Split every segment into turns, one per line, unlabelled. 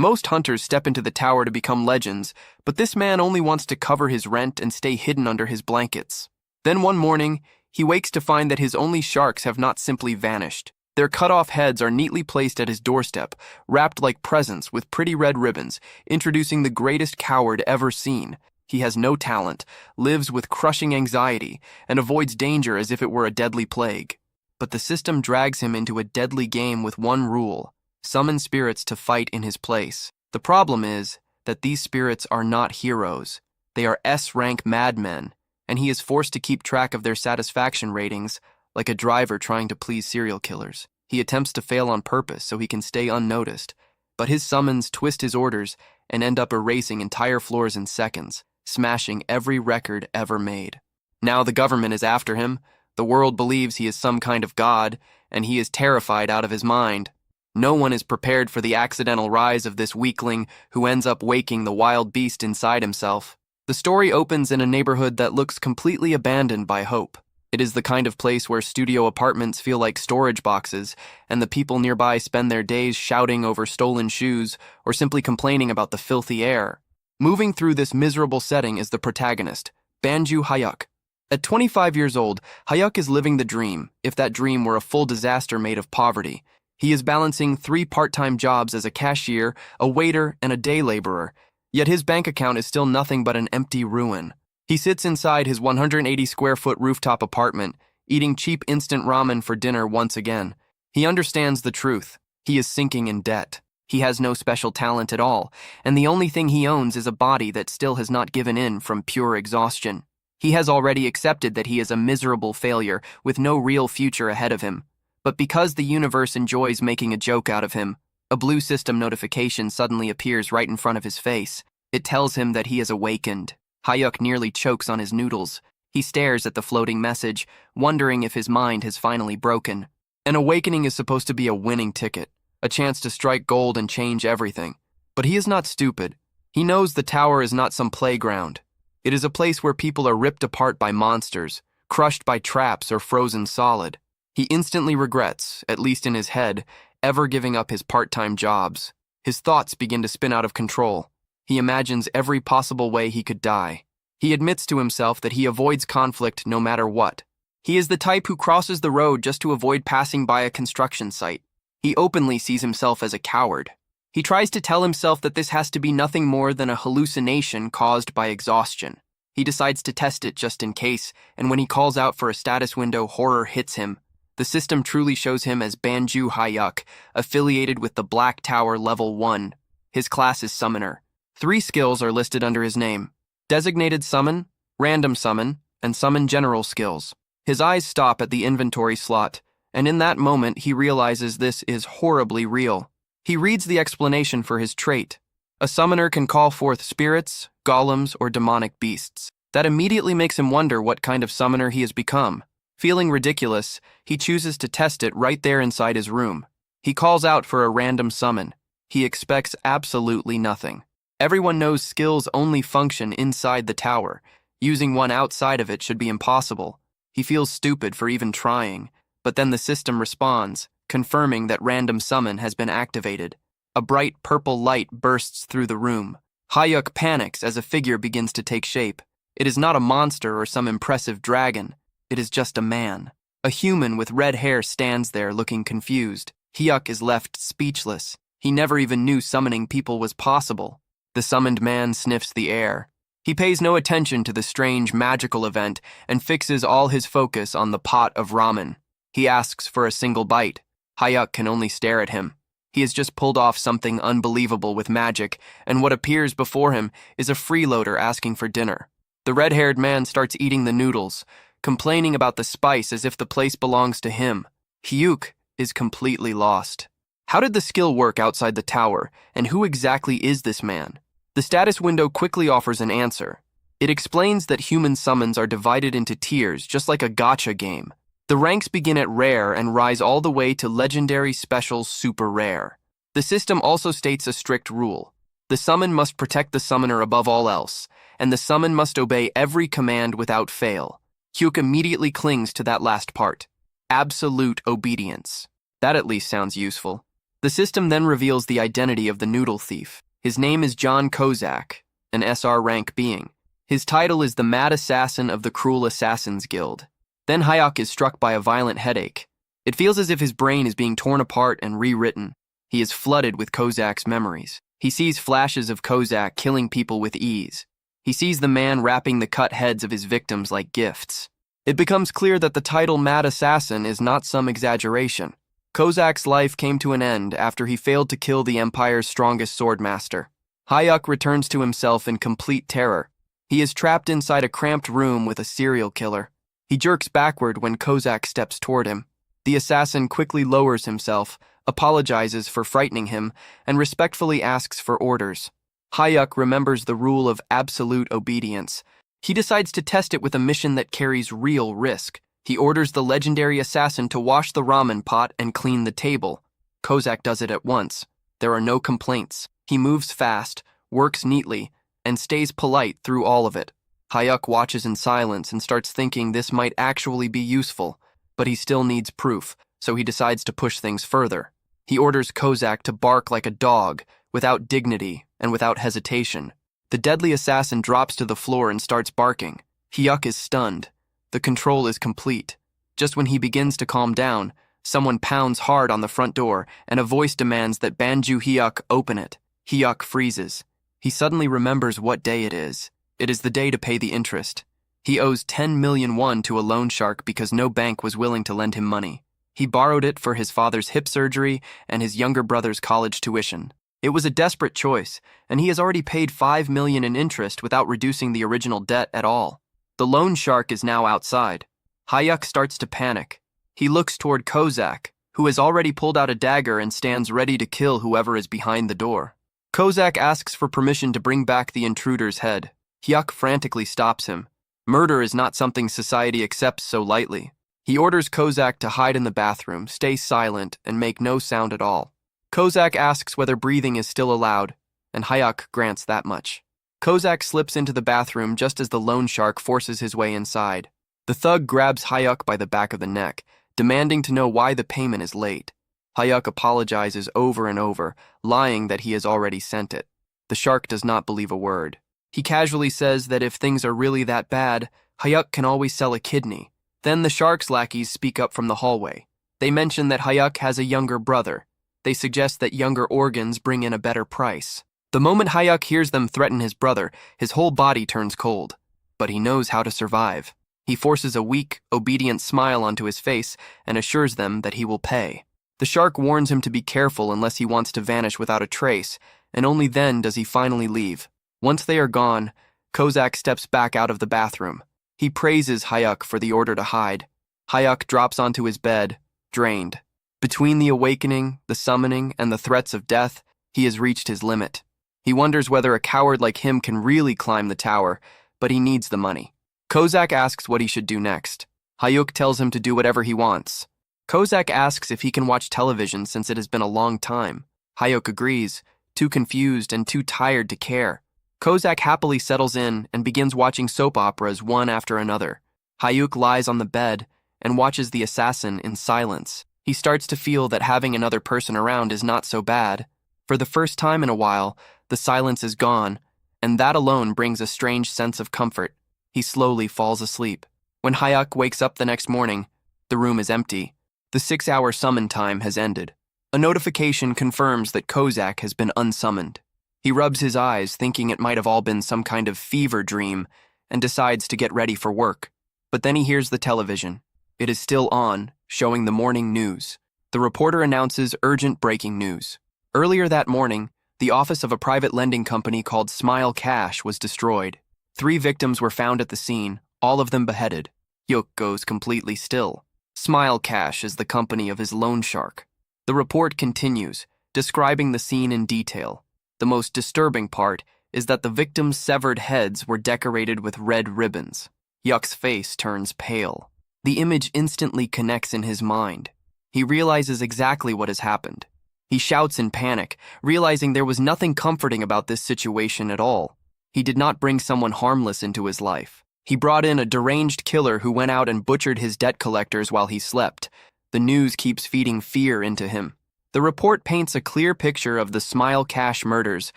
Most hunters step into the tower to become legends, but this man only wants to cover his rent and stay hidden under his blankets. Then one morning, he wakes to find that his only sharks have not simply vanished. Their cut-off heads are neatly placed at his doorstep, wrapped like presents with pretty red ribbons, introducing the greatest coward ever seen. He has no talent, lives with crushing anxiety, and avoids danger as if it were a deadly plague. But the system drags him into a deadly game with one rule: summon spirits to fight in his place. The problem is that these spirits are not heroes. They are S-rank madmen, and he is forced to keep track of their satisfaction ratings like a driver trying to please serial killers. He attempts to fail on purpose so he can stay unnoticed, but his summons twist his orders and end up erasing entire floors in seconds, smashing every record ever made. Now the government is after him, the world believes he is some kind of god, and he is terrified out of his mind. No one is prepared for the accidental rise of this weakling who ends up waking the wild beast inside himself. The story opens in a neighborhood that looks completely abandoned by hope. It is the kind of place where studio apartments feel like storage boxes, and the people nearby spend their days shouting over stolen shoes or simply complaining about the filthy air. Moving through this miserable setting is the protagonist, Banju Hyuk. At 25 years old, Hyuk is living the dream, if that dream were a full disaster made of poverty. He is balancing 3 part-time jobs as a cashier, a waiter, and a day laborer, yet his bank account is still nothing but an empty ruin. He sits inside his 180-square-foot rooftop apartment, eating cheap instant ramen for dinner once again. He understands the truth. He is sinking in debt. He has no special talent at all, and the only thing he owns is a body that still has not given in from pure exhaustion. He has already accepted that he is a miserable failure with no real future ahead of him. But because the universe enjoys making a joke out of him, a blue system notification suddenly appears right in front of his face. It tells him that he has awakened. Hyuk nearly chokes on his noodles. He stares at the floating message, wondering if his mind has finally broken. An awakening is supposed to be a winning ticket, a chance to strike gold and change everything. But he is not stupid. He knows the tower is not some playground. It is a place where people are ripped apart by monsters, crushed by traps or frozen solid. He instantly regrets, at least in his head, ever giving up his part-time jobs. His thoughts begin to spin out of control. He imagines every possible way he could die. He admits to himself that he avoids conflict no matter what. He is the type who crosses the road just to avoid passing by a construction site. He openly sees himself as a coward. He tries to tell himself that this has to be nothing more than a hallucination caused by exhaustion. He decides to test it just in case, and when he calls out for a status window, horror hits him. The system truly shows him as Banju Hyuk, affiliated with the Black Tower Level 1. His class is Summoner. 3 skills are listed under his name: Designated Summon, Random Summon, and Summon General skills. His eyes stop at the inventory slot, and in that moment he realizes this is horribly real. He reads the explanation for his trait. A summoner can call forth spirits, golems, or demonic beasts. That immediately makes him wonder what kind of summoner he has become. Feeling ridiculous, he chooses to test it right there inside his room. He calls out for a random summon. He expects absolutely nothing. Everyone knows skills only function inside the tower. Using one outside of it should be impossible. He feels stupid for even trying, but then the system responds, confirming that random summon has been activated. A bright purple light bursts through the room. Hyuk panics as a figure begins to take shape. It is not a monster or some impressive dragon. It is just a man. A human with red hair stands there looking confused. Hyuk is left speechless. He never even knew summoning people was possible. The summoned man sniffs the air. He pays no attention to the strange magical event and fixes all his focus on the pot of ramen. He asks for a single bite. Hyuk can only stare at him. He has just pulled off something unbelievable with magic, and what appears before him is a freeloader asking for dinner. The red-haired man starts eating the noodles, complaining about the spice as if the place belongs to him. Hyuk is completely lost. How did the skill work outside the tower, and who exactly is this man? The status window quickly offers an answer. It explains that human summons are divided into tiers, just like a gacha game. The ranks begin at rare and rise all the way to legendary, special, super rare. The system also states a strict rule. The summon must protect the summoner above all else, and the summon must obey every command without fail. Hyuk immediately clings to that last part. Absolute obedience. That at least sounds useful. The system then reveals the identity of the noodle thief. His name is John Kozak, an SR rank being. His title is the Mad Assassin of the Cruel Assassins Guild. Then Hayek is struck by a violent headache. It feels as if his brain is being torn apart and rewritten. He is flooded with Kozak's memories. He sees flashes of Kozak killing people with ease. He sees the man wrapping the cut heads of his victims like gifts. It becomes clear that the title Mad Assassin is not some exaggeration. Kozak's life came to an end after he failed to kill the Empire's strongest swordmaster. Hayek returns to himself in complete terror. He is trapped inside a cramped room with a serial killer. He jerks backward when Kozak steps toward him. The assassin quickly lowers himself, apologizes for frightening him, and respectfully asks for orders. Hayek remembers the rule of absolute obedience. He decides to test it with a mission that carries real risk. He orders the legendary assassin to wash the ramen pot and clean the table. Kozak does it at once. There are no complaints. He moves fast, works neatly, and stays polite through all of it. Hayek watches in silence and starts thinking this might actually be useful, but he still needs proof, so he decides to push things further. He orders Kozak to bark like a dog, without dignity and without hesitation. The deadly assassin drops to the floor and starts barking. Hyuk is stunned. The control is complete. Just when he begins to calm down, someone pounds hard on the front door, and a voice demands that Banju Hyuk open it. Hyuk freezes. He suddenly remembers what day it is. It is the day to pay the interest. He owes 10 million won to a loan shark because no bank was willing to lend him money. He borrowed it for his father's hip surgery and his younger brother's college tuition. It was a desperate choice, and he has already paid 5 million in interest without reducing the original debt at all. The loan shark is now outside. Hayek starts to panic. He looks toward Kozak, who has already pulled out a dagger and stands ready to kill whoever is behind the door. Kozak asks for permission to bring back the intruder's head. Hyuk frantically stops him. Murder is not something society accepts so lightly. He orders Kozak to hide in the bathroom, stay silent, and make no sound at all. Kozak asks whether breathing is still allowed, and Hayek grants that much. Kozak slips into the bathroom just as the loan shark forces his way inside. The thug grabs Hayek by the back of the neck, demanding to know why the payment is late. Hayek apologizes over and over, lying that he has already sent it. The shark does not believe a word. He casually says that if things are really that bad, Hayek can always sell a kidney. Then the shark's lackeys speak up from the hallway. They mention that Hayek has a younger brother. They suggest that younger organs bring in a better price. The moment Hayek hears them threaten his brother, his whole body turns cold. But he knows how to survive. He forces a weak, obedient smile onto his face and assures them that he will pay. The shark warns him to be careful unless he wants to vanish without a trace, and only then does he finally leave. Once they are gone, Kozak steps back out of the bathroom. He praises Hayek for the order to hide. Hayek drops onto his bed, drained. Between the awakening, the summoning, and the threats of death, he has reached his limit. He wonders whether a coward like him can really climb the tower, but he needs the money. Kozak asks what he should do next. Hayek tells him to do whatever he wants. Kozak asks if he can watch television since it has been a long time. Hayek agrees, too confused and too tired to care. Kozak happily settles in and begins watching soap operas one after another. Hayek lies on the bed and watches the assassin in silence. He starts to feel that having another person around is not so bad. For the first time in a while, the silence is gone, and that alone brings a strange sense of comfort. He slowly falls asleep. When Hayek wakes up the next morning, the room is empty. The 6-hour summon time has ended. A notification confirms that Kozak has been unsummoned. He rubs his eyes, thinking it might have all been some kind of fever dream, and decides to get ready for work. But then he hears the television. It is still on, showing the morning news. The reporter announces urgent breaking news. Earlier that morning, the office of a private lending company called Smile Cash was destroyed. 3 victims were found at the scene, all of them beheaded. Hyuk goes completely still. Smile Cash is the company of his loan shark. The report continues, describing the scene in detail. The most disturbing part is that the victims' severed heads were decorated with red ribbons. Hyuk's face turns pale. The image instantly connects in his mind. He realizes exactly what has happened. He shouts in panic, realizing there was nothing comforting about this situation at all. He did not bring someone harmless into his life. He brought in a deranged killer who went out and butchered his debt collectors while he slept. The news keeps feeding fear into him. The report paints a clear picture of the Smile Cash murders,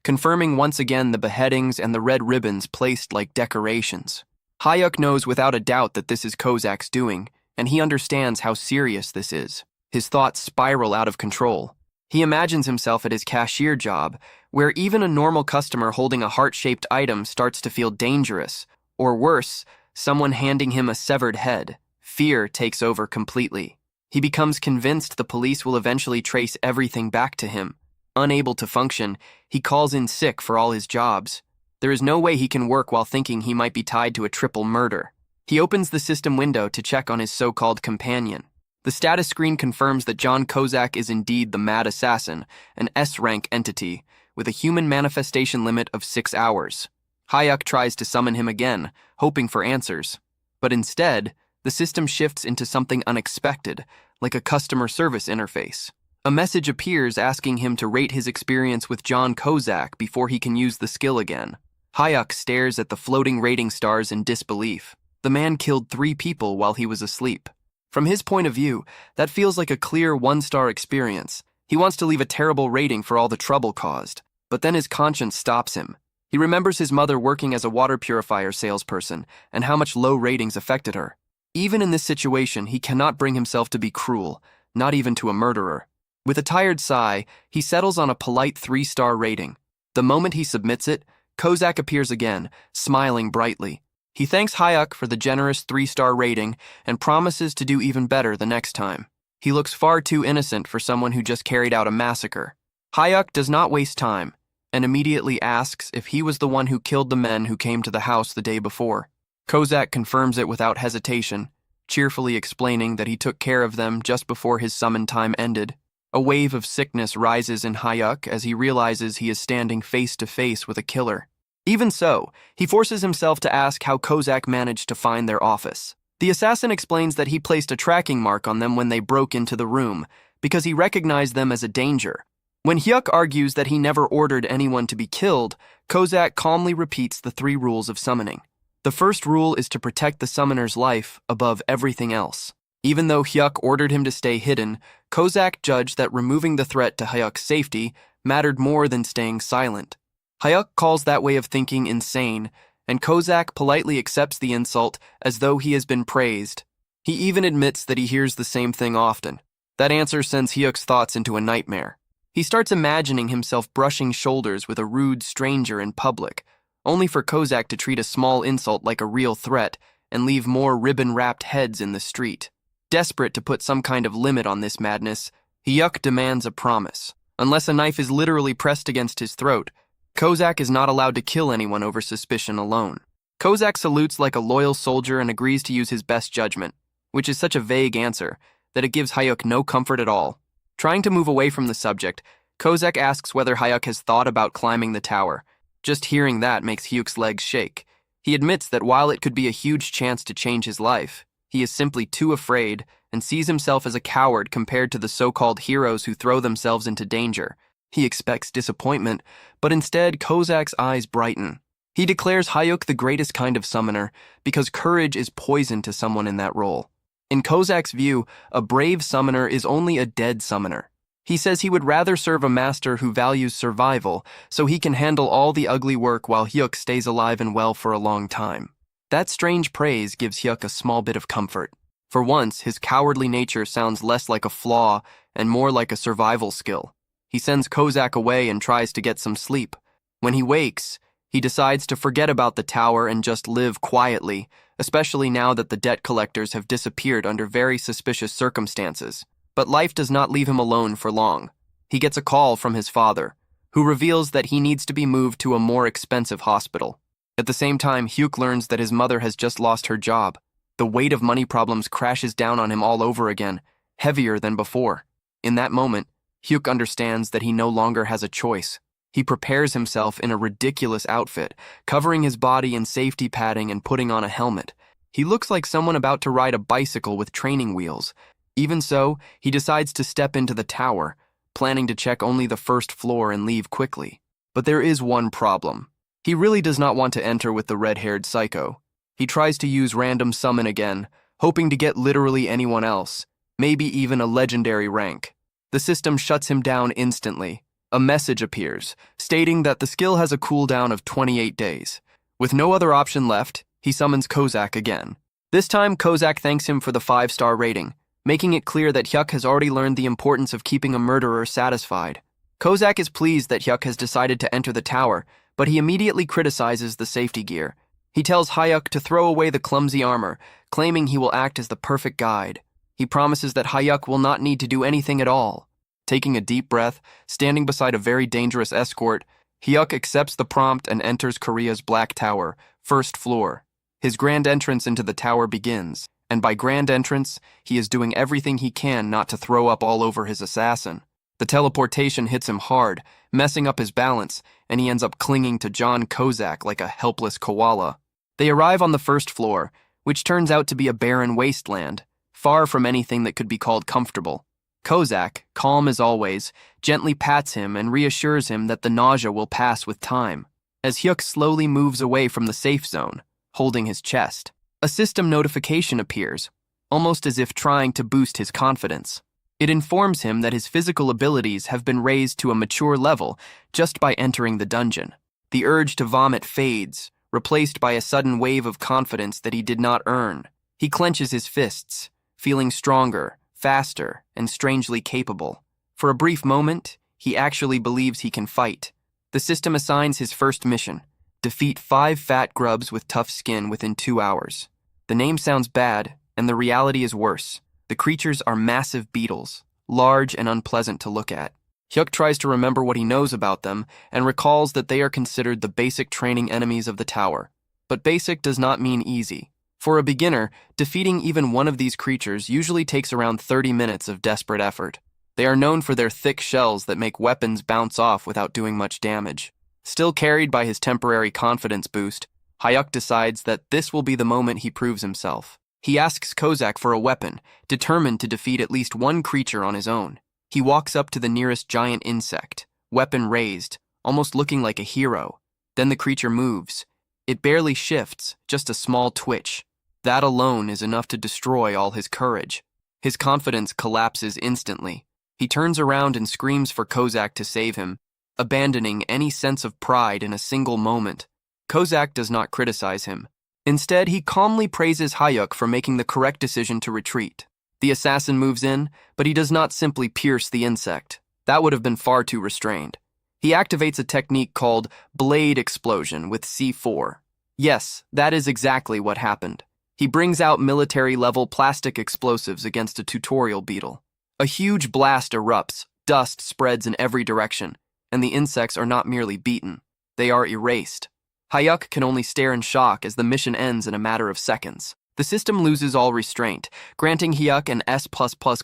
confirming once again the beheadings and the red ribbons placed like decorations. Hyuk knows without a doubt that this is Kozak's doing, and he understands how serious this is. His thoughts spiral out of control. He imagines himself at his cashier job, where even a normal customer holding a heart-shaped item starts to feel dangerous, or worse, someone handing him a severed head. Fear takes over completely. He becomes convinced the police will eventually trace everything back to him. Unable to function, he calls in sick for all his jobs. There is no way he can work while thinking he might be tied to a triple murder. He opens the system window to check on his so-called companion. The status screen confirms that John Kozak is indeed the Mad Assassin, an S-rank entity, with a human manifestation limit of 6 hours. Hyuk tries to summon him again, hoping for answers. But instead, the system shifts into something unexpected, like a customer service interface. A message appears asking him to rate his experience with John Kozak before he can use the skill again. Hyuk stares at the floating rating stars in disbelief. The man killed 3 people while he was asleep. From his point of view, that feels like a clear 1-star experience. He wants to leave a terrible rating for all the trouble caused, but then his conscience stops him. He remembers his mother working as a water purifier salesperson and how much low ratings affected her. Even in this situation, he cannot bring himself to be cruel, not even to a murderer. With a tired sigh, he settles on a polite 3-star rating. The moment he submits it, Kozak appears again, smiling brightly. He thanks Hyuk for the generous 3-star rating and promises to do even better the next time. He looks far too innocent for someone who just carried out a massacre. Hyuk does not waste time and immediately asks if he was the one who killed the men who came to the house the day before. Kozak confirms it without hesitation, cheerfully explaining that he took care of them just before his summon time ended. A wave of sickness rises in Hyuk as he realizes he is standing face to face with a killer. Even so, he forces himself to ask how Kozak managed to find their office. The assassin explains that he placed a tracking mark on them when they broke into the room, because he recognized them as a danger. When Hyuk argues that he never ordered anyone to be killed, Kozak calmly repeats the 3 rules of summoning. The first rule is to protect the summoner's life above everything else. Even though Hyuk ordered him to stay hidden, Kozak judged that removing the threat to Hyuk's safety mattered more than staying silent. Hyuk calls that way of thinking insane, and Kozak politely accepts the insult as though he has been praised. He even admits that he hears the same thing often. That answer sends Hyuk's thoughts into a nightmare. He starts imagining himself brushing shoulders with a rude stranger in public, only for Kozak to treat a small insult like a real threat and leave more ribbon-wrapped heads in the street. Desperate to put some kind of limit on this madness, Hyuk demands a promise. Unless a knife is literally pressed against his throat, Kozak is not allowed to kill anyone over suspicion alone. Kozak salutes like a loyal soldier and agrees to use his best judgment, which is such a vague answer that it gives Hyuk no comfort at all. Trying to move away from the subject, Kozak asks whether Hyuk has thought about climbing the tower. Just hearing that makes Hyuk's legs shake. He admits that while it could be a huge chance to change his life, he is simply too afraid and sees himself as a coward compared to the so-called heroes who throw themselves into danger. He expects disappointment, but instead Kozak's eyes brighten. He declares Hyuk the greatest kind of summoner because courage is poison to someone in that role. In Kozak's view, a brave summoner is only a dead summoner. He says he would rather serve a master who values survival so he can handle all the ugly work while Hyuk stays alive and well for a long time. That strange praise gives Hyuk a small bit of comfort. For once, his cowardly nature sounds less like a flaw and more like a survival skill. He sends Kozak away and tries to get some sleep. When he wakes, he decides to forget about the tower and just live quietly, especially now that the debt collectors have disappeared under very suspicious circumstances. But life does not leave him alone for long. He gets a call from his father, who reveals that he needs to be moved to a more expensive hospital. At the same time, Hyuk learns that his mother has just lost her job. The weight of money problems crashes down on him all over again, heavier than before. In that moment, Hyuk understands that he no longer has a choice. He prepares himself in a ridiculous outfit, covering his body in safety padding and putting on a helmet. He looks like someone about to ride a bicycle with training wheels. Even so, he decides to step into the tower, planning to check only the first floor and leave quickly. But there is one problem. He really does not want to enter with the red-haired psycho. He tries to use random summon again, hoping to get literally anyone else, maybe even a legendary rank. The system shuts him down instantly. A message appears, stating that the skill has a cooldown of 28 days. With no other option left, he summons Kozak again. This time, Kozak thanks him for the 5-star rating, making it clear that Hyuk has already learned the importance of keeping a murderer satisfied. Kozak is pleased that Hyuk has decided to enter the tower, but he immediately criticizes the safety gear. He tells Hyuk to throw away the clumsy armor, claiming he will act as the perfect guide. He promises that Hyuk will not need to do anything at all. Taking a deep breath, standing beside a very dangerous escort, Hyuk accepts the prompt and enters Korea's Black Tower, first floor. His grand entrance into the tower begins, and by grand entrance, he is doing everything he can not to throw up all over his assassin. The teleportation hits him hard, messing up his balance, and he ends up clinging to John Kozak like a helpless koala. They arrive on the first floor, which turns out to be a barren wasteland, far from anything that could be called comfortable. Kozak, calm as always, gently pats him and reassures him that the nausea will pass with time. As Hyuk slowly moves away from the safe zone, holding his chest, a system notification appears, almost as if trying to boost his confidence. It informs him that his physical abilities have been raised to a mature level just by entering the dungeon. The urge to vomit fades, replaced by a sudden wave of confidence that he did not earn. He clenches his fists, feeling stronger, faster, and strangely capable. For a brief moment, he actually believes he can fight. The system assigns his first mission: defeat 5 fat grubs with tough skin within 2 hours. The name sounds bad, and the reality is worse. The creatures are massive beetles, large and unpleasant to look at. Hyuk tries to remember what he knows about them and recalls that they are considered the basic training enemies of the tower. But basic does not mean easy. For a beginner, defeating even one of these creatures usually takes around 30 minutes of desperate effort. They are known for their thick shells that make weapons bounce off without doing much damage. Still carried by his temporary confidence boost, Hyuk decides that this will be the moment he proves himself. He asks Kozak for a weapon, determined to defeat at least one creature on his own. He walks up to the nearest giant insect, weapon raised, almost looking like a hero. Then the creature moves. It barely shifts, just a small twitch. That alone is enough to destroy all his courage. His confidence collapses instantly. He turns around and screams for Kozak to save him, abandoning any sense of pride in a single moment. Kozak does not criticize him. Instead, he calmly praises Hyuk for making the correct decision to retreat. The assassin moves in, but he does not simply pierce the insect. That would have been far too restrained. He activates a technique called Blade Explosion with C4. Yes, that is exactly what happened. He brings out military-level plastic explosives against a tutorial beetle. A huge blast erupts, dust spreads in every direction, and the insects are not merely beaten. They are erased. Hyuk can only stare in shock as the mission ends in a matter of seconds. The system loses all restraint, granting Hyuk an S++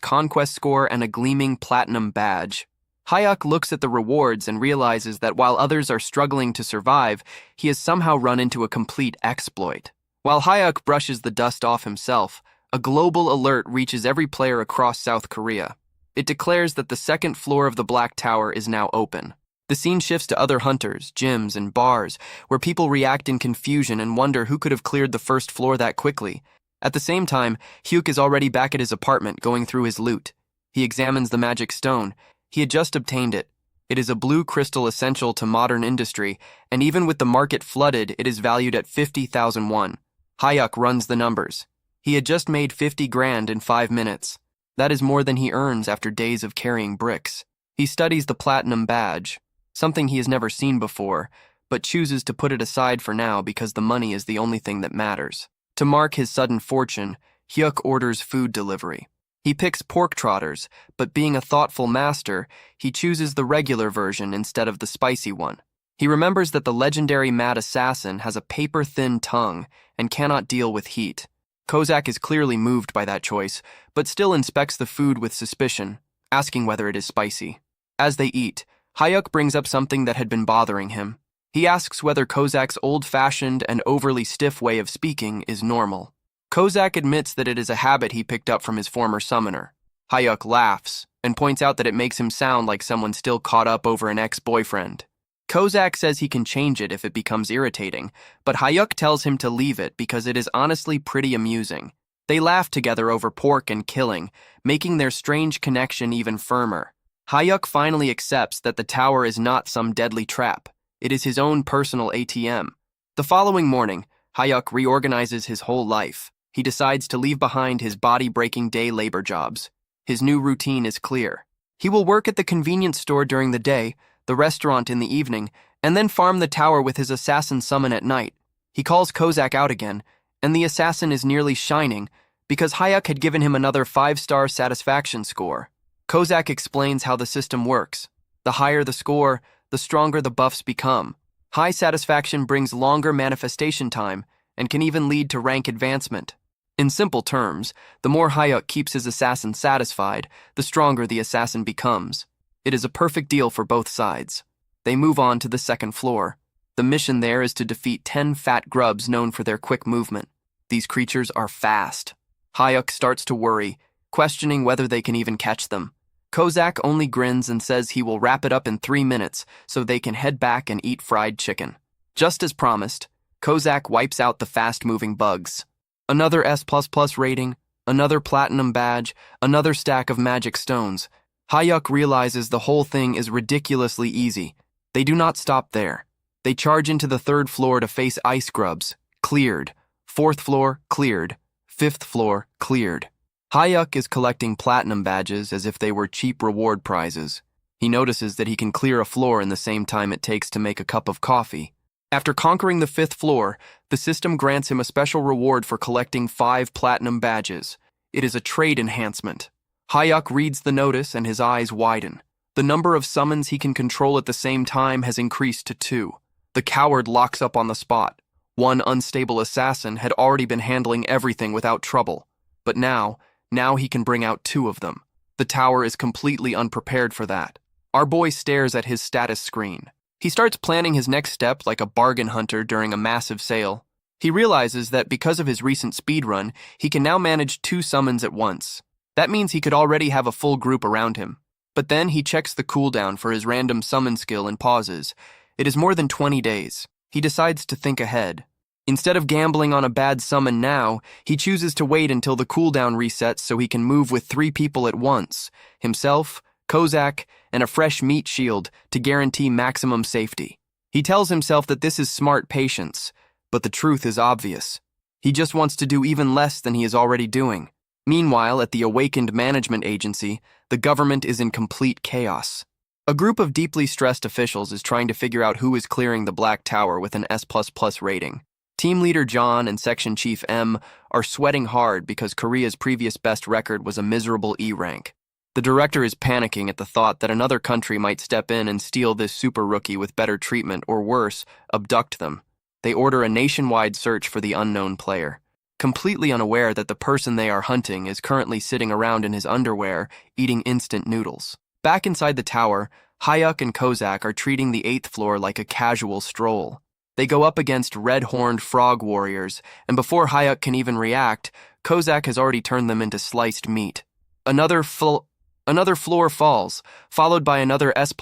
conquest score and a gleaming platinum badge. Hyuk looks at the rewards and realizes that while others are struggling to survive, he has somehow run into a complete exploit. While Hyuk brushes the dust off himself, a global alert reaches every player across South Korea. It declares that the second floor of the Black Tower is now open. The scene shifts to other hunters, gyms, and bars, where people react in confusion and wonder who could have cleared the first floor that quickly. At the same time, Hyuk is already back at his apartment going through his loot. He examines the magic stone. He had just obtained it. It is a blue crystal essential to modern industry, and even with the market flooded, it is valued at 50,000 won. Hyuk runs the numbers. He had just made 50 grand in 5 minutes. That is more than he earns after days of carrying bricks. He studies the platinum badge, something he has never seen before, but chooses to put it aside for now because the money is the only thing that matters. To mark his sudden fortune, Hyuk orders food delivery. He picks pork trotters, but being a thoughtful master, he chooses the regular version instead of the spicy one. He remembers that the legendary mad assassin has a paper-thin tongue and cannot deal with heat. Kozak is clearly moved by that choice, but still inspects the food with suspicion, asking whether it is spicy. As they eat, Hyuk brings up something that had been bothering him. He asks whether Kozak's old-fashioned and overly stiff way of speaking is normal. Kozak admits that it is a habit he picked up from his former summoner. Hyuk laughs and points out that it makes him sound like someone still caught up over an ex-boyfriend. Kozak says he can change it if it becomes irritating, but Hyuk tells him to leave it because it is honestly pretty amusing. They laugh together over pork and killing, making their strange connection even firmer. Hyuk finally accepts that the tower is not some deadly trap. It is his own personal ATM. The following morning, Hyuk reorganizes his whole life. He decides to leave behind his body-breaking day labor jobs. His new routine is clear. He will work at the convenience store during the day, the restaurant in the evening, and then farm the tower with his assassin summon at night. He calls Kozak out again, and the assassin is nearly shining because Hyuk had given him another 5-star satisfaction score. Kozak explains how the system works. The higher the score, the stronger the buffs become. High satisfaction brings longer manifestation time and can even lead to rank advancement. In simple terms, the more Hyuk keeps his assassin satisfied, the stronger the assassin becomes. It is a perfect deal for both sides. They move on to the second floor. The mission there is to defeat 10 fat grubs known for their quick movement. These creatures are fast. Hyuk starts to worry, questioning whether they can even catch them. Kozak only grins and says he will wrap it up in 3 minutes so they can head back and eat fried chicken. Just as promised, Kozak wipes out the fast-moving bugs. Another S++ rating, another platinum badge, another stack of magic stones. Hyuk realizes the whole thing is ridiculously easy. They do not stop there. They charge into the 3rd floor to face ice grubs. Cleared. 4th floor, cleared. 5th floor, cleared. Hyuk is collecting platinum badges as if they were cheap reward prizes. He notices that he can clear a floor in the same time it takes to make a cup of coffee. After conquering the 5th floor, the system grants him a special reward for collecting 5 platinum badges. It is a trade enhancement. Hyuk reads the notice and his eyes widen. The number of summons he can control at the same time has increased to 2. The coward locks up on the spot. One unstable assassin had already been handling everything without trouble. But now he can bring out 2 of them. The tower is completely unprepared for that. Our boy stares at his status screen. He starts planning his next step like a bargain hunter during a massive sale. He realizes that because of his recent speedrun, he can now manage 2 summons at once. That means he could already have a full group around him. But then he checks the cooldown for his random summon skill and pauses. It is more than 20 days. He decides to think ahead. Instead of gambling on a bad summon now, he chooses to wait until the cooldown resets so he can move with 3 people at once, himself, Kozak, and a fresh meat shield to guarantee maximum safety. He tells himself that this is smart patience, but the truth is obvious. He just wants to do even less than he is already doing. Meanwhile, at the Awakened Management Agency, the government is in complete chaos. A group of deeply stressed officials is trying to figure out who is clearing the Black Tower with an S++ rating. Team Leader John and Section Chief M are sweating hard because Korea's previous best record was a miserable E rank. The director is panicking at the thought that another country might step in and steal this super rookie with better treatment or worse, abduct them. They order a nationwide search for the unknown player. Completely unaware that the person they are hunting is currently sitting around in his underwear, eating instant noodles. Back inside the tower, Hyuk and Kozak are treating the 8th floor like a casual stroll. They go up against red-horned frog warriors, and before Hyuk can even react, Kozak has already turned them into sliced meat. Another floor falls, followed by another S++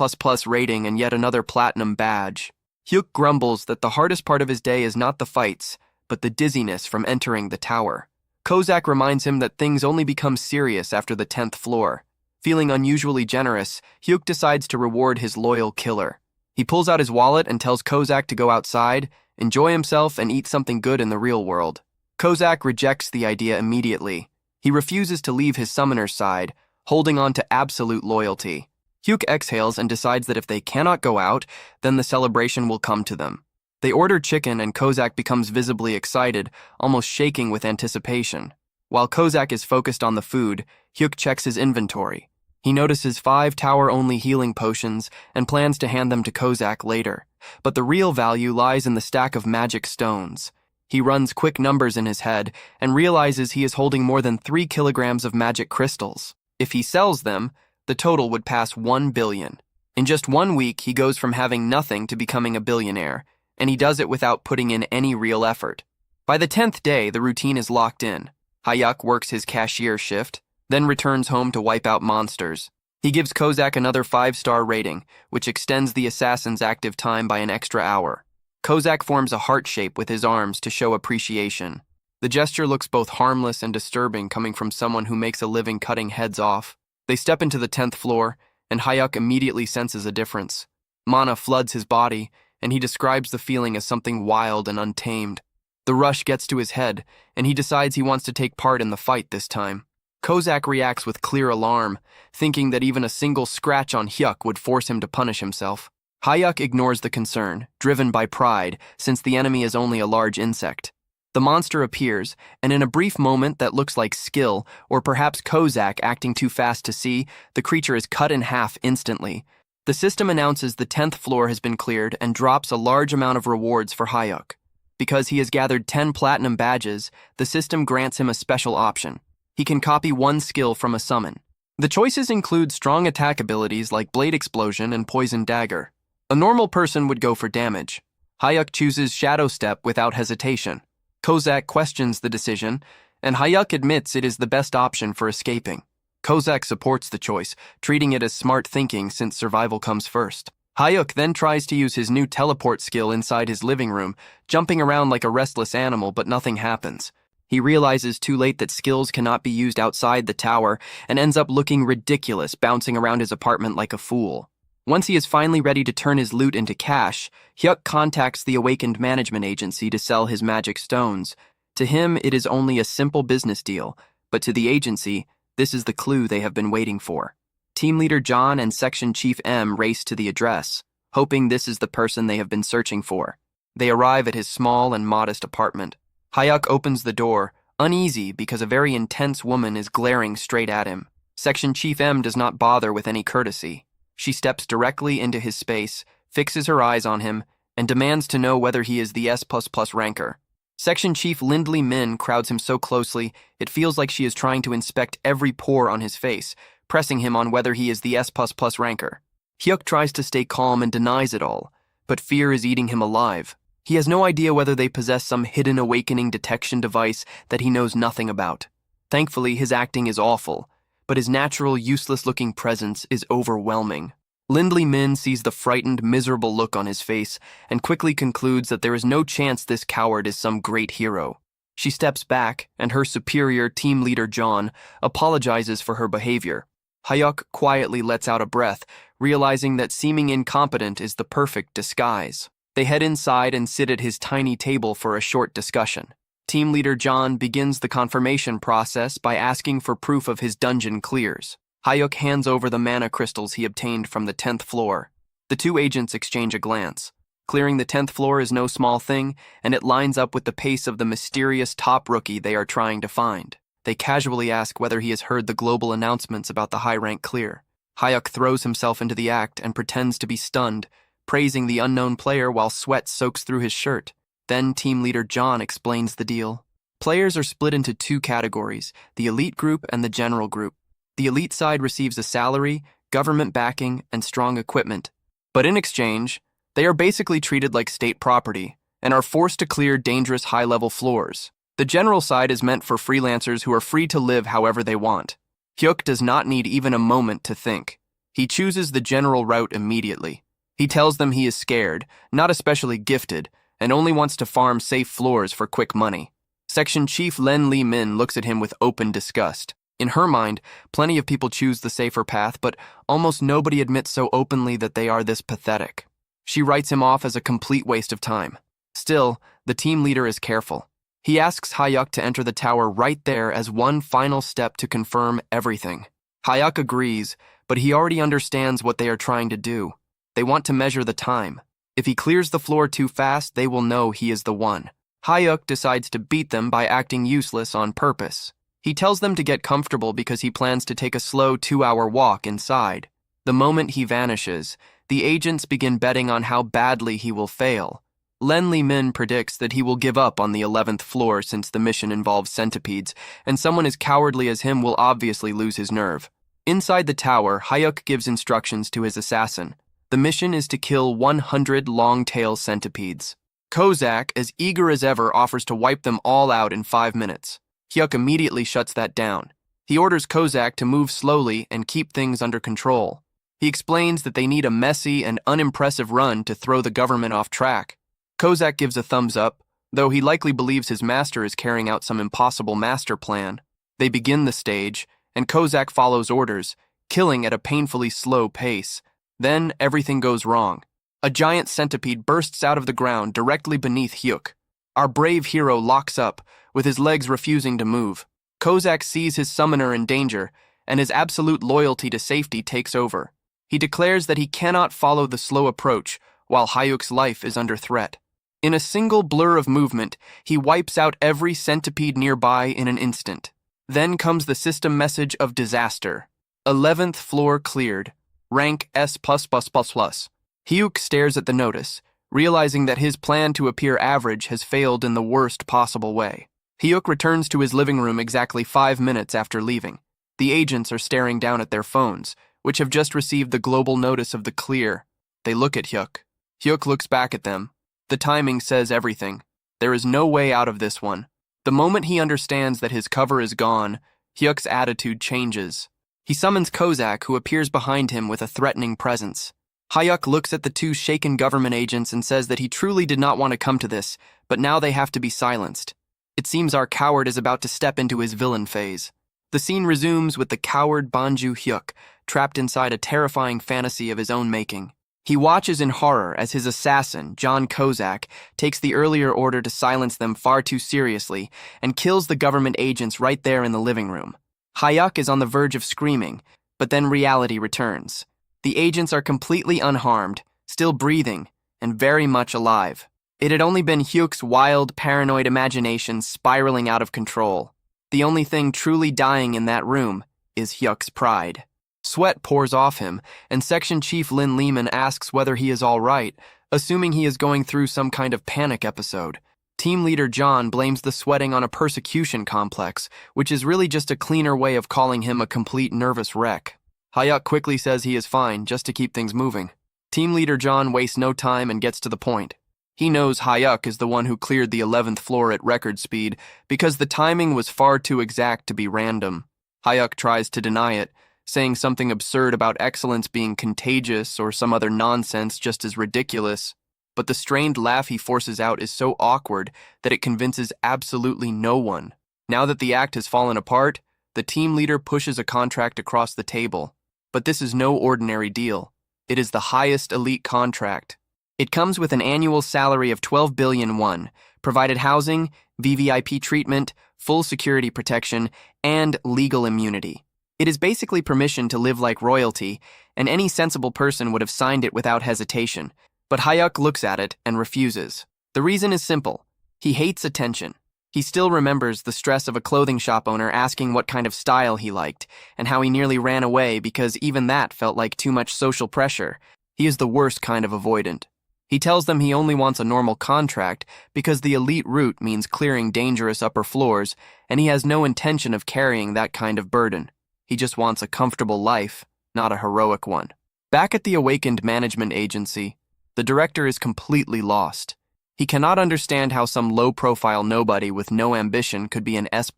rating and yet another platinum badge. Hyuk grumbles that the hardest part of his day is not the fights, but the dizziness from entering the tower. Kozak reminds him that things only become serious after the 10th floor. Feeling unusually generous, Hyuk decides to reward his loyal killer. He pulls out his wallet and tells Kozak to go outside, enjoy himself, and eat something good in the real world. Kozak rejects the idea immediately. He refuses to leave his summoner's side, holding on to absolute loyalty. Hyuk exhales and decides that if they cannot go out, then the celebration will come to them. They order chicken and Kozak becomes visibly excited, almost shaking with anticipation. While Kozak is focused on the food, Hyuk checks his inventory. He notices 5 tower-only healing potions and plans to hand them to Kozak later. But the real value lies in the stack of magic stones. He runs quick numbers in his head and realizes he is holding more than 3 kilograms of magic crystals. If he sells them, the total would pass 1 billion. In just 1 week, he goes from having nothing to becoming a billionaire, and he does it without putting in any real effort. By the 10th day, the routine is locked in. Hyuk works his cashier shift, then returns home to wipe out monsters. He gives Kozak another 5-star rating, which extends the assassin's active time by an extra hour. Kozak forms a heart shape with his arms to show appreciation. The gesture looks both harmless and disturbing coming from someone who makes a living cutting heads off. They step into the 10th floor, and Hyuk immediately senses a difference. Mana floods his body, and he describes the feeling as something wild and untamed. The rush gets to his head, and he decides he wants to take part in the fight this time. Kozak reacts with clear alarm, thinking that even a single scratch on Hyuk would force him to punish himself. Hyuk ignores the concern, driven by pride, since the enemy is only a large insect. The monster appears, and in a brief moment that looks like skill, or perhaps Kozak acting too fast to see, the creature is cut in half instantly. The system announces the 10th floor has been cleared and drops a large amount of rewards for Hyuk. Because he has gathered 10 platinum badges, the system grants him a special option. He can copy one skill from a summon. The choices include strong attack abilities like Blade Explosion and Poison Dagger. A normal person would go for damage. Hyuk chooses Shadow Step without hesitation. Kozak questions the decision, and Hyuk admits it is the best option for escaping. Kozak supports the choice, treating it as smart thinking since survival comes first. Hyuk then tries to use his new teleport skill inside his living room, jumping around like a restless animal, but nothing happens. He realizes too late that skills cannot be used outside the tower and ends up looking ridiculous, bouncing around his apartment like a fool. Once he is finally ready to turn his loot into cash, Hyuk contacts the Awakened Management Agency to sell his magic stones. To him, it is only a simple business deal, but to the agency, this is the clue they have been waiting for. Team Leader John and Section Chief M race to the address, hoping this is the person they have been searching for. They arrive at his small and modest apartment. Hyuk opens the door, uneasy because a very intense woman is glaring straight at him. Section Chief M does not bother with any courtesy. She steps directly into his space, fixes her eyes on him, and demands to know whether he is the S++ ranker. Section Chief Lindley Min crowds him so closely, it feels like she is trying to inspect every pore on his face, pressing him on whether he is the S++ ranker. Hyuk tries to stay calm and denies it all, but fear is eating him alive. He has no idea whether they possess some hidden awakening detection device that he knows nothing about. Thankfully, his acting is awful, but his natural, useless-looking presence is overwhelming. Lindley Min sees the frightened, miserable look on his face and quickly concludes that there is no chance this coward is some great hero. She steps back, and her superior, Team Leader John, apologizes for her behavior. Hyuk quietly lets out a breath, realizing that seeming incompetent is the perfect disguise. They head inside and sit at his tiny table for a short discussion. Team Leader John begins the confirmation process by asking for proof of his dungeon clears. Hyuk hands over the mana crystals he obtained from the 10th floor. The two agents exchange a glance. Clearing the 10th floor is no small thing, and it lines up with the pace of the mysterious top rookie they are trying to find. They casually ask whether he has heard the global announcements about the high-rank clear. Hyuk throws himself into the act and pretends to be stunned, praising the unknown player while sweat soaks through his shirt. Then Team Leader John explains the deal. Players are split into two categories, the elite group and the general group. The elite side receives a salary, government backing, and strong equipment. But in exchange, they are basically treated like state property and are forced to clear dangerous high-level floors. The general side is meant for freelancers who are free to live however they want. Hyuk does not need even a moment to think. He chooses the general route immediately. He tells them he is scared, not especially gifted, and only wants to farm safe floors for quick money. Section Chief Len Lee Min looks at him with open disgust. In her mind, plenty of people choose the safer path, but almost nobody admits so openly that they are this pathetic. She writes him off as a complete waste of time. Still, the team leader is careful. He asks Hyuk to enter the tower right there as one final step to confirm everything. Hyuk agrees, but he already understands what they are trying to do. They want to measure the time. If he clears the floor too fast, they will know he is the one. Hyuk decides to beat them by acting useless on purpose. He tells them to get comfortable because he plans to take a slow 2-hour walk inside. The moment he vanishes, the agents begin betting on how badly he will fail. Len Lee Min predicts that he will give up on the 11th floor since the mission involves centipedes, and someone as cowardly as him will obviously lose his nerve. Inside the tower, Hyuk gives instructions to his assassin. The mission is to kill 100 long-tail centipedes. Kozak, as eager as ever, offers to wipe them all out in 5 minutes. Hyuk immediately shuts that down. He orders Kozak to move slowly and keep things under control. He explains that they need a messy and unimpressive run to throw the government off track. Kozak gives a thumbs up, though he likely believes his master is carrying out some impossible master plan. They begin the stage, and Kozak follows orders, killing at a painfully slow pace. Then everything goes wrong. A giant centipede bursts out of the ground directly beneath Hyuk. Our brave hero locks up, with his legs refusing to move. Kozak sees his summoner in danger, and his absolute loyalty to safety takes over. He declares that he cannot follow the slow approach while Hyuk's life is under threat. In a single blur of movement, he wipes out every centipede nearby in an instant. Then comes the system message of disaster. 11th floor cleared. Rank S++++. Hyuk stares at the notice, realizing that his plan to appear average has failed in the worst possible way. Hyuk returns to his living room exactly 5 minutes after leaving. The agents are staring down at their phones, which have just received the global notice of the clear. They look at Hyuk. Hyuk looks back at them. The timing says everything. There is no way out of this one. The moment he understands that his cover is gone, Hyuk's attitude changes. He summons Kozak, who appears behind him with a threatening presence. Hyuk looks at the two shaken government agents and says that he truly did not want to come to this, but now they have to be silenced. It seems our coward is about to step into his villain phase. The scene resumes with the coward Banju Hyuk, trapped inside a terrifying fantasy of his own making. He watches in horror as his assassin, John Kozak, takes the earlier order to silence them far too seriously and kills the government agents right there in the living room. Hyuk is on the verge of screaming, but then reality returns. The agents are completely unharmed, still breathing, and very much alive. It had only been Hyuk's wild, paranoid imagination spiraling out of control. The only thing truly dying in that room is Hyuk's pride. Sweat pours off him, and Section Chief Lin Lehman asks whether he is all right, assuming he is going through some kind of panic episode. Team Leader John blames the sweating on a persecution complex, which is really just a cleaner way of calling him a complete nervous wreck. Hyuk quickly says he is fine, just to keep things moving. Team Leader John wastes no time and gets to the point. He knows Hyuk is the one who cleared the 11th floor at record speed because the timing was far too exact to be random. Hyuk tries to deny it, saying something absurd about excellence being contagious or some other nonsense just as ridiculous. But the strained laugh he forces out is so awkward that it convinces absolutely no one. Now that the act has fallen apart, the team leader pushes a contract across the table. But this is no ordinary deal. It is the highest elite contract. It comes with an annual salary of 12 billion won, provided housing, VVIP treatment, full security protection, and legal immunity. It is basically permission to live like royalty, and any sensible person would have signed it without hesitation. But Hyuk looks at it and refuses. The reason is simple. He hates attention. He still remembers the stress of a clothing shop owner asking what kind of style he liked, and how he nearly ran away because even that felt like too much social pressure. He is the worst kind of avoidant. He tells them he only wants a normal contract because the elite route means clearing dangerous upper floors, and he has no intention of carrying that kind of burden. He just wants a comfortable life, not a heroic one. Back at the Awakened Management Agency, the director is completely lost. He cannot understand how some low-profile nobody with no ambition could be an S++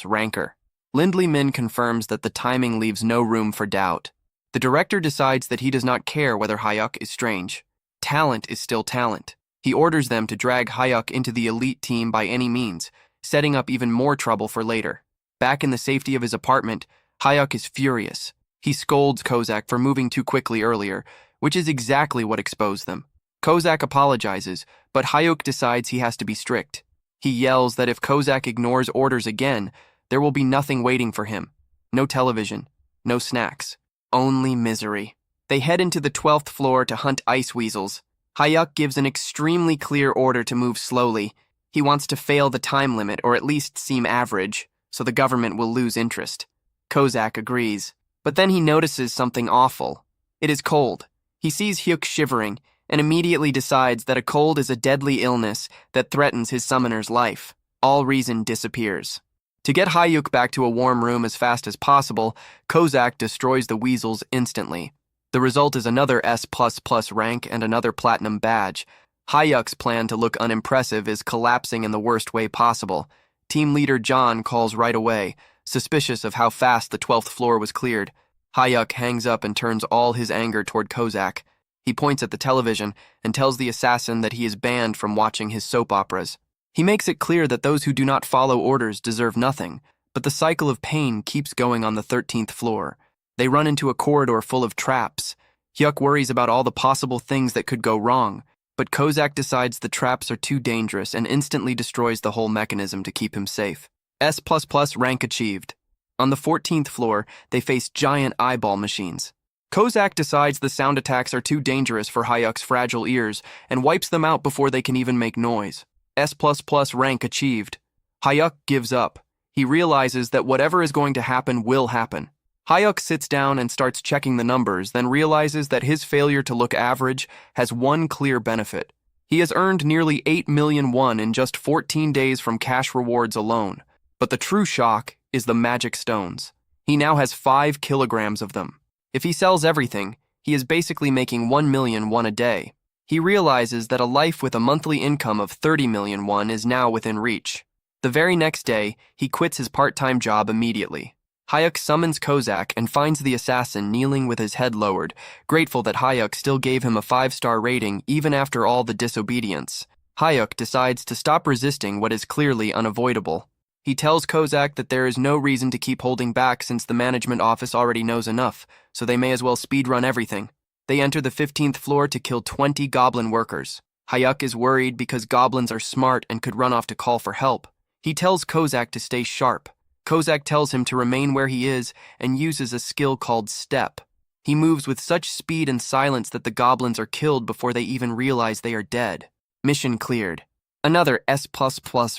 ranker. Lindley Min confirms that the timing leaves no room for doubt. The director decides that he does not care whether Hyuk is strange. Talent is still talent. He orders them to drag Hyuk into the elite team by any means, setting up even more trouble for later. Back in the safety of his apartment, Hyuk is furious. He scolds Kozak for moving too quickly earlier, which is exactly what exposed them. Kozak apologizes, but Hyuk decides he has to be strict. He yells that if Kozak ignores orders again, there will be nothing waiting for him. No television, no snacks, only misery. They head into the 12th floor to hunt ice weasels. Hyuk gives an extremely clear order to move slowly. He wants to fail the time limit or at least seem average, so the government will lose interest. Kozak agrees, but then he notices something awful. It is cold. He sees Hyuk shivering and immediately decides that a cold is a deadly illness that threatens his summoner's life. All reason disappears. To get Hyuk back to a warm room as fast as possible, Kozak destroys the weasels instantly. The result is another S++ rank and another platinum badge. Hyuk's plan to look unimpressive is collapsing in the worst way possible. Team leader John calls right away, suspicious of how fast the 12th floor was cleared. Hyuk hangs up and turns all his anger toward Kozak. He points at the television and tells the assassin that he is banned from watching his soap operas. He makes it clear that those who do not follow orders deserve nothing, but the cycle of pain keeps going on the 13th floor. They run into a corridor full of traps. Hyuk worries about all the possible things that could go wrong, but Kozak decides the traps are too dangerous and instantly destroys the whole mechanism to keep him safe. S++ rank achieved. On the 14th floor, they face giant eyeball machines. Kozak decides the sound attacks are too dangerous for Hyuk's fragile ears and wipes them out before they can even make noise. S++ rank achieved. Hyuk gives up. He realizes that whatever is going to happen will happen. Hyuk sits down and starts checking the numbers, then realizes that his failure to look average has one clear benefit. He has earned nearly 8 million won in just 14 days from cash rewards alone. But the true shock is the magic stones. He now has 5 kilograms of them. If he sells everything, he is basically making 1 million won a day. He realizes that a life with a monthly income of 30 million won is now within reach. The very next day, he quits his part-time job immediately. Hyuk summons Kozak and finds the assassin kneeling with his head lowered, grateful that Hyuk still gave him a 5-star rating even after all the disobedience. Hyuk decides to stop resisting what is clearly unavoidable. He tells Kozak that there is no reason to keep holding back since the management office already knows enough, so they may as well speedrun everything. They enter the 15th floor to kill 20 goblin workers. Hyuk is worried because goblins are smart and could run off to call for help. He tells Kozak to stay sharp. Kozak tells him to remain where he is and uses a skill called Step. He moves with such speed and silence that the goblins are killed before they even realize they are dead. Mission cleared. Another S++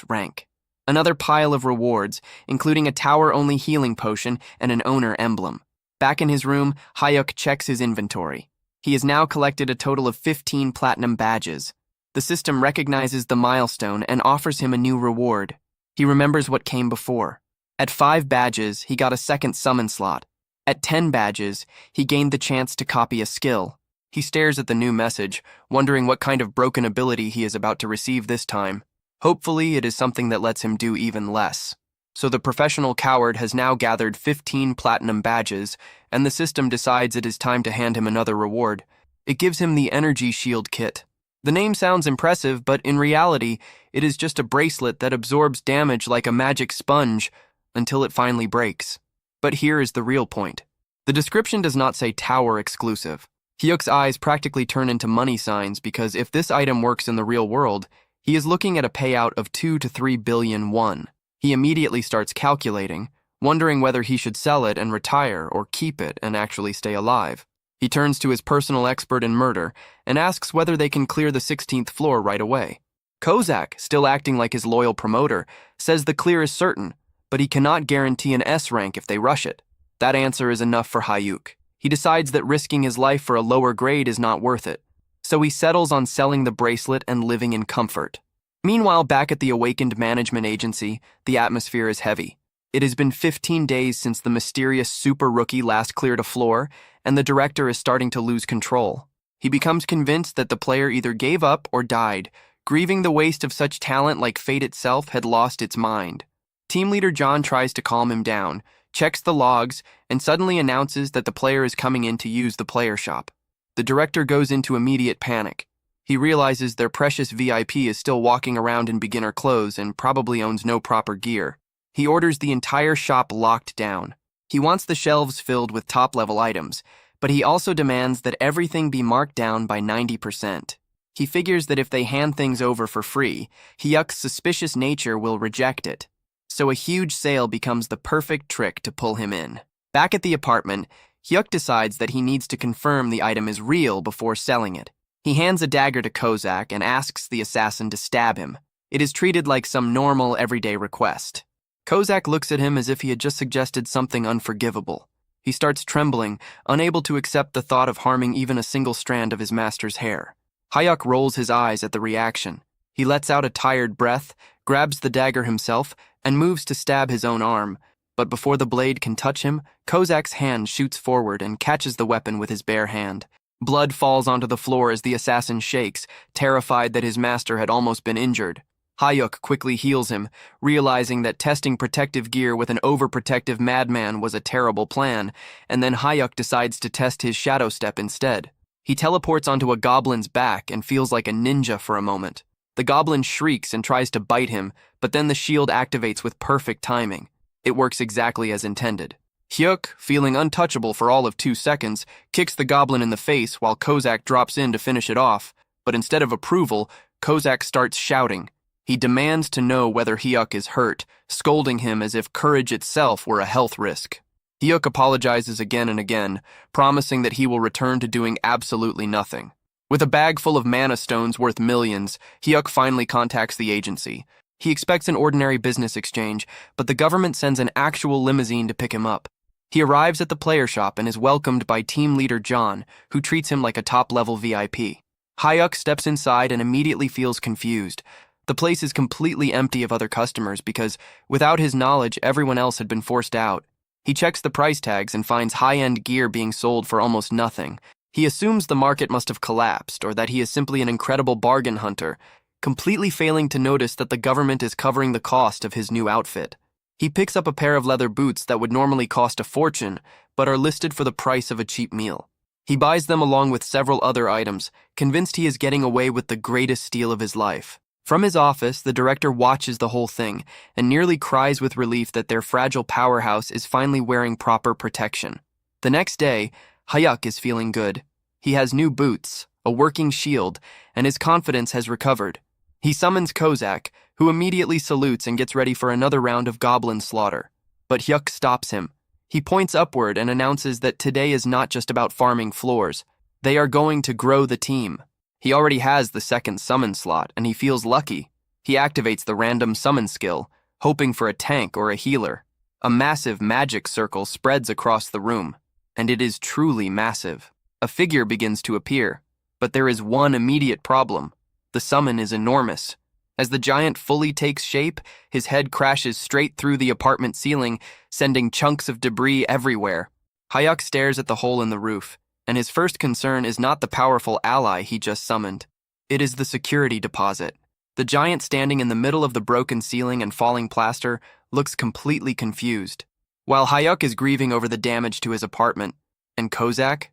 rank. Another pile of rewards, including a tower-only healing potion and an owner emblem. Back in his room, Hyuk checks his inventory. He has now collected a total of 15 platinum badges. The system recognizes the milestone and offers him a new reward. He remembers what came before. At 5 badges, he got a second summon slot. At 10 badges, he gained the chance to copy a skill. He stares at the new message, wondering what kind of broken ability he is about to receive this time. Hopefully, it is something that lets him do even less. So the professional coward has now gathered 15 platinum badges, and the system decides it is time to hand him another reward. It gives him the energy shield kit. The name sounds impressive, but in reality, it is just a bracelet that absorbs damage like a magic sponge until it finally breaks. But here is the real point. The description does not say tower exclusive. Hyuk's eyes practically turn into money signs because if this item works in the real world, he is looking at a payout of 2 to 3 billion won. He immediately starts calculating, wondering whether he should sell it and retire or keep it and actually stay alive. He turns to his personal expert in murder and asks whether they can clear the 16th floor right away. Kozak, still acting like his loyal promoter, says the clear is certain, but he cannot guarantee an S rank if they rush it. That answer is enough for Hyuk. He decides that risking his life for a lower grade is not worth it, so he settles on selling the bracelet and living in comfort. Meanwhile, back at the Awakened Management Agency, the atmosphere is heavy. It has been 15 days since the mysterious super rookie last cleared a floor, and the director is starting to lose control. He becomes convinced that the player either gave up or died, grieving the waste of such talent like fate itself had lost its mind. Team leader John tries to calm him down, checks the logs, and suddenly announces that the player is coming in to use the player shop. The director goes into immediate panic. He realizes their precious VIP is still walking around in beginner clothes and probably owns no proper gear. He orders the entire shop locked down. He wants the shelves filled with top-level items, but he also demands that everything be marked down by 90%. He figures that if they hand things over for free, Hyuk's suspicious nature will reject it. So a huge sale becomes the perfect trick to pull him in. Back at the apartment, Hyuk decides that he needs to confirm the item is real before selling it. He hands a dagger to Kozak and asks the assassin to stab him. It is treated like some normal, everyday request. Kozak looks at him as if he had just suggested something unforgivable. He starts trembling, unable to accept the thought of harming even a single strand of his master's hair. Hyuk rolls his eyes at the reaction. He lets out a tired breath, grabs the dagger himself, and moves to stab his own arm. But before the blade can touch him, Kozak's hand shoots forward and catches the weapon with his bare hand. Blood falls onto the floor as the assassin shakes, terrified that his master had almost been injured. Hyuk quickly heals him, realizing that testing protective gear with an overprotective madman was a terrible plan, and then Hyuk decides to test his shadow step instead. He teleports onto a goblin's back and feels like a ninja for a moment. The goblin shrieks and tries to bite him, but then the shield activates with perfect timing. It works exactly as intended. Hyuk, feeling untouchable for all of 2 seconds, kicks the goblin in the face while Kozak drops in to finish it off, but instead of approval, Kozak starts shouting. He demands to know whether Hyuk is hurt, scolding him as if courage itself were a health risk. Hyuk apologizes again and again, promising that he will return to doing absolutely nothing. With a bag full of mana stones worth millions, Hyuk finally contacts the agency. He expects an ordinary business exchange, but the government sends an actual limousine to pick him up. He arrives at the player shop and is welcomed by team leader John, who treats him like a top-level VIP. Hyuk steps inside and immediately feels confused. The place is completely empty of other customers because, without his knowledge, everyone else had been forced out. He checks the price tags and finds high-end gear being sold for almost nothing. He assumes the market must have collapsed or that he is simply an incredible bargain hunter, completely failing to notice that the government is covering the cost of his new outfit. He picks up a pair of leather boots that would normally cost a fortune, but are listed for the price of a cheap meal. He buys them along with several other items, convinced he is getting away with the greatest steal of his life. From his office, the director watches the whole thing and nearly cries with relief that their fragile powerhouse is finally wearing proper protection. The next day, Hyuk is feeling good. He has new boots, a working shield, and his confidence has recovered. He summons Kozak, who immediately salutes and gets ready for another round of goblin slaughter. But Hyuk stops him. He points upward and announces that today is not just about farming floors. They are going to grow the team. He already has the second summon slot, and he feels lucky. He activates the random summon skill, hoping for a tank or a healer. A massive magic circle spreads across the room, and it is truly massive. A figure begins to appear, but there is one immediate problem. The summon is enormous. As the giant fully takes shape, his head crashes straight through the apartment ceiling, sending chunks of debris everywhere. Hyuk stares at the hole in the roof, and his first concern is not the powerful ally he just summoned. It is the security deposit. The giant standing in the middle of the broken ceiling and falling plaster looks completely confused. While Hyuk is grieving over the damage to his apartment, and Kozak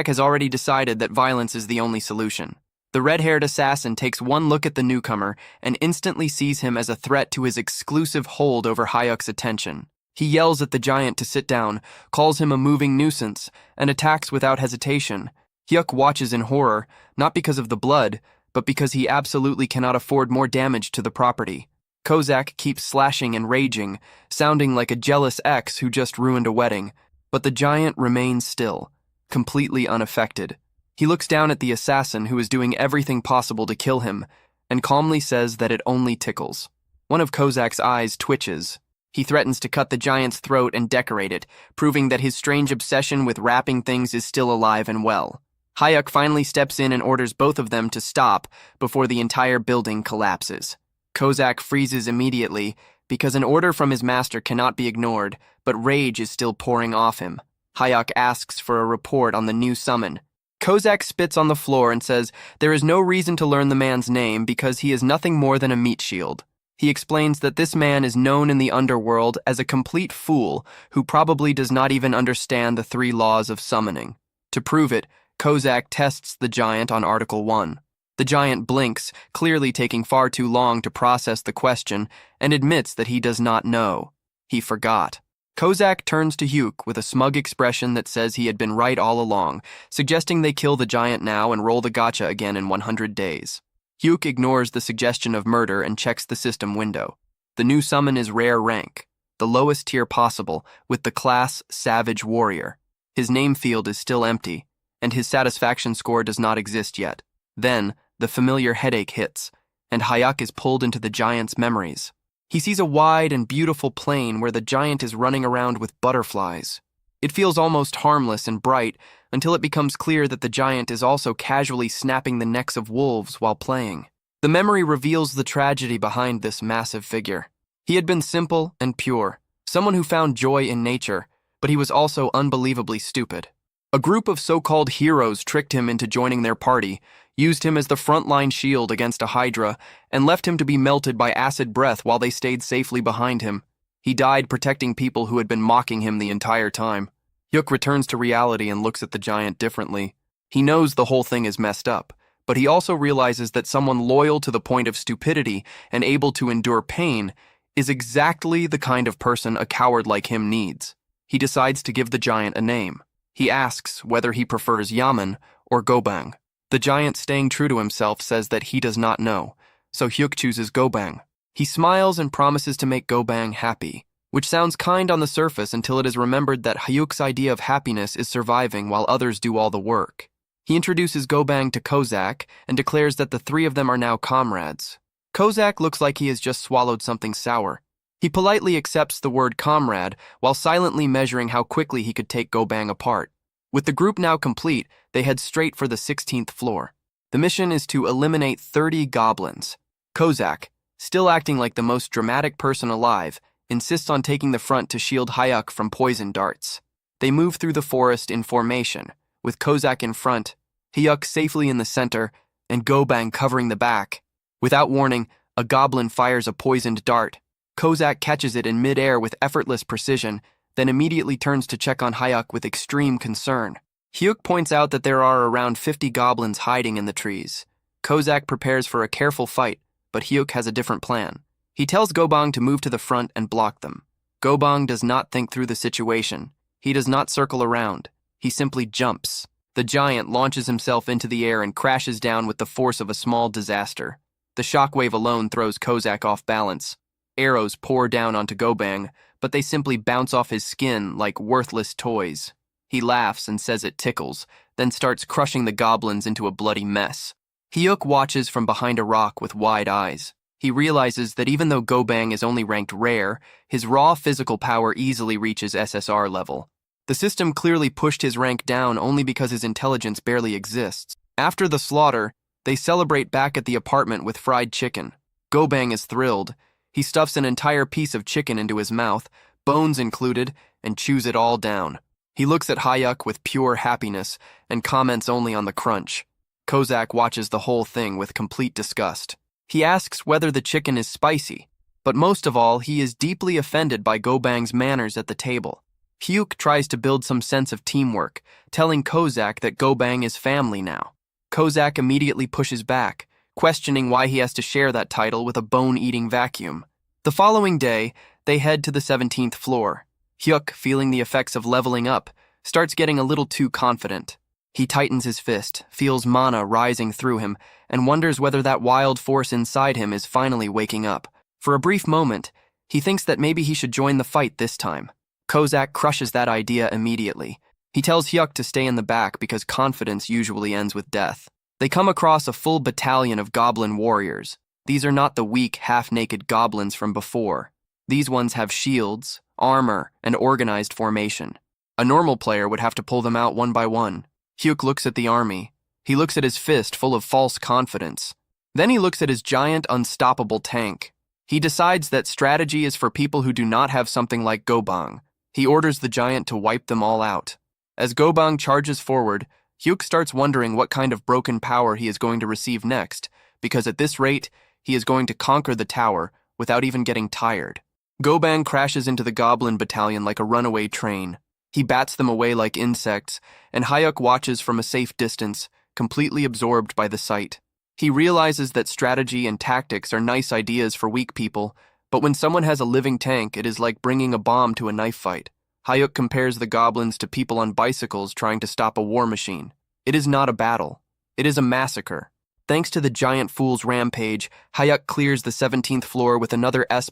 has already decided that violence is the only solution. The red-haired assassin takes one look at the newcomer and instantly sees him as a threat to his exclusive hold over Hyuk's attention. He yells at the giant to sit down, calls him a moving nuisance, and attacks without hesitation. Hyuk watches in horror, not because of the blood, but because he absolutely cannot afford more damage to the property. Kozak keeps slashing and raging, sounding like a jealous ex who just ruined a wedding, but the giant remains still, completely unaffected. He looks down at the assassin who is doing everything possible to kill him, and calmly says that it only tickles. One of Kozak's eyes twitches. He threatens to cut the giant's throat and decorate it, proving that his strange obsession with wrapping things is still alive and well. Hyuk finally steps in and orders both of them to stop before the entire building collapses. Kozak freezes immediately because an order from his master cannot be ignored, but rage is still pouring off him. Hyuk asks for a report on the new summon. Kozak spits on the floor and says there is no reason to learn the man's name because he is nothing more than a meat shield. He explains that this man is known in the underworld as a complete fool who probably does not even understand the 3 laws of summoning. To prove it, Kozak tests the giant on Article 1. The giant blinks, clearly taking far too long to process the question, and admits that he does not know. He forgot. Kozak turns to Hyuk with a smug expression that says he had been right all along, suggesting they kill the giant now and roll the gacha again in 100 days. Hyuk ignores the suggestion of murder and checks the system window. The new summon is rare rank, the lowest tier possible, with the class Savage Warrior. His name field is still empty, and his satisfaction score does not exist yet. Then, the familiar headache hits, and Hyuk is pulled into the giant's memories. He sees a wide and beautiful plain where the giant is running around with butterflies. It feels almost harmless and bright until it becomes clear that the giant is also casually snapping the necks of wolves while playing. The memory reveals the tragedy behind this massive figure. He had been simple and pure, someone who found joy in nature, but he was also unbelievably stupid. A group of so-called heroes tricked him into joining their party, used him as the frontline shield against a hydra, and left him to be melted by acid breath while they stayed safely behind him. He died protecting people who had been mocking him the entire time. Hyuk returns to reality and looks at the giant differently. He knows the whole thing is messed up, But he also realizes that someone loyal to the point of stupidity and able to endure pain is exactly the kind of person a coward like him needs. He decides to give the giant a name. He asks whether he prefers Yaman or Gobang. The giant, staying true to himself, says that he does not know, so Hyuk chooses Gobang. He smiles and promises to make Gobang happy, which sounds kind on the surface until it is remembered that Hyuk's idea of happiness is surviving while others do all the work. He introduces Gobang to Kozak and declares that the three of them are now comrades. Kozak looks like he has just swallowed something sour. He politely accepts the word comrade while silently measuring how quickly he could take Gobang apart. With the group now complete, they head straight for the 16th floor. The mission is to eliminate 30 goblins. Kozak, still acting like the most dramatic person alive, insists on taking the front to shield Hyuk from poison darts. They move through the forest in formation, with Kozak in front, Hyuk safely in the center, and Gobang covering the back. Without warning, a goblin fires a poisoned dart. Kozak catches it in midair with effortless precision, then immediately turns to check on Hyuk with extreme concern. Hyuk points out that there are around 50 goblins hiding in the trees. Kozak prepares for a careful fight, but Hyuk has a different plan. He tells Gobang to move to the front and block them. Gobang does not think through the situation. He does not circle around. He simply jumps. The giant launches himself into the air and crashes down with the force of a small disaster. The shockwave alone throws Kozak off balance. Arrows pour down onto Gobang, but they simply bounce off his skin like worthless toys. He laughs and says it tickles, then starts crushing the goblins into a bloody mess. Hyuk watches from behind a rock with wide eyes. He realizes that even though Gobang is only ranked rare, his raw physical power easily reaches SSR level. The system clearly pushed his rank down only because his intelligence barely exists. After the slaughter, they celebrate back at the apartment with fried chicken. Gobang is thrilled. He stuffs an entire piece of chicken into his mouth, bones included, and chews it all down. He looks at Hyuk with pure happiness and comments only on the crunch. Kozak watches the whole thing with complete disgust. He asks whether the chicken is spicy, but most of all, he is deeply offended by Gobang's manners at the table. Hyuk tries to build some sense of teamwork, telling Kozak that Gobang is family now. Kozak immediately pushes back, questioning why he has to share that title with a bone-eating vacuum. The following day, they head to the 17th floor. Hyuk, feeling the effects of leveling up, starts getting a little too confident. He tightens his fist, feels mana rising through him, and wonders whether that wild force inside him is finally waking up. For a brief moment, he thinks that maybe he should join the fight this time. Kozak crushes that idea immediately. He tells Hyuk to stay in the back because confidence usually ends with death. They come across a full battalion of goblin warriors. These are not the weak, half-naked goblins from before. These ones have shields, armor, and organized formation. A normal player would have to pull them out one by one. Hyuk looks at the army. He looks at his fist full of false confidence. Then he looks at his giant, unstoppable tank. He decides that strategy is for people who do not have something like Gobang. He orders the giant to wipe them all out. As Gobang charges forward, Hyuk starts wondering what kind of broken power he is going to receive next, because at this rate, he is going to conquer the tower without even getting tired. Gobang crashes into the goblin battalion like a runaway train. He bats them away like insects, and Hyuk watches from a safe distance, completely absorbed by the sight. He realizes that strategy and tactics are nice ideas for weak people, but when someone has a living tank, it is like bringing a bomb to a knife fight. Hyuk compares the goblins to people on bicycles trying to stop a war machine. It is not a battle. It is a massacre. Thanks to the giant fool's rampage, Hyuk clears the 17th floor with another S++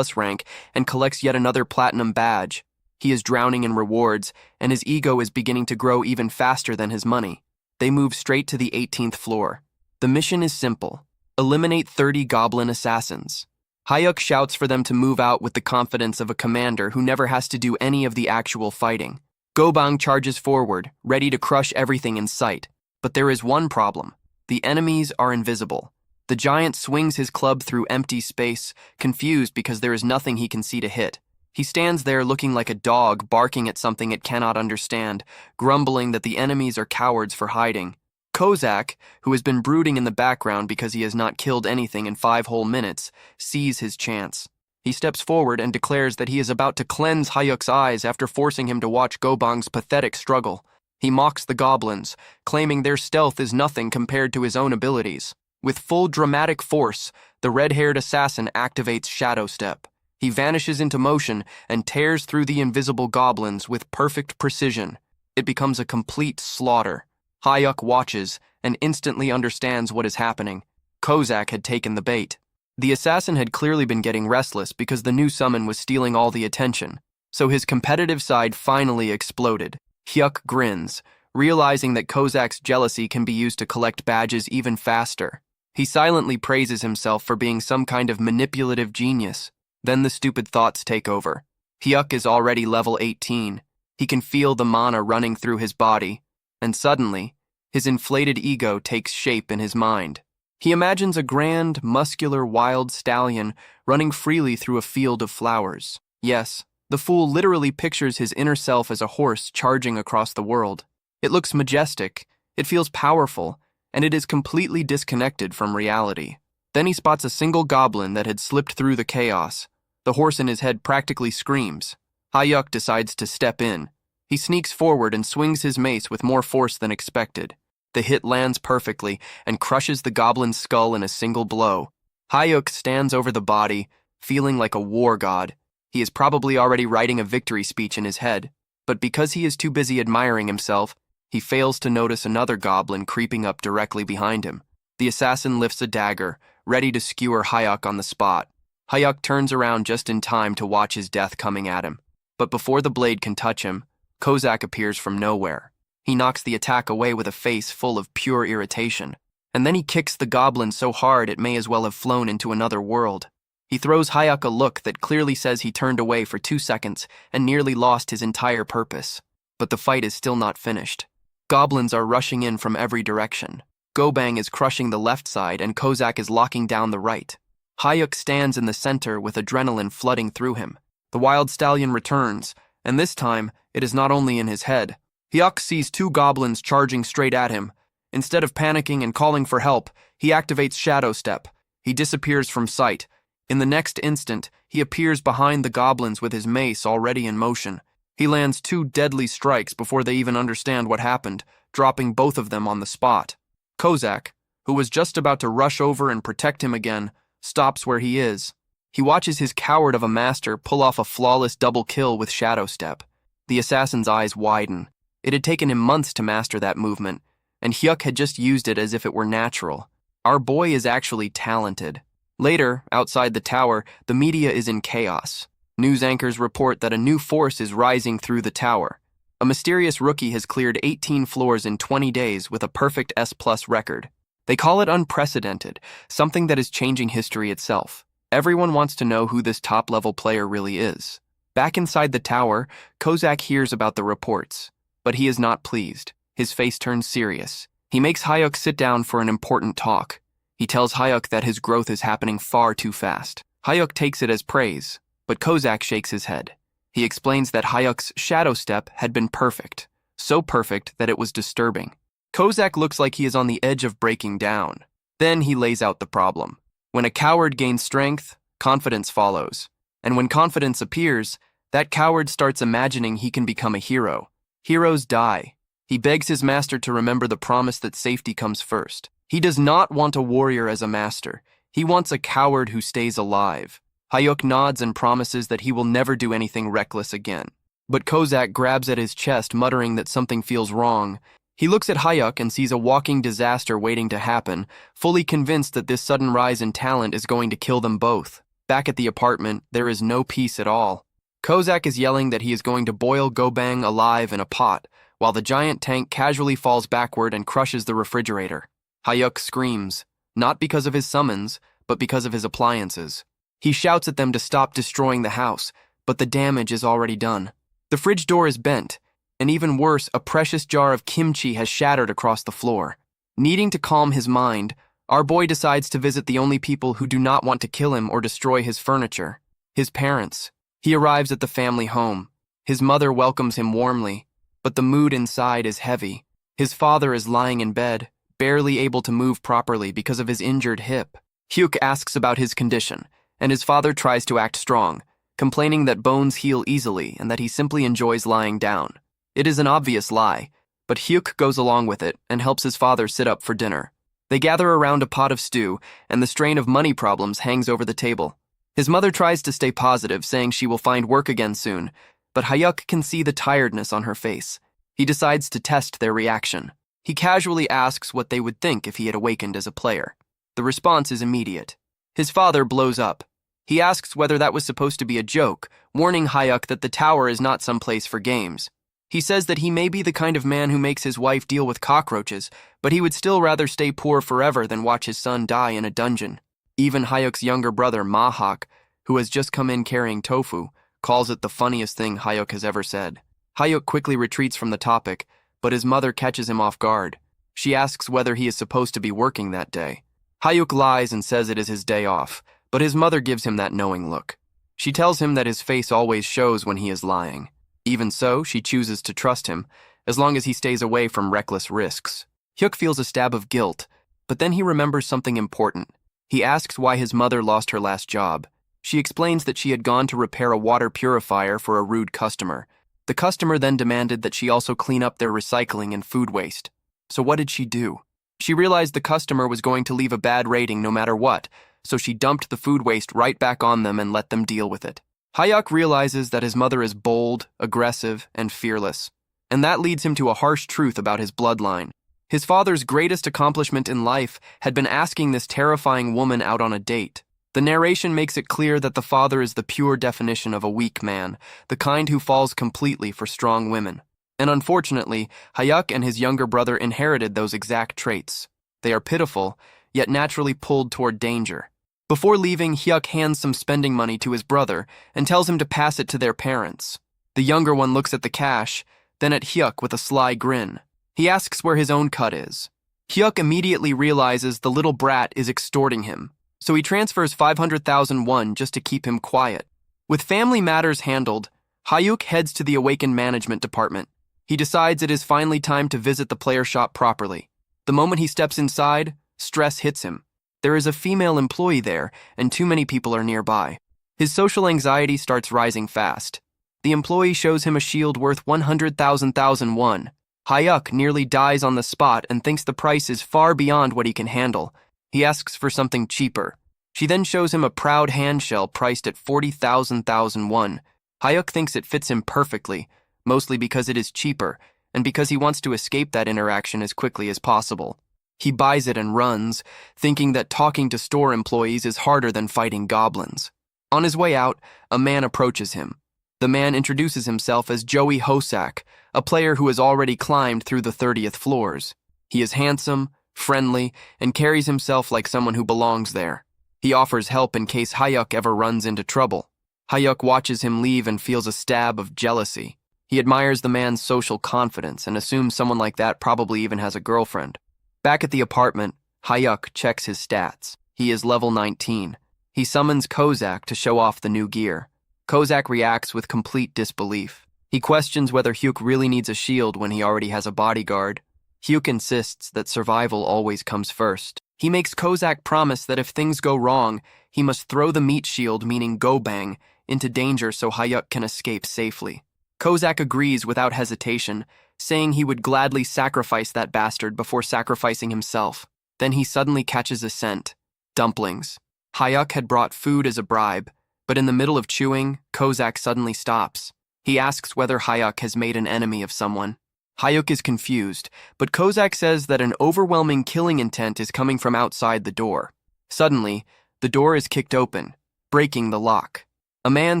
rank and collects yet another platinum badge. He is drowning in rewards, and his ego is beginning to grow even faster than his money. They move straight to the 18th floor. The mission is simple. Eliminate 30 goblin assassins. Hyuk shouts for them to move out with the confidence of a commander who never has to do any of the actual fighting. Gobang charges forward, ready to crush everything in sight. But there is one problem. The enemies are invisible. The giant swings his club through empty space, confused because there is nothing he can see to hit. He stands there looking like a dog barking at something it cannot understand, grumbling that the enemies are cowards for hiding. Kozak, who has been brooding in the background because he has not killed anything in 5 whole minutes, sees his chance. He steps forward and declares that he is about to cleanse Hyuk's eyes after forcing him to watch Gobang's pathetic struggle. He mocks the goblins, claiming their stealth is nothing compared to his own abilities. With full dramatic force, the red-haired assassin activates Shadow Step. He vanishes into motion and tears through the invisible goblins with perfect precision. It becomes a complete slaughter. Hyuk watches and instantly understands what is happening. Kozak had taken the bait. The assassin had clearly been getting restless because the new summon was stealing all the attention, so his competitive side finally exploded. Hyuk grins, realizing that Kozak's jealousy can be used to collect badges even faster. He silently praises himself for being some kind of manipulative genius. Then the stupid thoughts take over. Hyuk is already level 18. He can feel the mana running through his body, and suddenly, his inflated ego takes shape in his mind. He imagines a grand, muscular, wild stallion running freely through a field of flowers. Yes, the fool literally pictures his inner self as a horse charging across the world. It looks majestic, it feels powerful, and it is completely disconnected from reality. Then he spots a single goblin that had slipped through the chaos. The horse in his head practically screams. Hyuk decides to step in. He sneaks forward and swings his mace with more force than expected. The hit lands perfectly and crushes the goblin's skull in a single blow. Hyuk stands over the body, feeling like a war god. He is probably already writing a victory speech in his head, but because he is too busy admiring himself, he fails to notice another goblin creeping up directly behind him. The assassin lifts a dagger, ready to skewer Hyuk on the spot. Hyuk turns around just in time to watch his death coming at him. But before the blade can touch him, Kozak appears from nowhere. He knocks the attack away with a face full of pure irritation, and then he kicks the goblin so hard it may as well have flown into another world. He throws Hyuk a look that clearly says he turned away for 2 seconds and nearly lost his entire purpose. But the fight is still not finished. Goblins are rushing in from every direction. Gobang is crushing the left side and Kozak is locking down the right. Hyuk stands in the center with adrenaline flooding through him. The wild stallion returns, and this time, it is not only in his head. Hyuk sees 2 goblins charging straight at him. Instead of panicking and calling for help, he activates Shadow Step. He disappears from sight. In the next instant, he appears behind the goblins with his mace already in motion. He lands 2 deadly strikes before they even understand what happened, dropping both of them on the spot. Kozak, who was just about to rush over and protect him again, stops where he is. He watches his coward of a master pull off a flawless double kill with Shadow Step. The assassin's eyes widen. It had taken him months to master that movement, and Hyuk had just used it as if it were natural. Our boy is actually talented. Later, outside the tower, the media is in chaos. News anchors report that a new force is rising through the tower. A mysterious rookie has cleared 18 floors in 20 days with a perfect S+ record. They call it unprecedented, something that is changing history itself. Everyone wants to know who this top-level player really is. Back inside the tower, Kozak hears about the reports, but he is not pleased. His face turns serious. He makes Hyuk sit down for an important talk. He tells Hyuk that his growth is happening far too fast. Hyuk takes it as praise, but Kozak shakes his head. He explains that Hyuk's Shadow Step had been perfect, so perfect that it was disturbing. Kozak looks like he is on the edge of breaking down. Then he lays out the problem. When a coward gains strength, confidence follows. And when confidence appears, that coward starts imagining he can become a hero. Heroes die. He begs his master to remember the promise that safety comes first. He does not want a warrior as a master. He wants a coward who stays alive. Hyuk nods and promises that he will never do anything reckless again. But Kozak grabs at his chest, muttering that something feels wrong. He looks at Hyuk and sees a walking disaster waiting to happen, fully convinced that this sudden rise in talent is going to kill them both. Back at the apartment, there is no peace at all. Kozak is yelling that he is going to boil Gobang alive in a pot, while the giant tank casually falls backward and crushes the refrigerator. Hyuk screams, not because of his summons, but because of his appliances. He shouts at them to stop destroying the house, but the damage is already done. The fridge door is bent, and even worse, a precious jar of kimchi has shattered across the floor. Needing to calm his mind, our boy decides to visit the only people who do not want to kill him or destroy his furniture: his parents. He arrives at the family home. His mother welcomes him warmly, but the mood inside is heavy. His father is lying in bed, barely able to move properly because of his injured hip. Hyuk asks about his condition, and his father tries to act strong, complaining that bones heal easily and that he simply enjoys lying down. It is an obvious lie, but Hyuk goes along with it and helps his father sit up for dinner. They gather around a pot of stew, and the strain of money problems hangs over the table. His mother tries to stay positive, saying she will find work again soon, but Hyuk can see the tiredness on her face. He decides to test their reaction. He casually asks what they would think if he had awakened as a player. The response is immediate. His father blows up. He asks whether that was supposed to be a joke, warning Hyuk that the tower is not some place for games. He says that he may be the kind of man who makes his wife deal with cockroaches, but he would still rather stay poor forever than watch his son die in a dungeon. Even Hyuk's younger brother, Mahak, who has just come in carrying tofu, calls it the funniest thing Hyuk has ever said. Hyuk quickly retreats from the topic, but his mother catches him off guard. She asks whether he is supposed to be working that day. Hyuk lies and says it is his day off, but his mother gives him that knowing look. She tells him that his face always shows when he is lying. Even so, she chooses to trust him, as long as he stays away from reckless risks. Hyuk feels a stab of guilt, but then he remembers something important. He asks why his mother lost her last job. She explains that she had gone to repair a water purifier for a rude customer. The customer then demanded that she also clean up their recycling and food waste. So what did she do? She realized the customer was going to leave a bad rating no matter what, so she dumped the food waste right back on them and let them deal with it. Hyuk realizes that his mother is bold, aggressive, and fearless, and that leads him to a harsh truth about his bloodline. His father's greatest accomplishment in life had been asking this terrifying woman out on a date. The narration makes it clear that the father is the pure definition of a weak man, the kind who falls completely for strong women. And unfortunately, Hyuk and his younger brother inherited those exact traits. They are pitiful, yet naturally pulled toward danger. Before leaving, Hyuk hands some spending money to his brother and tells him to pass it to their parents. The younger one looks at the cash, then at Hyuk with a sly grin. He asks where his own cut is. Hyuk immediately realizes the little brat is extorting him, so he transfers 500,000 won just to keep him quiet. With family matters handled, Hyuk heads to the Awakened Management Department. He decides it is finally time to visit the player shop properly. The moment he steps inside, stress hits him. There is a female employee there, and too many people are nearby. His social anxiety starts rising fast. The employee shows him a shield worth 100,000 won. Hyuk nearly dies on the spot and thinks the price is far beyond what he can handle. He asks for something cheaper. She then shows him a proud handshell priced at 40,000 won. Hyuk thinks it fits him perfectly, mostly because it is cheaper, and because he wants to escape that interaction as quickly as possible. He buys it and runs, thinking that talking to store employees is harder than fighting goblins. On his way out, a man approaches him. The man introduces himself as Joey Hosak, a player who has already climbed through the 30th floors. He is handsome, friendly, and carries himself like someone who belongs there. He offers help in case Hyuk ever runs into trouble. Hyuk watches him leave and feels a stab of jealousy. He admires the man's social confidence and assumes someone like that probably even has a girlfriend. Back at the apartment, Hyuk checks his stats. He is level 19. He summons Kozak to show off the new gear. Kozak reacts with complete disbelief. He questions whether Hyuk really needs a shield when he already has a bodyguard. Hyuk insists that survival always comes first. He makes Kozak promise that if things go wrong, he must throw the meat shield, meaning go-bang, into danger so Hyuk can escape safely. Kozak agrees without hesitation, saying he would gladly sacrifice that bastard before sacrificing himself. Then he suddenly catches a scent. Dumplings. Hyuk had brought food as a bribe, but in the middle of chewing, Kozak suddenly stops. He asks whether Hyuk has made an enemy of someone. Hyuk is confused, but Kozak says that an overwhelming killing intent is coming from outside the door. Suddenly, the door is kicked open, breaking the lock. A man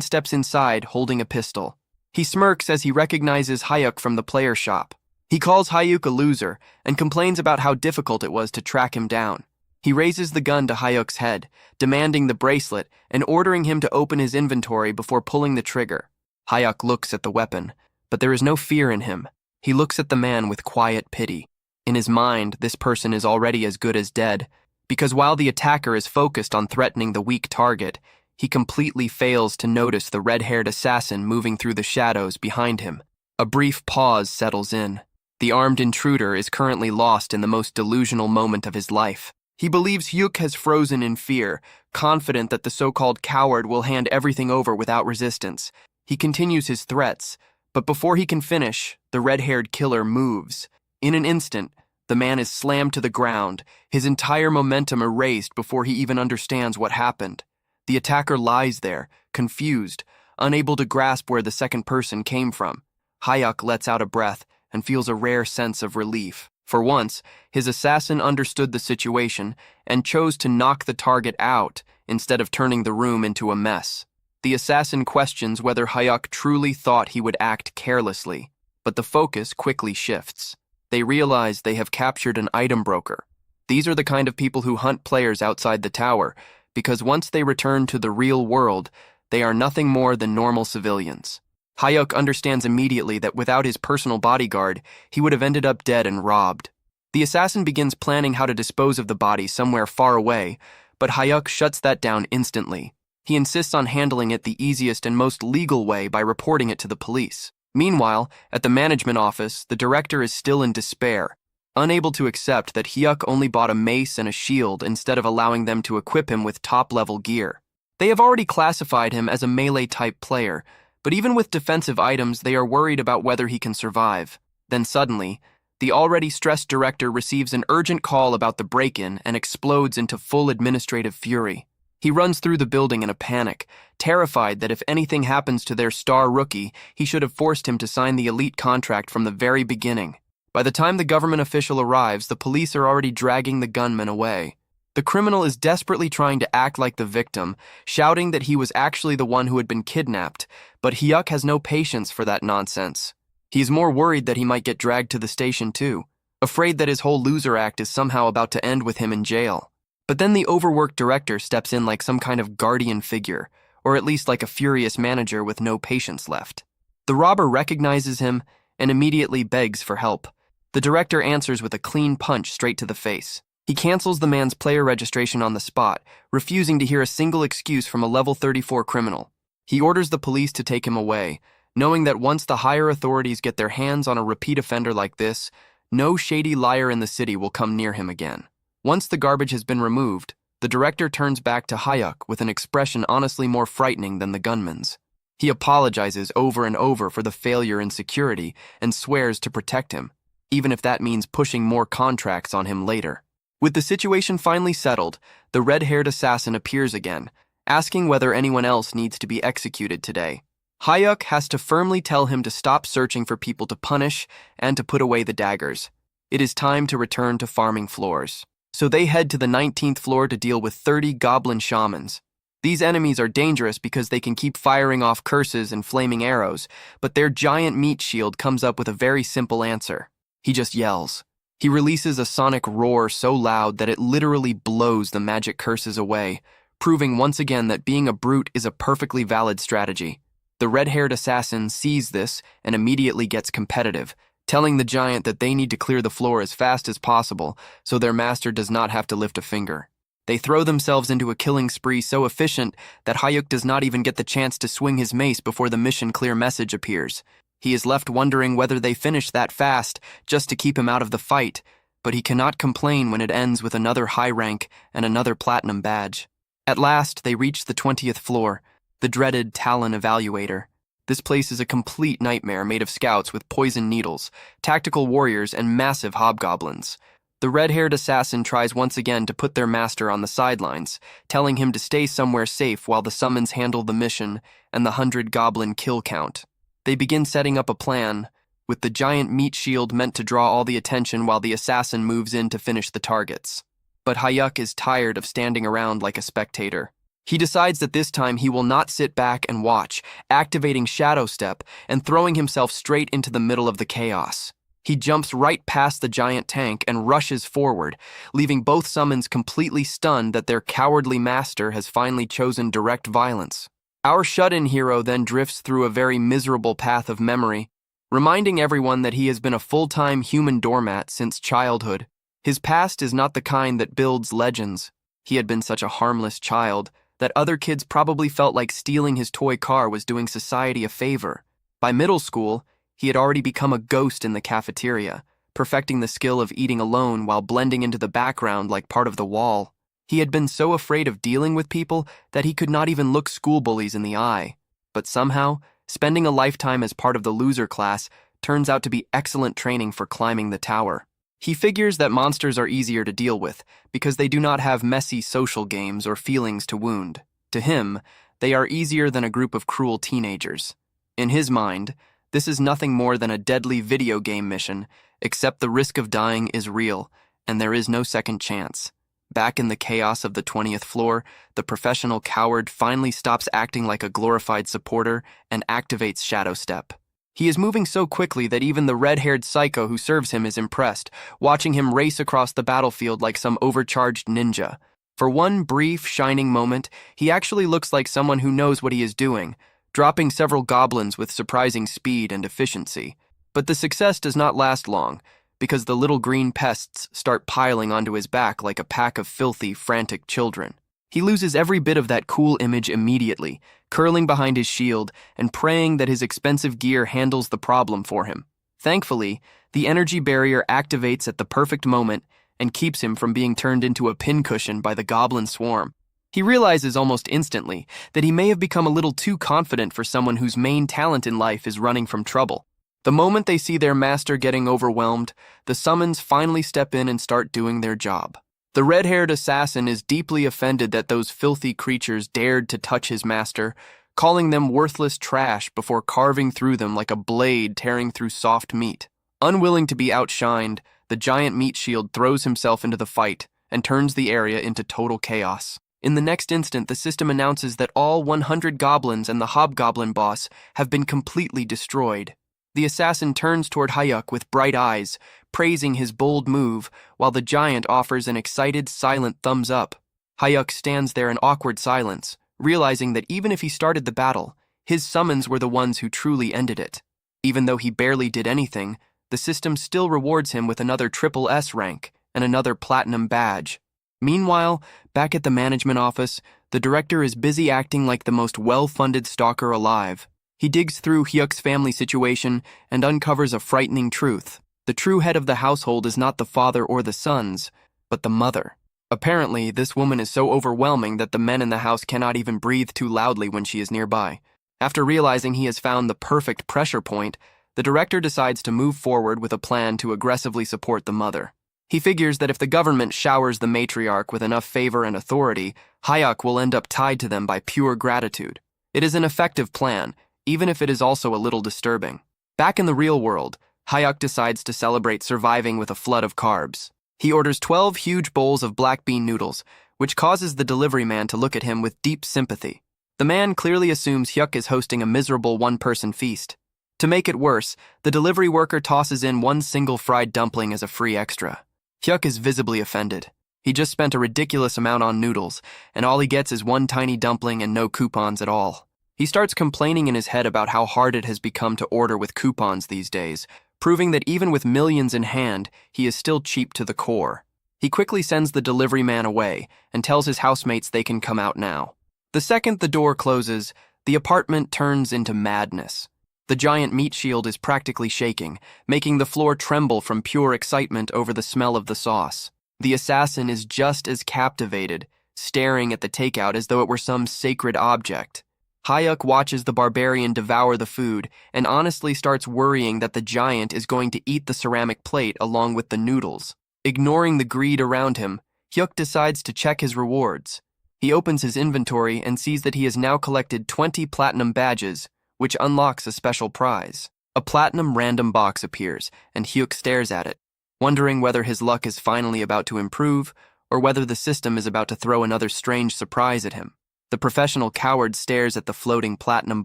steps inside holding a pistol. He smirks as he recognizes Hyuk from the player shop. He calls Hyuk a loser and complains about how difficult it was to track him down. He raises the gun to Hyuk's head, demanding the bracelet and ordering him to open his inventory before pulling the trigger. Hyuk looks at the weapon, but there is no fear in him. He looks at the man with quiet pity. In his mind, this person is already as good as dead, because while the attacker is focused on threatening the weak target, he completely fails to notice the red-haired assassin moving through the shadows behind him. A brief pause settles in. The armed intruder is currently lost in the most delusional moment of his life. He believes Hyuk has frozen in fear, confident that the so-called coward will hand everything over without resistance. He continues his threats, but before he can finish, the red-haired killer moves. In an instant, the man is slammed to the ground, his entire momentum erased before he even understands what happened. The attacker lies there, confused, unable to grasp where the second person came from. Hyuk lets out a breath and feels a rare sense of relief. For once, his assassin understood the situation and chose to knock the target out instead of turning the room into a mess. The assassin questions whether Hyuk truly thought he would act carelessly, but the focus quickly shifts. They realize they have captured an item broker. These are the kind of people who hunt players outside the tower, because once they return to the real world, they are nothing more than normal civilians. Hyuk understands immediately that without his personal bodyguard, he would have ended up dead and robbed. The assassin begins planning how to dispose of the body somewhere far away, but Hyuk shuts that down instantly. He insists on handling it the easiest and most legal way by reporting it to the police. Meanwhile, at the management office, the director is still in despair, unable to accept that Hyuk only bought a mace and a shield instead of allowing them to equip him with top-level gear. They have already classified him as a melee-type player, but even with defensive items, they are worried about whether he can survive. Then suddenly, the already stressed director receives an urgent call about the break-in and explodes into full administrative fury. He runs through the building in a panic, terrified that if anything happens to their star rookie, he should have forced him to sign the elite contract from the very beginning. By the time the government official arrives, the police are already dragging the gunman away. The criminal is desperately trying to act like the victim, shouting that he was actually the one who had been kidnapped, but Hyuk has no patience for that nonsense. He's more worried that he might get dragged to the station too, afraid that his whole loser act is somehow about to end with him in jail. But then the overworked director steps in like some kind of guardian figure, or at least like a furious manager with no patience left. The robber recognizes him and immediately begs for help. The director answers with a clean punch straight to the face. He cancels the man's player registration on the spot, refusing to hear a single excuse from a level 34 criminal. He orders the police to take him away, knowing that once the higher authorities get their hands on a repeat offender like this, no shady liar in the city will come near him again. Once the garbage has been removed, the director turns back to Hyuk with an expression honestly more frightening than the gunman's. He apologizes over and over for the failure in security and swears to protect him, even if that means pushing more contracts on him later. With the situation finally settled, the red-haired assassin appears again, asking whether anyone else needs to be executed today. Hyuk has to firmly tell him to stop searching for people to punish and to put away the daggers. It is time to return to farming floors. So they head to the 19th floor to deal with 30 goblin shamans. These enemies are dangerous because they can keep firing off curses and flaming arrows, but their giant meat shield comes up with a very simple answer. He just yells. He releases a sonic roar so loud that it literally blows the magic curses away, proving once again that being a brute is a perfectly valid strategy. The red-haired assassin sees this and immediately gets competitive, telling the giant that they need to clear the floor as fast as possible so their master does not have to lift a finger. They throw themselves into a killing spree so efficient that Hyuk does not even get the chance to swing his mace before the mission clear message appears. He is left wondering whether they finish that fast just to keep him out of the fight, but he cannot complain when it ends with another high rank and another platinum badge. At last, they reach the 20th floor, the dreaded Talon Evaluator. This place is a complete nightmare made of scouts with poison needles, tactical warriors, and massive hobgoblins. The red-haired assassin tries once again to put their master on the sidelines, telling him to stay somewhere safe while the summons handle the mission and the 100 goblin kill count. They begin setting up a plan, with the giant meat shield meant to draw all the attention while the assassin moves in to finish the targets. But Hyuk is tired of standing around like a spectator. He decides that this time he will not sit back and watch, activating Shadow Step and throwing himself straight into the middle of the chaos. He jumps right past the giant tank and rushes forward, leaving both summons completely stunned that their cowardly master has finally chosen direct violence. Our shut-in hero then drifts through a very miserable path of memory, reminding everyone that he has been a full-time human doormat since childhood. His past is not the kind that builds legends. He had been such a harmless child that other kids probably felt like stealing his toy car was doing society a favor. By middle school, he had already become a ghost in the cafeteria, perfecting the skill of eating alone while blending into the background like part of the wall. He had been so afraid of dealing with people that he could not even look school bullies in the eye. But somehow, spending a lifetime as part of the loser class turns out to be excellent training for climbing the tower. He figures that monsters are easier to deal with because they do not have messy social games or feelings to wound. To him, they are easier than a group of cruel teenagers. In his mind, this is nothing more than a deadly video game mission, except the risk of dying is real, and there is no second chance. Back in the chaos of the 20th floor, the professional coward finally stops acting like a glorified supporter and activates Shadow Step. He is moving so quickly that even the red-haired psycho who serves him is impressed, watching him race across the battlefield like some overcharged ninja. For one brief, shining moment, he actually looks like someone who knows what he is doing, dropping several goblins with surprising speed and efficiency. But the success does not last long, because the little green pests start piling onto his back like a pack of filthy, frantic children. He loses every bit of that cool image immediately, curling behind his shield and praying that his expensive gear handles the problem for him. Thankfully, the energy barrier activates at the perfect moment and keeps him from being turned into a pincushion by the goblin swarm. He realizes almost instantly that he may have become a little too confident for someone whose main talent in life is running from trouble. The moment they see their master getting overwhelmed, the summons finally step in and start doing their job. The red-haired assassin is deeply offended that those filthy creatures dared to touch his master, calling them worthless trash before carving through them like a blade tearing through soft meat. Unwilling to be outshined, the giant meat shield throws himself into the fight and turns the area into total chaos. In the next instant, the system announces that all 100 goblins and the hobgoblin boss have been completely destroyed. The assassin turns toward Hayuk with bright eyes, praising his bold move, while the giant offers an excited, silent thumbs up. Hayuk stands there in awkward silence, realizing that even if he started the battle, his summons were the ones who truly ended it. Even though he barely did anything, the system still rewards him with another triple S rank and another platinum badge. Meanwhile, back at the management office, the director is busy acting like the most well-funded stalker alive. He digs through Hyuk's family situation and uncovers a frightening truth. The true head of the household is not the father or the sons, but the mother. Apparently, this woman is so overwhelming that the men in the house cannot even breathe too loudly when she is nearby. After realizing he has found the perfect pressure point, the director decides to move forward with a plan to aggressively support the mother. He figures that if the government showers the matriarch with enough favor and authority, Hayuk will end up tied to them by pure gratitude. It is an effective plan, even if it is also a little disturbing. Back in the real world, Hayuk decides to celebrate surviving with a flood of carbs. He orders 12 huge bowls of black bean noodles, which causes the delivery man to look at him with deep sympathy. The man clearly assumes Hyuk is hosting a miserable one-person feast. To make it worse, the delivery worker tosses in one single fried dumpling as a free extra. Hyuk is visibly offended. He just spent a ridiculous amount on noodles, and all he gets is one tiny dumpling and no coupons at all. He starts complaining in his head about how hard it has become to order with coupons these days, proving that even with millions in hand, he is still cheap to the core. He quickly sends the delivery man away and tells his housemates they can come out now. The second the door closes, the apartment turns into madness. The giant meat shield is practically shaking, making the floor tremble from pure excitement over the smell of the sauce. The assassin is just as captivated, staring at the takeout as though it were some sacred object. Hayuk watches the barbarian devour the food and honestly starts worrying that the giant is going to eat the ceramic plate along with the noodles. Ignoring the greed around him, Hyuk decides to check his rewards. He opens his inventory and sees that he has now collected 20 platinum badges, which unlocks a special prize. A platinum random box appears, and Hyuk stares at it, wondering whether his luck is finally about to improve or whether the system is about to throw another strange surprise at him. The professional coward stares at the floating platinum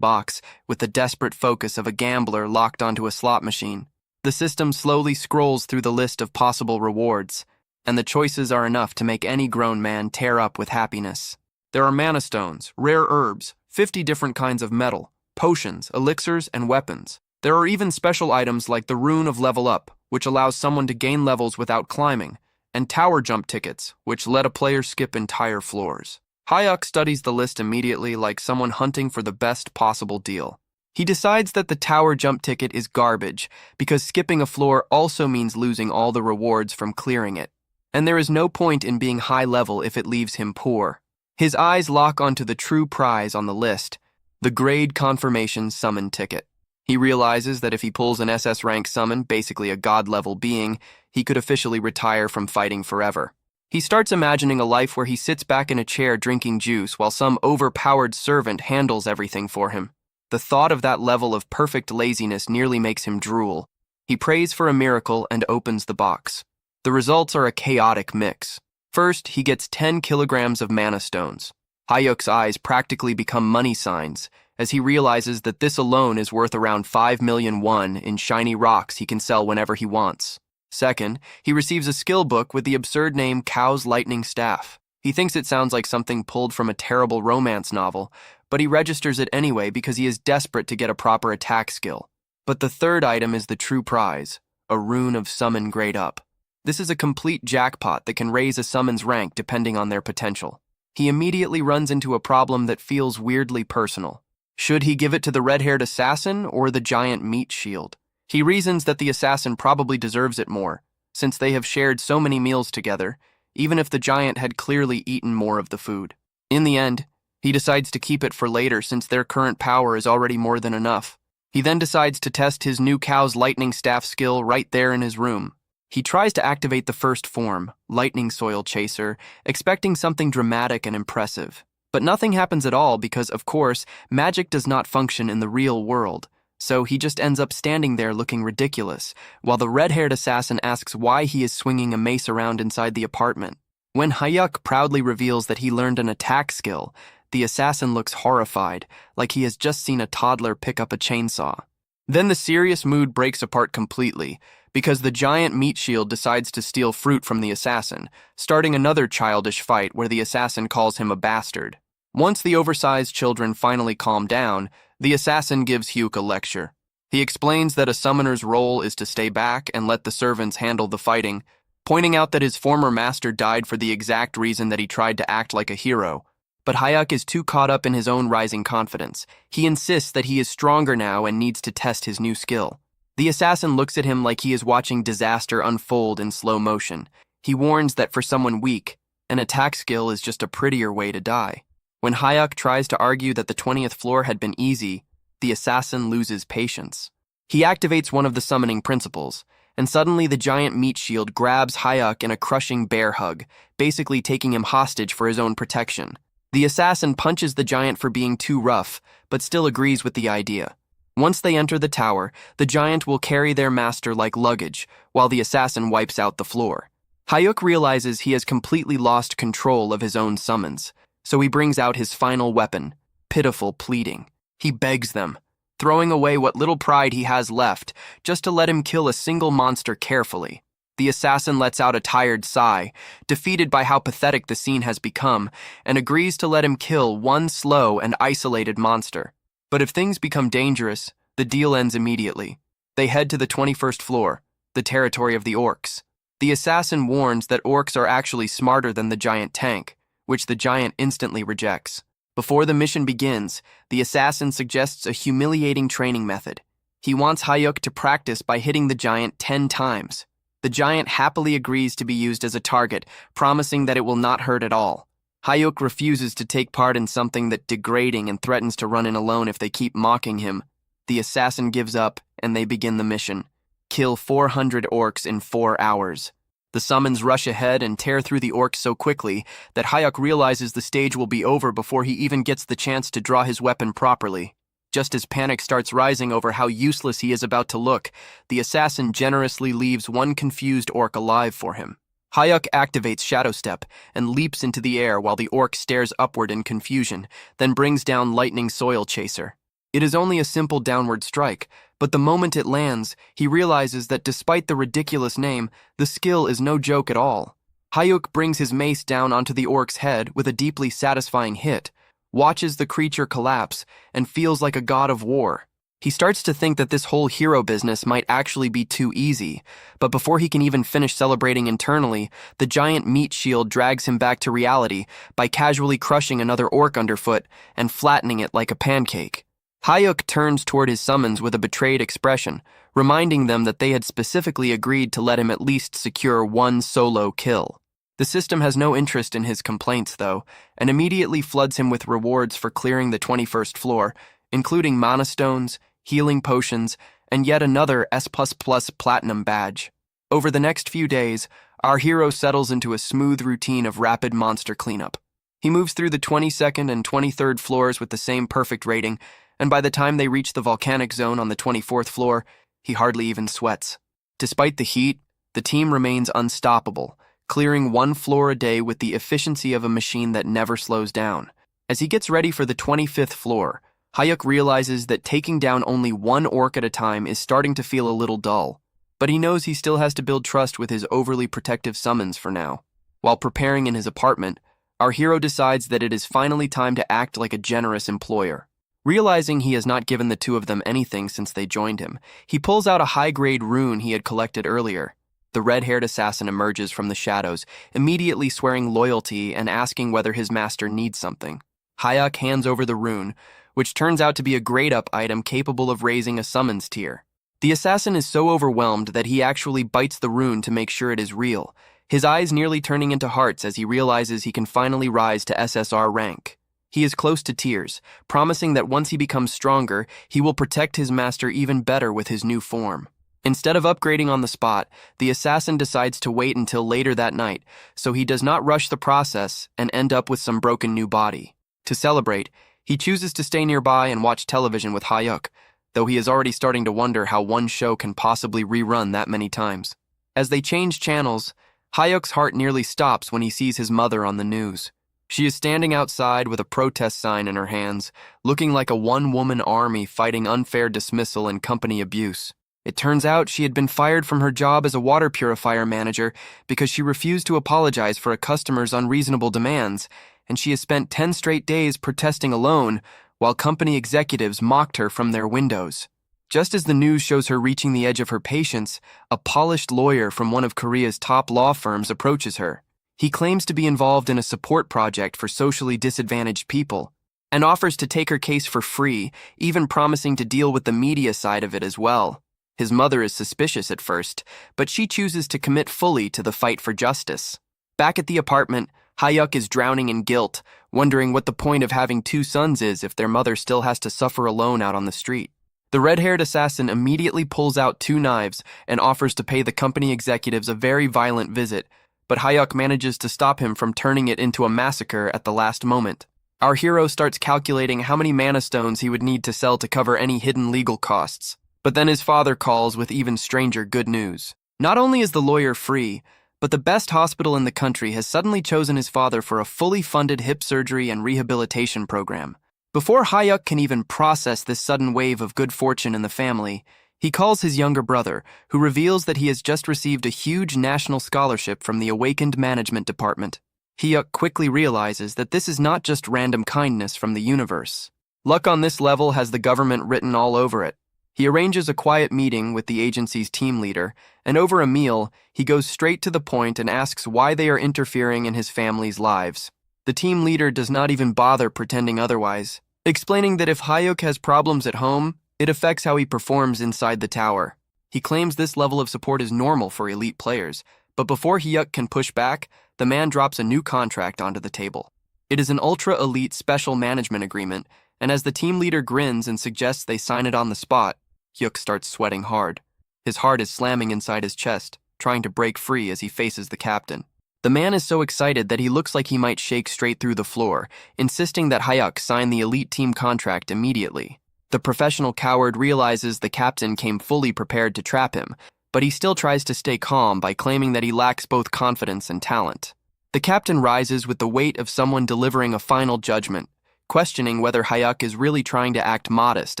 box with the desperate focus of a gambler locked onto a slot machine. The system slowly scrolls through the list of possible rewards, and the choices are enough to make any grown man tear up with happiness. There are mana stones, rare herbs, 50 different kinds of metal, potions, elixirs, and weapons. There are even special items like the Rune of Level Up, which allows someone to gain levels without climbing, and tower jump tickets, which let a player skip entire floors. Hayuk studies the list immediately like someone hunting for the best possible deal. He decides that the tower jump ticket is garbage because skipping a floor also means losing all the rewards from clearing it. And there is no point in being high level if it leaves him poor. His eyes lock onto the true prize on the list, the grade confirmation summon ticket. He realizes that if he pulls an SS rank summon, basically a god-level being, he could officially retire from fighting forever. He starts imagining a life where he sits back in a chair drinking juice while some overpowered servant handles everything for him. The thought of that level of perfect laziness nearly makes him drool. He prays for a miracle and opens the box. The results are a chaotic mix. First, he gets 10 kilograms of mana stones. Hayuk's eyes practically become money signs, as he realizes that this alone is worth around 5 million won in shiny rocks he can sell whenever he wants. Second, he receives a skill book with the absurd name Cow's Lightning Staff. He thinks it sounds like something pulled from a terrible romance novel, but he registers it anyway because he is desperate to get a proper attack skill. But the third item is the true prize, a rune of summon grade up. This is a complete jackpot that can raise a summon's rank depending on their potential. He immediately runs into a problem that feels weirdly personal. Should he give it to the red-haired assassin or the giant meat shield? He reasons that the assassin probably deserves it more, since they have shared so many meals together, even if the giant had clearly eaten more of the food. In the end, he decides to keep it for later since their current power is already more than enough. He then decides to test his new Cow's Lightning Staff skill right there in his room. He tries to activate the first form, Lightning Soil Chaser, expecting something dramatic and impressive. But nothing happens at all because, of course, magic does not function in the real world. So he just ends up standing there looking ridiculous, while the red-haired assassin asks why he is swinging a mace around inside the apartment. When Hayuk proudly reveals that he learned an attack skill, the assassin looks horrified, like he has just seen a toddler pick up a chainsaw. Then the serious mood breaks apart completely, because the giant meat shield decides to steal fruit from the assassin, starting another childish fight where the assassin calls him a bastard. Once the oversized children finally calm down, the assassin gives Hyuk a lecture. He explains that a summoner's role is to stay back and let the servants handle the fighting, pointing out that his former master died for the exact reason that he tried to act like a hero. But Hayuk is too caught up in his own rising confidence. He insists that he is stronger now and needs to test his new skill. The assassin looks at him like he is watching disaster unfold in slow motion. He warns that for someone weak, an attack skill is just a prettier way to die. When Hayuk tries to argue that the 20th floor had been easy, the assassin loses patience. He activates one of the summoning principles, and suddenly the giant meat shield grabs Hayuk in a crushing bear hug, basically taking him hostage for his own protection. The assassin punches the giant for being too rough, but still agrees with the idea. Once they enter the tower, the giant will carry their master like luggage, while the assassin wipes out the floor. Hayuk realizes he has completely lost control of his own summons, so he brings out his final weapon, pitiful pleading. He begs them, throwing away what little pride he has left, just to let him kill a single monster carefully. The assassin lets out a tired sigh, defeated by how pathetic the scene has become, and agrees to let him kill one slow and isolated monster. But if things become dangerous, the deal ends immediately. They head to the 21st floor, the territory of the orcs. The assassin warns that orcs are actually smarter than the giant tank, which the giant instantly rejects. Before the mission begins, the assassin suggests a humiliating training method. He wants Hayuk to practice by hitting the giant 10 times. The giant happily agrees to be used as a target, promising that it will not hurt at all. Hayuk refuses to take part in something that degrading and threatens to run in alone if they keep mocking him. The assassin gives up, and they begin the mission. Kill 400 orcs in 4 hours. The summons rush ahead and tear through the orcs so quickly that Hayuk realizes the stage will be over before he even gets the chance to draw his weapon properly. Just as panic starts rising over how useless he is about to look, the assassin generously leaves one confused orc alive for him. Hayuk activates Shadow Step and leaps into the air while the orc stares upward in confusion, then brings down Lightning Soil Chaser. It is only a simple downward strike, but the moment it lands, he realizes that despite the ridiculous name, the skill is no joke at all. Hayuk brings his mace down onto the orc's head with a deeply satisfying hit, watches the creature collapse, and feels like a god of war. He starts to think that this whole hero business might actually be too easy, but before he can even finish celebrating internally, the giant meat shield drags him back to reality by casually crushing another orc underfoot and flattening it like a pancake. Hayuk turns toward his summons with a betrayed expression, reminding them that they had specifically agreed to let him at least secure one solo kill. The system has no interest in his complaints, though, and immediately floods him with rewards for clearing the 21st floor, including mana stones, healing potions, and yet another S++ platinum badge. Over the next few days, our hero settles into a smooth routine of rapid monster cleanup. He moves through the 22nd and 23rd floors with the same perfect rating, and by the time they reach the volcanic zone on the 24th floor, he hardly even sweats. Despite the heat, the team remains unstoppable, clearing one floor a day with the efficiency of a machine that never slows down. As he gets ready for the 25th floor, Hyuk realizes that taking down only one orc at a time is starting to feel a little dull, but he knows he still has to build trust with his overly protective summons for now. While preparing in his apartment, our hero decides that it is finally time to act like a generous employer. Realizing he has not given the two of them anything since they joined him, he pulls out a high-grade rune he had collected earlier. The red-haired assassin emerges from the shadows, immediately swearing loyalty and asking whether his master needs something. Hyuk hands over the rune, which turns out to be a grade-up item capable of raising a summons tier. The assassin is so overwhelmed that he actually bites the rune to make sure it is real, his eyes nearly turning into hearts as he realizes he can finally rise to SSR rank. He is close to tears, promising that once he becomes stronger, he will protect his master even better with his new form. Instead of upgrading on the spot, the assassin decides to wait until later that night, so he does not rush the process and end up with some broken new body. To celebrate, he chooses to stay nearby and watch television with Hyuk, though he is already starting to wonder how one show can possibly rerun that many times. As they change channels, Hyuk's heart nearly stops when he sees his mother on the news. She is standing outside with a protest sign in her hands, looking like a one-woman army fighting unfair dismissal and company abuse. It turns out she had been fired from her job as a water purifier manager because she refused to apologize for a customer's unreasonable demands, and she has spent 10 straight days protesting alone while company executives mocked her from their windows. Just as the news shows her reaching the edge of her patience, a polished lawyer from one of Korea's top law firms approaches her. He claims to be involved in a support project for socially disadvantaged people and offers to take her case for free, even promising to deal with the media side of it as well. His mother is suspicious at first, but she chooses to commit fully to the fight for justice. Back at the apartment, Hyuk is drowning in guilt, wondering what the point of having two sons is if their mother still has to suffer alone out on the street. The red-haired assassin immediately pulls out 2 knives and offers to pay the company executives a very violent visit, but Hyuk manages to stop him from turning it into a massacre at the last moment. Our hero starts calculating how many mana stones he would need to sell to cover any hidden legal costs. But then his father calls with even stranger good news. Not only is the lawyer free, but the best hospital in the country has suddenly chosen his father for a fully funded hip surgery and rehabilitation program. Before Hyuk can even process this sudden wave of good fortune in the family, he calls his younger brother, who reveals that he has just received a huge national scholarship from the Awakened Management Department. Hyuk quickly realizes that this is not just random kindness from the universe. Luck on this level has the government written all over it. He arranges a quiet meeting with the agency's team leader, and over a meal, he goes straight to the point and asks why they are interfering in his family's lives. The team leader does not even bother pretending otherwise, explaining that if Hyuk has problems at home, it affects how he performs inside the tower. He claims this level of support is normal for elite players, but before Hyuk can push back, the man drops a new contract onto the table. It is an ultra-elite special management agreement, and as the team leader grins and suggests they sign it on the spot, Hyuk starts sweating hard. His heart is slamming inside his chest, trying to break free as he faces the captain. The man is so excited that he looks like he might shake straight through the floor, insisting that Hyuk sign the elite team contract immediately. The professional coward realizes the captain came fully prepared to trap him, but he still tries to stay calm by claiming that he lacks both confidence and talent. The captain rises with the weight of someone delivering a final judgment, questioning whether Hyuk is really trying to act modest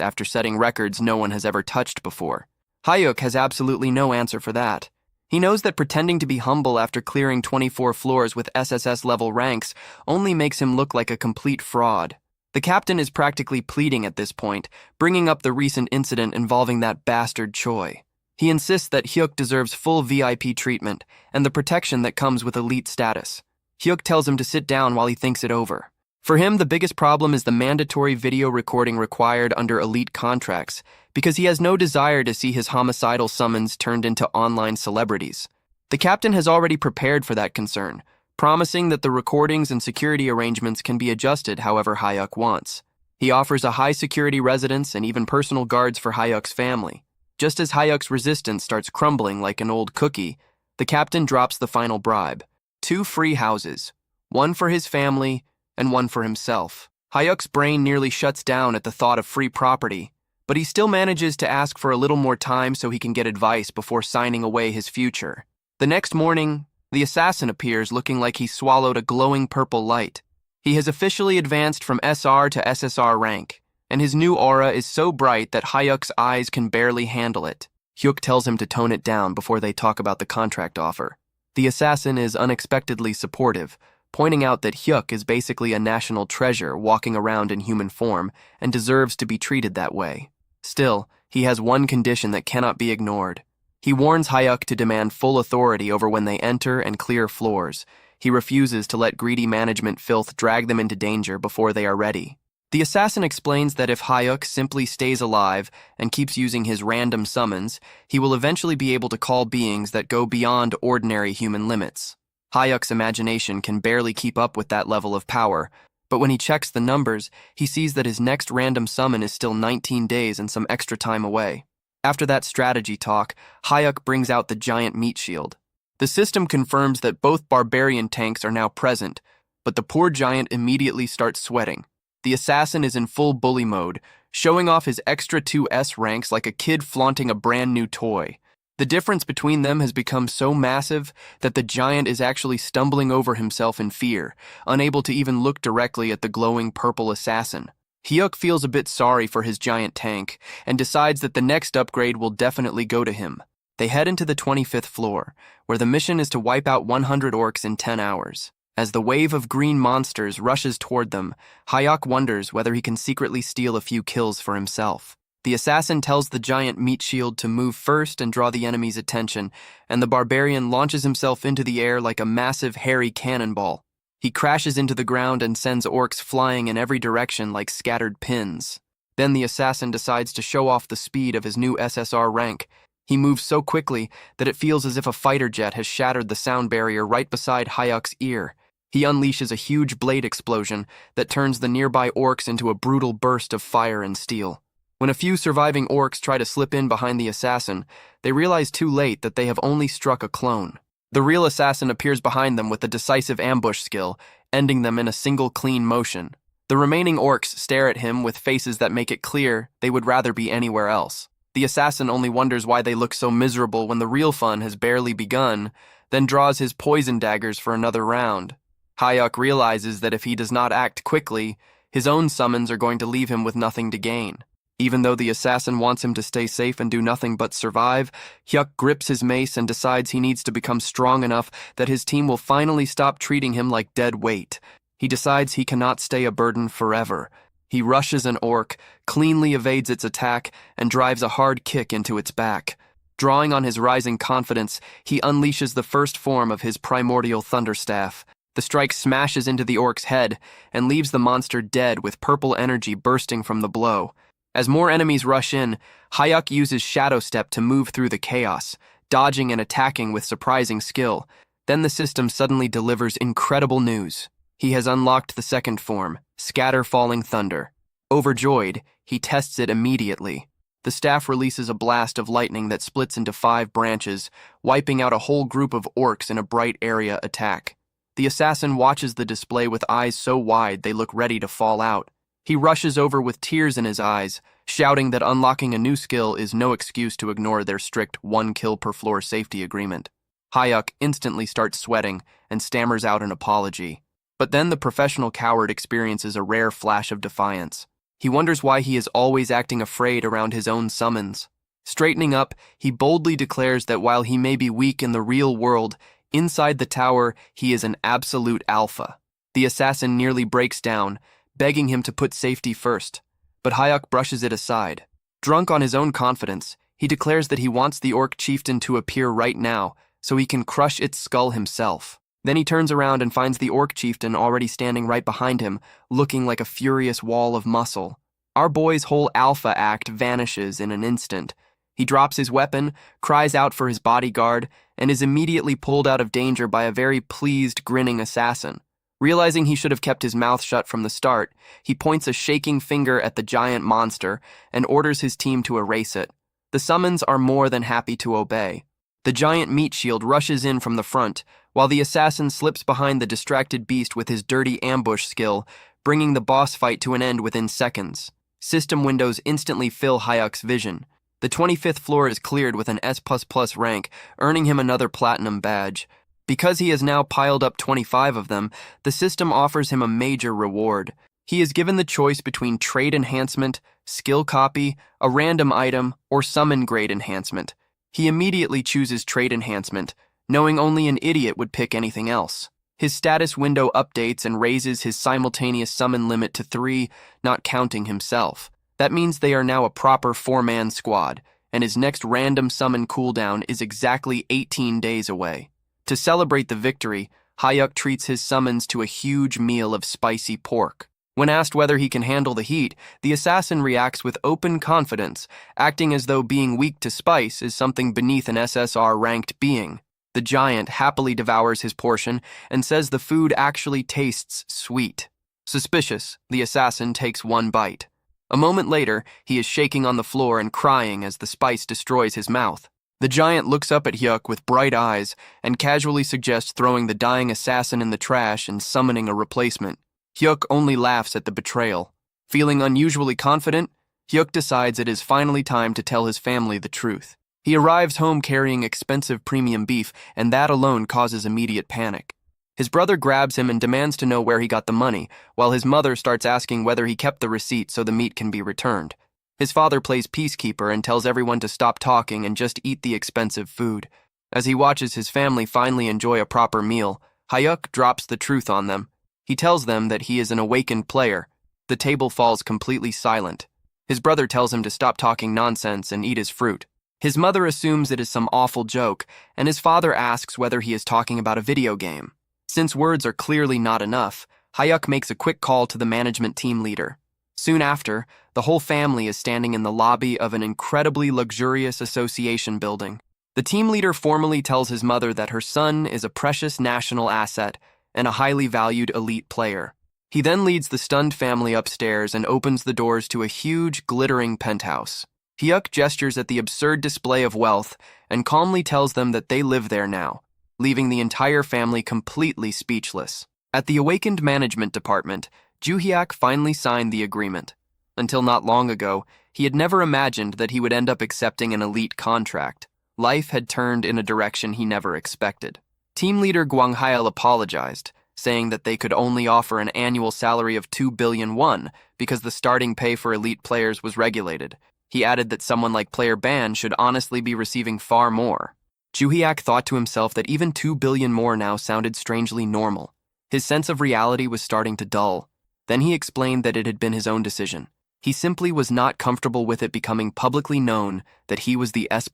after setting records no one has ever touched before. Hyuk has absolutely no answer for that. He knows that pretending to be humble after clearing 24 floors with SSS-level ranks only makes him look like a complete fraud. The captain is practically pleading at this point, bringing up the recent incident involving that bastard Choi. He insists that Hyuk deserves full VIP treatment and the protection that comes with elite status. Hyuk tells him to sit down while he thinks it over. For him, the biggest problem is the mandatory video recording required under elite contracts, because he has no desire to see his homicidal summons turned into online celebrities. The captain has already prepared for that concern, promising that the recordings and security arrangements can be adjusted however Hyuk wants. He offers a high-security residence and even personal guards for Hyuk's family. Just as Hyuk's resistance starts crumbling like an old cookie, the captain drops the final bribe. 2 free houses, one for his family and one for himself. Hyuk's brain nearly shuts down at the thought of free property, but he still manages to ask for a little more time so he can get advice before signing away his future. The next morning, the assassin appears looking like he swallowed a glowing purple light. He has officially advanced from SR to SSR rank, and his new aura is so bright that Hyuk's eyes can barely handle it. Hyuk tells him to tone it down before they talk about the contract offer. The assassin is unexpectedly supportive, pointing out that Hyuk is basically a national treasure walking around in human form and deserves to be treated that way. Still, he has one condition that cannot be ignored. He warns Hyuk to demand full authority over when they enter and clear floors. He refuses to let greedy management filth drag them into danger before they are ready. The assassin explains that if Hyuk simply stays alive and keeps using his random summons, he will eventually be able to call beings that go beyond ordinary human limits. Hyuk's imagination can barely keep up with that level of power, but when he checks the numbers, he sees that his next random summon is still 19 days and some extra time away. After that strategy talk, Hyuk brings out the giant meat shield. The system confirms that both barbarian tanks are now present, but the poor giant immediately starts sweating. The assassin is in full bully mode, showing off his extra 2S ranks like a kid flaunting a brand new toy. The difference between them has become so massive that the giant is actually stumbling over himself in fear, unable to even look directly at the glowing purple assassin. Hyuk feels a bit sorry for his giant tank and decides that the next upgrade will definitely go to him. They head into the 25th floor, where the mission is to wipe out 100 orcs in 10 hours. As the wave of green monsters rushes toward them, Hyuk wonders whether he can secretly steal a few kills for himself. The assassin tells the giant meat shield to move first and draw the enemy's attention, and the barbarian launches himself into the air like a massive hairy cannonball. He crashes into the ground and sends orcs flying in every direction like scattered pins. Then the assassin decides to show off the speed of his new SSR rank. He moves so quickly that it feels as if a fighter jet has shattered the sound barrier right beside Hyuk's ear. He unleashes a huge blade explosion that turns the nearby orcs into a brutal burst of fire and steel. When a few surviving orcs try to slip in behind the assassin, they realize too late that they have only struck a clone. The real assassin appears behind them with a decisive ambush skill, ending them in a single clean motion. The remaining orcs stare at him with faces that make it clear they would rather be anywhere else. The assassin only wonders why they look so miserable when the real fun has barely begun, then draws his poison daggers for another round. Hyuk realizes that if he does not act quickly, his own summons are going to leave him with nothing to gain. Even though the assassin wants him to stay safe and do nothing but survive, Hyuk grips his mace and decides he needs to become strong enough that his team will finally stop treating him like dead weight. He decides he cannot stay a burden forever. He rushes an orc, cleanly evades its attack, and drives a hard kick into its back. Drawing on his rising confidence, he unleashes the first form of his primordial thunderstaff. The strike smashes into the orc's head and leaves the monster dead with purple energy bursting from the blow. As more enemies rush in, Hyuk uses Shadow Step to move through the chaos, dodging and attacking with surprising skill. Then the system suddenly delivers incredible news. He has unlocked the second form, Scatter Falling Thunder. Overjoyed, he tests it immediately. The staff releases a blast of lightning that splits into 5 branches, wiping out a whole group of orcs in a bright area attack. The assassin watches the display with eyes so wide they look ready to fall out. He rushes over with tears in his eyes, shouting that unlocking a new skill is no excuse to ignore their strict 1 kill per floor safety agreement. Hyuk instantly starts sweating and stammers out an apology. But then the professional coward experiences a rare flash of defiance. He wonders why he is always acting afraid around his own summons. Straightening up, he boldly declares that while he may be weak in the real world, inside the tower he is an absolute alpha. The assassin nearly breaks down, begging him to put safety first, but Hyuk brushes it aside. Drunk on his own confidence, he declares that he wants the orc chieftain to appear right now so he can crush its skull himself. Then he turns around and finds the orc chieftain already standing right behind him, looking like a furious wall of muscle. Our boy's whole alpha act vanishes in an instant. He drops his weapon, cries out for his bodyguard, and is immediately pulled out of danger by a very pleased, grinning assassin. Realizing he should have kept his mouth shut from the start, he points a shaking finger at the giant monster and orders his team to erase it. The summons are more than happy to obey. The giant meat shield rushes in from the front, while the assassin slips behind the distracted beast with his dirty ambush skill, bringing the boss fight to an end within seconds. System windows instantly fill Hyuk's vision. The 25th floor is cleared with an S++ rank, earning him another platinum badge. Because he has now piled up 25 of them, the system offers him a major reward. He is given the choice between trait enhancement, skill copy, a random item, or summon grade enhancement. He immediately chooses trait enhancement, knowing only an idiot would pick anything else. His status window updates and raises his simultaneous summon limit to 3, not counting himself. That means they are now a proper 4-man squad, and his next random summon cooldown is exactly 18 days away. To celebrate the victory, Hyuk treats his summons to a huge meal of spicy pork. When asked whether he can handle the heat, the assassin reacts with open confidence, acting as though being weak to spice is something beneath an SSR-ranked being. The giant happily devours his portion and says the food actually tastes sweet. Suspicious, the assassin takes one bite. A moment later, he is shaking on the floor and crying as the spice destroys his mouth. The giant looks up at Hyuk with bright eyes and casually suggests throwing the dying assassin in the trash and summoning a replacement. Hyuk only laughs at the betrayal. Feeling unusually confident, Hyuk decides it is finally time to tell his family the truth. He arrives home carrying expensive premium beef, and that alone causes immediate panic. His brother grabs him and demands to know where he got the money, while his mother starts asking whether he kept the receipt so the meat can be returned. His father plays peacekeeper and tells everyone to stop talking and just eat the expensive food. As he watches his family finally enjoy a proper meal, Hyuk drops the truth on them. He tells them that he is an awakened player. The table falls completely silent. His brother tells him to stop talking nonsense and eat his fruit. His mother assumes it is some awful joke, and his father asks whether he is talking about a video game. Since words are clearly not enough, Hyuk makes a quick call to the management team leader. Soon after, the whole family is standing in the lobby of an incredibly luxurious association building. The team leader formally tells his mother that her son is a precious national asset and a highly valued elite player. He then leads the stunned family upstairs and opens the doors to a huge, glittering penthouse. Hyuk gestures at the absurd display of wealth and calmly tells them that they live there now, leaving the entire family completely speechless. At the awakened management department, Joo-hyuk finally signed the agreement. Until not long ago, he had never imagined that he would end up accepting an elite contract. Life had turned in a direction he never expected. Team leader Gwang-hail apologized, saying that they could only offer an annual salary of 2 billion won because the starting pay for elite players was regulated. He added that someone like Player Ban should honestly be receiving far more. Joo-hyuk thought to himself that even 2 billion more now sounded strangely normal. His sense of reality was starting to dull. Then he explained that it had been his own decision. He simply was not comfortable with it becoming publicly known that he was the S++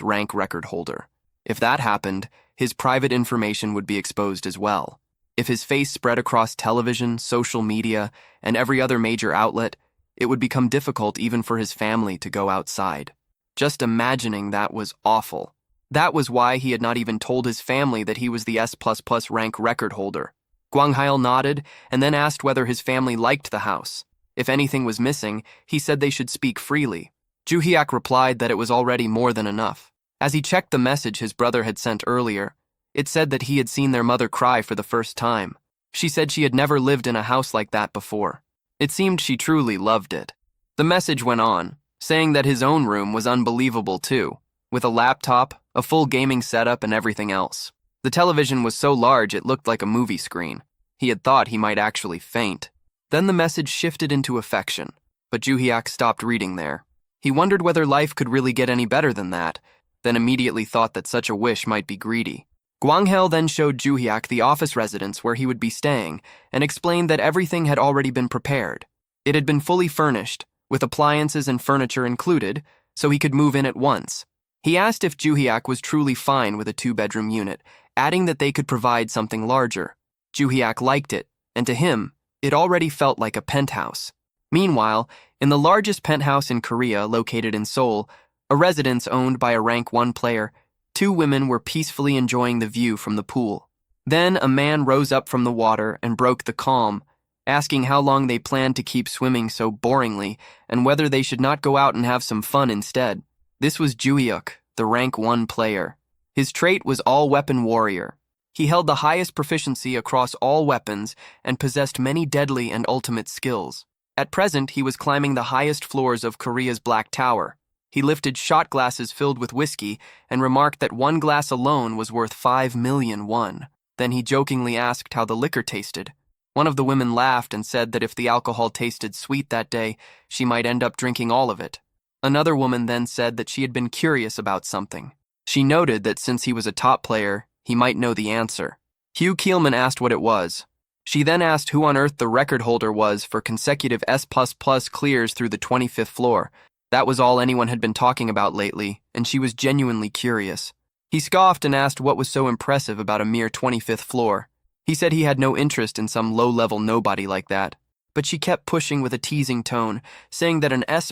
rank record holder. If that happened, his private information would be exposed as well. If his face spread across television, social media, and every other major outlet, it would become difficult even for his family to go outside. Just imagining that was awful. That was why he had not even told his family that he was the S++ rank record holder. Gwang-hail nodded and then asked whether his family liked the house. If anything was missing, he said they should speak freely. Joo-hyuk replied that it was already more than enough. As he checked the message his brother had sent earlier, it said that he had seen their mother cry for the first time. She said she had never lived in a house like that before. It seemed she truly loved it. The message went on, saying that his own room was unbelievable too, with a laptop, a full gaming setup, and everything else. The television was so large it looked like a movie screen. He had thought he might actually faint. Then the message shifted into affection, but Joo-hyuk stopped reading there. He wondered whether life could really get any better than that, then immediately thought that such a wish might be greedy. Gwang-hail then showed Joo-hyuk the office residence where he would be staying and explained that everything had already been prepared. It had been fully furnished, with appliances and furniture included, so he could move in at once. He asked if Joo-hyuk was truly fine with a 2-bedroom unit, adding that they could provide something larger. Joo-hyuk liked it, and to him, it already felt like a penthouse. Meanwhile, in the largest penthouse in Korea located in Seoul, a residence owned by a rank 1 player, 2 women were peacefully enjoying the view from the pool. Then a man rose up from the water and broke the calm, asking how long they planned to keep swimming so boringly and whether they should not go out and have some fun instead. This was Juhyuk, the rank 1 player. His trait was all-weapon warrior. He held the highest proficiency across all weapons and possessed many deadly and ultimate skills. At present, he was climbing the highest floors of Korea's Black Tower. He lifted shot glasses filled with whiskey and remarked that one glass alone was worth 5 million won. Then he jokingly asked how the liquor tasted. One of the women laughed and said that if the alcohol tasted sweet that day, she might end up drinking all of it. Another woman then said that she had been curious about something. She noted that since he was a top player, he might know the answer. Hugh Keelman asked what it was. She then asked who on earth the record holder was for consecutive S++ clears through the 25th floor. That was all anyone had been talking about lately, and she was genuinely curious. He scoffed and asked what was so impressive about a mere 25th floor. He said he had no interest in some low-level nobody like that. But she kept pushing with a teasing tone, saying that an S++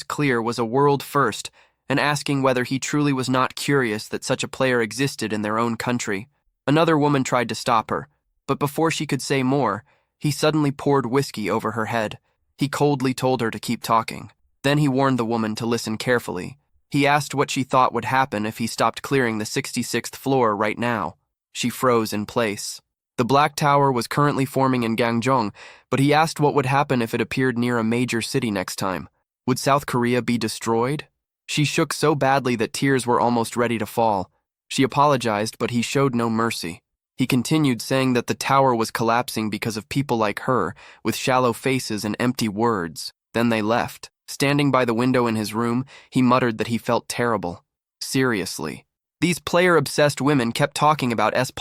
clear was a world first, and asking whether he truly was not curious that such a player existed in their own country. Another woman tried to stop her, but before she could say more, he suddenly poured whiskey over her head. He coldly told her to keep talking. Then he warned the woman to listen carefully. He asked what she thought would happen if he stopped clearing the 66th floor right now. She froze in place. The Black Tower was currently forming in Gangjeong, but he asked what would happen if it appeared near a major city next time. Would South Korea be destroyed? She shook so badly that tears were almost ready to fall. She apologized, but he showed no mercy. He continued saying that the tower was collapsing because of people like her, with shallow faces and empty words. Then they left. Standing by the window in his room, he muttered that he felt terrible. Seriously. These player-obsessed women kept talking about S++,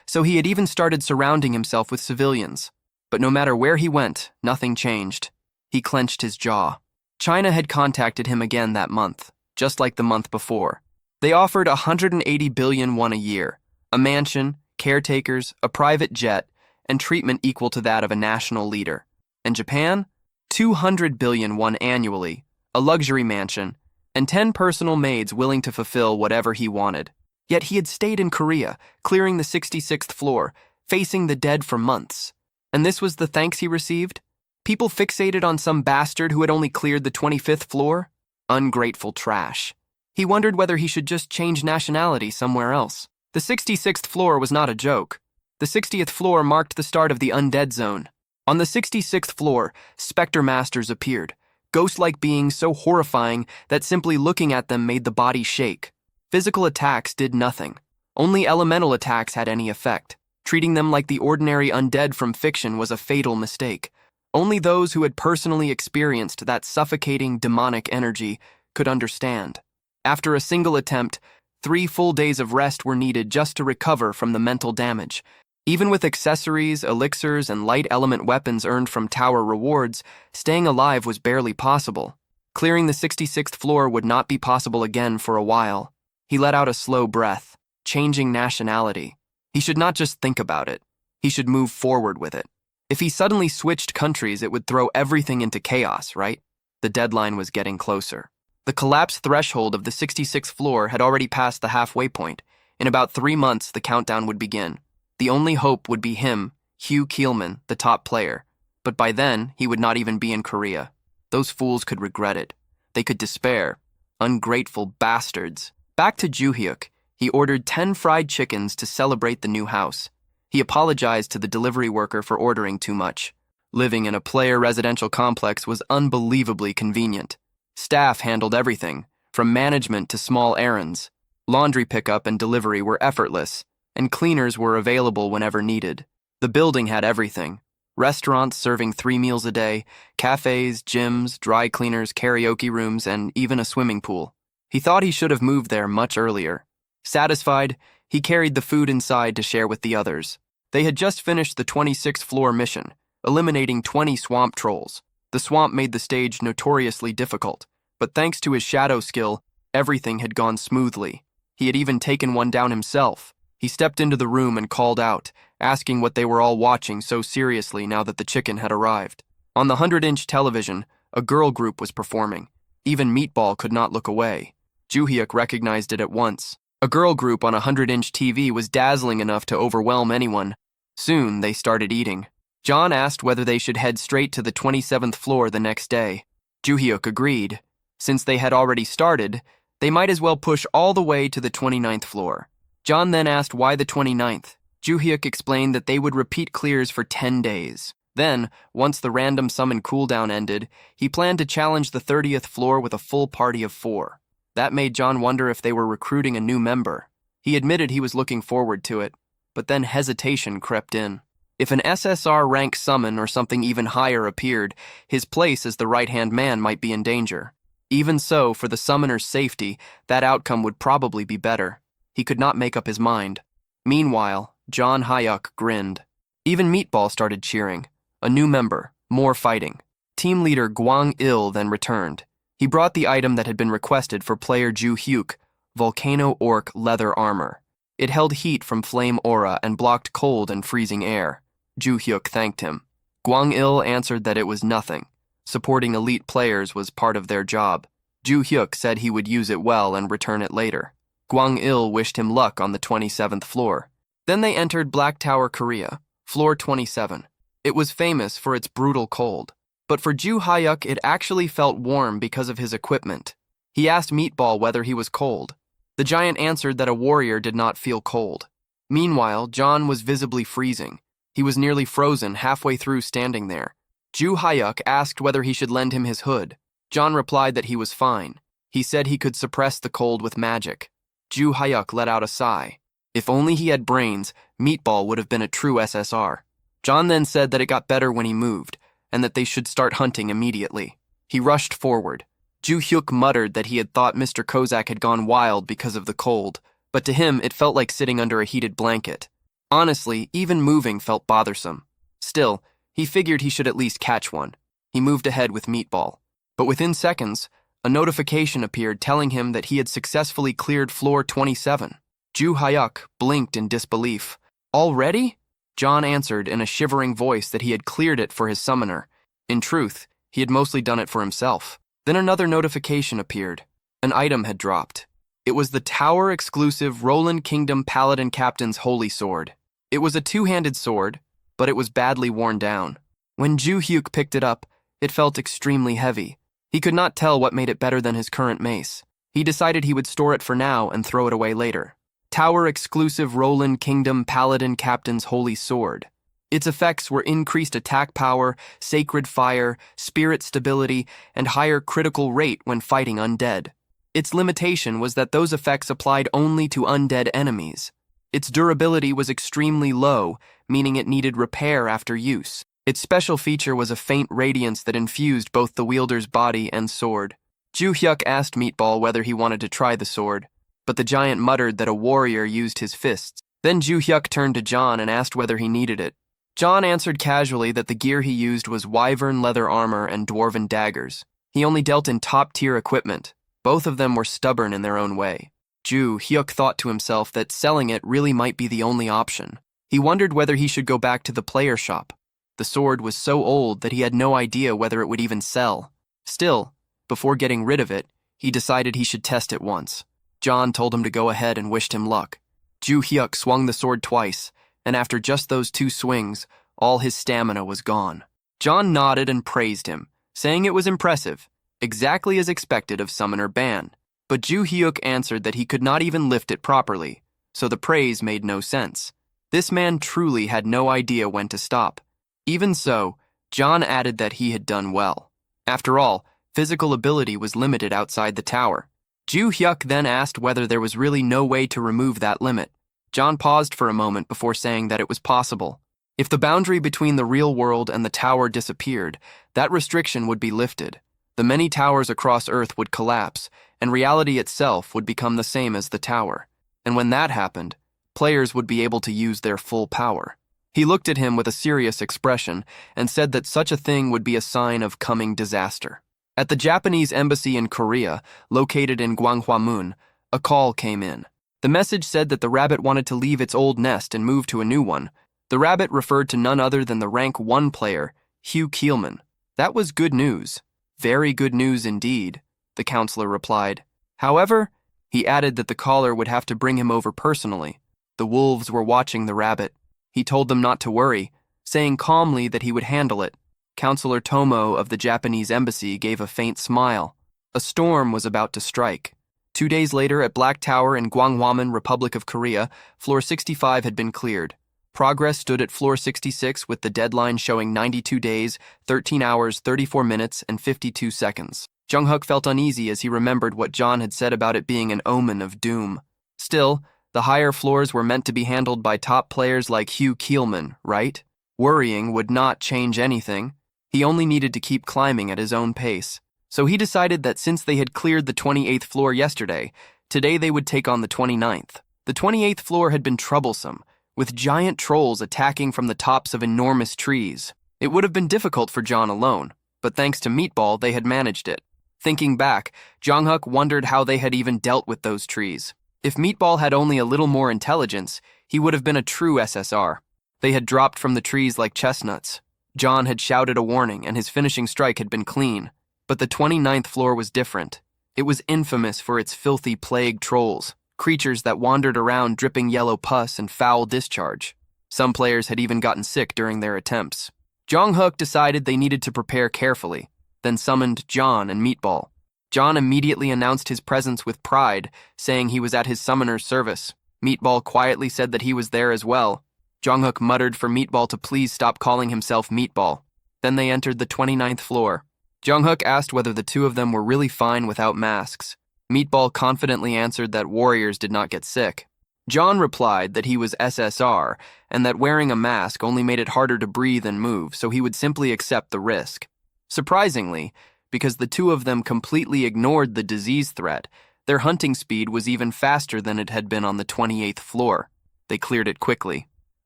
so he had even started surrounding himself with civilians. But no matter where he went, nothing changed. He clenched his jaw. China had contacted him again that month, just like the month before. They offered 180 billion won a year, a mansion, caretakers, a private jet, and treatment equal to that of a national leader. And Japan? 200 billion won annually, a luxury mansion, and 10 personal maids willing to fulfill whatever he wanted. Yet he had stayed in Korea, clearing the 66th floor, facing the dead for months. And this was the thanks he received? People fixated on some bastard who had only cleared the 25th floor? Ungrateful trash. He wondered whether he should just change nationality somewhere else. The 66th floor was not a joke. The 60th floor marked the start of the undead zone. On the 66th floor, specter masters appeared, ghost-like beings so horrifying that simply looking at them made the body shake. Physical attacks did nothing. Only elemental attacks had any effect. Treating them like the ordinary undead from fiction was a fatal mistake. Only those who had personally experienced that suffocating demonic energy could understand. After a single attempt, 3 full days of rest were needed just to recover from the mental damage. Even with accessories, elixirs, and light element weapons earned from tower rewards, staying alive was barely possible. Clearing the 66th floor would not be possible again for a while. He let out a slow breath, changing nationality. He should not just think about it. He should move forward with it. If he suddenly switched countries, it would throw everything into chaos, right? The deadline was getting closer. The collapse threshold of the 66th floor had already passed the halfway point. In about 3 months, the countdown would begin. The only hope would be him, Hugh Keelman, the top player. But by then, he would not even be in Korea. Those fools could regret it. They could despair. Ungrateful bastards. Back to Juhyuk, he ordered 10 fried chickens to celebrate the new house. He apologized to the delivery worker for ordering too much. Living in a player residential complex was unbelievably convenient. Staff handled everything, from management to small errands. Laundry pickup and delivery were effortless, and cleaners were available whenever needed. The building had everything. Restaurants serving 3 meals a day, cafes, gyms, dry cleaners, karaoke rooms, and even a swimming pool. He thought he should have moved there much earlier. Satisfied, he carried the food inside to share with the others. They had just finished the 26th floor mission, eliminating 20 swamp trolls. The swamp made the stage notoriously difficult, but thanks to his shadow skill, everything had gone smoothly. He had even taken one down himself. He stepped into the room and called out, asking what they were all watching so seriously now that the chicken had arrived. On the 100-inch television, a girl group was performing. Even Meatball could not look away. Juhyuk recognized it at once. A girl group on a 100-inch TV was dazzling enough to overwhelm anyone. Soon, they started eating. John asked whether they should head straight to the 27th floor the next day. Joo-hyuk agreed. Since they had already started, they might as well push all the way to the 29th floor. John then asked why the 29th. Joo-hyuk explained that they would repeat clears for 10 days. Then, once the random summon cooldown ended, he planned to challenge the 30th floor with a full party of 4. That made John wonder if they were recruiting a new member. He admitted he was looking forward to it, but then hesitation crept in. If an SSR rank summon or something even higher appeared, his place as the right-hand man might be in danger. Even so, for the summoner's safety, that outcome would probably be better. He could not make up his mind. Meanwhile, John Hyuk grinned. Even Meatball started cheering. A new member, more fighting. Team leader Gwang-il then returned. He brought the item that had been requested for player Joo-hyuk, Volcano Orc leather armor. It held heat from flame aura and blocked cold and freezing air. Joo-hyuk thanked him. Gwang-il answered that it was nothing. Supporting elite players was part of their job. Joo-hyuk said he would use it well and return it later. Gwang-il wished him luck on the 27th floor. Then they entered Black Tower, Korea, floor 27. It was famous for its brutal cold. But for Joo-hyuk, it actually felt warm because of his equipment. He asked Meatball whether he was cold. The giant answered that a warrior did not feel cold. Meanwhile, John was visibly freezing. He was nearly frozen halfway through standing there. Joo-hyuk asked whether he should lend him his hood. John replied that he was fine. He said he could suppress the cold with magic. Joo-hyuk let out a sigh. If only he had brains, Meatball would have been a true SSR. John then said that it got better when he moved, and that they should start hunting immediately. He rushed forward. Joo-hyuk muttered that he had thought Mr. Kozak had gone wild because of the cold, but to him it felt like sitting under a heated blanket. Honestly, even moving felt bothersome. Still, he figured he should at least catch one. He moved ahead with Meatball. But within seconds, a notification appeared telling him that he had successfully cleared floor 27. Joo-hyuk blinked in disbelief. Already? John answered in a shivering voice that he had cleared it for his summoner. In truth, he had mostly done it for himself. Then another notification appeared. An item had dropped. It was the tower-exclusive Roland Kingdom Paladin Captain's Holy Sword. It was a two-handed sword, but it was badly worn down. When Joo-hyuk picked it up, it felt extremely heavy. He could not tell what made it better than his current mace. He decided he would store it for now and throw it away later. Tower-exclusive Roland Kingdom Paladin Captain's Holy Sword. Its effects were increased attack power, sacred fire, spirit stability, and higher critical rate when fighting undead. Its limitation was that those effects applied only to undead enemies. Its durability was extremely low, meaning it needed repair after use. Its special feature was a faint radiance that infused both the wielder's body and sword. Joo-hyuk asked Meatball whether he wanted to try the sword, but the giant muttered that a warrior used his fists. Then Joo-hyuk turned to John and asked whether he needed it. John answered casually that the gear he used was wyvern leather armor and dwarven daggers. He only dealt in top-tier equipment. Both of them were stubborn in their own way. Joo-hyuk thought to himself that selling it really might be the only option. He wondered whether he should go back to the player shop. The sword was so old that he had no idea whether it would even sell. Still, before getting rid of it, he decided he should test it once. John told him to go ahead and wished him luck. Joo-hyuk swung the sword twice, and after just those 2 swings, all his stamina was gone. John nodded and praised him, saying it was impressive, exactly as expected of Summoner Ban. But Joo-hyuk answered that he could not even lift it properly, so the praise made no sense. This man truly had no idea when to stop. Even so, John added that he had done well. After all, physical ability was limited outside the tower. Joo-hyuk then asked whether there was really no way to remove that limit. John paused for a moment before saying that it was possible. If the boundary between the real world and the tower disappeared, that restriction would be lifted. The many towers across Earth would collapse, and reality itself would become the same as the tower. And when that happened, players would be able to use their full power. He looked at him with a serious expression and said that such a thing would be a sign of coming disaster. At the Japanese embassy in Korea, located in Gwanghwamun, a call came in. The message said that the rabbit wanted to leave its old nest and move to a new one. The rabbit referred to none other than the rank 1 player, Hugh Keelman. That was good news. Very good news indeed, the counselor replied. However, He added that the caller would have to bring him over personally. The wolves were watching the rabbit. He told them not to worry, saying calmly that he would handle it. Counselor Tomo of the Japanese embassy gave a faint smile. A storm was about to strike. 2 days later, at Black Tower in Gwanghwamun, Republic of Korea, floor 65 had been cleared. Progress stood at floor 66 with the deadline showing 92 days, 13 hours, 34 minutes, and 52 seconds. Jung-hook felt uneasy as he remembered what John had said about it being an omen of doom. Still, the higher floors were meant to be handled by top players like Hugh Keelman, right? Worrying would not change anything. He only needed to keep climbing at his own pace. So he decided that since they had cleared the 28th floor yesterday, today they would take on the 29th. The 28th floor had been troublesome, with giant trolls attacking from the tops of enormous trees. It would have been difficult for John alone, but thanks to Meatball, they had managed it. Thinking back, Jung-hook wondered how they had even dealt with those trees. If Meatball had only a little more intelligence, he would have been a true SSR. They had dropped from the trees like chestnuts. John had shouted a warning, and his finishing strike had been clean. But the 29th floor was different. It was infamous for its filthy plague trolls, creatures that wandered around dripping yellow pus and foul discharge. Some players had even gotten sick during their attempts. Jung-hook decided they needed to prepare carefully, then summoned John and Meatball. John immediately announced his presence with pride, saying he was at his summoner's service. Meatball quietly said that he was there as well. Jung-hook muttered for Meatball to please stop calling himself Meatball. Then they entered the 29th floor. Jung-hook asked whether the two of them were really fine without masks. Meatball confidently answered that warriors did not get sick. John replied that he was SSR and that wearing a mask only made it harder to breathe and move, so he would simply accept the risk. Surprisingly, because the two of them completely ignored the disease threat, their hunting speed was even faster than it had been on the 28th floor. They cleared it quickly.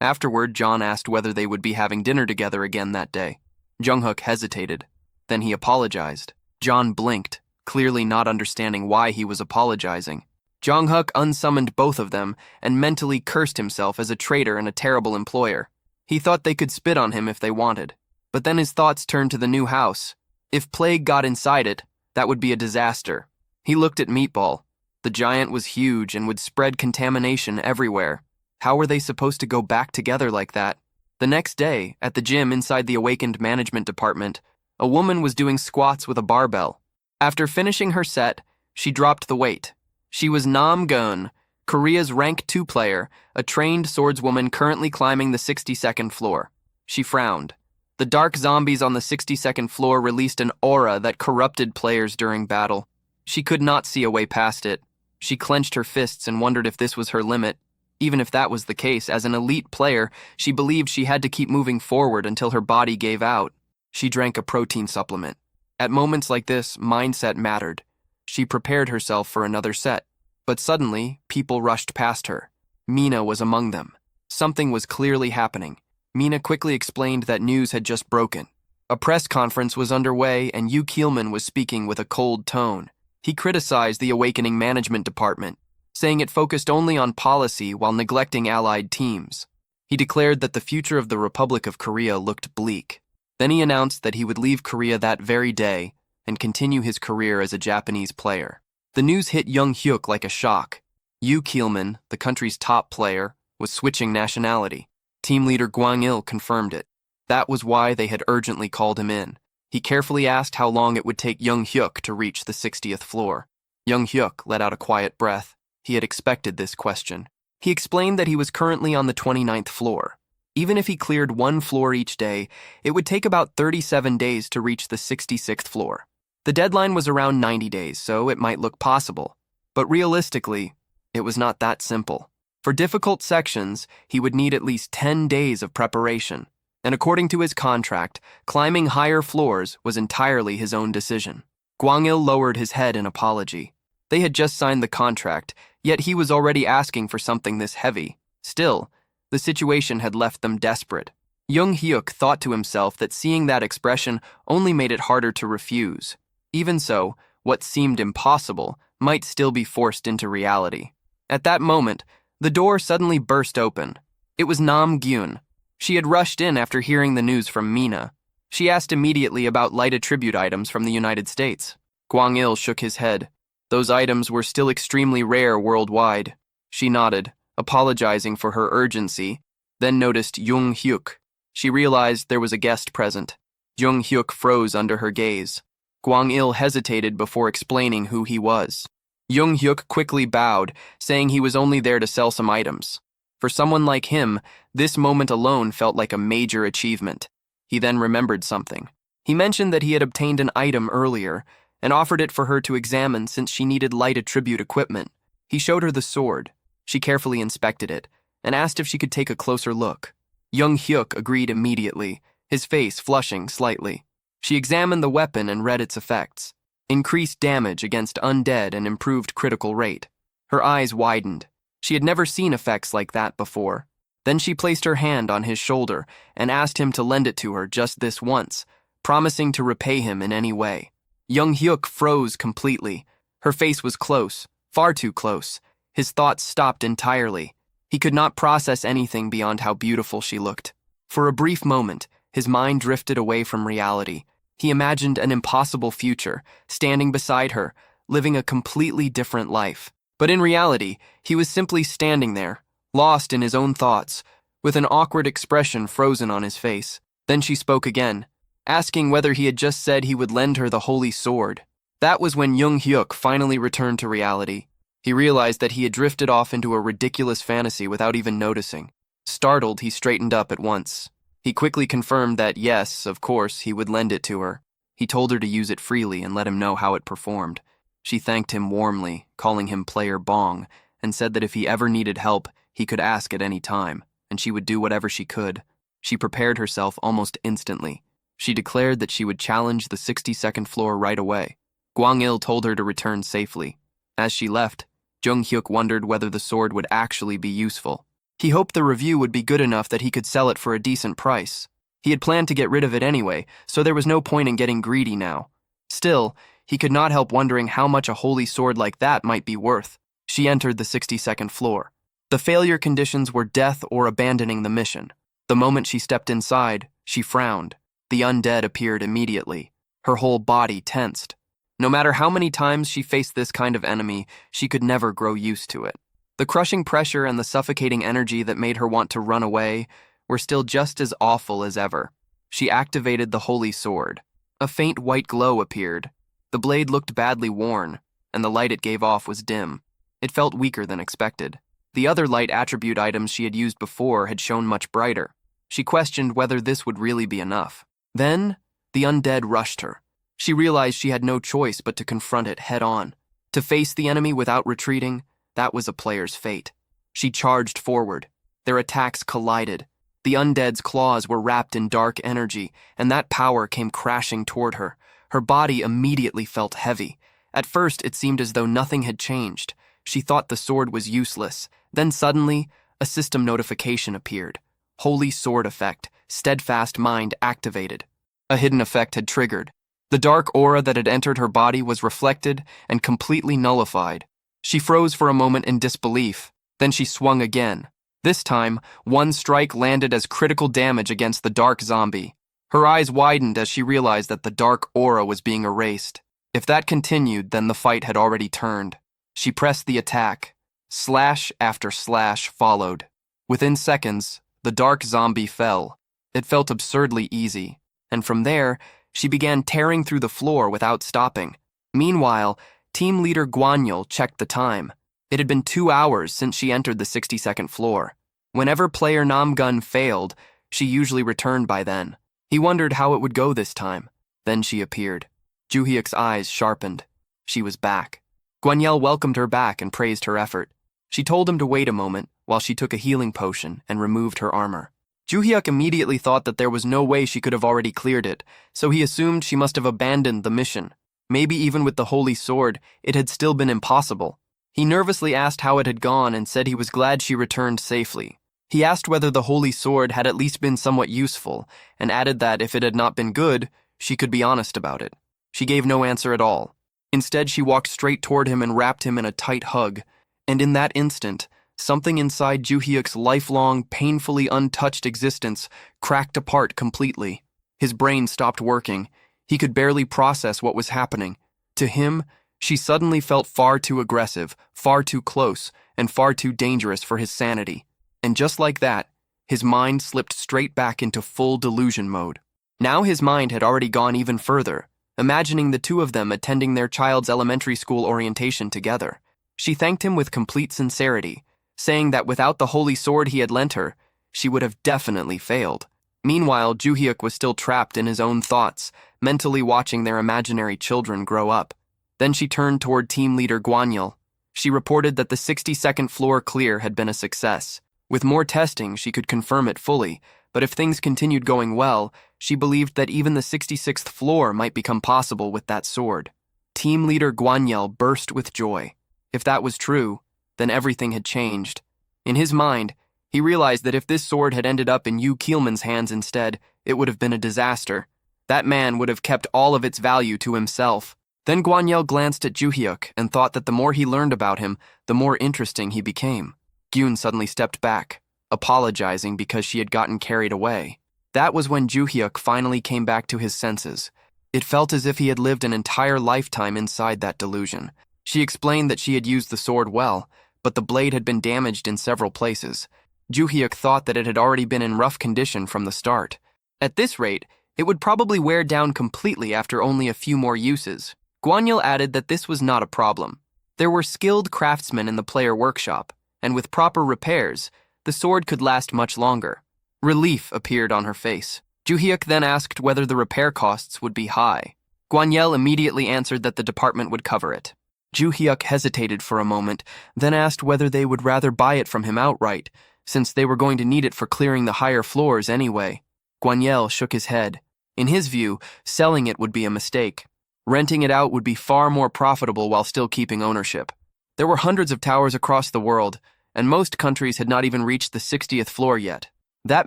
Afterward, John asked whether they would be having dinner together again that day. Jung-hook hesitated. Then he apologized. John blinked, clearly not understanding why he was apologizing. Jung-hook unsummoned both of them and mentally cursed himself as a traitor and a terrible employer. He thought they could spit on him if they wanted. But then his thoughts turned to the new house. If plague got inside it, that would be a disaster. He looked at Meatball. The giant was huge and would spread contamination everywhere. How were they supposed to go back together like that? The next day, at the gym inside the awakened management department, a woman was doing squats with a barbell. After finishing her set, she dropped the weight. She was Nam Gun, Korea's rank 2 player, a trained swordswoman currently climbing the 62nd floor. She frowned. The dark zombies on the 62nd floor released an aura that corrupted players during battle. She could not see a way past it. She clenched her fists and wondered if this was her limit. Even if that was the case, as an elite player, she believed she had to keep moving forward until her body gave out. She drank a protein supplement. At moments like this, mindset mattered. She prepared herself for another set. But suddenly, people rushed past her. Mina was among them. Something was clearly happening. Mina quickly explained that news had just broken. A press conference was underway and Hugh Keelman was speaking with a cold tone. He criticized the Awakening Management Department, saying it focused only on policy while neglecting allied teams. He declared that the future of the Republic of Korea looked bleak. Then he announced that he would leave Korea that very day and continue his career as a Japanese player. The news hit Jung-hyuk like a shock. Hugh Keelman, the country's top player, was switching nationality. Team leader Gwang-il confirmed it. That was why they had urgently called him in. He carefully asked how long it would take Jung-hyuk to reach the 60th floor. Jung-hyuk let out a quiet breath. He had expected this question. He explained that he was currently on the 29th floor. Even if he cleared one floor each day, it would take about 37 days to reach the 66th floor. The deadline was around 90 days, so it might look possible. But realistically, it was not that simple. For difficult sections, he would need at least 10 days of preparation. And according to his contract, climbing higher floors was entirely his own decision. Gwang-il lowered his head in apology. They had just signed the contract, yet he was already asking for something this heavy. Still, the situation had left them desperate. Jung-hyuk thought to himself that seeing that expression only made it harder to refuse. Even so, what seemed impossible might still be forced into reality. At that moment, the door suddenly burst open. It was Nam Gyun. She had rushed in after hearing the news from Mina. She asked immediately about light attribute items from the United States. Gwang-il shook his head. Those items were still extremely rare worldwide. She nodded, apologizing for her urgency, then noticed Jung Hyuk. She realized there was a guest present. Jung Hyuk froze under her gaze. Gwang-il hesitated before explaining who he was. Jung Hyuk quickly bowed, saying he was only there to sell some items. For someone like him, this moment alone felt like a major achievement. He then remembered something. He mentioned that he had obtained an item earlier and offered it for her to examine since she needed light attribute equipment. He showed her the sword. She carefully inspected it and asked if she could take a closer look. Jung Hyuk agreed immediately, his face flushing slightly. She examined the weapon and read its effects. Increased damage against undead and improved critical rate. Her eyes widened. She had never seen effects like that before. Then she placed her hand on his shoulder and asked him to lend it to her just this once, promising to repay him in any way. Jung Hyuk froze completely. Her face was close, far too close. His thoughts stopped entirely. He could not process anything beyond how beautiful she looked. For a brief moment, his mind drifted away from reality. He imagined an impossible future, standing beside her, living a completely different life. But in reality, he was simply standing there, lost in his own thoughts, with an awkward expression frozen on his face. Then she spoke again, asking whether he had just said he would lend her the holy sword. That was when Jung Hyuk finally returned to reality. He realized that he had drifted off into a ridiculous fantasy without even noticing. Startled, he straightened up at once. He quickly confirmed that yes, of course, he would lend it to her. He told her to use it freely and let him know how it performed. She thanked him warmly, calling him Player Bong, and said that if he ever needed help, he could ask at any time, and she would do whatever she could. She prepared herself almost instantly. She declared that she would challenge the 62nd floor right away. Gwang-il told her to return safely. As she left, Jung Hyuk wondered whether the sword would actually be useful. He hoped the review would be good enough that he could sell it for a decent price. He had planned to get rid of it anyway, so there was no point in getting greedy now. Still, he could not help wondering how much a holy sword like that might be worth. She entered the 62nd floor. The failure conditions were death or abandoning the mission. The moment she stepped inside, she frowned. The undead appeared immediately. Her whole body tensed. No matter how many times she faced this kind of enemy, she could never grow used to it. The crushing pressure and the suffocating energy that made her want to run away were still just as awful as ever. She activated the holy sword. A faint white glow appeared. The blade looked badly worn, and the light it gave off was dim. It felt weaker than expected. The other light attribute items she had used before had shown much brighter. She questioned whether this would really be enough. Then, the undead rushed her. She realized she had no choice but to confront it head-on. To face the enemy without retreating, that was a player's fate. She charged forward. Their attacks collided. The undead's claws were wrapped in dark energy, and that power came crashing toward her. Her body immediately felt heavy. At first, it seemed as though nothing had changed. She thought the sword was useless. Then suddenly, a system notification appeared. Holy Sword Effect, Steadfast Mind activated. A hidden effect had triggered. The dark aura that had entered her body was reflected and completely nullified. She froze for a moment in disbelief. Then she swung again. This time, one strike landed as critical damage against the dark zombie. Her eyes widened as she realized that the dark aura was being erased. If that continued, then the fight had already turned. She pressed the attack. Slash after slash followed. Within seconds, the dark zombie fell. It felt absurdly easy. And from there, she began tearing through the floor without stopping. Meanwhile, team leader Guanyul checked the time. It had been 2 hours since she entered the 62nd floor. Whenever player Namgun failed, she usually returned by then. He wondered how it would go this time. Then she appeared. Juhyuk's eyes sharpened. She was back. Guanyul welcomed her back and praised her effort. She told him to wait a moment while she took a healing potion and removed her armor. Juhyuk immediately thought that there was no way she could have already cleared it, so he assumed she must have abandoned the mission. Maybe even with the holy sword, it had still been impossible. He nervously asked how it had gone and said he was glad she returned safely. He asked whether the holy sword had at least been somewhat useful, and added that if it had not been good, she could be honest about it. She gave no answer at all. Instead, she walked straight toward him and wrapped him in a tight hug. And in that instant, something inside Juhyuk's lifelong, painfully untouched existence cracked apart completely. His brain stopped working. He could barely process what was happening. To him, She suddenly felt far too aggressive, far too close, and far too dangerous for his sanity. And just like that, his mind slipped straight back into full delusion mode. Now his mind had already gone even further, imagining the two of them attending their child's elementary school orientation together. She thanked him with complete sincerity, saying that without the holy sword he had lent her, she would have definitely failed. Meanwhile, Juhyuk was still trapped in his own thoughts, mentally watching their imaginary children grow up. Then she turned toward team leader Gwanyil. She reported that the 62nd floor clear had been a success. With more testing, she could confirm it fully, but if things continued going well, she believed that even the 66th floor might become possible with that sword. Team leader Gwanyil burst with joy. If that was true, then everything had changed. In his mind, he realized that if this sword had ended up in Yu Keelman's hands instead, it would have been a disaster. That man would have kept all of its value to himself. Then Gwanyil glanced at Juhyuk and thought that the more he learned about him, the more interesting he became. Gyun suddenly stepped back, apologizing because she had gotten carried away. That was when Juhyuk finally came back to his senses. It felt as if he had lived an entire lifetime inside that delusion. She explained that she had used the sword well, but the blade had been damaged in several places. Juhyuk thought that it had already been in rough condition from the start. At this rate, it would probably wear down completely after only a few more uses. Gwanyil added that this was not a problem. There were skilled craftsmen in the player workshop, and with proper repairs, the sword could last much longer. Relief appeared on her face. Juhyuk then asked whether the repair costs would be high. Gwanyil immediately answered that the department would cover it. Juhyuk hesitated for a moment, then asked whether they would rather buy it from him outright, since they were going to need it for clearing the higher floors anyway. Gwanyil shook his head. In his view, selling it would be a mistake. Renting it out would be far more profitable while still keeping ownership. There were hundreds of towers across the world, and most countries had not even reached the 60th floor yet. That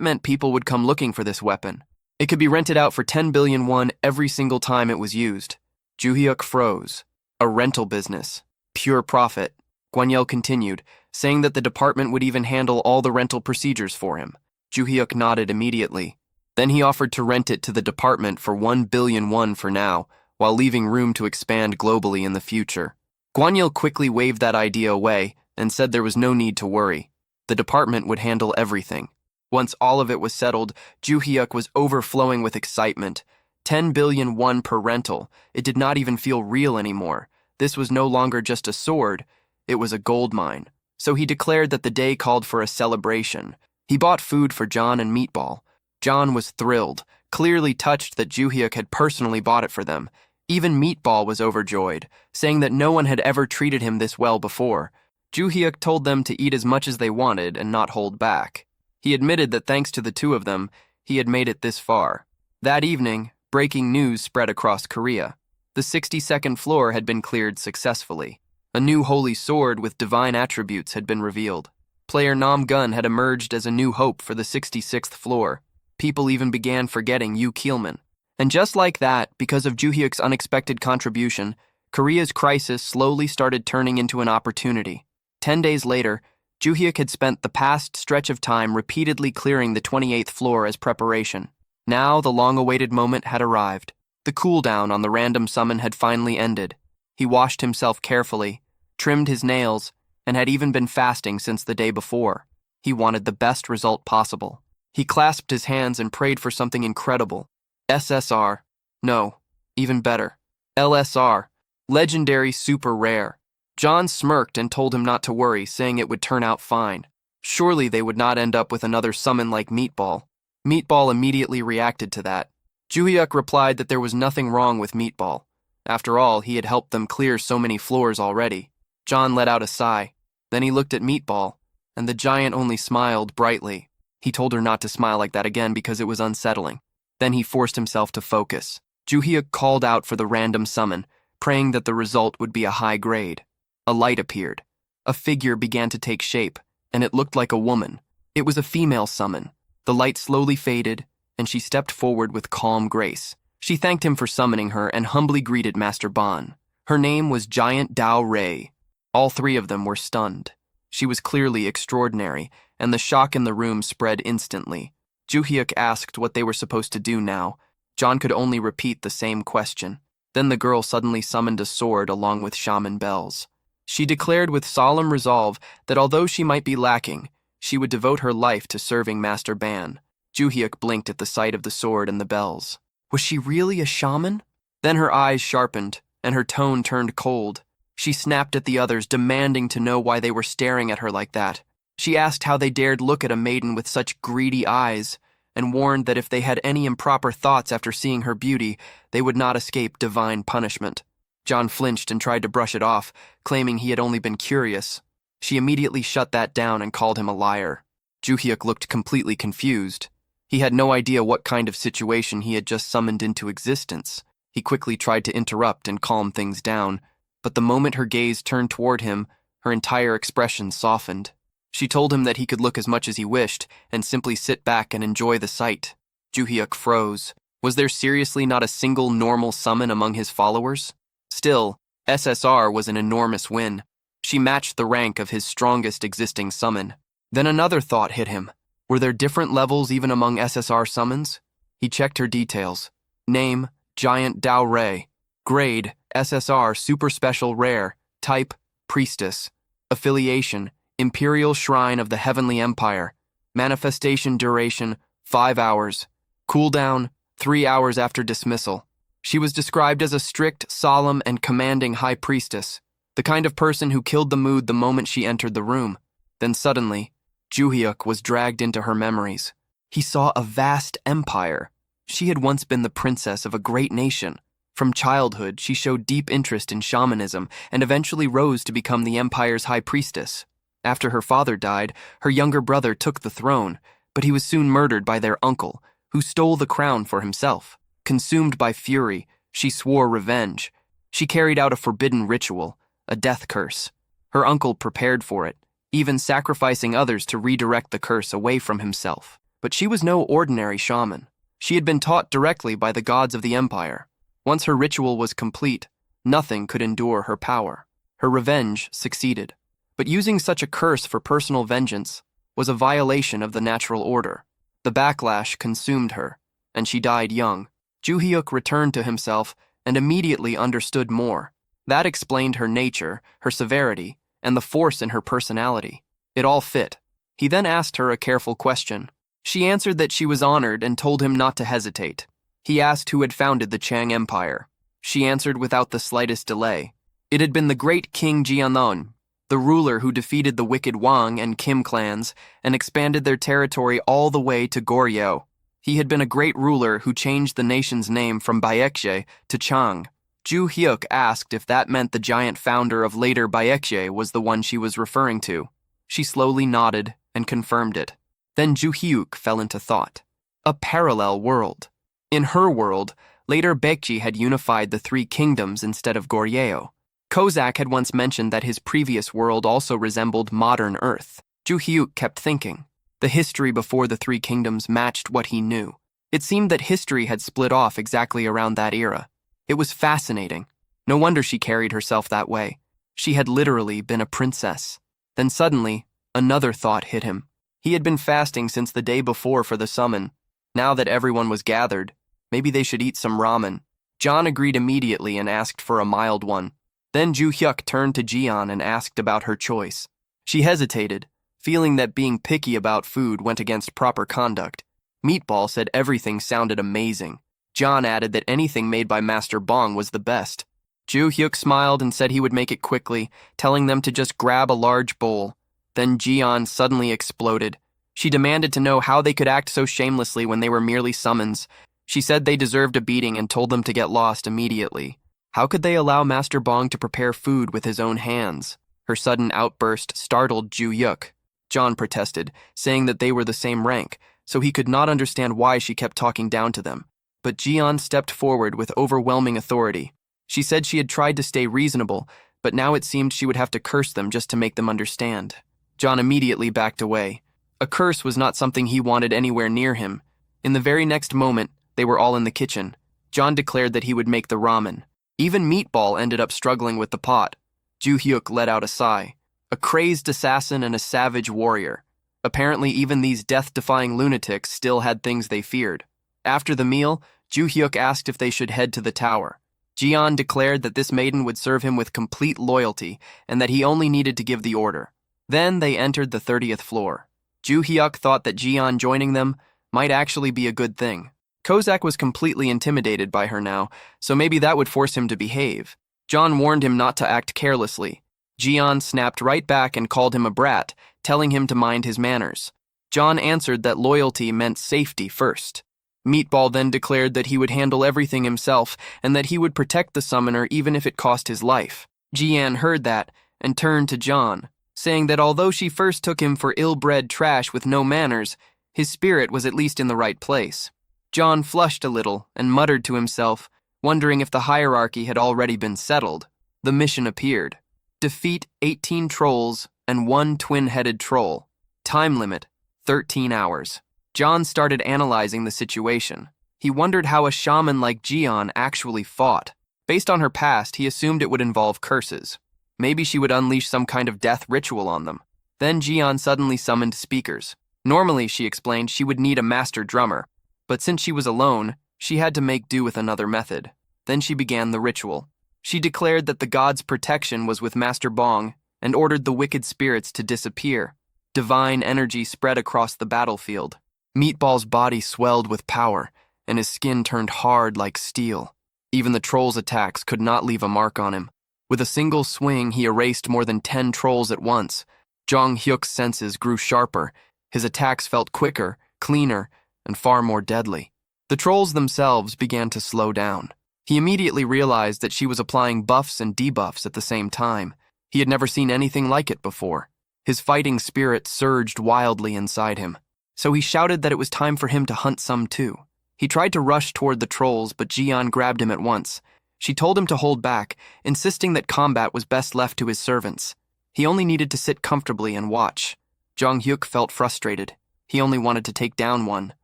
meant people would come looking for this weapon. It could be rented out for 10 billion won every single time it was used. Juhyuk froze. A rental business. Pure profit. Gwanyil continued, saying that the department would even handle all the rental procedures for him. Juhyuk nodded immediately. Then he offered to rent it to the department for 1 billion won for now, while leaving room to expand globally in the future. Gwanyil quickly waved that idea away and said there was no need to worry. The department would handle everything. Once all of it was settled, Juhyuk was overflowing with excitement. 10 billion won per rental. It did not even feel real anymore. This was no longer just a sword, it was a gold mine. So he declared that the day called for a celebration. He bought food for John and Meatball. John was thrilled, clearly touched that Juhyuk had personally bought it for them. Even Meatball was overjoyed, saying that no one had ever treated him this well before. Juhyuk told them to eat as much as they wanted and not hold back. He admitted that thanks to the two of them, he had made it this far. That evening, breaking news spread across Korea. The 62nd floor had been cleared successfully. A new holy sword with divine attributes had been revealed. Player Nam Gun had emerged as a new hope for the 66th floor. People even began forgetting Yu Keelman. And just like that, because of Juhyuk's unexpected contribution, Korea's crisis slowly started turning into an opportunity. 10 days later, Juhyuk had spent the past stretch of time repeatedly clearing the 28th floor as preparation. Now the long-awaited moment had arrived. The cooldown on the random summon had finally ended. He washed himself carefully, trimmed his nails, and had even been fasting since the day before. He wanted the best result possible. He clasped his hands and prayed for something incredible. SSR. No, even better. LSR. Legendary super rare. John smirked and told him not to worry, saying it would turn out fine. Surely they would not end up with another summon like Meatball. Meatball immediately reacted to that. Juhyuk replied that there was nothing wrong with Meatball. After all, he had helped them clear so many floors already. John let out a sigh. Then he looked at Meatball, and the giant only smiled brightly. He told her not to smile like that again because it was unsettling. Then he forced himself to focus. Juhyuk called out for the random summon, praying that the result would be a high grade. A light appeared. A figure began to take shape, and it looked like a woman. It was a female summon. The light slowly faded, and she stepped forward with calm grace. She thanked him for summoning her and humbly greeted Master Ban. Her name was Giant Dao Rei. All three of them were stunned. She was clearly extraordinary, and the shock in the room spread instantly. Juhyuk asked what they were supposed to do now. John could only repeat the same question. Then the girl suddenly summoned a sword along with shaman bells. She declared with solemn resolve that although she might be lacking, she would devote her life to serving Master Ban. Juhyuk blinked at the sight of the sword and the bells. Was she really a shaman? Then her eyes sharpened, and her tone turned cold. She snapped at the others, demanding to know why they were staring at her like that. She asked how they dared look at a maiden with such greedy eyes, and warned that if they had any improper thoughts after seeing her beauty, they would not escape divine punishment. John flinched and tried to brush it off, claiming he had only been curious. She immediately shut that down and called him a liar. Juhyuk looked completely confused. He had no idea what kind of situation he had just summoned into existence. He quickly tried to interrupt and calm things down, but the moment her gaze turned toward him, her entire expression softened. She told him that he could look as much as he wished and simply sit back and enjoy the sight. Juhyuk froze. Was there seriously not a single normal summon among his followers? Still, SSR was an enormous win. She matched the rank of his strongest existing summon. Then another thought hit him. Were there different levels even among SSR summons? He checked her details. Name, Giant Dao Rei. Grade, SSR Super Special Rare. Type, Priestess. Affiliation, Imperial Shrine of the Heavenly Empire. Manifestation duration, 5 hours. Cooldown, 3 hours after dismissal. She was described as a strict, solemn, and commanding high priestess, the kind of person who killed the mood the moment she entered the room. Then suddenly, Juhyuk was dragged into her memories. He saw a vast empire. She had once been the princess of a great nation. From childhood, she showed deep interest in shamanism and eventually rose to become the empire's high priestess. After her father died, her younger brother took the throne, but he was soon murdered by their uncle, who stole the crown for himself. Consumed by fury, she swore revenge. She carried out a forbidden ritual, a death curse. Her uncle prepared for it, even sacrificing others to redirect the curse away from himself. But she was no ordinary shaman. She had been taught directly by the gods of the empire. Once her ritual was complete, nothing could endure her power. Her revenge succeeded. But using such a curse for personal vengeance was a violation of the natural order. The backlash consumed her, and she died young. Juhyuk returned to himself and immediately understood more. That explained her nature, her severity, and the force in her personality. It all fit. He then asked her a careful question. She answered that she was honored and told him not to hesitate. He asked who had founded the Chang Empire. She answered without the slightest delay. It had been the great King Jianlong, the ruler who defeated the wicked Wang and Kim clans and expanded their territory all the way to Goryeo. He had been a great ruler who changed the nation's name from Baekje to Chang. Juhyuk asked if that meant the giant founder of later Baekje was the one she was referring to. She slowly nodded and confirmed it. Then Juhyuk fell into thought. A parallel world. In her world, later Baekje had unified the 3 kingdoms instead of Goryeo. Kozak had once mentioned that his previous world also resembled modern Earth. Juhyuk kept thinking. The history before the 3 kingdoms matched what he knew. It seemed that history had split off exactly around that era. It was fascinating. No wonder she carried herself that way. She had literally been a princess. Then suddenly, another thought hit him. He had been fasting since the day before for the summon. Now that everyone was gathered, maybe they should eat some ramen. John agreed immediately and asked for a mild one. Then Juhyuk turned to Jian and asked about her choice. She hesitated, feeling that being picky about food went against proper conduct. Meatball said everything sounded amazing. John added that anything made by Master Bong was the best. Juhyuk smiled and said he would make it quickly, telling them to just grab a large bowl. Then Jian suddenly exploded. She demanded to know how they could act so shamelessly when they were merely summons. She said they deserved a beating and told them to get lost immediately. How could they allow Master Bong to prepare food with his own hands? Her sudden outburst startled Juhyuk. John protested, saying that they were the same rank, so he could not understand why she kept talking down to them. But Jian stepped forward with overwhelming authority. She said she had tried to stay reasonable, but now it seemed she would have to curse them just to make them understand. John immediately backed away. A curse was not something he wanted anywhere near him. In the very next moment, they were all in the kitchen. John declared that he would make the ramen. Even Meatball ended up struggling with the pot. Juhyuk let out a sigh. A crazed assassin and a savage warrior. Apparently even these death-defying lunatics still had things they feared. After the meal, Juhyuk asked if they should head to the tower. Jian declared that this maiden would serve him with complete loyalty and that he only needed to give the order. Then they entered the 30th floor. Ju Hyuk thought that Jian joining them might actually be a good thing. Kozak was completely intimidated by her now, so maybe that would force him to behave. John warned him not to act carelessly. Jian snapped right back and called him a brat, telling him to mind his manners. John answered that loyalty meant safety first. Meatball then declared that he would handle everything himself and that he would protect the summoner even if it cost his life. Jian heard that and turned to John, saying that although she first took him for ill-bred trash with no manners, his spirit was at least in the right place. John flushed a little and muttered to himself, wondering if the hierarchy had already been settled. The mission appeared. Defeat 18 trolls and 1 twin-headed troll. Time limit, 13 hours. John started analyzing the situation. He wondered how a shaman like Jian actually fought. Based on her past, he assumed it would involve curses. Maybe she would unleash some kind of death ritual on them. Then Jian suddenly summoned speakers. Normally, she explained, she would need a master drummer, but since she was alone, she had to make do with another method. Then she began the ritual. She declared that the god's protection was with Master Bong and ordered the wicked spirits to disappear. Divine energy spread across the battlefield. Meatball's body swelled with power, and his skin turned hard like steel. Even the troll's attacks could not leave a mark on him. With a single swing, he erased more than 10 trolls at once. Jong Hyuk's senses grew sharper. His attacks felt quicker, cleaner, and far more deadly. The trolls themselves began to slow down. He immediately realized that she was applying buffs and debuffs at the same time. He had never seen anything like it before. His fighting spirit surged wildly inside him. So he shouted that it was time for him to hunt some too. He tried to rush toward the trolls, but Jian grabbed him at once. She told him to hold back, insisting that combat was best left to his servants. He only needed to sit comfortably and watch. Jong Hyuk felt frustrated. He only wanted to take down one.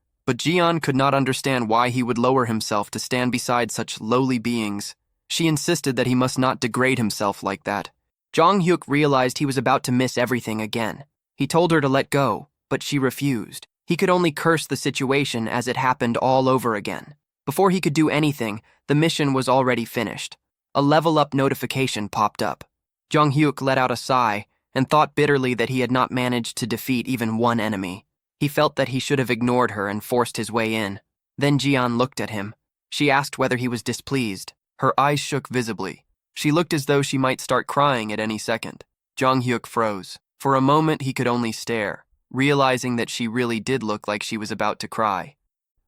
But Jian could not understand why he would lower himself to stand beside such lowly beings. She insisted that he must not degrade himself like that. Jong Hyuk realized he was about to miss everything again. He told her to let go, but she refused. He could only curse the situation as it happened all over again. Before he could do anything, the mission was already finished. A level-up notification popped up. Jong Hyuk let out a sigh and thought bitterly that he had not managed to defeat even one enemy. He felt that he should have ignored her and forced his way in. Then Jian looked at him. She asked whether he was displeased. Her eyes shook visibly. She looked as though she might start crying at any second. Jong Hyuk froze. For a moment he could only stare, realizing that she really did look like she was about to cry.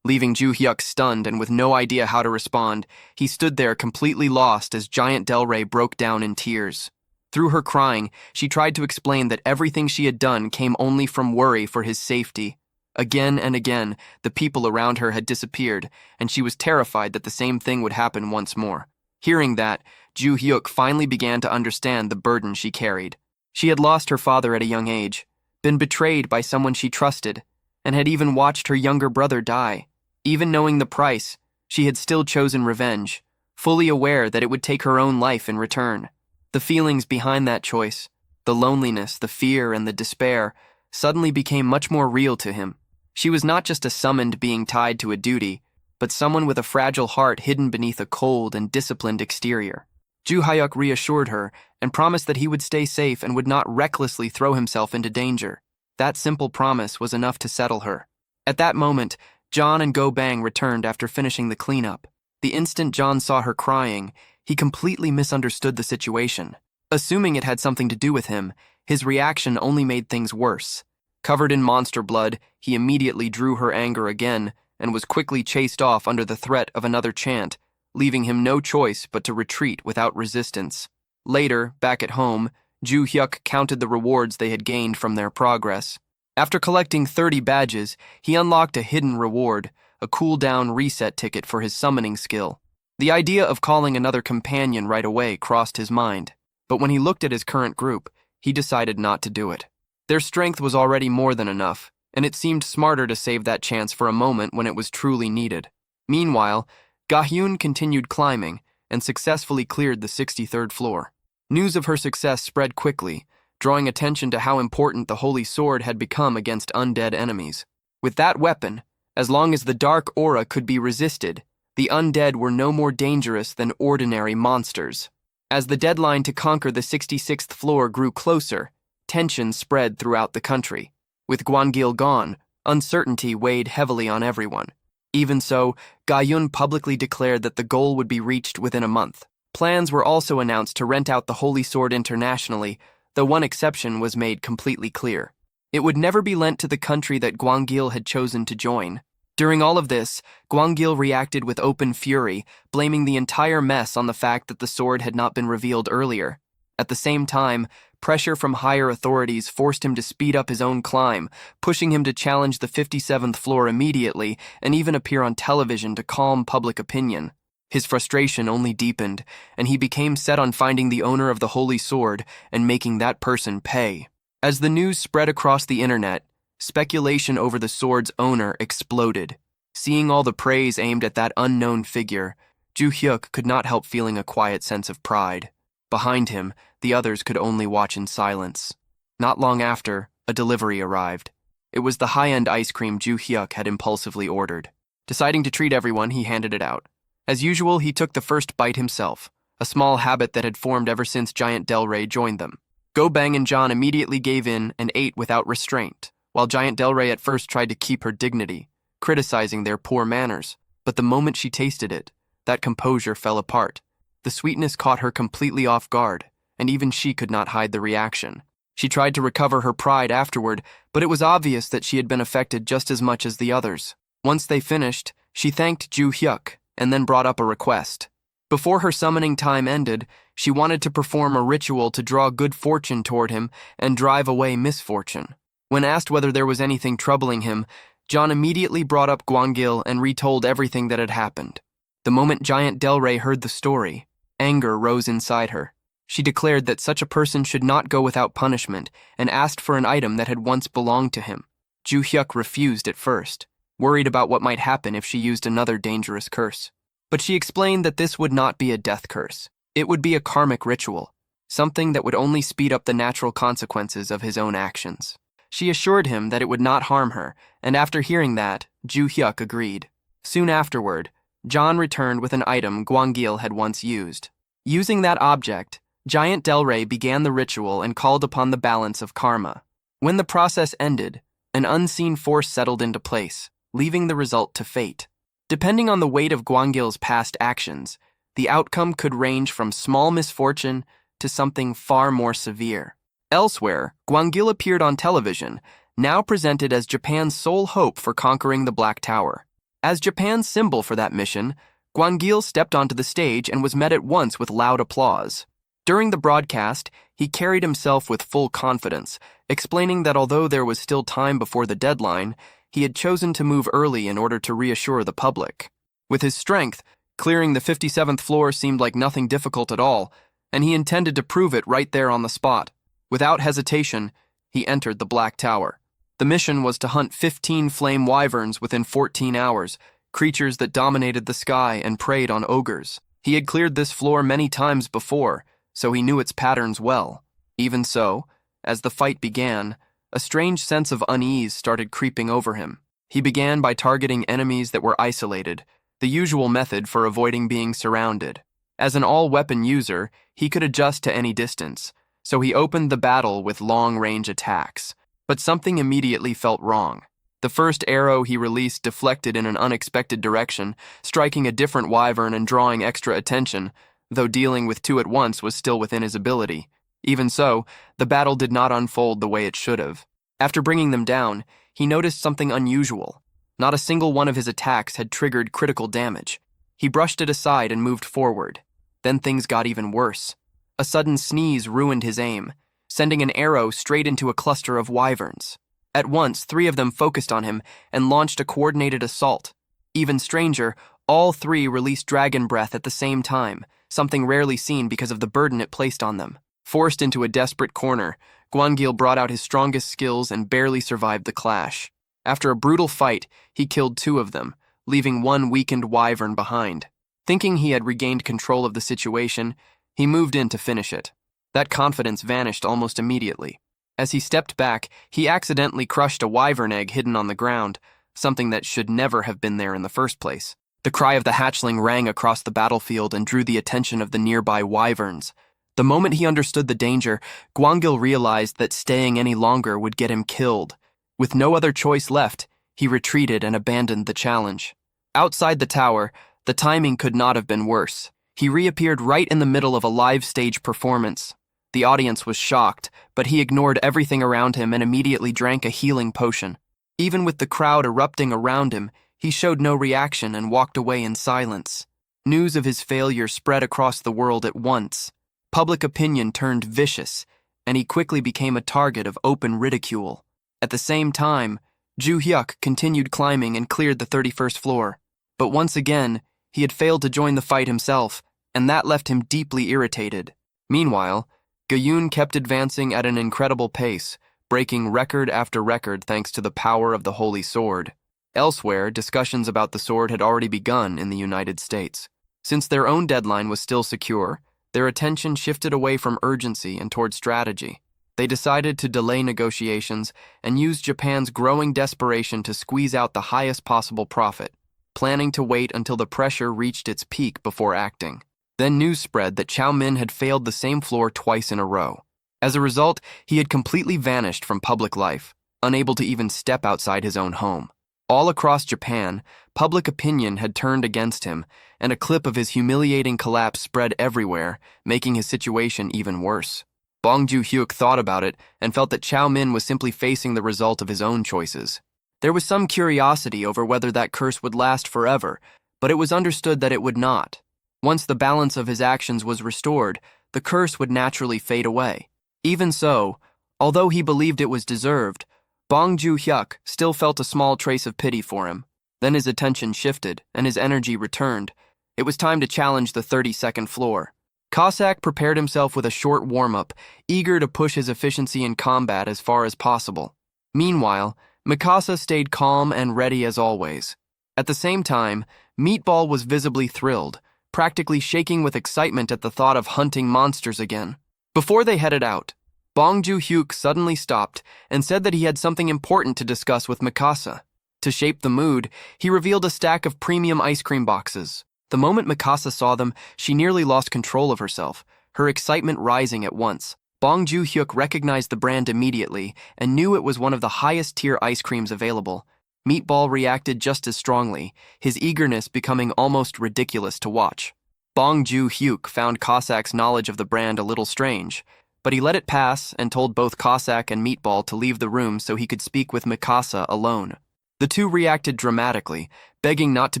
Leaving Ju Hyuk stunned and with no idea how to respond, he stood there completely lost as Giant Delray broke down in tears. Through her crying, she tried to explain that everything she had done came only from worry for his safety. Again and again, the people around her had disappeared, and she was terrified that the same thing would happen once more. Hearing that, Ju Hyuk finally began to understand the burden she carried. She had lost her father at a young age, been betrayed by someone she trusted, and had even watched her younger brother die. Even knowing the price, she had still chosen revenge, fully aware that it would take her own life in return. The feelings behind that choice, the loneliness, the fear, and the despair, suddenly became much more real to him. She was not just a summoned being tied to a duty, but someone with a fragile heart hidden beneath a cold and disciplined exterior. Ju Hyuk reassured her and promised that he would stay safe and would not recklessly throw himself into danger. That simple promise was enough to settle her. At that moment, John and Go Bang returned after finishing the cleanup. The instant John saw her crying, he completely misunderstood the situation. Assuming it had something to do with him, his reaction only made things worse. Covered in monster blood, he immediately drew her anger again and was quickly chased off under the threat of another chant, leaving him no choice but to retreat without resistance. Later, back at home, Ju Hyuk counted the rewards they had gained from their progress. After collecting 30 badges, he unlocked a hidden reward, a cooldown reset ticket for his summoning skill. The idea of calling another companion right away crossed his mind, but when he looked at his current group, he decided not to do it. Their strength was already more than enough, and it seemed smarter to save that chance for a moment when it was truly needed. Meanwhile, Ga-hyun continued climbing and successfully cleared the 63rd floor. News of her success spread quickly, drawing attention to how important the Holy Sword had become against undead enemies. With that weapon, as long as the dark aura could be resisted, The undead were no more dangerous than ordinary monsters. As the deadline to conquer the 66th floor grew closer, tension spread throughout the country. With Gwangil gone, uncertainty weighed heavily on everyone. Even so, Gayun publicly declared that the goal would be reached within a month. Plans were also announced to rent out the Holy Sword internationally, though one exception was made completely clear. It would never be lent to the country that Gwangil had chosen to join. During all of this, Gwangil reacted with open fury, blaming the entire mess on the fact that the sword had not been revealed earlier. At the same time, pressure from higher authorities forced him to speed up his own climb, pushing him to challenge the 57th floor immediately and even appear on television to calm public opinion. His frustration only deepened, and he became set on finding the owner of the Holy Sword and making that person pay. As the news spread across the internet, speculation over the sword's owner exploded. Seeing all the praise aimed at that unknown figure, Ju Hyuk could not help feeling a quiet sense of pride. Behind him, the others could only watch in silence. Not long after, a delivery arrived. It was the high-end ice cream Ju Hyuk had impulsively ordered. Deciding to treat everyone, he handed it out. As usual, he took the first bite himself, a small habit that had formed ever since Giant Del Rey joined them. Go Bang and John immediately gave in and ate without restraint, while Giant Del Rey at first tried to keep her dignity, criticizing their poor manners. But the moment she tasted it, that composure fell apart. The sweetness caught her completely off guard, and even she could not hide the reaction. She tried to recover her pride afterward, but it was obvious that she had been affected just as much as the others. Once they finished, she thanked Ju Hyuk and then brought up a request. Before her summoning time ended, she wanted to perform a ritual to draw good fortune toward him and drive away misfortune. When asked whether there was anything troubling him, John immediately brought up Gwangil and retold everything that had happened. The moment Giant Del Rey heard the story, anger rose inside her. She declared that such a person should not go without punishment and asked for an item that had once belonged to him. Ju Hyuk refused at first, worried about what might happen if she used another dangerous curse. But she explained that this would not be a death curse. It would be a karmic ritual, something that would only speed up the natural consequences of his own actions. She assured him that it would not harm her, and after hearing that, Ju Hyuk agreed. Soon afterward, John returned with an item Gwangil had once used. Using that object, Giant Del Rey began the ritual and called upon the balance of karma. When the process ended, an unseen force settled into place, leaving the result to fate. Depending on the weight of Gwangil's past actions, the outcome could range from small misfortune to something far more severe. Elsewhere, Gwangil appeared on television, now presented as Japan's sole hope for conquering the Black Tower. As Japan's symbol for that mission, Gwangil stepped onto the stage and was met at once with loud applause. During the broadcast, he carried himself with full confidence, explaining that although there was still time before the deadline, he had chosen to move early in order to reassure the public. With his strength, clearing the 57th floor seemed like nothing difficult at all, and he intended to prove it right there on the spot. Without hesitation, he entered the Black Tower. The mission was to hunt 15 flame wyverns within 14 hours, creatures that dominated the sky and preyed on ogres. He had cleared this floor many times before, so he knew its patterns well. Even so, as the fight began, a strange sense of unease started creeping over him. He began by targeting enemies that were isolated, the usual method for avoiding being surrounded. As an all-weapon user, he could adjust to any distance, so he opened the battle with long-range attacks. But something immediately felt wrong. The first arrow he released deflected in an unexpected direction, striking a different wyvern and drawing extra attention, though dealing with two at once was still within his ability. Even so, the battle did not unfold the way it should have. After bringing them down, he noticed something unusual. Not a single one of his attacks had triggered critical damage. He brushed it aside and moved forward. Then things got even worse. A sudden sneeze ruined his aim, sending an arrow straight into a cluster of wyverns. At once, 3 of them focused on him and launched a coordinated assault. Even stranger, all 3 released dragon breath at the same time, something rarely seen because of the burden it placed on them. Forced into a desperate corner, Gwangil brought out his strongest skills and barely survived the clash. After a brutal fight, he killed 2 of them, leaving 1 weakened wyvern behind. Thinking he had regained control of the situation, he moved in to finish it. That confidence vanished almost immediately. As he stepped back, he accidentally crushed a wyvern egg hidden on the ground, something that should never have been there in the first place. The cry of the hatchling rang across the battlefield and drew the attention of the nearby wyverns. The moment he understood the danger, Gwangil realized that staying any longer would get him killed. With no other choice left, he retreated and abandoned the challenge. Outside the tower, the timing could not have been worse. He reappeared right in the middle of a live stage performance. The audience was shocked, but he ignored everything around him and immediately drank a healing potion. Even with the crowd erupting around him, he showed no reaction and walked away in silence. News of his failure spread across the world at once. Public opinion turned vicious, and he quickly became a target of open ridicule. At the same time, Ju Hyuk continued climbing and cleared the 31st floor. But once again, he had failed to join the fight himself, and that left him deeply irritated. Meanwhile, Gayun kept advancing at an incredible pace, breaking record after record thanks to the power of the Holy Sword. Elsewhere, discussions about the sword had already begun in the United States. Since their own deadline was still secure, their attention shifted away from urgency and toward strategy. They decided to delay negotiations and use Japan's growing desperation to squeeze out the highest possible profit, planning to wait until the pressure reached its peak before acting. Then news spread that Chow Min had failed the same floor twice in a row. As a result, he had completely vanished from public life, unable to even step outside his own home. All across Japan, public opinion had turned against him, and a clip of his humiliating collapse spread everywhere, making his situation even worse. Bong Joo-hyuk thought about it and felt that Chow Min was simply facing the result of his own choices. There was some curiosity over whether that curse would last forever, but it was understood that it would not. Once the balance of his actions was restored, the curse would naturally fade away. Even so, although he believed it was deserved, Bong Joo-hyuk still felt a small trace of pity for him. Then his attention shifted, and his energy returned. It was time to challenge the 32nd floor. Cossack prepared himself with a short warm-up, eager to push his efficiency in combat as far as possible. Meanwhile, Mikasa stayed calm and ready as always. At the same time, Meatball was visibly thrilled, practically shaking with excitement at the thought of hunting monsters again. Before they headed out, Bong Joo-hyuk suddenly stopped and said that he had something important to discuss with Mikasa. To shape the mood, he revealed a stack of premium ice cream boxes. The moment Mikasa saw them, she nearly lost control of herself, her excitement rising at once. Bong Joo-hyuk recognized the brand immediately and knew it was one of the highest-tier ice creams available. Meatball reacted just as strongly, his eagerness becoming almost ridiculous to watch. Bong Joo-hyuk found Cossack's knowledge of the brand a little strange, but he let it pass and told both Cossack and Meatball to leave the room so he could speak with Mikasa alone. The two reacted dramatically, begging not to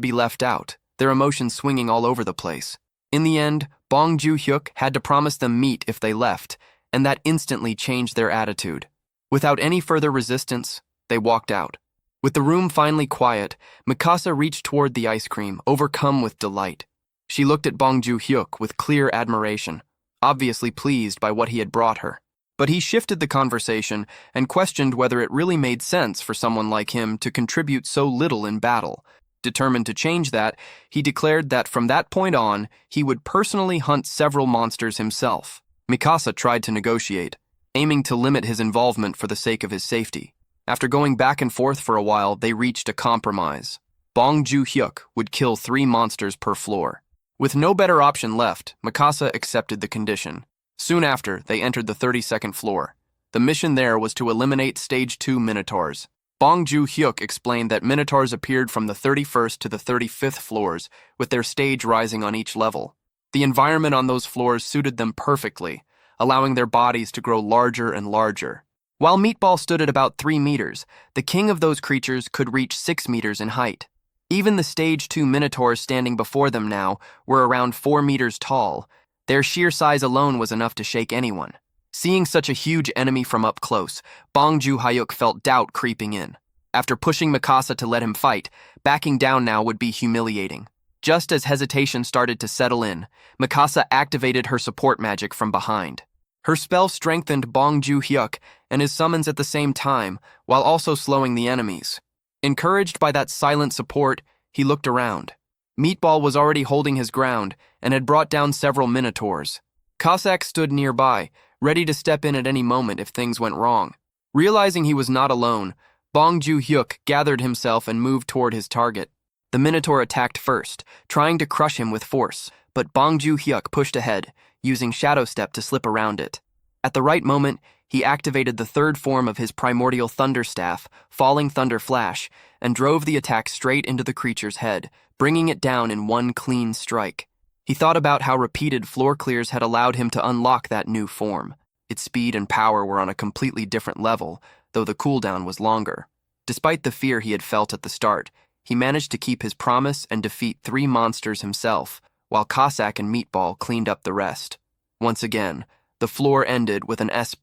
be left out, their emotions swinging all over the place. In the end, Bong Joo-hyuk had to promise them meat if they left, and that instantly changed their attitude. Without any further resistance, they walked out. With the room finally quiet, Mikasa reached toward the ice cream, overcome with delight. She looked at Bong Joo-hyuk with clear admiration, obviously pleased by what he had brought her. But he shifted the conversation and questioned whether it really made sense for someone like him to contribute so little in battle. Determined to change that, he declared that from that point on, he would personally hunt several monsters himself. Mikasa tried to negotiate, aiming to limit his involvement for the sake of his safety. After going back and forth for a while, they reached a compromise. Bong Joo-hyuk would kill 3 monsters per floor. With no better option left, Mikasa accepted the condition. Soon after, they entered the 32nd floor. The mission there was to eliminate Stage 2 Minotaurs. Bong Joo-hyuk explained that Minotaurs appeared from the 31st to the 35th floors, with their stage rising on each level. The environment on those floors suited them perfectly, allowing their bodies to grow larger and larger. While Meatball stood at about 3 meters, the king of those creatures could reach 6 meters in height. Even the Stage 2 Minotaurs standing before them now were around 4 meters tall. Their sheer size alone was enough to shake anyone. Seeing such a huge enemy from up close, Bong Joo-hyuk felt doubt creeping in. After pushing Mikasa to let him fight, backing down now would be humiliating. Just as hesitation started to settle in, Mikasa activated her support magic from behind. Her spell strengthened Bong Joo-hyuk and his summons at the same time, while also slowing the enemies. Encouraged by that silent support, he looked around. Meatball was already holding his ground and had brought down several Minotaurs. Cossack stood nearby, ready to step in at any moment if things went wrong. Realizing he was not alone, Bong Joo-hyuk gathered himself and moved toward his target. The Minotaur attacked first, trying to crush him with force, but Bong Joon-hyuk pushed ahead, using Shadow Step to slip around it. At the right moment, he activated the third form of his primordial Thunder Staff, Falling Thunder Flash, and drove the attack straight into the creature's head, bringing it down in one clean strike. He thought about how repeated floor clears had allowed him to unlock that new form. Its speed and power were on a completely different level, though the cooldown was longer. Despite the fear he had felt at the start, he managed to keep his promise and defeat 3 monsters himself, while Cossack and Meatball cleaned up the rest. Once again, the floor ended with an S++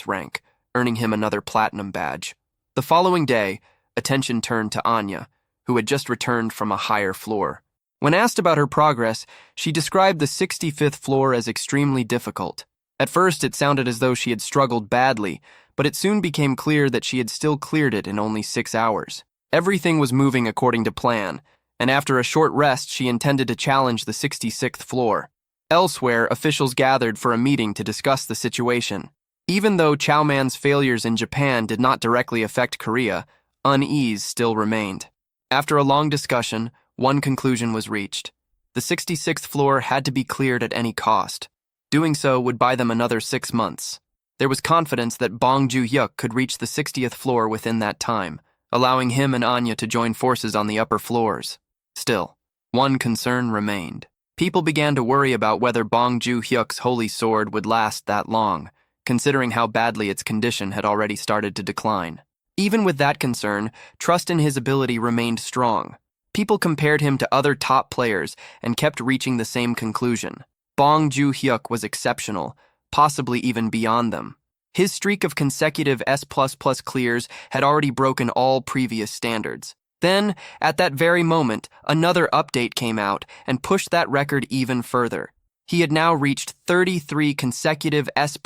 rank, earning him another platinum badge. The following day, attention turned to Anya, who had just returned from a higher floor. When asked about her progress, she described the 65th floor as extremely difficult. At first, it sounded as though she had struggled badly, but it soon became clear that she had still cleared it in only 6 hours. Everything was moving according to plan, and after a short rest, she intended to challenge the 66th floor. Elsewhere, officials gathered for a meeting to discuss the situation. Even though Chow Man's failures in Japan did not directly affect Korea, unease still remained. After a long discussion, one conclusion was reached. The 66th floor had to be cleared at any cost. Doing so would buy them another 6 months. There was confidence that Bong Joon-hyuk could reach the 60th floor within that time, allowing him and Anya to join forces on the upper floors. Still, one concern remained. People began to worry about whether Bong Joon-hyuk's holy sword would last that long, considering how badly its condition had already started to decline. Even with that concern, trust in his ability remained strong. People compared him to other top players and kept reaching the same conclusion. Bong Joon-hyuk was exceptional, possibly even beyond them. His streak of consecutive S++ clears had already broken all previous standards. Then, at that very moment, another update came out and pushed that record even further. He had now reached 33 consecutive S++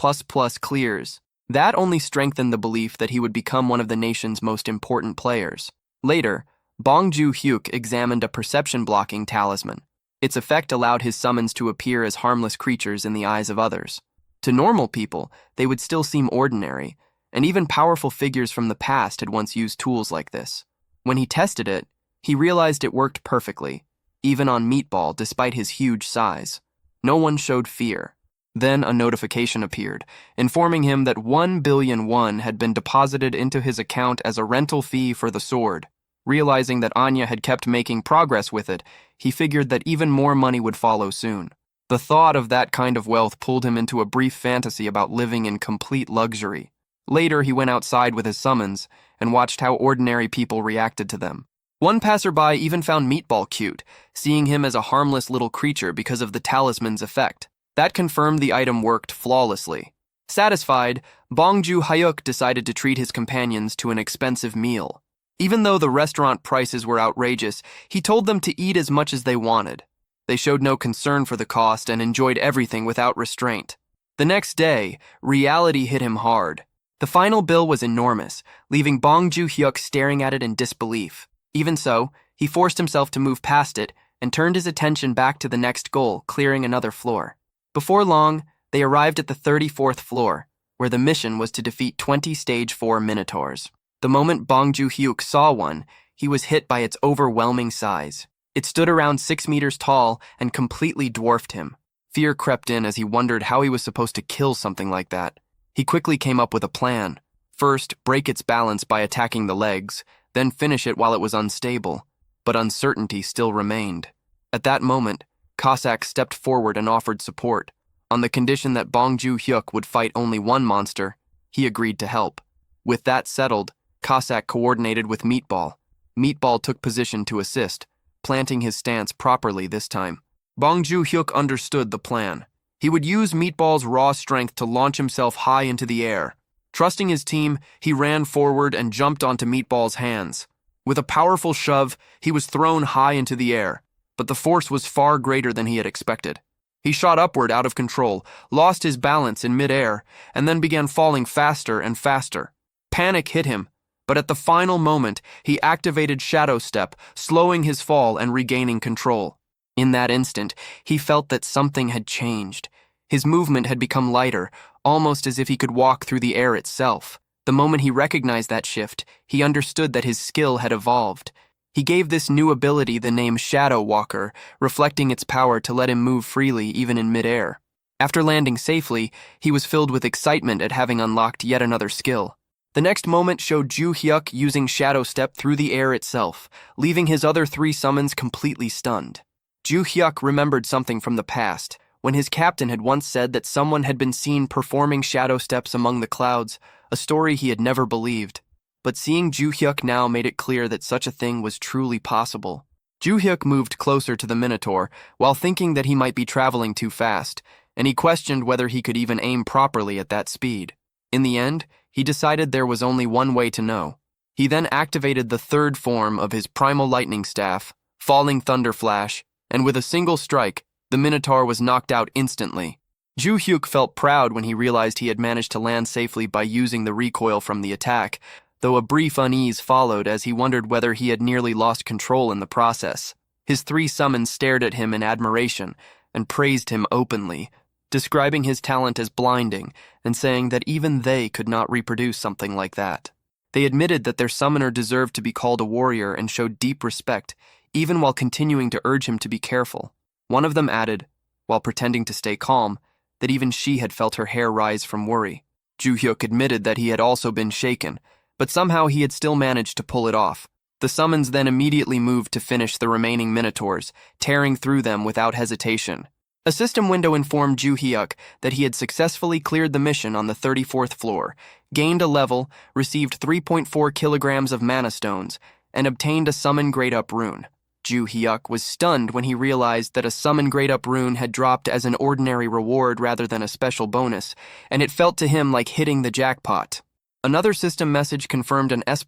clears. That only strengthened the belief that he would become one of the nation's most important players. Later, Bong Joon-hyuk examined a perception-blocking talisman. Its effect allowed his summons to appear as harmless creatures in the eyes of others. To normal people, they would still seem ordinary, and even powerful figures from the past had once used tools like this. When he tested it, he realized it worked perfectly, even on Meatball despite his huge size. No one showed fear. Then a notification appeared, informing him that 1 billion won had been deposited into his account as a rental fee for the sword. Realizing that Anya had kept making progress with it, he figured that even more money would follow soon. The thought of that kind of wealth pulled him into a brief fantasy about living in complete luxury. Later, he went outside with his summons and watched how ordinary people reacted to them. One passerby even found Meatball cute, seeing him as a harmless little creature because of the talisman's effect. That confirmed the item worked flawlessly. Satisfied, Bong Joon-hyuk decided to treat his companions to an expensive meal. Even though the restaurant prices were outrageous, he told them to eat as much as they wanted. They showed no concern for the cost and enjoyed everything without restraint. The next day, reality hit him hard. The final bill was enormous, leaving Bong Joon-hyuk staring at it in disbelief. Even so, he forced himself to move past it and turned his attention back to the next goal, clearing another floor. Before long, they arrived at the 34th floor, where the mission was to defeat 20 Stage 4 Minotaurs. The moment Bong Joon-hyuk saw one, he was hit by its overwhelming size. It stood around 6 meters tall and completely dwarfed him. Fear crept in as he wondered how he was supposed to kill something like that. He quickly came up with a plan. First, break its balance by attacking the legs, then finish it while it was unstable. But uncertainty still remained. At that moment, Cossack stepped forward and offered support. On the condition that Bong Joon-hyuk would fight only one monster, he agreed to help. With that settled, Cossack coordinated with Meatball. Meatball took position to assist, planting his stance properly this time. Bong Joon-hyuk understood the plan. He would use Meatball's raw strength to launch himself high into the air. Trusting his team, he ran forward and jumped onto Meatball's hands. With a powerful shove, he was thrown high into the air, but the force was far greater than he had expected. He shot upward out of control, lost his balance in midair, and then began falling faster and faster. Panic hit him, but at the final moment, he activated Shadow Step, slowing his fall and regaining control. In that instant, he felt that something had changed. His movement had become lighter, almost as if he could walk through the air itself. The moment he recognized that shift, he understood that his skill had evolved. He gave this new ability the name Shadow Walker, reflecting its power to let him move freely even in midair. After landing safely, he was filled with excitement at having unlocked yet another skill. The next moment showed Ju Hyuk using Shadow Step through the air itself, leaving his other 3 summons completely stunned. Ju Hyuk remembered something from the past, when his captain had once said that someone had been seen performing shadow steps among the clouds, a story he had never believed. But seeing Ju Hyuk now made it clear that such a thing was truly possible. Ju Hyuk moved closer to the Minotaur, while thinking that he might be traveling too fast, and he questioned whether he could even aim properly at that speed. In the end, he decided there was only one way to know. He then activated the 3rd form of his Primal Lightning Staff, Falling Thunder Flash, and with a single strike, the Minotaur was knocked out instantly. Ju Hyuk felt proud when he realized he had managed to land safely by using the recoil from the attack, though a brief unease followed as he wondered whether he had nearly lost control in the process. His 3 summons stared at him in admiration and praised him openly, describing his talent as blinding and saying that even they could not reproduce something like that. They admitted that their summoner deserved to be called a warrior and showed deep respect, even while continuing to urge him to be careful. One of them added, while pretending to stay calm, that even she had felt her hair rise from worry. Ju Hyuk admitted that he had also been shaken, but somehow he had still managed to pull it off. The summons then immediately moved to finish the remaining Minotaurs, tearing through them without hesitation. A system window informed Ju Hyuk that he had successfully cleared the mission on the 34th floor, gained a level, received 3.4 kilograms of mana stones, and obtained a summon grade-up rune. Ju Hyuk was stunned when he realized that a summon grade-up rune had dropped as an ordinary reward rather than a special bonus, and it felt to him like hitting the jackpot. Another system message confirmed an S++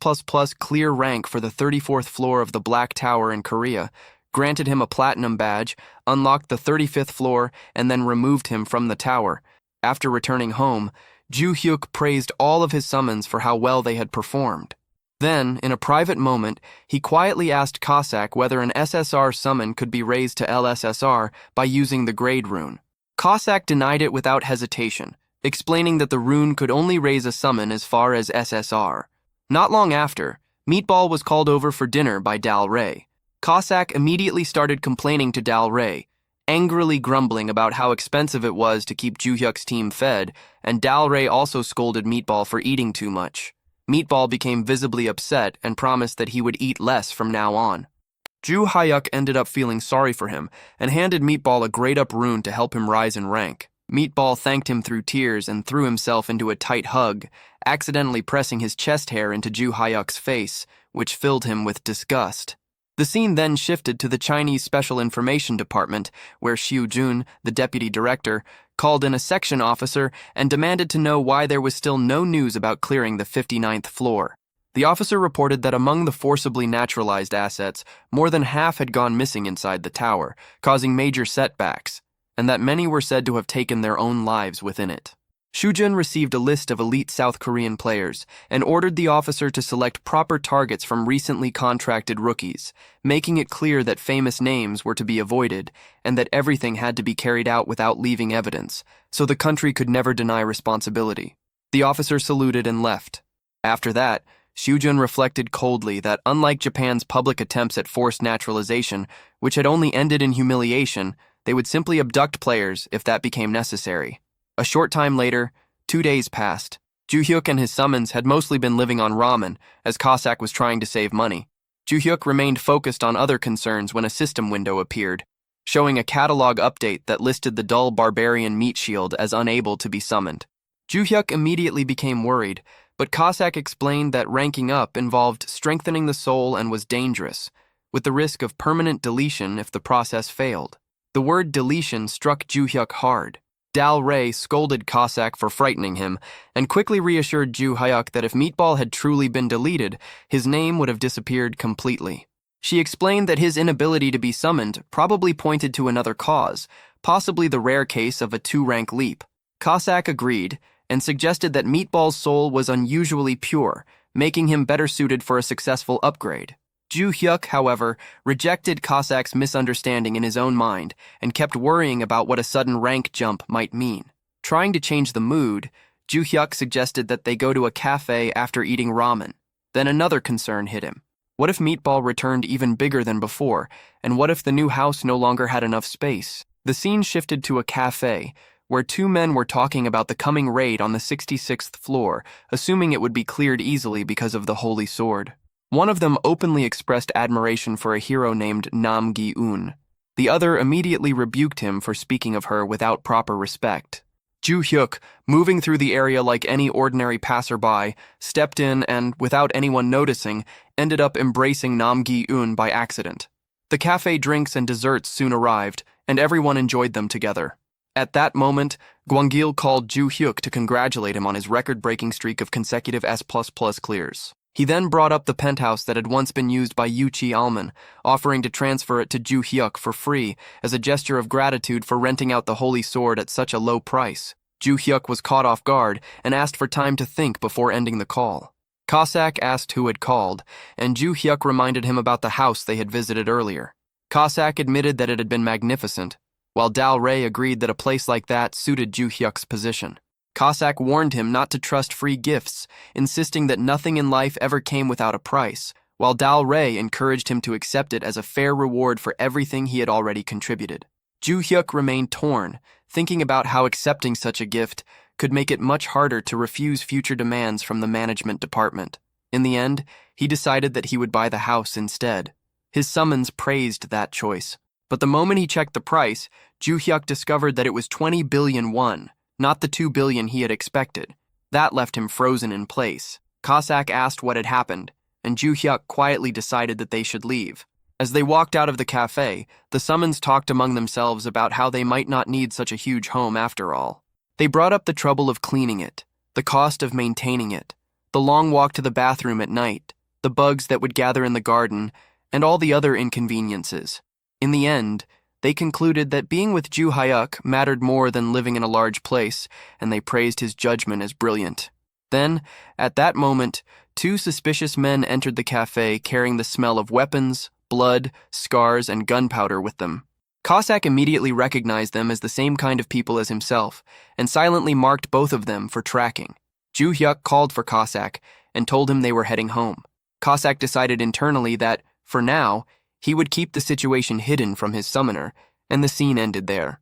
clear rank for the 34th floor of the Black Tower in Korea, granted him a platinum badge, unlocked the 35th floor, and then removed him from the tower. After returning home, Ju Hyuk praised all of his summons for how well they had performed. Then, in a private moment, he quietly asked Cossack whether an SSR summon could be raised to LSSR by using the grade rune. Cossack denied it without hesitation, explaining that the rune could only raise a summon as far as SSR. Not long after, Meatball was called over for dinner by Dal Rey. Cossack immediately started complaining to Dal Rey, angrily grumbling about how expensive it was to keep Ju Hyuk's team fed, and Dal Rey also scolded Meatball for eating too much. Meatball became visibly upset and promised that he would eat less from now on. Ju Hyuk ended up feeling sorry for him and handed Meatball a grade-up rune to help him rise in rank. Meatball thanked him through tears and threw himself into a tight hug, accidentally pressing his chest hair into Ju Hyuk's face, which filled him with disgust. The scene then shifted to the Chinese Special Information Department, where Xiu Jun, the deputy director, called in a section officer and demanded to know why there was still no news about clearing the 59th floor. The officer reported that among the forcibly naturalized assets, more than half had gone missing inside the tower, causing major setbacks, and that many were said to have taken their own lives within it. Shujun received a list of elite South Korean players and ordered the officer to select proper targets from recently contracted rookies, making it clear that famous names were to be avoided and that everything had to be carried out without leaving evidence, so the country could never deny responsibility. The officer saluted and left. After that, Shujun reflected coldly that unlike Japan's public attempts at forced naturalization, which had only ended in humiliation, they would simply abduct players if that became necessary. A short time later, 2 days passed. Ju Hyuk and his summons had mostly been living on ramen, as Cossack was trying to save money. Ju Hyuk remained focused on other concerns when a system window appeared, showing a catalog update that listed the dull barbarian meat shield as unable to be summoned. Ju Hyuk immediately became worried, but Cossack explained that ranking up involved strengthening the soul and was dangerous, with the risk of permanent deletion if the process failed. The word deletion struck Ju Hyuk hard. Dal Rey scolded Cossack for frightening him and quickly reassured Ju Hyuk that if Meatball had truly been deleted, his name would have disappeared completely. She explained that his inability to be summoned probably pointed to another cause, possibly the rare case of a 2-rank leap. Cossack agreed and suggested that Meatball's soul was unusually pure, making him better suited for a successful upgrade. Ju Hyuk, however, rejected Cossack's misunderstanding in his own mind and kept worrying about what a sudden rank jump might mean. Trying to change the mood, Ju Hyuk suggested that they go to a cafe after eating ramen. Then another concern hit him. What if Meatball returned even bigger than before, and what if the new house no longer had enough space? The scene shifted to a cafe, where two men were talking about the coming raid on the 66th floor, assuming it would be cleared easily because of the Holy Sword. One of them openly expressed admiration for a hero named Nam Gi-un. The other immediately rebuked him for speaking of her without proper respect. Ju Hyuk, moving through the area like any ordinary passerby, stepped in and, without anyone noticing, ended up embracing Nam Gi-un by accident. The cafe drinks and desserts soon arrived, and everyone enjoyed them together. At that moment, Gwangil called Ju Hyuk to congratulate him on his record-breaking streak of consecutive S++ clears. He then brought up the penthouse that had once been used by Yuchi Alman, offering to transfer it to Ju Hyuk for free as a gesture of gratitude for renting out the Holy Sword at such a low price. Ju Hyuk was caught off guard and asked for time to think before ending the call. Cossack asked who had called, and Ju Hyuk reminded him about the house they had visited earlier. Cossack admitted that it had been magnificent, while Dal Rey agreed that a place like that suited Ju Hyuk's position. Cossack warned him not to trust free gifts, insisting that nothing in life ever came without a price, while Dal Rey encouraged him to accept it as a fair reward for everything he had already contributed. Ju Hyuk remained torn, thinking about how accepting such a gift could make it much harder to refuse future demands from the management department. In the end, he decided that he would buy the house instead. His summons praised that choice, but the moment he checked the price, Ju Hyuk discovered that it was 20 billion won, not the 2 billion he had expected. That left him frozen in place. Cossack asked what had happened, and Ju Hyuk quietly decided that they should leave. As they walked out of the cafe, the summons talked among themselves about how they might not need such a huge home after all. They brought up the trouble of cleaning it, the cost of maintaining it, the long walk to the bathroom at night, the bugs that would gather in the garden, and all the other inconveniences. In the end, they concluded that being with Ju Hyuk mattered more than living in a large place, and they praised his judgment as brilliant. Then, at that moment, two suspicious men entered the cafe carrying the smell of weapons, blood, scars, and gunpowder with them. Cossack immediately recognized them as the same kind of people as himself, and silently marked both of them for tracking. Ju Hyuk called for Cossack and told him they were heading home. Cossack decided internally that, for now, he would keep the situation hidden from his summoner, and the scene ended there.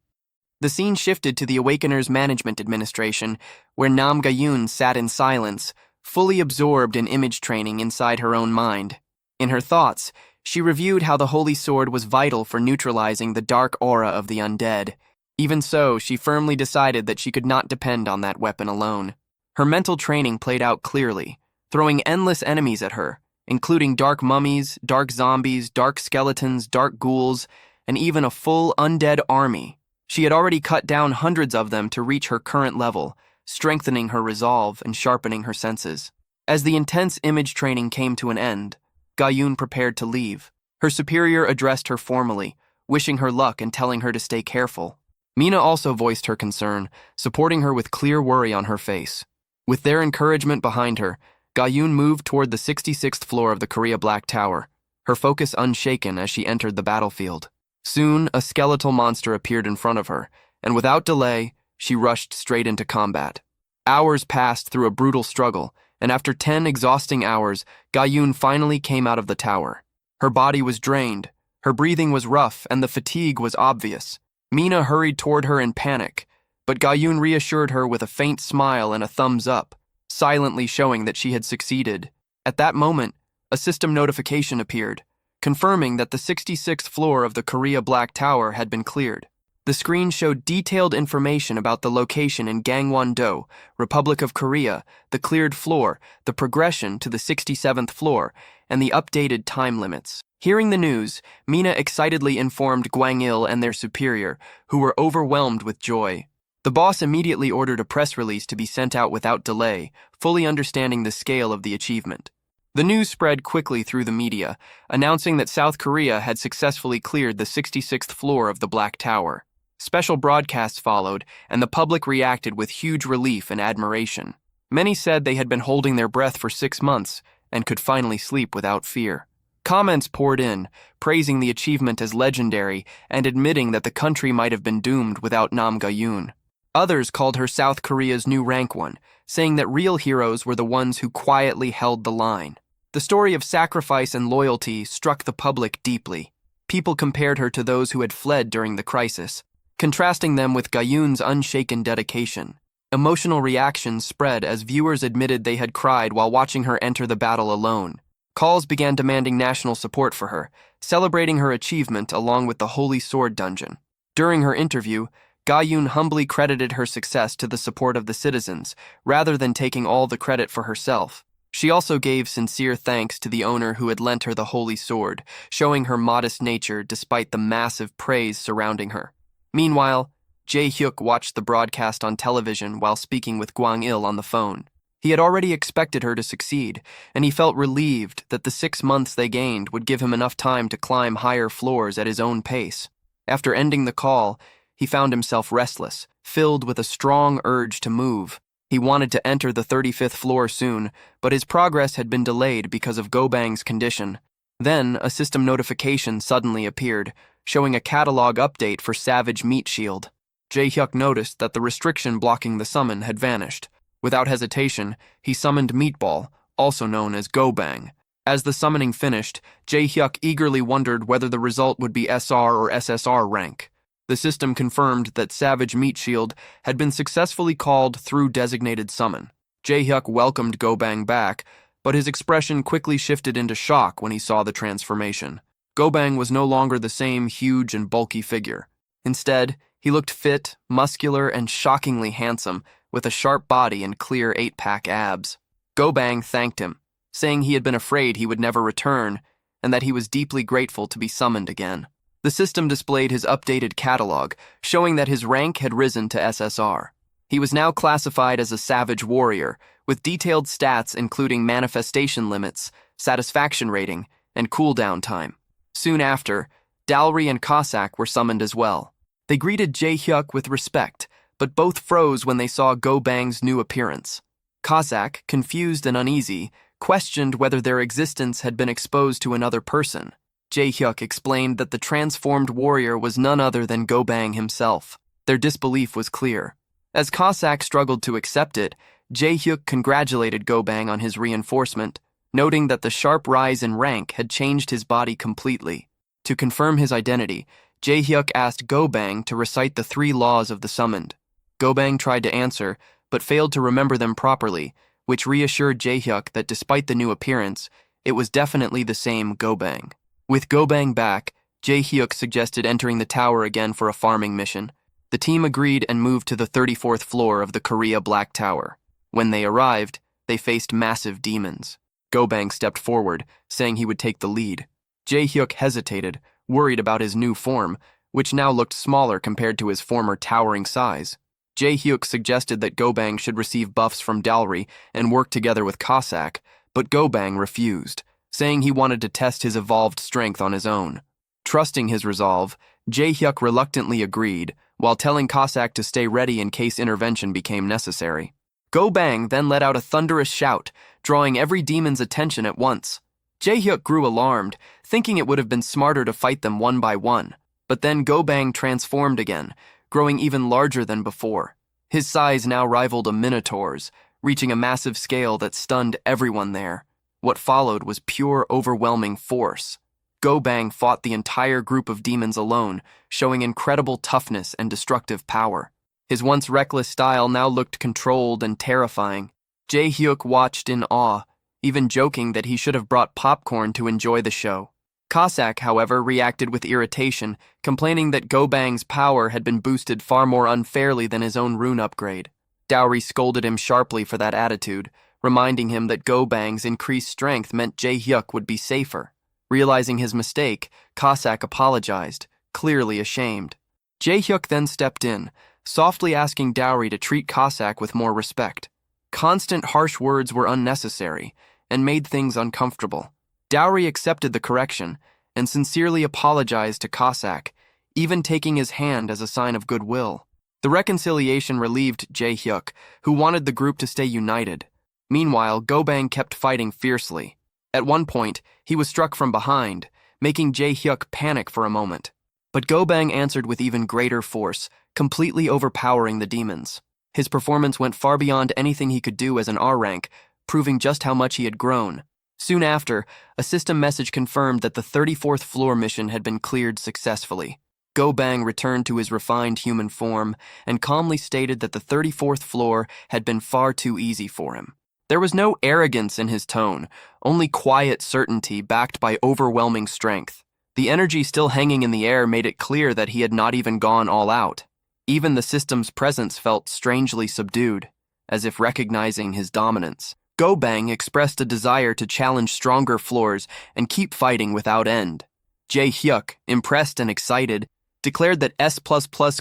The scene shifted to the Awakener's Management Administration, where Nam Ga-yoon sat in silence, fully absorbed in image training inside her own mind. In her thoughts, she reviewed how the Holy Sword was vital for neutralizing the dark aura of the undead. Even so, she firmly decided that she could not depend on that weapon alone. Her mental training played out clearly, throwing endless enemies at her, including dark mummies, dark zombies, dark skeletons, dark ghouls, and even a full undead army. She had already cut down hundreds of them to reach her current level, strengthening her resolve and sharpening her senses. As the intense image training came to an end, Ga-yoon prepared to leave. Her superior addressed her formally, wishing her luck and telling her to stay careful. Mina also voiced her concern, supporting her with clear worry on her face. With their encouragement behind her, Ga-yoon moved toward the 66th floor of the Korea Black Tower, her focus unshaken as she entered the battlefield. Soon, a skeletal monster appeared in front of her, and without delay, she rushed straight into combat. Hours passed through a brutal struggle, and after 10 exhausting hours, Ga-yoon finally came out of the tower. Her body was drained, her breathing was rough, and the fatigue was obvious. Mina hurried toward her in panic, but Ga-yoon reassured her with a faint smile and a thumbs up, silently showing that she had succeeded. At that moment, a system notification appeared, confirming that the 66th floor of the Korea Black Tower had been cleared. The screen showed detailed information about the location in Gangwon-do, Republic of Korea, the cleared floor, the progression to the 67th floor, and the updated time limits. Hearing the news, Mina excitedly informed Gwangil and their superior, who were overwhelmed with joy. The boss immediately ordered a press release to be sent out without delay, fully understanding the scale of the achievement. The news spread quickly through the media, announcing that South Korea had successfully cleared the 66th floor of the Black Tower. Special broadcasts followed, and the public reacted with huge relief and admiration. Many said they had been holding their breath for 6 months and could finally sleep without fear. Comments poured in, praising the achievement as legendary and admitting that the country might have been doomed without Nam Ga-yoon. Others called her South Korea's new rank one, saying that real heroes were the ones who quietly held the line. The story of sacrifice and loyalty struck the public deeply. People compared her to those who had fled during the crisis, contrasting them with Gayun's unshaken dedication. Emotional reactions spread as viewers admitted they had cried while watching her enter the battle alone. Calls began demanding national support for her, celebrating her achievement along with the Holy Sword Dungeon. During her interview, Gayun humbly credited her success to the support of the citizens, rather than taking all the credit for herself. She also gave sincere thanks to the owner who had lent her the Holy Sword, showing her modest nature despite the massive praise surrounding her. Meanwhile, Jae-hyuk watched the broadcast on television while speaking with Gwang-il on the phone. He had already expected her to succeed, and he felt relieved that the 6 months they gained would give him enough time to climb higher floors at his own pace. After ending the call, he found himself restless, filled with a strong urge to move. He wanted to enter the 35th floor soon, but his progress had been delayed because of Go-bang's condition. Then, a system notification suddenly appeared, showing a catalog update for Savage Meat Shield. Jae-hyuk noticed that the restriction blocking the summon had vanished. Without hesitation, he summoned Meatball, also known as Go-bang. As the summoning finished, Jae-hyuk eagerly wondered whether the result would be SR or SSR rank. The system confirmed that Savage Meat Shield had been successfully called through designated summon. Jae-hyuk welcomed Go-bang back, but his expression quickly shifted into shock when he saw the transformation. Go-bang was no longer the same huge and bulky figure. Instead, he looked fit, muscular, and shockingly handsome, with a sharp body and clear 8-pack abs. Go-bang thanked him, saying he had been afraid he would never return, and that he was deeply grateful to be summoned again. The system displayed his updated catalog, showing that his rank had risen to SSR. He was now classified as a savage warrior, with detailed stats including manifestation limits, satisfaction rating, and cooldown time. Soon after, Dalry and Cossack were summoned as well. They greeted Jae-hyuk with respect, but both froze when they saw Go-bang's new appearance. Cossack, confused and uneasy, questioned whether their existence had been exposed to another person. Jae-hyuk explained that the transformed warrior was none other than Go-bang himself. Their disbelief was clear. As Cossack struggled to accept it, Jae-hyuk congratulated Go-bang on his reinforcement, noting that the sharp rise in rank had changed his body completely. To confirm his identity, Jae-hyuk asked Go-bang to recite the 3 laws of the summoned. Go-bang tried to answer, but failed to remember them properly, which reassured Jae-hyuk that despite the new appearance, it was definitely the same Go-bang. With Go-bang back, Jae-hyuk suggested entering the tower again for a farming mission. The team agreed and moved to the 34th floor of the Korea Black Tower. When they arrived, they faced massive demons. Go-bang stepped forward, saying he would take the lead. Jae-hyuk hesitated, worried about his new form, which now looked smaller compared to his former towering size. Jae-hyuk suggested that Go-bang should receive buffs from Dalry and work together with Cossack, but Go-bang refused, saying he wanted to test his evolved strength on his own. Trusting his resolve, Jae-hyuk reluctantly agreed, while telling Cossack to stay ready in case intervention became necessary. Go-bang then let out a thunderous shout, drawing every demon's attention at once. Jae-hyuk grew alarmed, thinking it would have been smarter to fight them one by one, but then Go-bang transformed again, growing even larger than before. His size now rivaled a minotaur's, reaching a massive scale that stunned everyone there. What followed was pure, overwhelming force. Go-bang fought the entire group of demons alone, showing incredible toughness and destructive power. His once reckless style now looked controlled and terrifying. Jae-hyuk watched in awe, even joking that he should have brought popcorn to enjoy the show. Cossack, however, reacted with irritation, complaining that Go-bang's power had been boosted far more unfairly than his own rune upgrade. Dowry scolded him sharply for that attitude, reminding him that Go-bang's increased strength meant Jae-hyuk would be safer. Realizing his mistake, Cossack apologized, clearly ashamed. Jae-hyuk then stepped in, softly asking Dowry to treat Cossack with more respect. Constant harsh words were unnecessary and made things uncomfortable. Dowry accepted the correction and sincerely apologized to Cossack, even taking his hand as a sign of goodwill. The reconciliation relieved Jae-hyuk, who wanted the group to stay united. Meanwhile, Go-bang kept fighting fiercely. At one point, he was struck from behind, making Jae-hyuk panic for a moment. But Go-bang answered with even greater force, completely overpowering the demons. His performance went far beyond anything he could do as an R rank, proving just how much he had grown. Soon after, a system message confirmed that the 34th floor mission had been cleared successfully. Go Bang returned to his refined human form and calmly stated that the 34th floor had been far too easy for him. There was no arrogance in his tone, only quiet certainty backed by overwhelming strength. The energy still hanging in the air made it clear that he had not even gone all out. Even the system's presence felt strangely subdued, as if recognizing his dominance. Go Bang expressed a desire to challenge stronger floors and keep fighting without end. Jae Hyuk, impressed and excited, declared that S++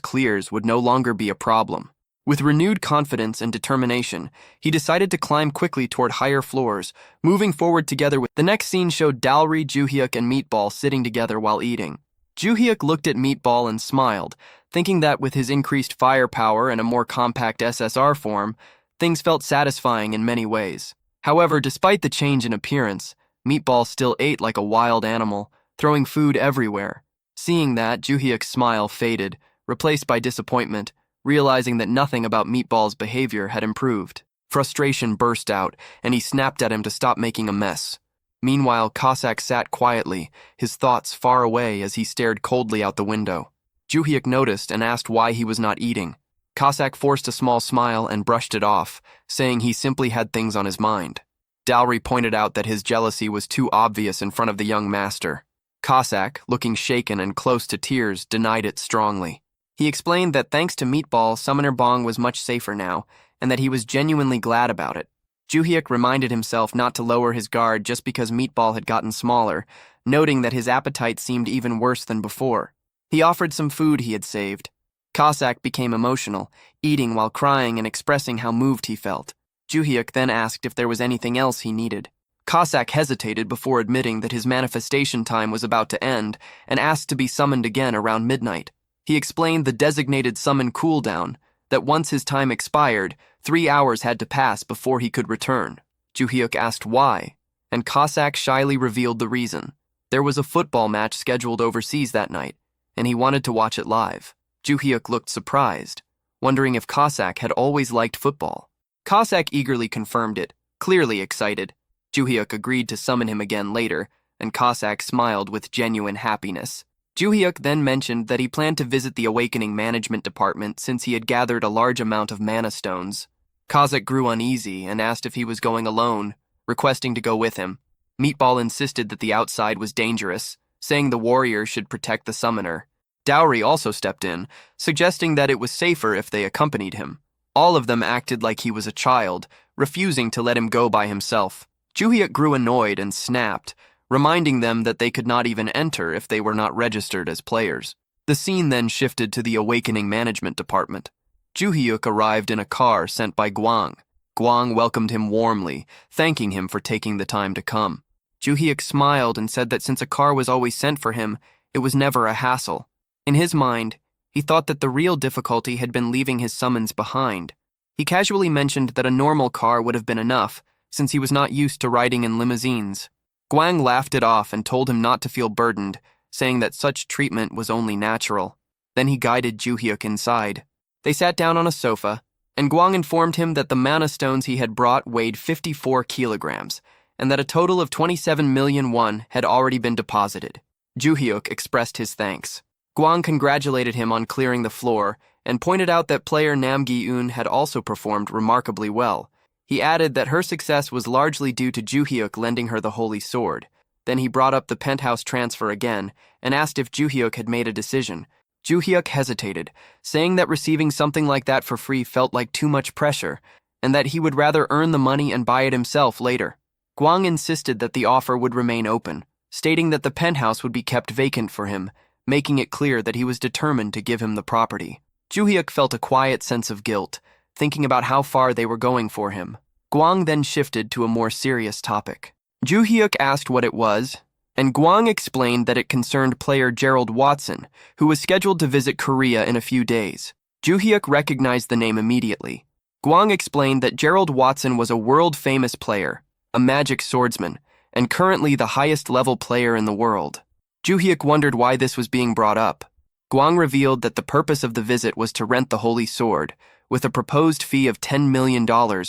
clears would no longer be a problem. With renewed confidence and determination, he decided to climb quickly toward higher floors, moving forward together with. The next scene showed Dalry, Joohyuk, and Meatball sitting together while eating. Joohyuk looked at Meatball and smiled, thinking that with his increased firepower and a more compact SSR form, things felt satisfying in many ways. However, despite the change in appearance, Meatball still ate like a wild animal, throwing food everywhere. Seeing that, Joohyuk's smile faded, replaced by disappointment, realizing that nothing about Meatball's behavior had improved. Frustration burst out, and he snapped at him to stop making a mess. Meanwhile, Cossack sat quietly, his thoughts far away as he stared coldly out the window. Joohyuk noticed and asked why he was not eating. Cossack forced a small smile and brushed it off, saying he simply had things on his mind. Dalry pointed out that his jealousy was too obvious in front of the young master. Cossack, looking shaken and close to tears, denied it strongly. He explained that thanks to Meatball, Summoner Bong was much safer now, and that he was genuinely glad about it. Joohyuk reminded himself not to lower his guard just because Meatball had gotten smaller, noting that his appetite seemed even worse than before. He offered some food he had saved. Cossack became emotional, eating while crying and expressing how moved he felt. Joohyuk then asked if there was anything else he needed. Cossack hesitated before admitting that his manifestation time was about to end and asked to be summoned again around midnight. He explained the designated summon cooldown, that once his time expired, 3 hours had to pass before he could return. Joohyuk asked why, and Cossack shyly revealed the reason. There was a football match scheduled overseas that night, and he wanted to watch it live. Joohyuk looked surprised, wondering if Cossack had always liked football. Cossack eagerly confirmed it, clearly excited. Joohyuk agreed to summon him again later, and Cossack smiled with genuine happiness. Joohyuk then mentioned that he planned to visit the Awakening Management Department since he had gathered a large amount of mana stones. Cossack grew uneasy and asked if he was going alone, requesting to go with him. Meatball insisted that the outside was dangerous, saying the warrior should protect the summoner. Dowry also stepped in, suggesting that it was safer if they accompanied him. All of them acted like he was a child, refusing to let him go by himself. Joohyuk grew annoyed and snapped, reminding them that they could not even enter if they were not registered as players. The scene then shifted to the Awakening Management Department. Joohyuk arrived in a car sent by Gwang. Gwang welcomed him warmly, thanking him for taking the time to come. Joohyuk smiled and said that since a car was always sent for him, it was never a hassle. In his mind, he thought that the real difficulty had been leaving his summons behind. He casually mentioned that a normal car would have been enough, since he was not used to riding in limousines. Gwang laughed it off and told him not to feel burdened, saying that such treatment was only natural. Then he guided Joohyuk inside. They sat down on a sofa, and Gwang informed him that the mana stones he had brought weighed 54 kilograms, and that a total of 27 million won had already been deposited. Joohyuk expressed his thanks. Gwang congratulated him on clearing the floor and pointed out that player Nam Gi-eun had also performed remarkably well. He added that her success was largely due to Joohyuk lending her the Holy Sword. Then he brought up the penthouse transfer again and asked if Joohyuk had made a decision. Joohyuk hesitated, saying that receiving something like that for free felt like too much pressure, and that he would rather earn the money and buy it himself later. Gwang insisted that the offer would remain open, stating that the penthouse would be kept vacant for him, making it clear that he was determined to give him the property. Joohyuk felt a quiet sense of guilt, thinking about how far they were going for him. Gwang then shifted to a more serious topic. Joohyuk asked what it was, and Gwang explained that it concerned player Gerald Watson, who was scheduled to visit Korea in a few days. Joohyuk recognized the name immediately. Gwang explained that Gerald Watson was a world-famous player, a magic swordsman, and currently the highest-level player in the world. Joohyuk wondered why this was being brought up. Gwang revealed that the purpose of the visit was to rent the Holy Sword, with a proposed fee of $10 million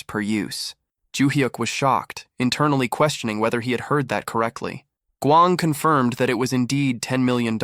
per use. Juhyuk was shocked, internally questioning whether he had heard that correctly. Guang confirmed that it was indeed $10 million,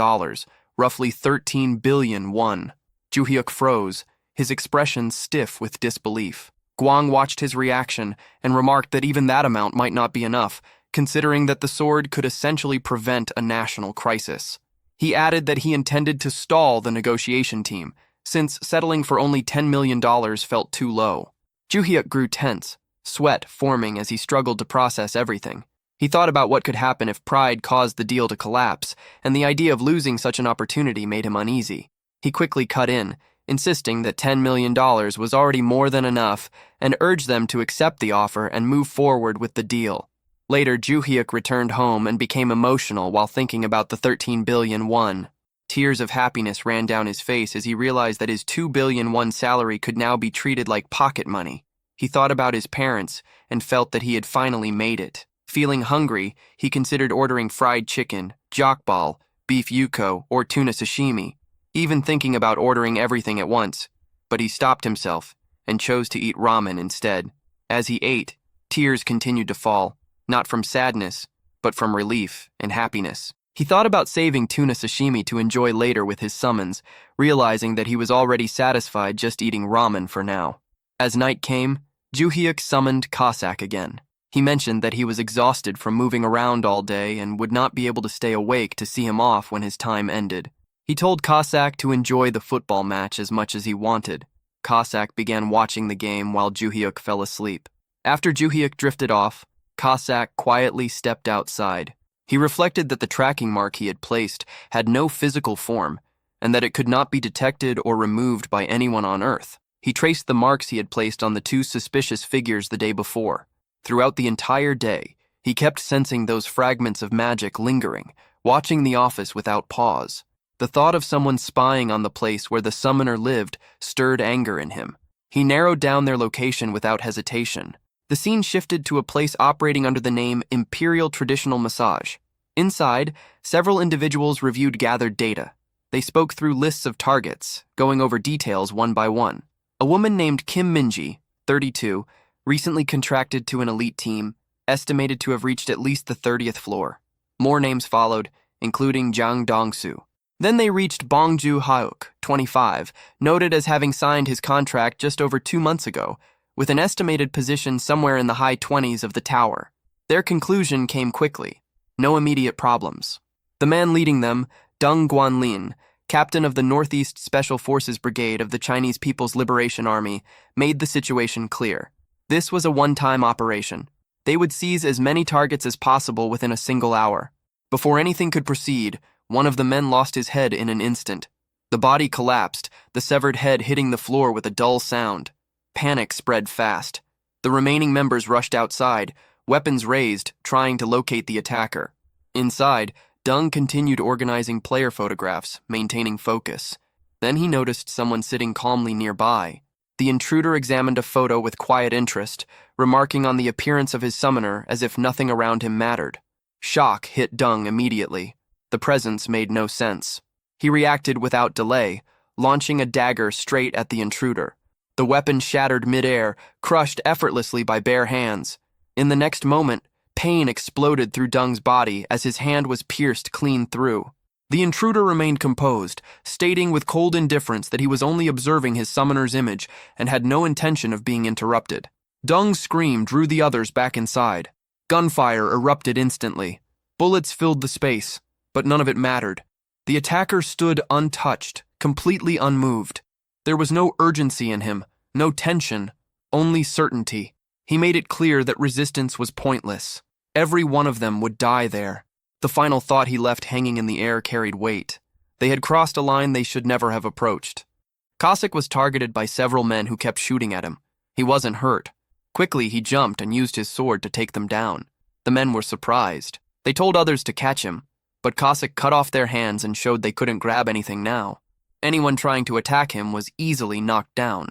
roughly 13 billion won. Juhyuk froze, his expression stiff with disbelief. Guang watched his reaction and remarked that even that amount might not be enough, considering that the sword could essentially prevent a national crisis. He added that he intended to stall the negotiation team, since settling for only $10 million felt too low. Juhyuk grew tense, sweat forming as he struggled to process everything. He thought about what could happen if pride caused the deal to collapse, and the idea of losing such an opportunity made him uneasy. He quickly cut in, insisting that $10 million was already more than enough, and urged them to accept the offer and move forward with the deal. Later, Juhyuk returned home and became emotional while thinking about the 13 billion won. Tears of happiness ran down his face as he realized that his 2 billion won salary could now be treated like pocket money. He thought about his parents and felt that he had finally made it. Feeling hungry, he considered ordering fried chicken, jokbal, beef yuko, or tuna sashimi, even thinking about ordering everything at once. But he stopped himself and chose to eat ramen instead. As he ate, tears continued to fall, not from sadness, but from relief and happiness. He thought about saving tuna sashimi to enjoy later with his summons, realizing that he was already satisfied just eating ramen for now. As night came, Juhyuk summoned Cossack again. He mentioned that he was exhausted from moving around all day and would not be able to stay awake to see him off when his time ended. He told Cossack to enjoy the football match as much as he wanted. Cossack began watching the game while Juhyuk fell asleep. After Juhyuk drifted off, Cossack quietly stepped outside. He reflected that the tracking mark he had placed had no physical form, and that it could not be detected or removed by anyone on Earth. He traced the marks he had placed on the two suspicious figures the day before. Throughout the entire day, he kept sensing those fragments of magic lingering, watching the office without pause. The thought of someone spying on the place where the summoner lived stirred anger in him. He narrowed down their location without hesitation. The scene shifted to a place operating under the name Imperial Traditional Massage. Inside, several individuals reviewed gathered data. They spoke through lists of targets, going over details one by one. A woman named Kim Minji, 32, recently contracted to an elite team, estimated to have reached at least the 30th floor. More names followed, including Jang Dongsu. Then they reached Bongju Hauk, 25, noted as having signed his contract just over 2 months ago, with an estimated position somewhere in the high 20s of the tower. Their conclusion came quickly. No immediate problems. The man leading them, Deng Guanlin, captain of the Northeast Special Forces Brigade of the Chinese People's Liberation Army, made the situation clear. This was a one-time operation. They would seize as many targets as possible within a single hour. Before anything could proceed, one of the men lost his head in an instant. The body collapsed, the severed head hitting the floor with a dull sound. Panic spread fast. The remaining members rushed outside, weapons raised, trying to locate the attacker. Inside, Deng continued organizing player photographs, maintaining focus. Then he noticed someone sitting calmly nearby. The intruder examined a photo with quiet interest, remarking on the appearance of his summoner as if nothing around him mattered. Shock hit Deng immediately. The presence made no sense. He reacted without delay, launching a dagger straight at the intruder. The weapon shattered midair, crushed effortlessly by bare hands. In the next moment, pain exploded through Deng's body as his hand was pierced clean through. The intruder remained composed, stating with cold indifference that he was only observing his summoner's image and had no intention of being interrupted. Deng's scream drew the others back inside. Gunfire erupted instantly. Bullets filled the space, but none of it mattered. The attacker stood untouched, completely unmoved. There was no urgency in him, no tension, only certainty. He made it clear that resistance was pointless. Every one of them would die there. The final thought he left hanging in the air carried weight. They had crossed a line they should never have approached. Cossack was targeted by several men who kept shooting at him. He wasn't hurt. Quickly, he jumped and used his sword to take them down. The men were surprised. They told others to catch him, but Cossack cut off their hands and showed they couldn't grab anything now. Anyone trying to attack him was easily knocked down.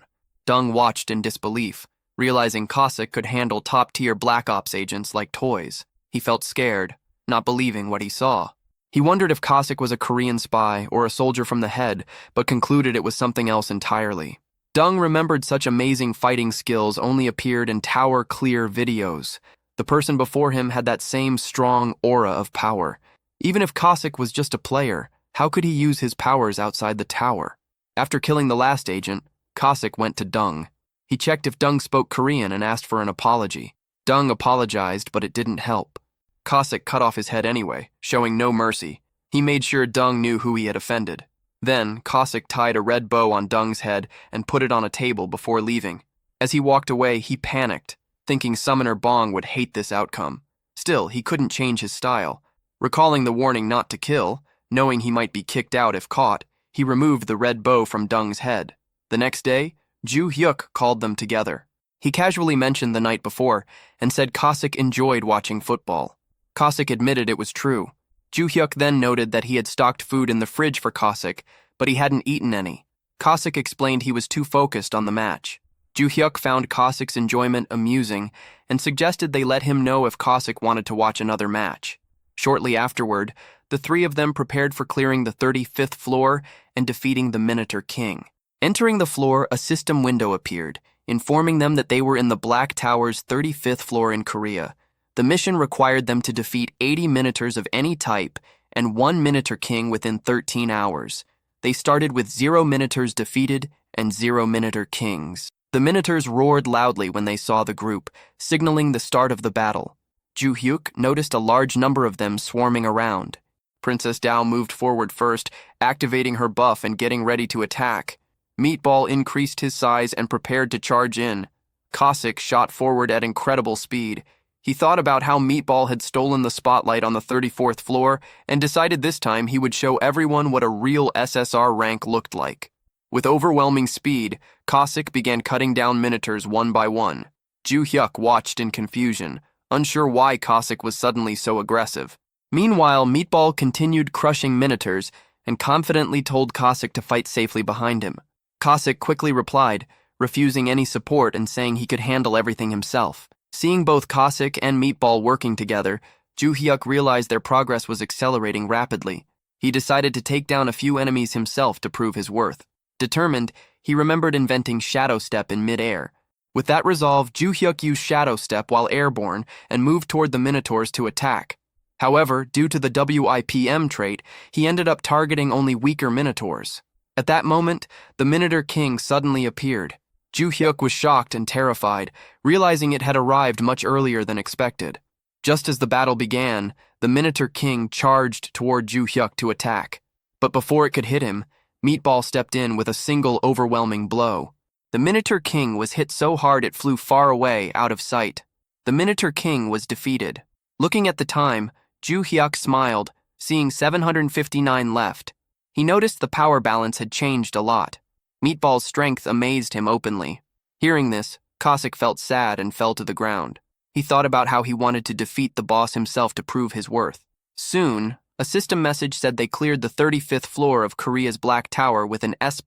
Deng watched in disbelief, realizing Cossack could handle top-tier Black Ops agents like toys. He felt scared, not believing what he saw. He wondered if Cossack was a Korean spy or a soldier from the head, but concluded it was something else entirely. Dung remembered such amazing fighting skills only appeared in tower-clear videos. The person before him had that same strong aura of power. Even if Cossack was just a player, how could he use his powers outside the tower? After killing the last agent, Cossack went to Dung. He checked if Dung spoke Korean and asked for an apology. Dung apologized, but it didn't help. Cossack cut off his head anyway, showing no mercy. He made sure Dung knew who he had offended. Then, Cossack tied a red bow on Dung's head and put it on a table before leaving. As he walked away, he panicked, thinking Summoner Bong would hate this outcome. Still, he couldn't change his style. Recalling the warning not to kill, knowing he might be kicked out if caught, he removed the red bow from Dung's head. The next day, Ju Hyuk called them together. He casually mentioned the night before and said Cossack enjoyed watching football. Cossack admitted it was true. Ju Hyuk then noted that he had stocked food in the fridge for Cossack, but he hadn't eaten any. Cossack explained he was too focused on the match. Ju Hyuk found Cossack's enjoyment amusing and suggested they let him know if Cossack wanted to watch another match. Shortly afterward, the three of them prepared for clearing the 35th floor and defeating the Minotaur King. Entering the floor, a system window appeared, informing them that they were in the Black Tower's 35th floor in Korea. The mission required them to defeat 80 Minotaurs of any type and 1 Minotaur King within 13 hours. They started with 0 Minotaurs defeated and 0 Minotaur Kings. The Minotaurs roared loudly when they saw the group, signaling the start of the battle. Ju Hyuk noticed a large number of them swarming around. Princess Dao moved forward first, activating her buff and getting ready to attack. Meatball increased his size and prepared to charge in. Cossack shot forward at incredible speed. He thought about how Meatball had stolen the spotlight on the 34th floor and decided this time he would show everyone what a real SSR rank looked like. With overwhelming speed, Cossack began cutting down Minotaurs one by one. Ju Hyuk watched in confusion, unsure why Cossack was suddenly so aggressive. Meanwhile, Meatball continued crushing Minotaurs and confidently told Cossack to fight safely behind him. Cossack quickly replied, refusing any support and saying he could handle everything himself. Seeing both Cossack and Meatball working together, Ju Hyuk realized their progress was accelerating rapidly. He decided to take down a few enemies himself to prove his worth. Determined, he remembered inventing Shadow Step in mid-air. With that resolve, Ju Hyuk used Shadow Step while airborne and moved toward the Minotaurs to attack. However, due to the WIPM trait, he ended up targeting only weaker Minotaurs. At that moment, the Minotaur King suddenly appeared. Ju Hyuk was shocked and terrified, realizing it had arrived much earlier than expected. Just as the battle began, the Minotaur King charged toward Ju Hyuk to attack. But before it could hit him, Meatball stepped in with a single overwhelming blow. The Minotaur King was hit so hard it flew far away, out of sight. The Minotaur King was defeated. Looking at the time, Ju Hyuk smiled, seeing 759 left. He noticed the power balance had changed a lot. Meatball's strength amazed him openly. Hearing this, Cossack felt sad and fell to the ground. He thought about how he wanted to defeat the boss himself to prove his worth. Soon, a system message said they cleared the 35th floor of Korea's Black Tower with an S++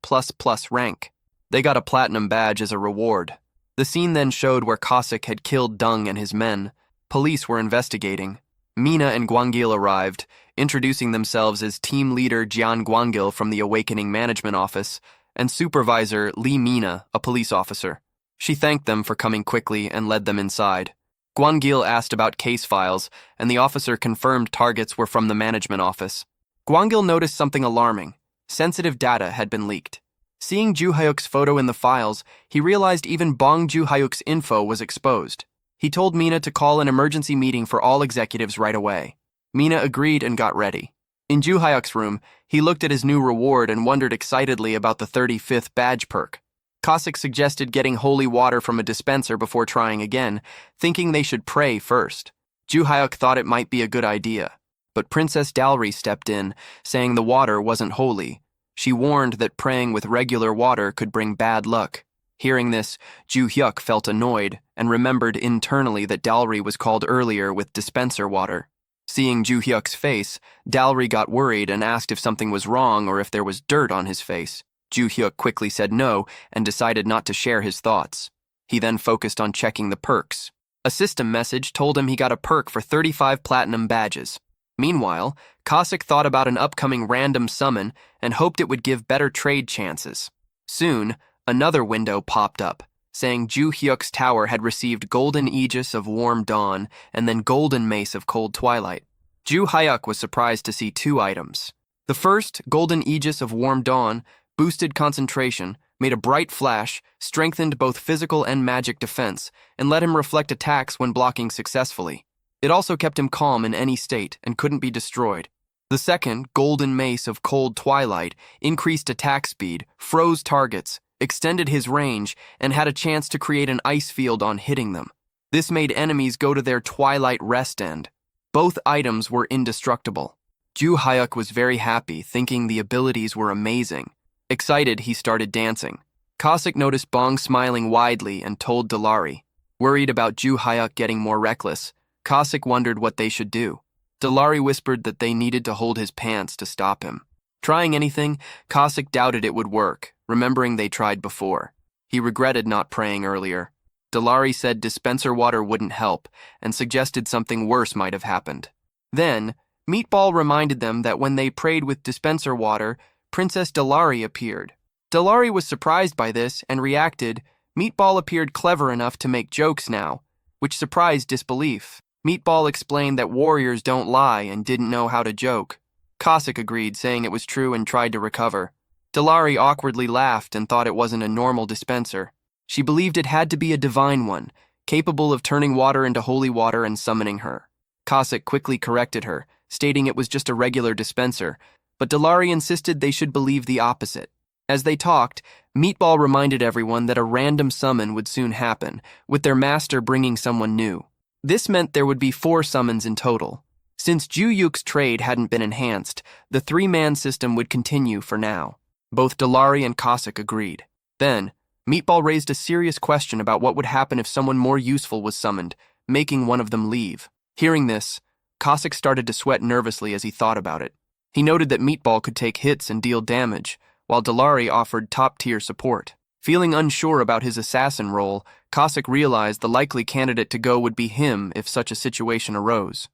rank. They got a platinum badge as a reward. The scene then showed where Cossack had killed Dung and his men. Police were investigating. Mina and Gwangil arrived, introducing themselves as team leader Jian Gwangil from the Awakening Management Office and supervisor Lee Mina, a police officer. She thanked them for coming quickly and led them inside. Gwangil asked about case files, and the officer confirmed targets were from the management office. Gwangil noticed something alarming. Sensitive data had been leaked. Seeing Ju Hyuk's photo in the files, he realized even Bong Ju Hyuk's info was exposed. He told Mina to call an emergency meeting for all executives right away. Mina agreed and got ready. In Ju Hyuk's room, he looked at his new reward and wondered excitedly about the 35th badge perk. Cossack suggested getting holy water from a dispenser before trying again, thinking they should pray first. Ju Hyuk thought it might be a good idea, but Princess Dalry stepped in, saying the water wasn't holy. She warned that praying with regular water could bring bad luck. Hearing this, Ju Hyuk felt annoyed and remembered internally that Dalry was called earlier with dispenser water. Seeing Ju Hyuk's face, Dalry got worried and asked if something was wrong or if there was dirt on his face. Ju Hyuk quickly said no and decided not to share his thoughts. He then focused on checking the perks. A system message told him he got a perk for 35 platinum badges. Meanwhile, Cossack thought about an upcoming random summon and hoped it would give better trade chances. Soon, Another window popped up, saying Ju Hyuk's tower had received Golden Aegis of Warm Dawn and then Golden Mace of Cold Twilight. Ju Hyuk was surprised to see two items. The first, Golden Aegis of Warm Dawn, boosted concentration, made a bright flash, strengthened both physical and magic defense, and let him reflect attacks when blocking successfully. It also kept him calm in any state and couldn't be destroyed. The second, Golden Mace of Cold Twilight, increased attack speed, froze targets, extended his range, and had a chance to create an ice field on hitting them. This made enemies go to their twilight rest end. Both items were indestructible. Ju Hyuk was very happy, thinking the abilities were amazing. Excited, he started dancing. Cossack noticed Bong smiling widely and told Dalari. Worried about Ju Hyuk getting more reckless, Cossack wondered what they should do. Dalari whispered that they needed to hold his pants to stop him. Trying anything, Cossack doubted it would work, remembering they tried before. He regretted not praying earlier. Dalari said dispenser water wouldn't help and suggested something worse might have happened. Then, Meatball reminded them that when they prayed with dispenser water, Princess Dalari appeared. Dalari was surprised by this and reacted, Meatball appeared clever enough to make jokes now, which surprised disbelief. Meatball explained that warriors don't lie and didn't know how to joke. Cossack agreed, saying it was true and tried to recover. Dalari awkwardly laughed and thought it wasn't a normal dispenser. She believed it had to be a divine one, capable of turning water into holy water and summoning her. Cossack quickly corrected her, stating it was just a regular dispenser, but Dalari insisted they should believe the opposite. As they talked, Meatball reminded everyone that a random summon would soon happen, with their master bringing someone new. This meant there would be 4 summons in total. Since Ju Hyuk's trade hadn't been enhanced, the 3-man system would continue for now. Both Dalari and Cossack agreed. Then, Meatball raised a serious question about what would happen if someone more useful was summoned, making one of them leave. Hearing this, Cossack started to sweat nervously as he thought about it. He noted that Meatball could take hits and deal damage, while Dalari offered top-tier support. Feeling unsure about his assassin role, Cossack realized the likely candidate to go would be him if such a situation arose.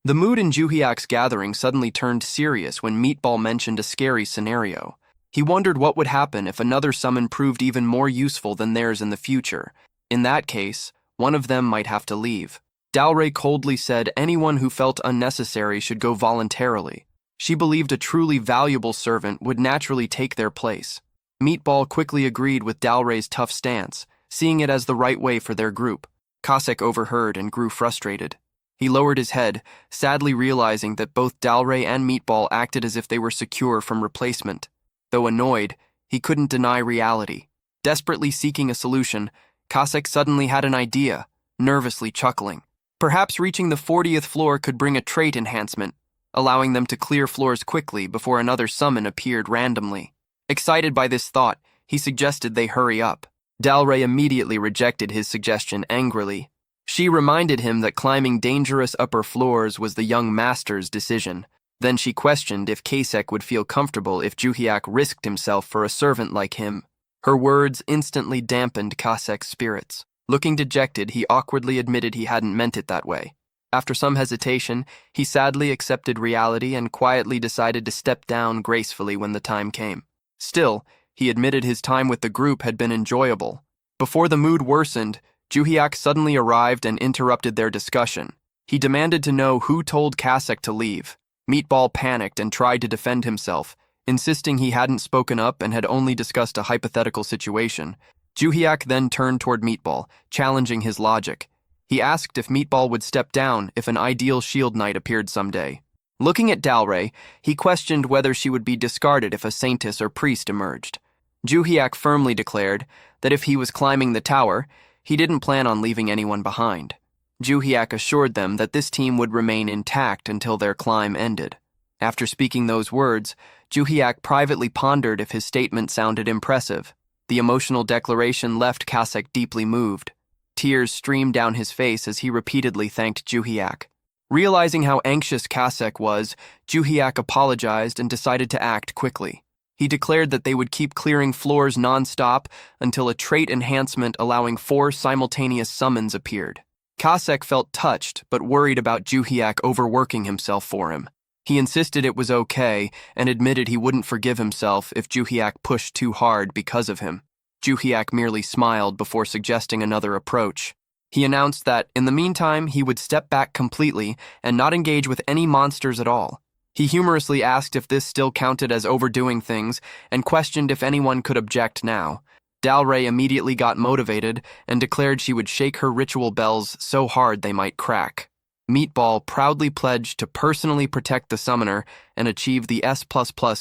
The mood in Ju Hyuk's gathering suddenly turned serious when Meatball mentioned a scary scenario. He wondered what would happen if another summon proved even more useful than theirs in the future. In that case, one of them might have to leave. Dalray coldly said anyone who felt unnecessary should go voluntarily. She believed a truly valuable servant would naturally take their place. Meatball quickly agreed with Dalray's tough stance, seeing it as the right way for their group. Cossack overheard and grew frustrated. He lowered his head, sadly realizing that both Dalray and Meatball acted as if they were secure from replacement. Though annoyed, he couldn't deny reality. Desperately seeking a solution, Cossack suddenly had an idea, nervously chuckling. Perhaps reaching the 40th floor could bring a trait enhancement, allowing them to clear floors quickly before another summon appeared randomly. Excited by this thought, he suggested they hurry up. Dalray immediately rejected his suggestion angrily. She reminded him that climbing dangerous upper floors was the young master's decision. Then she questioned if Cossack would feel comfortable if Ju Hyuk risked himself for a servant like him. Her words instantly dampened Cossack's spirits. Looking dejected, he awkwardly admitted he hadn't meant it that way. After some hesitation, he sadly accepted reality and quietly decided to step down gracefully when the time came. Still, he admitted his time with the group had been enjoyable. Before the mood worsened, Ju Hyuk suddenly arrived and interrupted their discussion. He demanded to know who told Cossack to leave. Meatball panicked and tried to defend himself, insisting he hadn't spoken up and had only discussed a hypothetical situation. Ju Hyuk then turned toward Meatball, challenging his logic. He asked if Meatball would step down if an ideal shield knight appeared someday. Looking at Dalray, he questioned whether she would be discarded if a saintess or priest emerged. Ju Hyuk firmly declared that if he was climbing the tower, he didn't plan on leaving anyone behind. Ju Hyuk assured them that this team would remain intact until their climb ended. After speaking those words, Ju Hyuk privately pondered if his statement sounded impressive. The emotional declaration left Cossack deeply moved. Tears streamed down his face as he repeatedly thanked Ju Hyuk. Realizing how anxious Cossack was, Ju Hyuk apologized and decided to act quickly. He declared that they would keep clearing floors non-stop until a trait enhancement allowing 4 simultaneous summons appeared. Cossack felt touched but worried about Ju Hyuk overworking himself for him. He insisted it was okay and admitted he wouldn't forgive himself if Ju Hyuk pushed too hard because of him. Ju-hyuk merely smiled before suggesting another approach. He announced that, in the meantime, he would step back completely and not engage with any monsters at all. He humorously asked if this still counted as overdoing things and questioned if anyone could object now. Dalray immediately got motivated and declared she would shake her ritual bells so hard they might crack. Meatball proudly pledged to personally protect the summoner and achieve the S++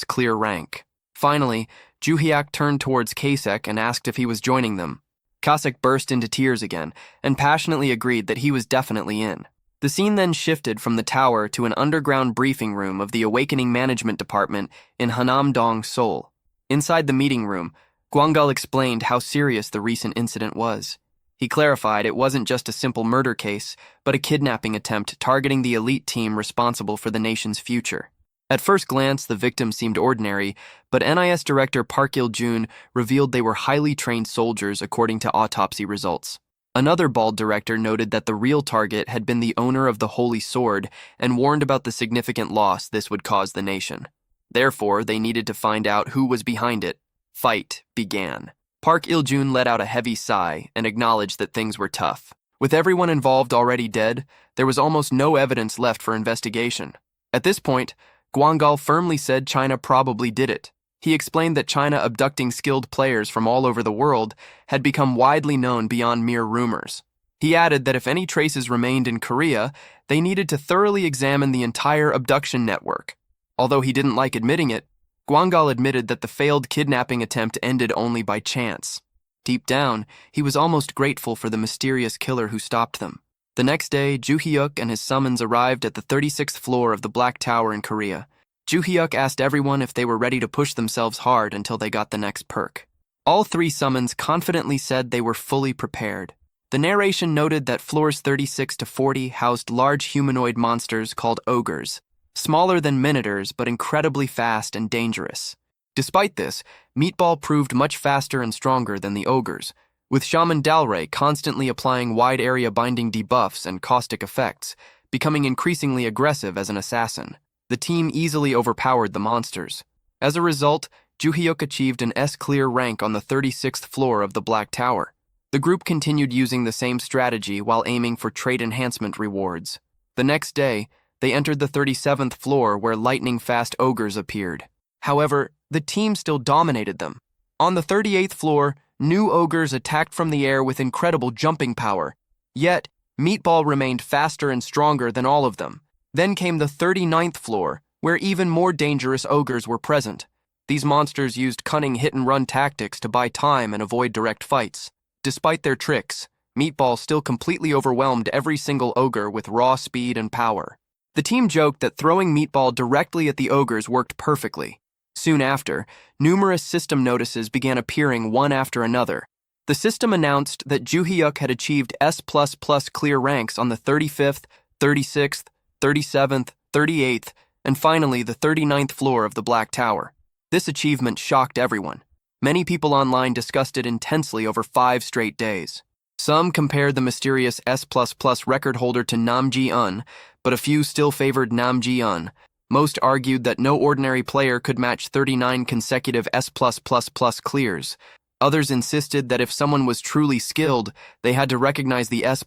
clear rank. Finally, Ju-hyuk turned towards Kasek and asked if he was joining them. Kasek burst into tears again and passionately agreed that he was definitely in. The scene then shifted from the tower to an underground briefing room of the Awakening Management Department in Hanam-dong, Seoul. Inside the meeting room, Gwangal explained how serious the recent incident was. He clarified it wasn't just a simple murder case, but a kidnapping attempt targeting the elite team responsible for the nation's future. At first glance, the victim seemed ordinary, but NIS Director Park Il-jun revealed they were highly trained soldiers according to autopsy results. Another bald director noted that the real target had been the owner of the Holy Sword and warned about the significant loss this would cause the nation. Therefore, they needed to find out who was behind it. Fight began. Park Il-jun let out a heavy sigh and acknowledged that things were tough. With everyone involved already dead, there was almost no evidence left for investigation. At this point, Gwangal firmly said China probably did it. He explained that China abducting skilled players from all over the world had become widely known beyond mere rumors. He added that if any traces remained in Korea, they needed to thoroughly examine the entire abduction network. Although he didn't like admitting it, Gwangal admitted that the failed kidnapping attempt ended only by chance. Deep down, he was almost grateful for the mysterious killer who stopped them. The next day, Ju-hyuk and his summons arrived at the 36th floor of the Black Tower in Korea. Ju-hyuk asked everyone if they were ready to push themselves hard until they got the next perk. All three summons confidently said they were fully prepared. The narration noted that floors 36 to 40 housed large humanoid monsters called ogres, smaller than minotaurs but incredibly fast and dangerous. Despite this, Meatball proved much faster and stronger than the ogres, with Shaman Dalray constantly applying wide-area binding debuffs and caustic effects, becoming increasingly aggressive as an assassin. The team easily overpowered the monsters. As a result, Ju-hyuk achieved an S-clear rank on the 36th floor of the Black Tower. The group continued using the same strategy while aiming for trait enhancement rewards. The next day, they entered the 37th floor where lightning-fast ogres appeared. However, the team still dominated them. On the 38th floor, new ogres attacked from the air with incredible jumping power. Yet, Meatball remained faster and stronger than all of them. Then came the 39th floor, where even more dangerous ogres were present. These monsters used cunning hit-and-run tactics to buy time and avoid direct fights. Despite their tricks, Meatball still completely overwhelmed every single ogre with raw speed and power. The team joked that throwing Meatball directly at the ogres worked perfectly. Soon after, numerous system notices began appearing one after another. The system announced that Ju-hyuk had achieved S++ clear ranks on the 35th, 36th, 37th, 38th, and finally the 39th floor of the Black Tower. This achievement shocked everyone. Many people online discussed it intensely over 5 straight days. Some compared the mysterious S++ record holder to Nam Ji-eun, but a few still favored Nam Ji-eun. Most argued that no ordinary player could match 39 consecutive S++ clears. Others insisted that if someone was truly skilled, they had to recognize the S++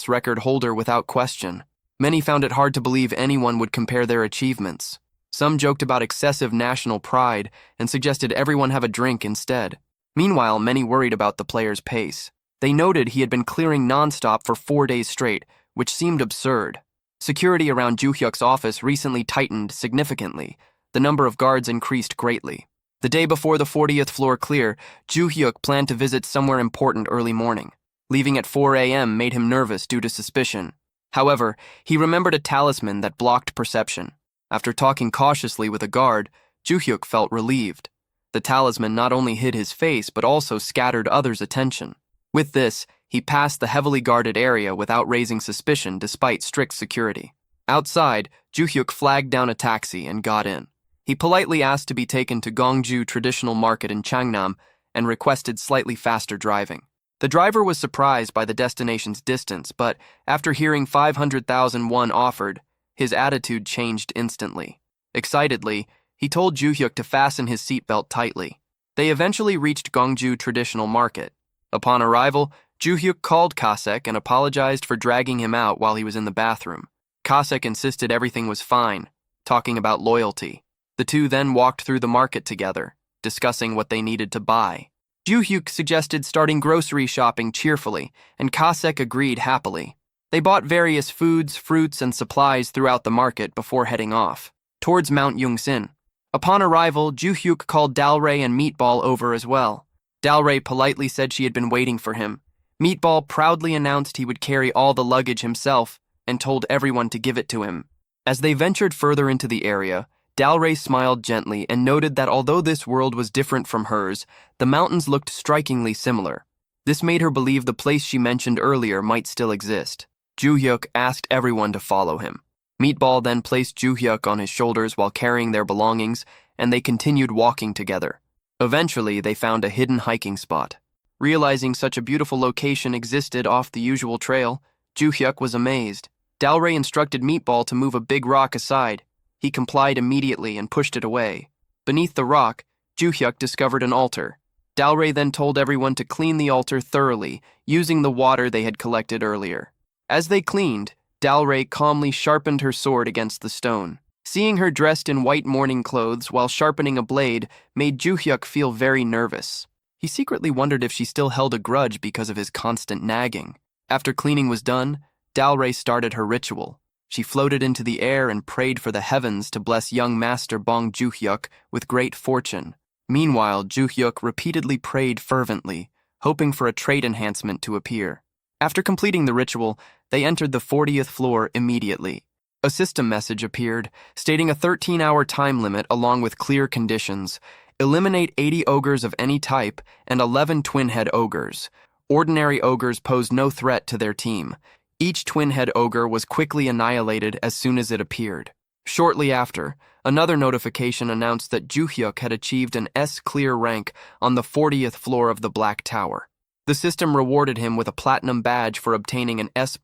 record holder without question. Many found it hard to believe anyone would compare their achievements. Some joked about excessive national pride and suggested everyone have a drink instead. Meanwhile, many worried about the player's pace. They noted he had been clearing nonstop for 4 days straight, which seemed absurd. Security around Ju-hyuk's office recently tightened significantly. The number of guards increased greatly. The day before the 40th floor clear, Ju-hyuk planned to visit somewhere important early morning. Leaving at 4 a.m. made him nervous due to suspicion. However, he remembered a talisman that blocked perception. After talking cautiously with a guard, Ju-hyuk felt relieved. The talisman not only hid his face but also scattered others' attention. With this, he passed the heavily guarded area without raising suspicion despite strict security. Outside, Ju-hyuk flagged down a taxi and got in. He politely asked to be taken to Gongju Traditional Market in Changnam and requested slightly faster driving. The driver was surprised by the destination's distance, but after hearing 500,000 won offered, his attitude changed instantly. Excitedly, he told Ju-hyuk to fasten his seatbelt tightly. They eventually reached Gongju Traditional Market. Upon arrival, Juhyuk called Kasek and apologized for dragging him out while he was in the bathroom. Kasek insisted everything was fine, talking about loyalty. The two then walked through the market together, discussing what they needed to buy. Juhyuk suggested starting grocery shopping cheerfully, and Kasek agreed happily. They bought various foods, fruits, and supplies throughout the market before heading off, towards Mount Yungsin. Upon arrival, Juhyuk called Dalray and Meatball over as well. Dalray politely said she had been waiting for him. Meatball proudly announced he would carry all the luggage himself and told everyone to give it to him. As they ventured further into the area, Dalray smiled gently and noted that although this world was different from hers, the mountains looked strikingly similar. This made her believe the place she mentioned earlier might still exist. Juhyuk asked everyone to follow him. Meatball then placed Juhyuk on his shoulders while carrying their belongings, and they continued walking together. Eventually, they found a hidden hiking spot. Realizing such a beautiful location existed off the usual trail, Juhyuk was amazed. Dalray instructed Meatball to move a big rock aside. He complied immediately and pushed it away. Beneath the rock, Juhyuk discovered an altar. Dalray then told everyone to clean the altar thoroughly, using the water they had collected earlier. As they cleaned, Dalray calmly sharpened her sword against the stone. Seeing her dressed in white mourning clothes while sharpening a blade made Juhyuk feel very nervous. He secretly wondered if she still held a grudge because of his constant nagging. After cleaning was done, Dalray started her ritual. She floated into the air and prayed for the heavens to bless young master Bong Juhyuk with great fortune. Meanwhile, Juhyuk repeatedly prayed fervently, hoping for a trait enhancement to appear. After completing the ritual, they entered the 40th floor immediately. A system message appeared, stating a 13-hour time limit along with clear conditions. Eliminate 80 ogres of any type and 11 twin-head ogres. Ordinary ogres posed no threat to their team. Each twin-head ogre was quickly annihilated as soon as it appeared. Shortly after, another notification announced that Juhyuk had achieved an S-clear rank on the 40th floor of the Black Tower. The system rewarded him with a platinum badge for obtaining an S++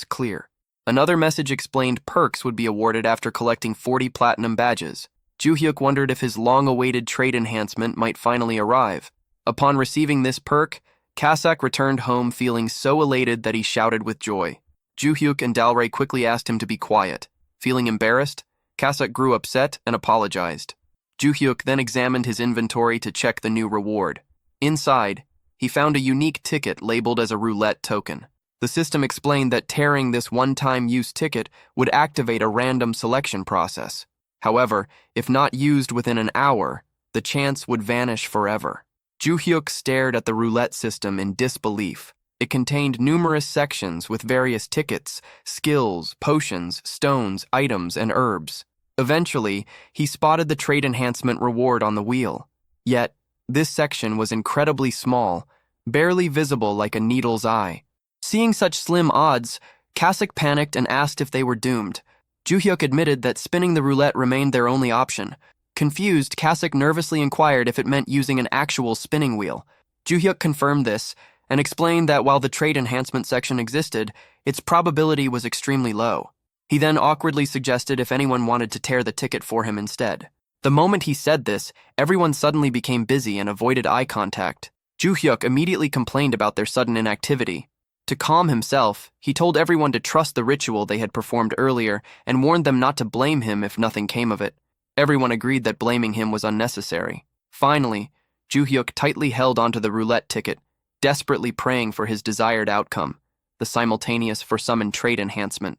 clear. Another message explained perks would be awarded after collecting 40 platinum badges. Juhyuk wondered if his long-awaited trait enhancement might finally arrive. Upon receiving this perk, Kasek returned home feeling so elated that he shouted with joy. Juhyuk and Dalray quickly asked him to be quiet. Feeling embarrassed, Kasek grew upset and apologized. Juhyuk then examined his inventory to check the new reward. Inside, he found a unique ticket labeled as a roulette token. The system explained that tearing this one-time use ticket would activate a random selection process. However, if not used within an hour, the chance would vanish forever. Juhyuk stared at the roulette system in disbelief. It contained numerous sections with various tickets, skills, potions, stones, items, and herbs. Eventually, he spotted the trait enhancement reward on the wheel. Yet, this section was incredibly small, barely visible like a needle's eye. Seeing such slim odds, Kasek panicked and asked if they were doomed. Juhyuk admitted that spinning the roulette remained their only option. Confused, Kasek nervously inquired if it meant using an actual spinning wheel. Juhyuk confirmed this and explained that while the trait enhancement section existed, its probability was extremely low. He then awkwardly suggested if anyone wanted to tear the ticket for him instead. The moment he said this, everyone suddenly became busy and avoided eye contact. Juhyuk immediately complained about their sudden inactivity. To calm himself, he told everyone to trust the ritual they had performed earlier and warned them not to blame him if nothing came of it. Everyone agreed that blaming him was unnecessary. Finally, Juhyuk tightly held onto the roulette ticket, desperately praying for his desired outcome, the simultaneous for-summoned trait enhancement.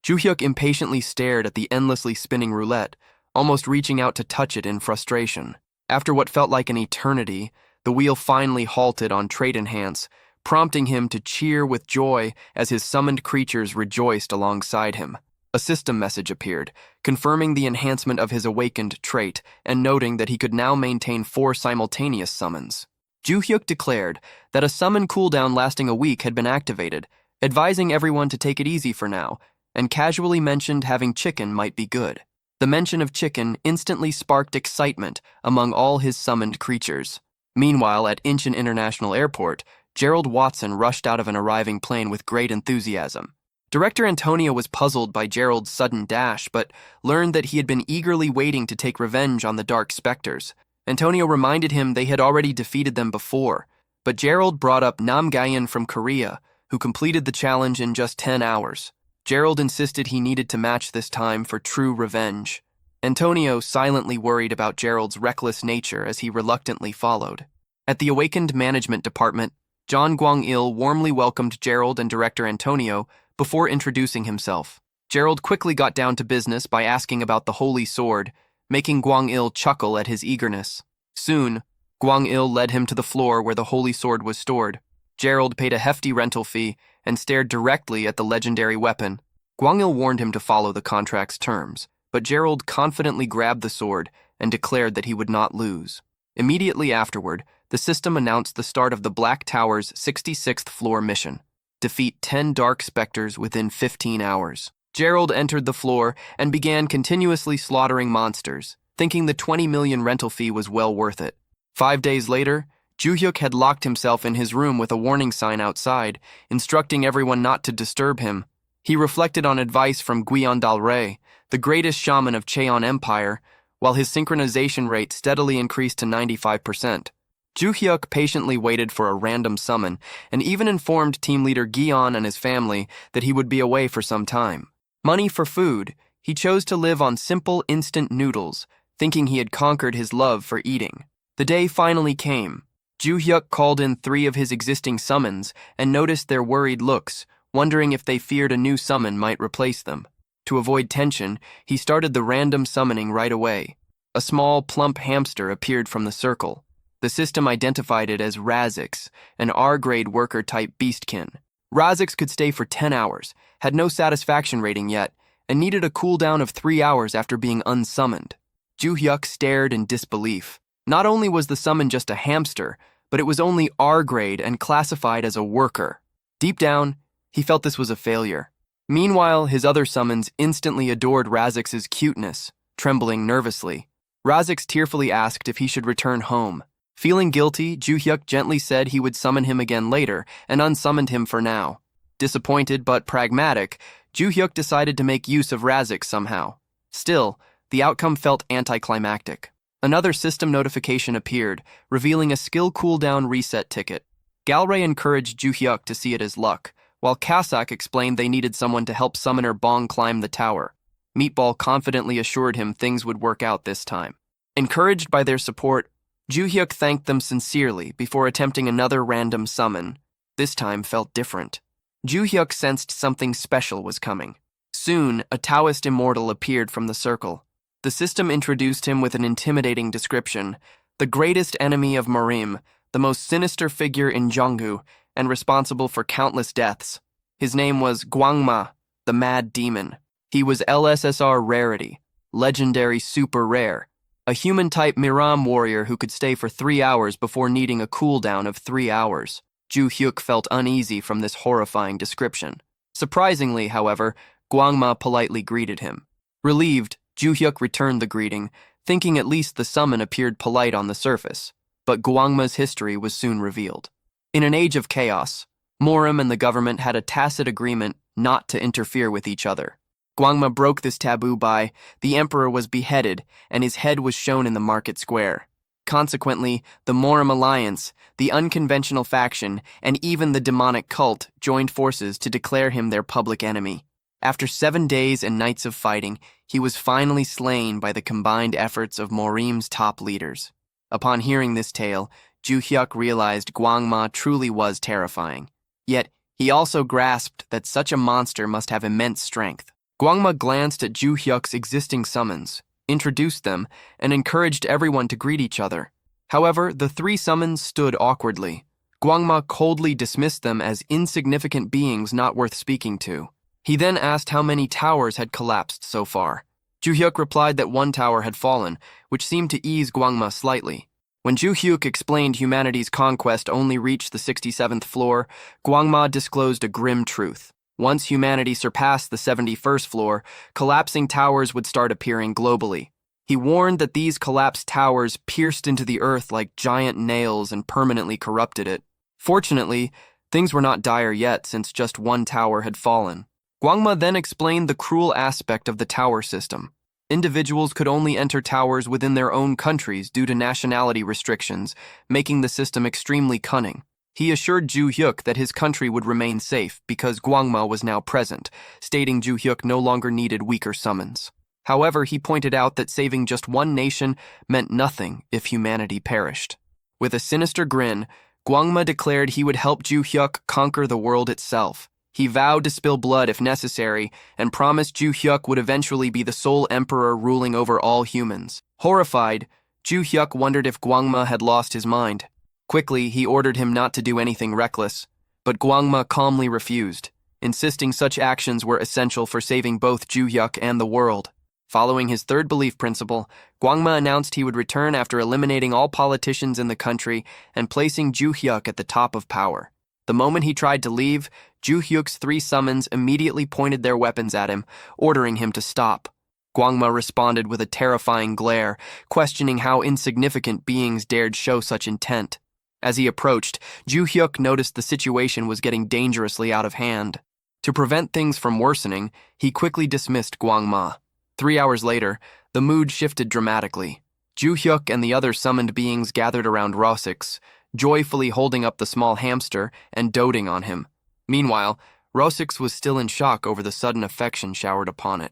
Juhyuk impatiently stared at the endlessly spinning roulette, almost reaching out to touch it in frustration. After what felt like an eternity, the wheel finally halted on trait enhance, prompting him to cheer with joy as his summoned creatures rejoiced alongside him. A system message appeared, confirming the enhancement of his awakened trait and noting that he could now maintain 4 simultaneous summons. Juhyuk declared that a summon cooldown lasting a week had been activated, advising everyone to take it easy for now, and casually mentioned having chicken might be good. The mention of chicken instantly sparked excitement among all his summoned creatures. Meanwhile, at Incheon International Airport, Gerald Watson rushed out of an arriving plane with great enthusiasm. Director Antonio was puzzled by Gerald's sudden dash, but learned that he had been eagerly waiting to take revenge on the Dark Specters. Antonio reminded him they had already defeated them before, but Gerald brought up Nam Gayan from Korea, who completed the challenge in just 10 hours. Gerald insisted he needed to match this time for true revenge. Antonio silently worried about Gerald's reckless nature as he reluctantly followed. At the Awakened Management Department, John Gwang-il warmly welcomed Gerald and director Antonio before introducing himself. Gerald quickly got down to business by asking about the Holy Sword, making Gwang-il chuckle at his eagerness. Soon, Gwang-il led him to the floor where the Holy Sword was stored. Gerald paid a hefty rental fee and stared directly at the legendary weapon. Gwang-il warned him to follow the contract's terms, but Gerald confidently grabbed the sword and declared that he would not lose. Immediately afterward, the system announced the start of the Black Tower's 66th floor mission: defeat 10 Dark Specters within 15 hours. Gerald entered the floor and began continuously slaughtering monsters, thinking the 20 million rental fee was well worth it. 5 days later, Ju-hyuk had locked himself in his room with a warning sign outside, instructing everyone not to disturb him. He reflected on advice from Guion Dalre, the greatest shaman of Cheon Empire, while his synchronization rate steadily increased to 95%. Ju-hyuk patiently waited for a random summon and even informed team leader Guion and his family that he would be away for some time. Money for food, he chose to live on simple instant noodles, thinking he had conquered his love for eating. The day finally came. Ju-hyuk called in 3 of his existing summons and noticed their worried looks, wondering if they feared a new summon might replace them. To avoid tension, he started the random summoning right away. A small, plump hamster appeared from the circle. The system identified it as Razix, an R-grade worker-type beastkin. Razix could stay for 10 hours, had no satisfaction rating yet, and needed a cooldown of 3 hours after being unsummoned. Ju-hyuk stared in disbelief. Not only was the summon just a hamster, but it was only R-grade and classified as a worker. Deep down, he felt this was a failure. Meanwhile, his other summons instantly adored Razix's cuteness, trembling nervously. Razix tearfully asked if he should return home. Feeling guilty, Ju-hyuk gently said he would summon him again later and unsummoned him for now. Disappointed but pragmatic, Ju-hyuk decided to make use of Razix somehow. Still, the outcome felt anticlimactic. Another system notification appeared, revealing a skill cooldown reset ticket. Galray encouraged Ju-hyuk to see it as luck, while Kasak explained they needed someone to help summoner Bong climb the tower. Meatball confidently assured him things would work out this time. Encouraged by their support, Ju-hyuk thanked them sincerely before attempting another random summon. This time felt different. Ju-hyuk sensed something special was coming. Soon, a Taoist immortal appeared from the circle. The system introduced him with an intimidating description: the greatest enemy of Marim, the most sinister figure in Jonggu, and responsible for countless deaths. His name was Gwangma, the Mad Demon. He was LSSR Rarity, legendary super rare, a human-type Miram warrior who could stay for 3 hours before needing a cooldown of 3 hours. Ju-hyuk felt uneasy from this horrifying description. Surprisingly, however, Gwangma politely greeted him. Relieved, Ju-hyuk returned the greeting, thinking at least the summon appeared polite on the surface. But Gwangma's history was soon revealed. In an age of chaos, Morim and the government had a tacit agreement not to interfere with each other. Gwangma broke this taboo by the emperor was beheaded and his head was shown in the market square. Consequently, the Morim alliance, the unconventional faction, and even the demonic cult joined forces to declare him their public enemy. After 7 days and nights of fighting, he was finally slain by the combined efforts of Morim's top leaders. Upon hearing this tale, Ju-hyuk realized Gwangma truly was terrifying. Yet, he also grasped that such a monster must have immense strength. Gwangma glanced at Ju-hyuk's existing summons, introduced them, and encouraged everyone to greet each other. However, the 3 summons stood awkwardly. Gwangma coldly dismissed them as insignificant beings not worth speaking to. He then asked how many towers had collapsed so far. Ju-hyuk replied that 1 tower had fallen, which seemed to ease Gwangma slightly. When Ju-hyuk explained humanity's conquest only reached the 67th floor, Gwangma disclosed a grim truth. Once humanity surpassed the 71st floor, collapsing towers would start appearing globally. He warned that these collapsed towers pierced into the earth like giant nails and permanently corrupted it. Fortunately, things were not dire yet since just 1 tower had fallen. Gwangma then explained the cruel aspect of the tower system. Individuals could only enter towers within their own countries due to nationality restrictions, making the system extremely cunning. He assured Ju Hyuk that his country would remain safe because Gwangma was now present, stating Ju Hyuk no longer needed weaker summons. However, he pointed out that saving just one nation meant nothing if humanity perished. With a sinister grin, Gwangma declared he would help Ju Hyuk conquer the world itself. He vowed to spill blood if necessary and promised Ju Hyuk would eventually be the sole emperor ruling over all humans. Horrified, Ju Hyuk wondered if Gwangma had lost his mind. Quickly, he ordered him not to do anything reckless, but Gwangma calmly refused, insisting such actions were essential for saving both Ju Hyuk and the world. Following his third belief principle, Gwangma announced he would return after eliminating all politicians in the country and placing Ju Hyuk at the top of power. The moment he tried to leave, Ju Hyuk's 3 summons immediately pointed their weapons at him, ordering him to stop. Gwangma responded with a terrifying glare, questioning how insignificant beings dared show such intent. As he approached, Ju Hyuk noticed the situation was getting dangerously out of hand. To prevent things from worsening, he quickly dismissed Gwangma. 3 hours later, the mood shifted dramatically. Ju Hyuk and the other summoned beings gathered around Rosix, joyfully holding up the small hamster and doting on him. Meanwhile, Rosix was still in shock over the sudden affection showered upon it.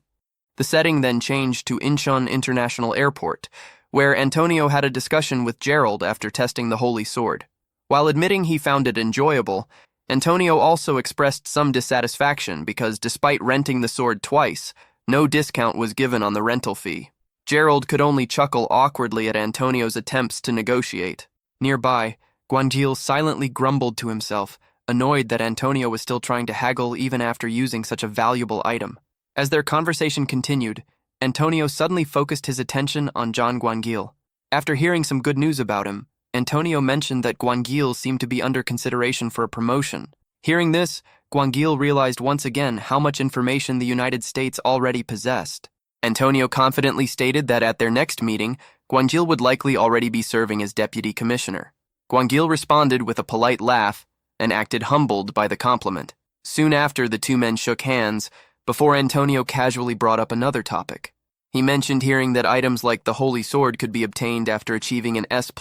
The setting then changed to Incheon International Airport, where Antonio had a discussion with Gerald after testing the Holy Sword. While admitting he found it enjoyable, Antonio also expressed some dissatisfaction because despite renting the sword twice, no discount was given on the rental fee. Gerald could only chuckle awkwardly at Antonio's attempts to negotiate. Nearby, Gwangil silently grumbled to himself, annoyed that Antonio was still trying to haggle even after using such a valuable item. As their conversation continued, Antonio suddenly focused his attention on John Gwangil. After hearing some good news about him, Antonio mentioned that Gwangil seemed to be under consideration for a promotion. Hearing this, Gwangil realized once again how much information the United States already possessed. Antonio confidently stated that at their next meeting, Gwangil would likely already be serving as deputy commissioner. Gwangil responded with a polite laugh and acted humbled by the compliment. Soon after, the 2 men shook hands, before Antonio casually brought up another topic. He mentioned hearing that items like the Holy Sword could be obtained after achieving an S++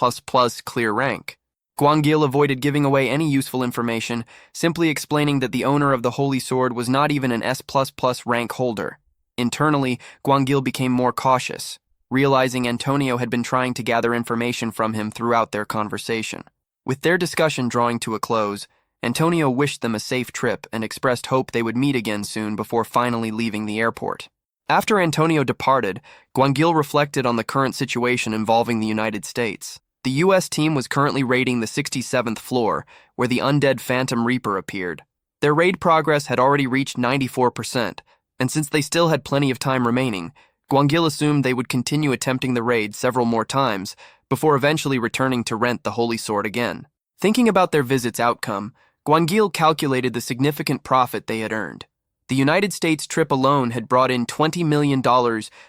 clear rank. Gwangil avoided giving away any useful information, simply explaining that the owner of the Holy Sword was not even an S++ rank holder. Internally, Gwangil became more cautious, realizing Antonio had been trying to gather information from him throughout their conversation. With their discussion drawing to a close, Antonio wished them a safe trip and expressed hope they would meet again soon before finally leaving the airport. After Antonio departed, Gwangil reflected on the current situation involving the United States. The U.S. team was currently raiding the 67th floor, where the undead Phantom Reaper appeared. Their raid progress had already reached 94%, and since they still had plenty of time remaining, Gwangil assumed they would continue attempting the raid several more times before eventually returning to rent the Holy Sword again. Thinking about their visit's outcome, Gwangil calculated the significant profit they had earned. The United States trip alone had brought in $20 million,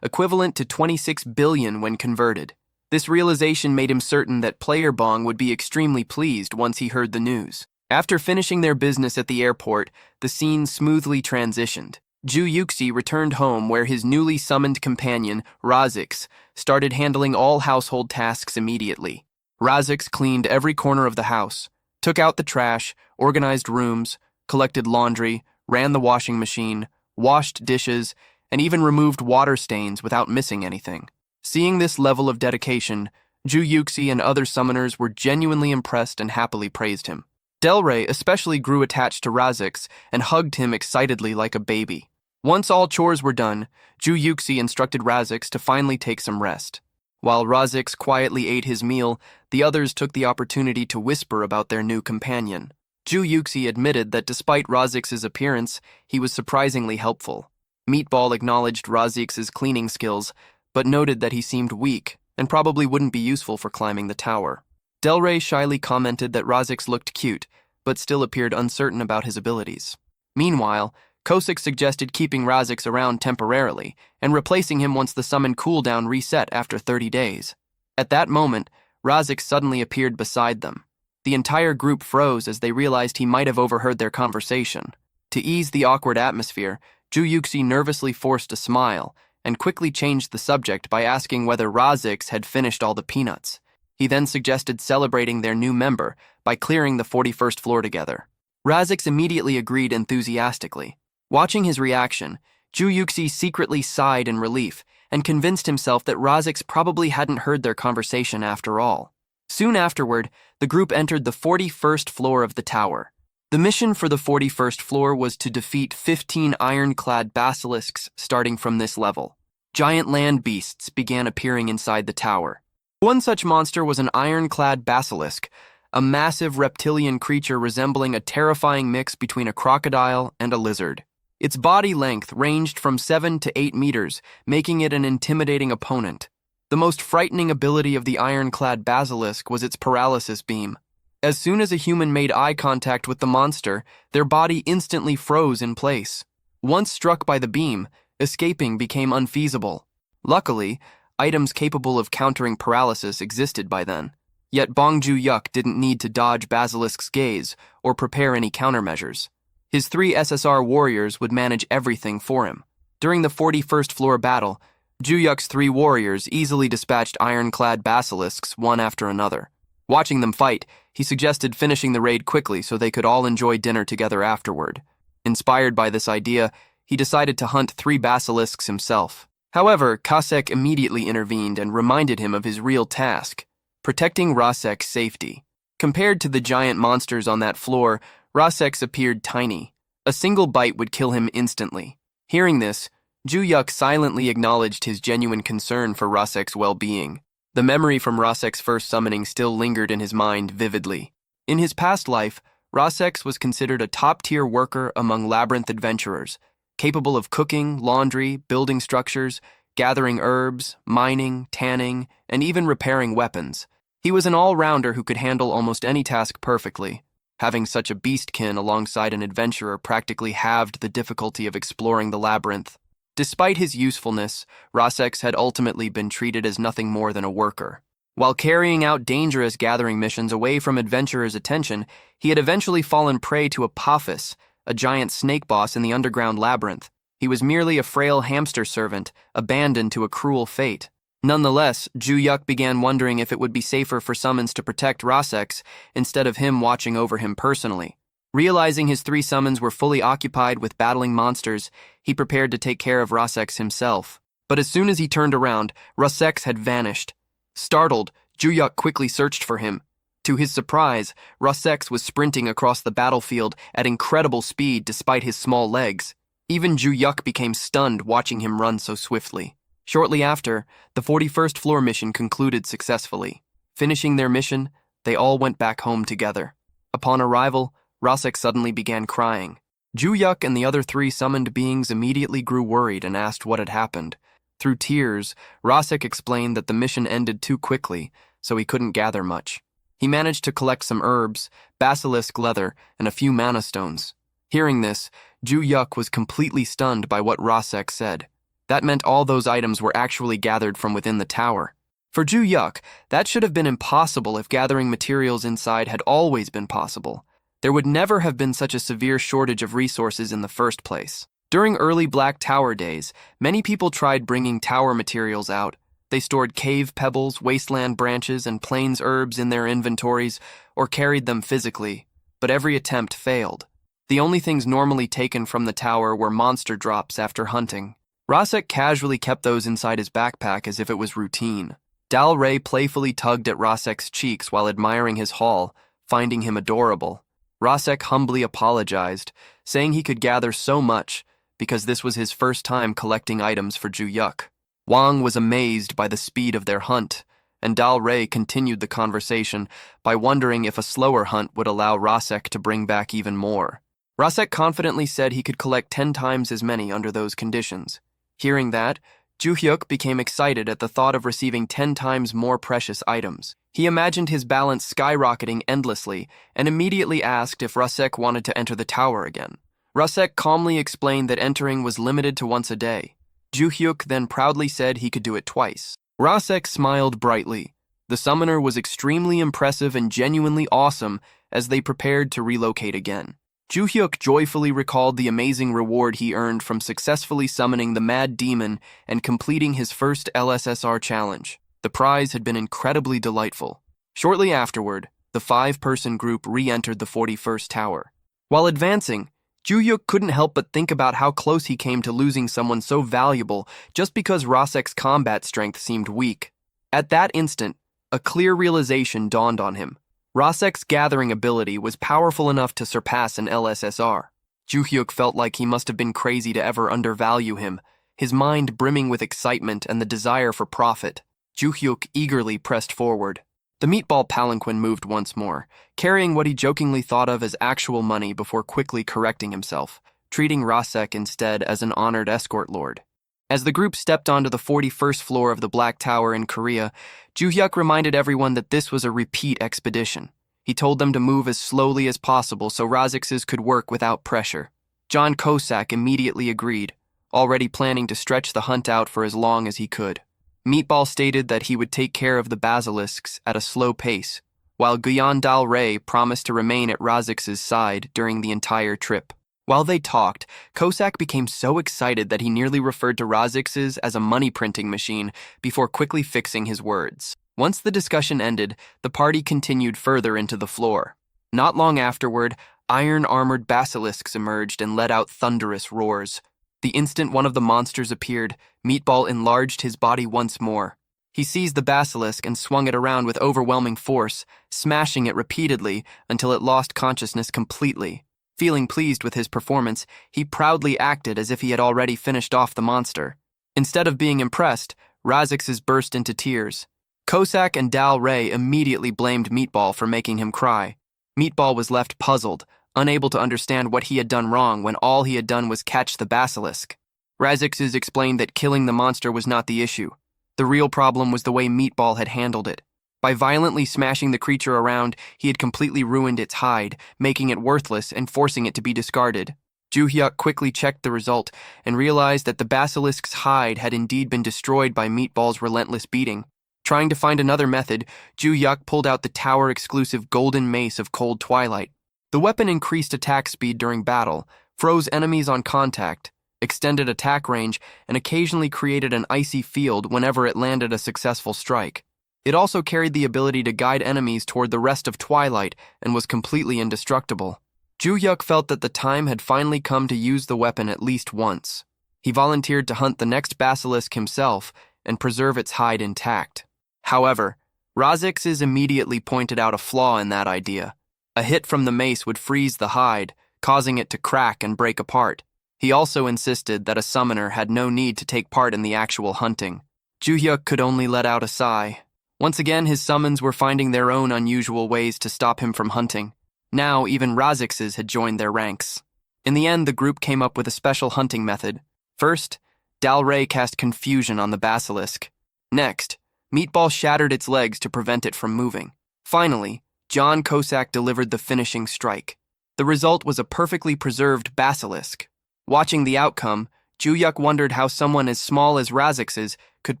equivalent to $26 billion when converted. This realization made him certain that Player Bong would be extremely pleased once he heard the news. After finishing their business at the airport, the scene smoothly transitioned. Ju Yuxi returned home where his newly summoned companion, Razix, started handling all household tasks immediately. Razix cleaned every corner of the house, took out the trash, organized rooms, collected laundry, ran the washing machine, washed dishes, and even removed water stains without missing anything. Seeing this level of dedication, Ju Yuxi and other summoners were genuinely impressed and happily praised him. Delray especially grew attached to Razix and hugged him excitedly like a baby. Once all chores were done, Ju Yuxi instructed Razix to finally take some rest. While Razix quietly ate his meal, the others took the opportunity to whisper about their new companion. Ju Yuxi admitted that despite Razix's appearance, he was surprisingly helpful. Meatball acknowledged Razix's cleaning skills, but noted that he seemed weak and probably wouldn't be useful for climbing the tower. Delray shyly commented that Razix looked cute, but still appeared uncertain about his abilities. Meanwhile, Kosik suggested keeping Razix around temporarily and replacing him once the summon cooldown reset after 30 days. At that moment, Razix suddenly appeared beside them. The entire group froze as they realized he might have overheard their conversation. To ease the awkward atmosphere, Ju Yuxi nervously forced a smile and quickly changed the subject by asking whether Razix had finished all the peanuts. He then suggested celebrating their new member by clearing the 41st floor together. Razix immediately agreed enthusiastically. Watching his reaction, Juyuxi secretly sighed in relief and convinced himself that Razix probably hadn't heard their conversation after all. Soon afterward, the group entered the 41st floor of the tower. The mission for the 41st floor was to defeat 15 ironclad basilisks starting from this level. Giant land beasts began appearing inside the tower. One such monster was an ironclad basilisk, a massive reptilian creature resembling a terrifying mix between a crocodile and a lizard. Its body length ranged from 7 to 8 meters, making it an intimidating opponent. The most frightening ability of the ironclad basilisk was its paralysis beam. As soon as a human made eye contact with the monster, their body instantly froze in place. Once struck by the beam, escaping became unfeasible. Luckily, items capable of countering paralysis existed by then. Yet Bong Ju-yuk didn't need to dodge Basilisk's gaze or prepare any countermeasures. His 3 SSR warriors would manage everything for him. During the 41st floor battle, Ju-yuk's 3 warriors easily dispatched ironclad basilisks one after another. Watching them fight, he suggested finishing the raid quickly so they could all enjoy dinner together afterward. Inspired by this idea, he decided to hunt 3 basilisks himself. However, Kasek immediately intervened and reminded him of his real task, protecting Rasek's safety. Compared to the giant monsters on that floor, Rasek's appeared tiny. A single bite would kill him instantly. Hearing this, Ju-yuk silently acknowledged his genuine concern for Rasek's well-being. The memory from Rasek's first summoning still lingered in his mind vividly. In his past life, Rasek was considered a top-tier worker among labyrinth adventurers, capable of cooking, laundry, building structures, gathering herbs, mining, tanning, and even repairing weapons. He was an all-rounder who could handle almost any task perfectly. Having such a beastkin alongside an adventurer practically halved the difficulty of exploring the labyrinth. Despite his usefulness, Rasek had ultimately been treated as nothing more than a worker. While carrying out dangerous gathering missions away from adventurers' attention, he had eventually fallen prey to Apophis, a giant snake boss in the underground labyrinth. He was merely a frail hamster servant, abandoned to a cruel fate. Nonetheless, Ju-yuk began wondering if it would be safer for summons to protect Rasek instead of him watching over him personally. Realizing his 3 summons were fully occupied with battling monsters, he prepared to take care of Rasek himself. But as soon as he turned around, Rasek had vanished. Startled, Ju-yuk quickly searched for him. To his surprise, Rasek was sprinting across the battlefield at incredible speed despite his small legs. Even Ju-yuk became stunned watching him run so swiftly. Shortly after, the 41st floor mission concluded successfully. Finishing their mission, they all went back home together. Upon arrival, Rasek suddenly began crying. Ju-yuk and the other 3 summoned beings immediately grew worried and asked what had happened. Through tears, Rasek explained that the mission ended too quickly, so he couldn't gather much. He managed to collect some herbs, basilisk leather, and a few mana stones. Hearing this, Ju-yuk was completely stunned by what Rasek said. That meant all those items were actually gathered from within the tower. For Ju-yuk, that should have been impossible if gathering materials inside had always been possible. There would never have been such a severe shortage of resources in the first place. During early Black Tower days, many people tried bringing tower materials out. They stored cave pebbles, wasteland branches, and plains herbs in their inventories, or carried them physically, but every attempt failed. The only things normally taken from the tower were monster drops after hunting. Rasek casually kept those inside his backpack as if it was routine. Dal Rey playfully tugged at Rasek's cheeks while admiring his haul, finding him adorable. Rasek humbly apologized, saying he could gather so much because this was his first time collecting items for Ju-yuk. Wang was amazed by the speed of their hunt, and Dal Rey continued the conversation by wondering if a slower hunt would allow Rasek to bring back even more. Rasek confidently said he could collect 10 times as many under those conditions. Hearing that, Ju-hyuk became excited at the thought of receiving 10 times more precious items. He imagined his balance skyrocketing endlessly and immediately asked if Rasek wanted to enter the tower again. Rasek calmly explained that entering was limited to once a day. Ju-hyuk then proudly said he could do it twice. Rasek smiled brightly. The summoner was extremely impressive and genuinely awesome as they prepared to relocate again. Ju-hyuk joyfully recalled the amazing reward he earned from successfully summoning the Mad Demon and completing his first LSSR challenge. The prize had been incredibly delightful. Shortly afterward, the 5-person group re-entered the 41st tower. While advancing, Ju-hyuk couldn't help but think about how close he came to losing someone so valuable just because Rasek's combat strength seemed weak. At that instant, a clear realization dawned on him. Rasek's gathering ability was powerful enough to surpass an LSSR. Ju-hyuk felt like he must have been crazy to ever undervalue him, his mind brimming with excitement and the desire for profit. Ju-hyuk eagerly pressed forward. The meatball palanquin moved once more, carrying what he jokingly thought of as actual money before quickly correcting himself, treating Rasek instead as an honored escort lord. As the group stepped onto the 41st floor of the Black Tower in Korea, Ju-hyuk reminded everyone that this was a repeat expedition. He told them to move as slowly as possible so Razexes could work without pressure. John Kosak immediately agreed, already planning to stretch the hunt out for as long as he could. Meatball stated that he would take care of the basilisks at a slow pace, while Guyan Dal Rey promised to remain at Razex's side during the entire trip. While they talked, Kosak became so excited that he nearly referred to Razex's as a money-printing machine before quickly fixing his words. Once the discussion ended, the party continued further into the floor. Not long afterward, iron-armored basilisks emerged and let out thunderous roars. The instant one of the monsters appeared, Meatball enlarged his body once more. He seized the basilisk and swung it around with overwhelming force, smashing it repeatedly until it lost consciousness completely. Feeling pleased with his performance, he proudly acted as if he had already finished off the monster. Instead of being impressed, Razexes burst into tears. Kosak and Dal Rey immediately blamed Meatball for making him cry. Meatball was left puzzled, unable to understand what he had done wrong when all he had done was catch the basilisk. Razexes explained that killing the monster was not the issue. The real problem was the way Meatball had handled it. By violently smashing the creature around, he had completely ruined its hide, making it worthless and forcing it to be discarded. Ju-hyuk quickly checked the result and realized that the basilisk's hide had indeed been destroyed by Meatball's relentless beating. Trying to find another method, Ju-hyuk pulled out the tower-exclusive golden mace of Cold Twilight. The weapon increased attack speed during battle, froze enemies on contact, extended attack range, and occasionally created an icy field whenever it landed a successful strike. It also carried the ability to guide enemies toward the rest of Twilight and was completely indestructible. Ju-hyuk felt that the time had finally come to use the weapon at least once. He volunteered to hunt the next basilisk himself and preserve its hide intact. However, Razexes immediately pointed out a flaw in that idea. A hit from the mace would freeze the hide, causing it to crack and break apart. He also insisted that a summoner had no need to take part in the actual hunting. Ju-hyuk could only let out a sigh. Once again, his summons were finding their own unusual ways to stop him from hunting. Now, even Razexes had joined their ranks. In the end, the group came up with a special hunting method. First, Dal Rey cast confusion on the basilisk. Next, Meatball shattered its legs to prevent it from moving. Finally, John Kosak delivered the finishing strike. The result was a perfectly preserved basilisk. Watching the outcome, Ju-hyuk wondered how someone as small as Razexes could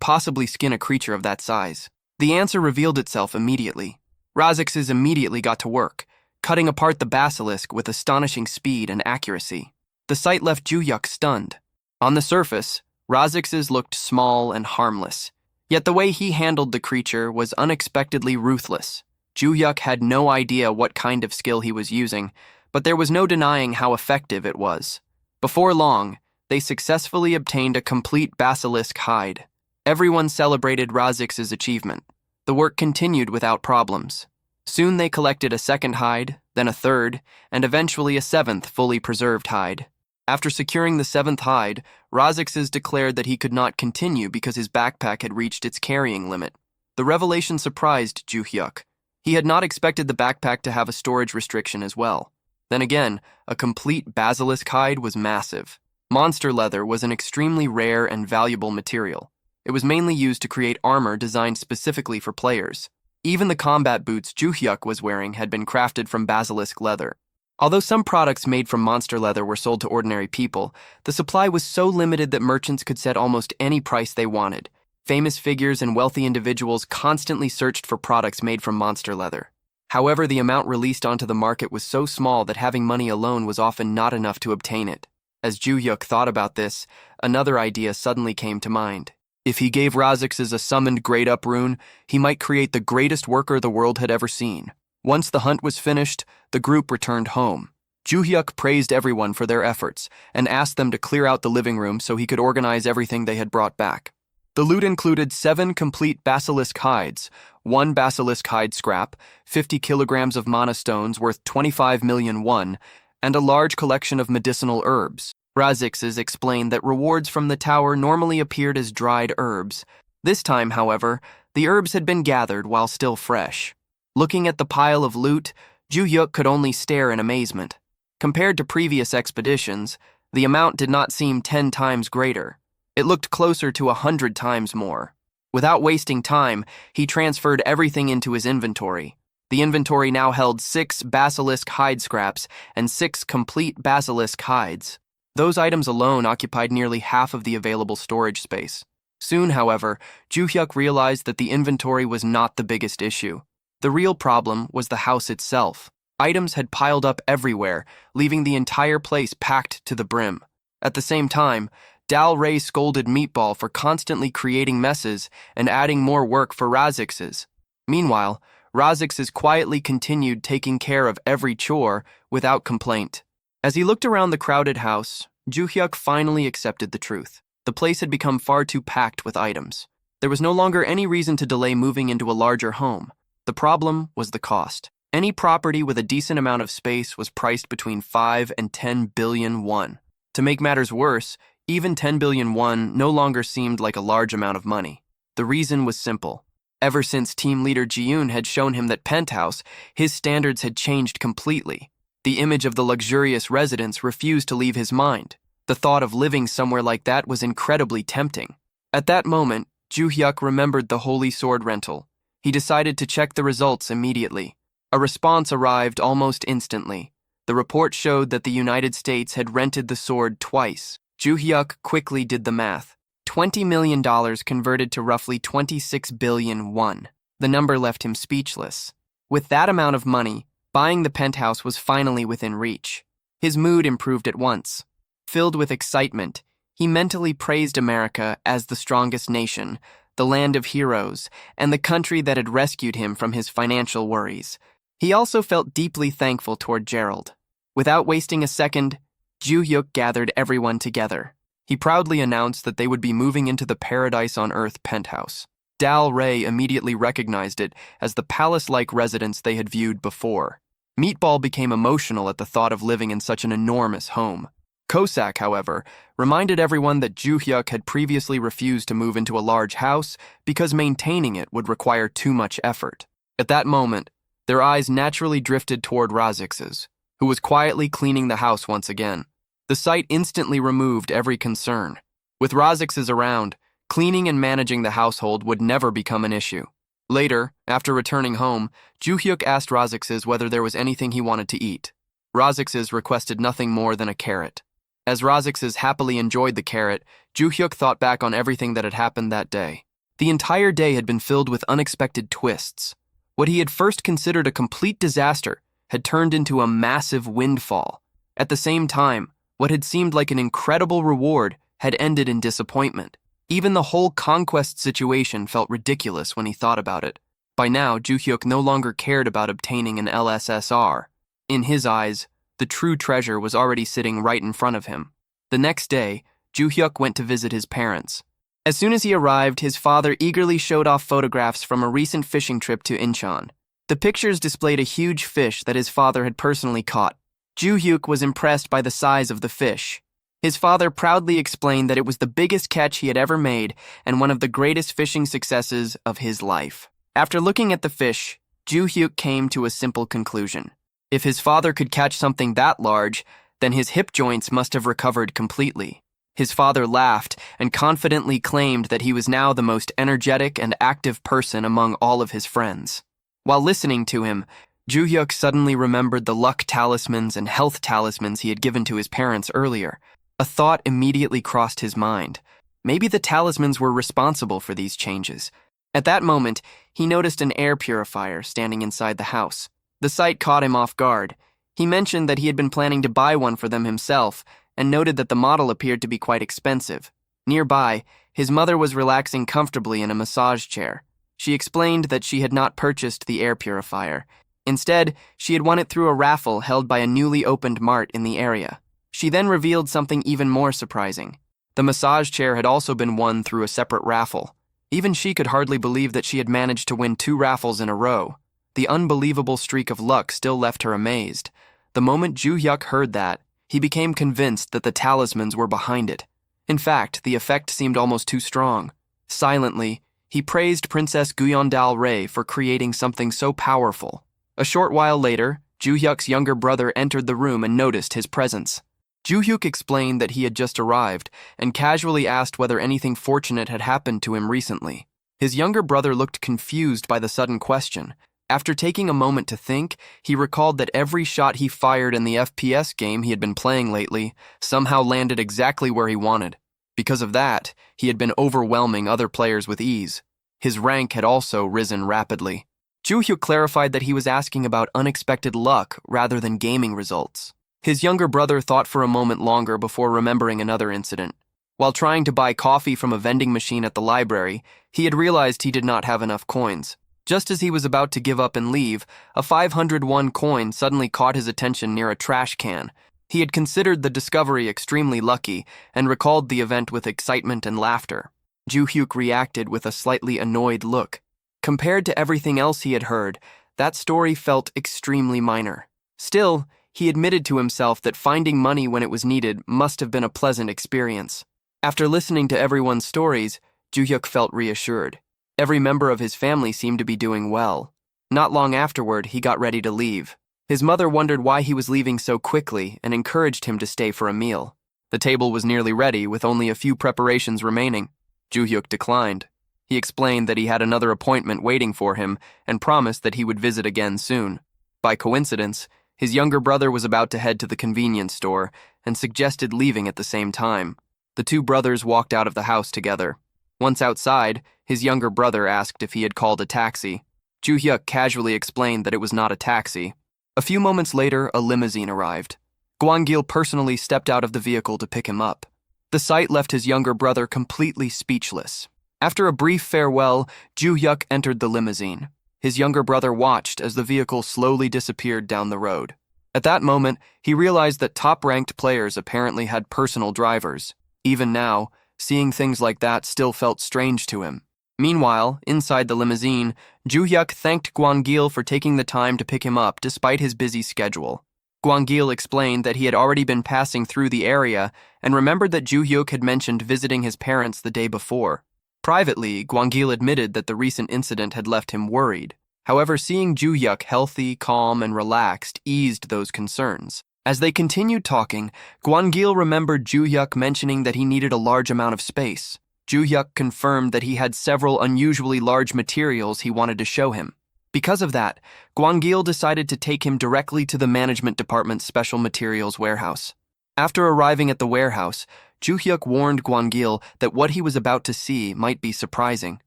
possibly skin a creature of that size. The answer revealed itself immediately. Razexes immediately got to work, cutting apart the basilisk with astonishing speed and accuracy. The sight left Ju-hyuk stunned. On the surface, Razexes looked small and harmless. Yet the way he handled the creature was unexpectedly ruthless. Ju-hyuk had no idea what kind of skill he was using, but there was no denying how effective it was. Before long, they successfully obtained a complete basilisk hide. Everyone celebrated Razex's achievement. The work continued without problems. Soon they collected a second hide, then a third, and eventually a 7th fully preserved hide. After securing the 7th hide, Razexes declared that he could not continue because his backpack had reached its carrying limit. The revelation surprised Ju-hyuk. He had not expected the backpack to have a storage restriction as well. Then again, a complete basilisk hide was massive. Monster leather was an extremely rare and valuable material. It was mainly used to create armor designed specifically for players. Even the combat boots Ju-hyuk was wearing had been crafted from basilisk leather. Although some products made from monster leather were sold to ordinary people, the supply was so limited that merchants could set almost any price they wanted. Famous figures and wealthy individuals constantly searched for products made from monster leather. However, the amount released onto the market was so small that having money alone was often not enough to obtain it. As Ju-hyuk thought about this, another idea suddenly came to mind. If he gave Razix's a summoned Great Up rune, he might create the greatest worker the world had ever seen. Once the hunt was finished, the group returned home. Ju-hyuk praised everyone for their efforts and asked them to clear out the living room so he could organize everything they had brought back. The loot included 7 complete basilisk hides, 1 basilisk hide scrap, 50 kilograms of mana stones worth 25 million won, and a large collection of medicinal herbs. Razix's explained that rewards from the tower normally appeared as dried herbs. This time, however, the herbs had been gathered while still fresh. Looking at the pile of loot, Ju-hyuk could only stare in amazement. Compared to previous expeditions, the amount did not seem 10 times greater. It looked closer to 100 times more. Without wasting time, he transferred everything into his inventory. The inventory now held 6 basilisk hide scraps and 6 complete basilisk hides. Those items alone occupied nearly half of the available storage space. Soon, however, Ju-hyuk realized that the inventory was not the biggest issue. The real problem was the house itself. Items had piled up everywhere, leaving the entire place packed to the brim. At the same time, Dal Rey scolded Meatball for constantly creating messes and adding more work for Razix's. Meanwhile, Razix's quietly continued taking care of every chore without complaint. As he looked around the crowded house, Ju-hyuk finally accepted the truth. The place had become far too packed with items. There was no longer any reason to delay moving into a larger home. The problem was the cost. Any property with a decent amount of space was priced between 5 and 10 billion won. To make matters worse, even 10 billion won no longer seemed like a large amount of money. The reason was simple. Ever since team leader Ji-yoon had shown him that penthouse, his standards had changed completely. The image of the luxurious residence refused to leave his mind. The thought of living somewhere like that was incredibly tempting. At that moment, Ju-hyuk remembered the holy sword rental. He decided to check the results immediately. A response arrived almost instantly. The report showed that the United States had rented the sword twice. Ju-hyuk quickly did the math. $20 million converted to roughly 26 billion won. The number left him speechless. With that amount of money, buying the penthouse was finally within reach. His mood improved at once. Filled with excitement, he mentally praised America as the strongest nation, the land of heroes, and the country that had rescued him from his financial worries. He also felt deeply thankful toward Gerald. Without wasting a second, Ju-hyuk gathered everyone together. He proudly announced that they would be moving into the Paradise on Earth penthouse. Dal Rey immediately recognized it as the palace-like residence they had viewed before. Meatball became emotional at the thought of living in such an enormous home. Kosak, however, reminded everyone that Ju-hyuk had previously refused to move into a large house because maintaining it would require too much effort. At that moment, their eyes naturally drifted toward Razix's, who was quietly cleaning the house once again. The sight instantly removed every concern. With Razix's around, cleaning and managing the household would never become an issue. Later, after returning home, Ju-hyuk asked Razix's whether there was anything he wanted to eat. Razix's requested nothing more than a carrot. As Razix's happily enjoyed the carrot, Ju-hyuk thought back on everything that had happened that day. The entire day had been filled with unexpected twists. What he had first considered a complete disaster had turned into a massive windfall. At the same time, what had seemed like an incredible reward had ended in disappointment. Even the whole conquest situation felt ridiculous when he thought about it. By now, Ju-hyuk no longer cared about obtaining an LSSR. In his eyes, the true treasure was already sitting right in front of him. The next day, Ju-hyuk went to visit his parents. As soon as he arrived, his father eagerly showed off photographs from a recent fishing trip to Incheon. The pictures displayed a huge fish that his father had personally caught. Ju-hyuk was impressed by the size of the fish. His father proudly explained that it was the biggest catch he had ever made and one of the greatest fishing successes of his life. After looking at the fish, Ju-hyuk came to a simple conclusion. If his father could catch something that large, then his hip joints must have recovered completely. His father laughed and confidently claimed that he was now the most energetic and active person among all of his friends. While listening to him, Ju-hyuk suddenly remembered the luck talismans and health talismans he had given to his parents earlier. A thought immediately crossed his mind. Maybe the talismans were responsible for these changes. At that moment, he noticed an air purifier standing inside the house. The sight caught him off guard. He mentioned that he had been planning to buy one for them himself, and noted that the model appeared to be quite expensive. Nearby, his mother was relaxing comfortably in a massage chair. She explained that she had not purchased the air purifier. Instead, she had won it through a raffle held by a newly opened mart in the area. She then revealed something even more surprising. The massage chair had also been won through a separate raffle. Even she could hardly believe that she had managed to win 2 raffles in a row. The unbelievable streak of luck still left her amazed. The moment Ju-hyuk heard that, he became convinced that the talismans were behind it. In fact, the effect seemed almost too strong. Silently, he praised Princess Guyondal-Ray for creating something so powerful. A short while later, Ju-hyuk's younger brother entered the room and noticed his presence. Ju-hyuk explained that he had just arrived and casually asked whether anything fortunate had happened to him recently. His younger brother looked confused by the sudden question. After taking a moment to think, he recalled that every shot he fired in the FPS game he had been playing lately somehow landed exactly where he wanted. Because of that, he had been overwhelming other players with ease. His rank had also risen rapidly. Ju-hyuk clarified that he was asking about unexpected luck rather than gaming results. His younger brother thought for a moment longer before remembering another incident. While trying to buy coffee from a vending machine at the library, he had realized he did not have enough coins. Just as he was about to give up and leave, a 501 coin suddenly caught his attention near a trash can. He had considered the discovery extremely lucky and recalled the event with excitement and laughter. Ju-hyuk reacted with a slightly annoyed look. Compared to everything else he had heard, that story felt extremely minor. Still, he admitted to himself that finding money when it was needed must have been a pleasant experience. After listening to everyone's stories, Ju-hyuk felt reassured. Every member of his family seemed to be doing well. Not long afterward, he got ready to leave. His mother wondered why he was leaving so quickly and encouraged him to stay for a meal. The table was nearly ready, with only a few preparations remaining. Ju-hyuk declined. He explained that he had another appointment waiting for him and promised that he would visit again soon. By coincidence, his younger brother was about to head to the convenience store and suggested leaving at the same time. The two brothers walked out of the house together. Once outside, his younger brother asked if he had called a taxi. Ju-hyuk casually explained that it was not a taxi. A few moments later, a limousine arrived. Gwang-gil personally stepped out of the vehicle to pick him up. The sight left his younger brother completely speechless. After a brief farewell, Ju-hyuk entered the limousine. His younger brother watched as the vehicle slowly disappeared down the road. At that moment, he realized that top-ranked players apparently had personal drivers. Even now, seeing things like that still felt strange to him. Meanwhile, inside the limousine, Ju-hyuk thanked Gwang-gil for taking the time to pick him up despite his busy schedule. Gwang-gil explained that he had already been passing through the area and remembered that Ju-hyuk had mentioned visiting his parents the day before. Privately, Gwang-gil admitted that the recent incident had left him worried. However, seeing Ju-hyuk healthy, calm, and relaxed eased those concerns. As they continued talking, Gwang-gil remembered Ju-hyuk mentioning that he needed a large amount of space. Ju-hyuk confirmed that he had several unusually large materials he wanted to show him. Because of that, Gwang-gil decided to take him directly to the management department's special materials warehouse. After arriving at the warehouse, Ju-hyuk warned Gwang-gil that what he was about to see might be surprising.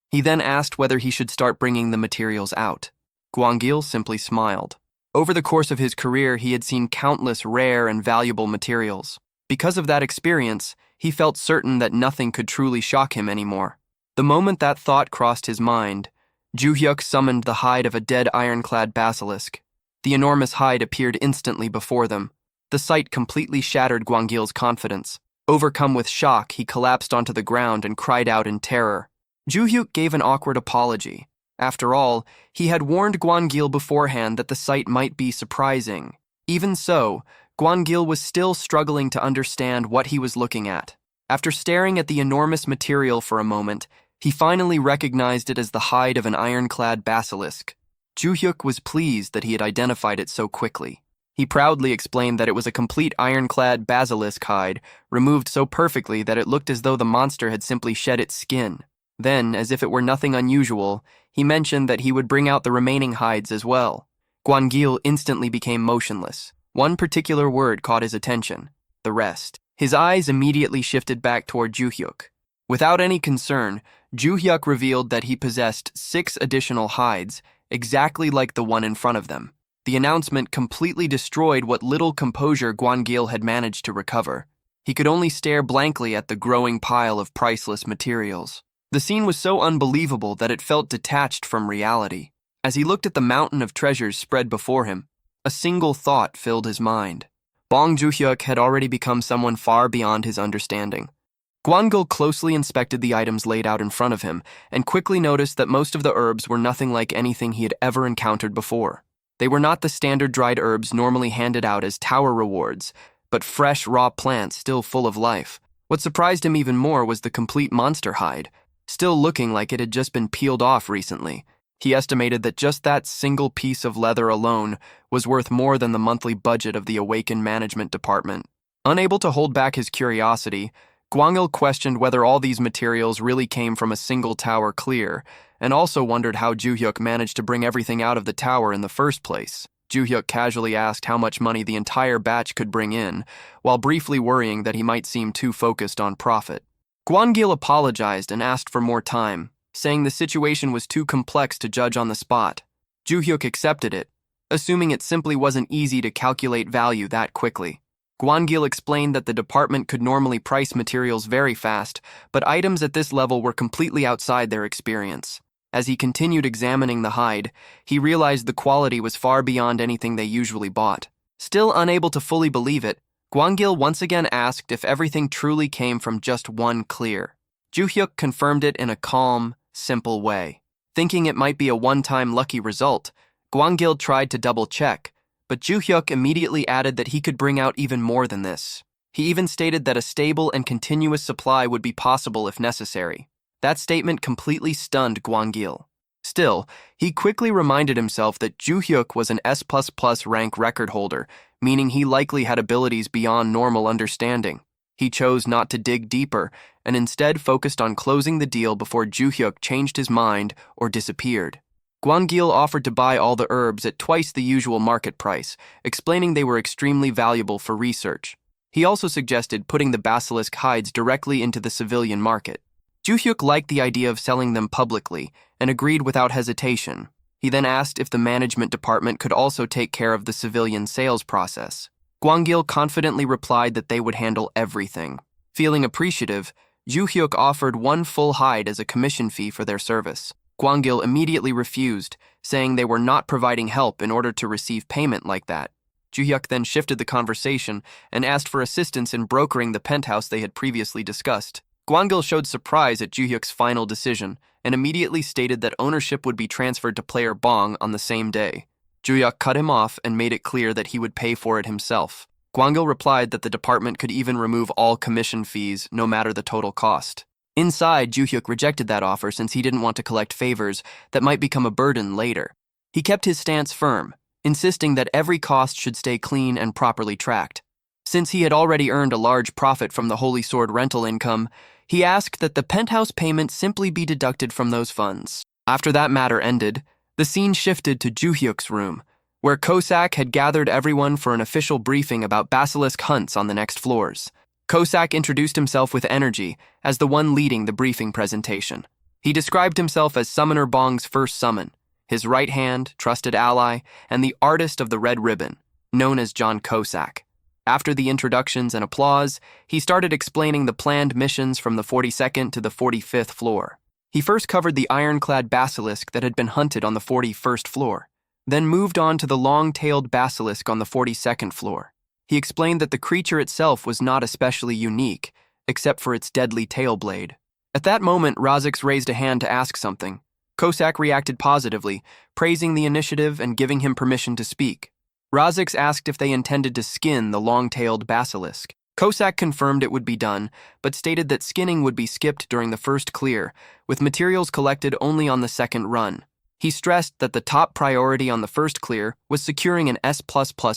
He then asked whether he should start bringing the materials out. Gwang-gil simply smiled. Over the course of his career, he had seen countless rare and valuable materials. Because of that experience, he felt certain that nothing could truly shock him anymore. The moment that thought crossed his mind, Ju-hyuk summoned the hide of a dead ironclad basilisk. The enormous hide appeared instantly before them. The sight completely shattered Gwang-gil's confidence. Overcome with shock, he collapsed onto the ground and cried out in terror. Ju-hyuk gave an awkward apology. After all, he had warned Gwang-gil beforehand that the sight might be surprising. Even so, Gwang-gil was still struggling to understand what he was looking at. After staring at the enormous material for a moment, he finally recognized it as the hide of an ironclad basilisk. Ju-hyuk was pleased that he had identified it so quickly. He proudly explained that it was a complete ironclad basilisk hide, removed so perfectly that it looked as though the monster had simply shed its skin. Then, as if it were nothing unusual, he mentioned that he would bring out the remaining hides as well. Gwang-gil instantly became motionless. One particular word caught his attention: the rest. His eyes immediately shifted back toward Ju-hyuk. Without any concern, Ju-hyuk revealed that he possessed 6 additional hides, exactly like the one in front of them. The announcement completely destroyed what little composure Guangil had managed to recover. He could only stare blankly at the growing pile of priceless materials. The scene was so unbelievable that it felt detached from reality. As he looked at the mountain of treasures spread before him, a single thought filled his mind. Bong Joo-hyuk had already become someone far beyond his understanding. Guangil closely inspected the items laid out in front of him and quickly noticed that most of the herbs were nothing like anything he had ever encountered before. They were not the standard dried herbs normally handed out as tower rewards, but fresh, raw plants still full of life. What surprised him even more was the complete monster hide, still looking like it had just been peeled off recently. He estimated that just that single piece of leather alone was worth more than the monthly budget of the Awakened Management Department. Unable to hold back his curiosity, Guangil questioned whether all these materials really came from a single tower clear, and also wondered how Joo-hyuk managed to bring everything out of the tower in the first place. Joo-hyuk casually asked how much money the entire batch could bring in, while briefly worrying that he might seem too focused on profit. Guangil apologized and asked for more time, saying the situation was too complex to judge on the spot. Joo-hyuk accepted it, assuming it simply wasn't easy to calculate value that quickly. Guangil explained that the department could normally price materials very fast, but items at this level were completely outside their experience. As he continued examining the hide, he realized the quality was far beyond anything they usually bought. Still unable to fully believe it, Guangil once again asked if everything truly came from just one clear. Joo-hyuk confirmed it in a calm, simple way. Thinking it might be a one-time lucky result, Guangil tried to double-check, but Joo-hyuk immediately added that he could bring out even more than this. He even stated that a stable and continuous supply would be possible if necessary. That statement completely stunned Guangil. Still, he quickly reminded himself that Joo-hyuk was an S++ rank record holder, meaning he likely had abilities beyond normal understanding. He chose not to dig deeper and instead focused on closing the deal before Joo-hyuk changed his mind or disappeared. Guangil offered to buy all the herbs at twice the usual market price, explaining they were extremely valuable for research. He also suggested putting the basilisk hides directly into the civilian market. Joo-hyuk liked the idea of selling them publicly and agreed without hesitation. He then asked if the management department could also take care of the civilian sales process. Guangil confidently replied that they would handle everything. Feeling appreciative, Joo-hyuk offered one full hide as a commission fee for their service. Guangil immediately refused, saying they were not providing help in order to receive payment like that. Joo-hyuk then shifted the conversation and asked for assistance in brokering the penthouse they had previously discussed. Guangil showed surprise at Joo-hyuk's final decision and immediately stated that ownership would be transferred to player Bong on the same day. Joo-hyuk cut him off and made it clear that he would pay for it himself. Guangil replied that the department could even remove all commission fees, no matter the total cost. Inside, Joo-hyuk rejected that offer since he didn't want to collect favors that might become a burden later. He kept his stance firm, insisting that every cost should stay clean and properly tracked. Since he had already earned a large profit from the Holy Sword rental income, he asked that the penthouse payment simply be deducted from those funds. After that matter ended, the scene shifted to Joo-hyuk's room, where Kosak had gathered everyone for an official briefing about basilisk hunts on the next floors. Kosak introduced himself with energy as the one leading the briefing presentation. He described himself as Summoner Bong's first summon, his right hand, trusted ally, and the artist of the red ribbon, known as John Kosak. After the introductions and applause, he started explaining the planned missions from the 42nd to the 45th floor. He first covered the ironclad basilisk that had been hunted on the 41st floor, then moved on to the long-tailed basilisk on the 42nd floor. He explained that the creature itself was not especially unique, except for its deadly tail blade. At that moment, Razix raised a hand to ask something. Kosak reacted positively, praising the initiative and giving him permission to speak. Razix asked if they intended to skin the long-tailed basilisk. Kosak confirmed it would be done, but stated that skinning would be skipped during the first clear, with materials collected only on the second run. He stressed that the top priority on the first clear was securing an S++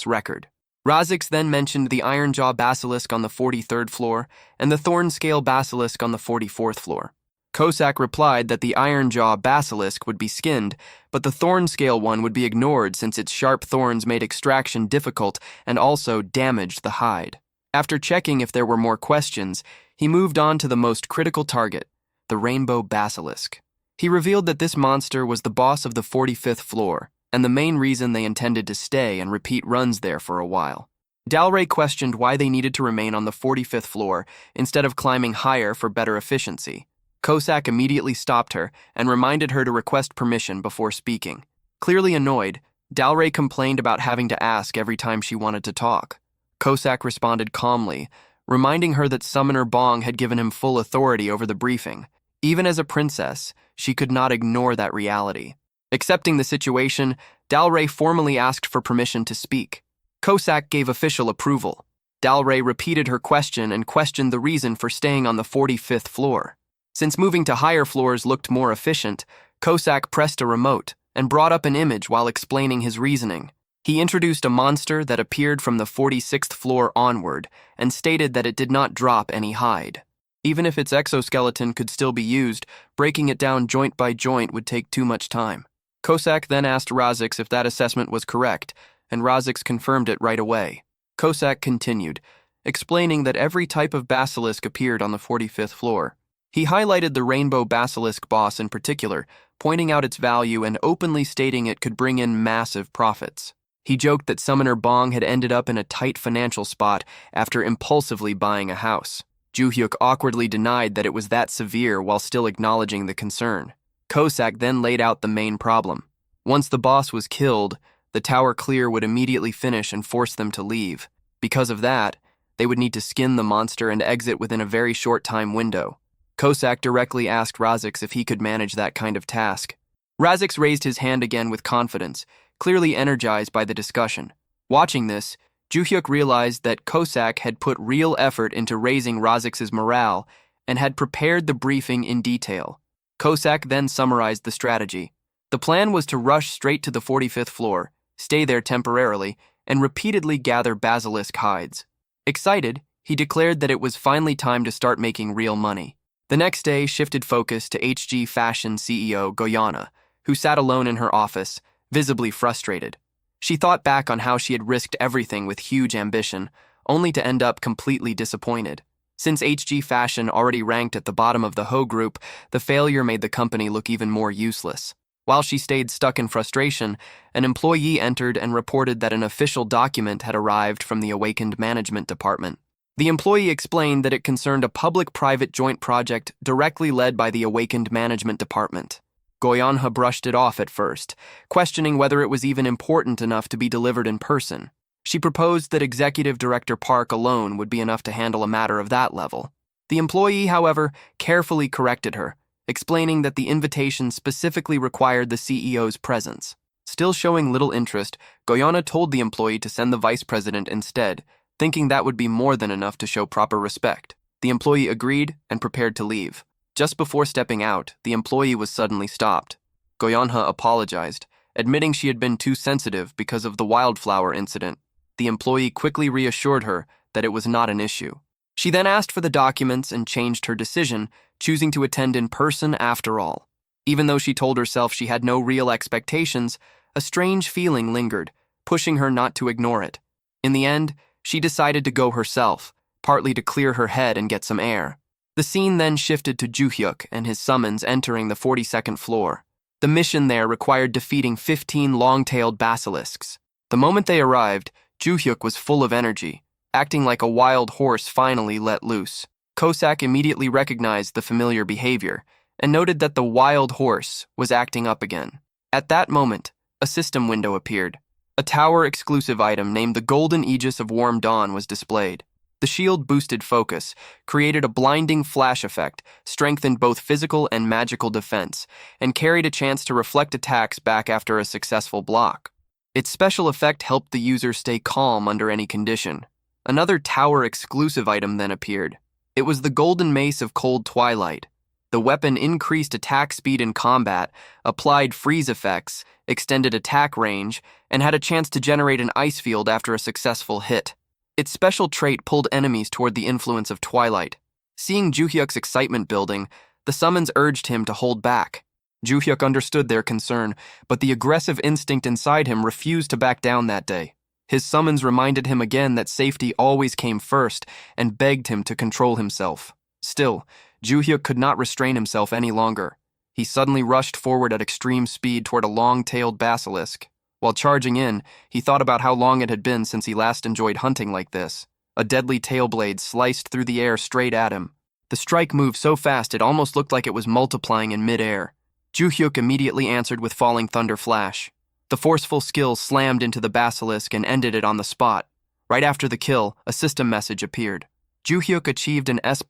record. Razix then mentioned the Ironjaw basilisk on the 43rd floor and the Thorn-scale basilisk on the 44th floor. Kosak replied that the Ironjaw basilisk would be skinned, but the Thorn-scale one would be ignored since its sharp thorns made extraction difficult and also damaged the hide. After checking if there were more questions, he moved on to the most critical target, the Rainbow Basilisk. He revealed that this monster was the boss of the 45th floor, and the main reason they intended to stay and repeat runs there for a while. Dalray questioned why they needed to remain on the 45th floor instead of climbing higher for better efficiency. Kosak immediately stopped her and reminded her to request permission before speaking. Clearly annoyed, Dalray complained about having to ask every time she wanted to talk. Kosak responded calmly, reminding her that Summoner Bong had given him full authority over the briefing. Even as a princess, she could not ignore that reality. Accepting the situation, Dalray formally asked for permission to speak. Kosak gave official approval. Dalray repeated her question and questioned the reason for staying on the 45th floor. Since moving to higher floors looked more efficient, Kosak pressed a remote and brought up an image while explaining his reasoning. He introduced a monster that appeared from the 46th floor onward and stated that it did not drop any hide. Even if its exoskeleton could still be used, breaking it down joint by joint would take too much time. Kosak then asked Razix if that assessment was correct, and Razix confirmed it right away. Kosak continued, explaining that every type of basilisk appeared on the 45th floor. He highlighted the rainbow basilisk boss in particular, pointing out its value and openly stating it could bring in massive profits. He joked that Summoner Bong had ended up in a tight financial spot after impulsively buying a house. Juhyuk awkwardly denied that it was that severe while still acknowledging the concern. Kosak then laid out the main problem. Once the boss was killed, the tower clear would immediately finish and force them to leave. Because of that, they would need to skin the monster and exit within a very short time window. Kosak directly asked Razix if he could manage that kind of task. Razix raised his hand again with confidence, clearly energized by the discussion. Watching this, Juhyuk realized that Kosak had put real effort into raising Razix's morale and had prepared the briefing in detail. Kosak then summarized the strategy. The plan was to rush straight to the 45th floor, stay there temporarily, and repeatedly gather basilisk hides. Excited, he declared that it was finally time to start making real money. The next day shifted focus to HG Fashion CEO Goyana, who sat alone in her office, visibly frustrated. She thought back on how she had risked everything with huge ambition, only to end up completely disappointed. Since HG Fashion already ranked at the bottom of the Ho group, the failure made the company look even more useless. While she stayed stuck in frustration, an employee entered and reported that an official document had arrived from the Awakened Management Department. The employee explained that it concerned a public-private joint project directly led by the Awakened Management Department. Goyanha brushed it off at first, questioning whether it was even important enough to be delivered in person. She proposed that Executive Director Park alone would be enough to handle a matter of that level. The employee, however, carefully corrected her, explaining that the invitation specifically required the CEO's presence. Still showing little interest, Goyana told the employee to send the vice president instead, thinking that would be more than enough to show proper respect. The employee agreed and prepared to leave. Just before stepping out, the employee was suddenly stopped. Goyanha apologized, admitting she had been too sensitive because of the wildflower incident. The employee quickly reassured her that it was not an issue. She then asked for the documents and changed her decision, choosing to attend in person after all. Even though she told herself she had no real expectations, a strange feeling lingered, pushing her not to ignore it. In the end, she decided to go herself, partly to clear her head and get some air. The scene then shifted to Juhyuk and his summons entering the 42nd floor. The mission there required defeating 15 long-tailed basilisks. The moment they arrived, Juhyuk was full of energy, acting like a wild horse finally let loose. Kosak immediately recognized the familiar behavior and noted that the wild horse was acting up again. At that moment, a system window appeared. A tower-exclusive item named the Golden Aegis of Warm Dawn was displayed. The shield boosted focus, created a blinding flash effect, strengthened both physical and magical defense, and carried a chance to reflect attacks back after a successful block. Its special effect helped the user stay calm under any condition. Another tower-exclusive item then appeared. It was the Golden Mace of Cold Twilight. The weapon increased attack speed in combat, applied freeze effects, extended attack range, and had a chance to generate an ice field after a successful hit. Its special trait pulled enemies toward the influence of Twilight. Seeing Juhyuk's excitement building, the summons urged him to hold back. Juhyuk understood their concern, but the aggressive instinct inside him refused to back down that day. His summons reminded him again that safety always came first and begged him to control himself. Still, Juhyuk could not restrain himself any longer. He suddenly rushed forward at extreme speed toward a long-tailed basilisk. While charging in, he thought about how long it had been since he last enjoyed hunting like this. A deadly tail blade sliced through the air straight at him. The strike moved so fast it almost looked like it was multiplying in mid-air. Ju-hyuk immediately answered with falling thunder flash. The forceful skill slammed into the basilisk and ended it on the spot. Right after the kill, a system message appeared. Ju-hyuk achieved an S++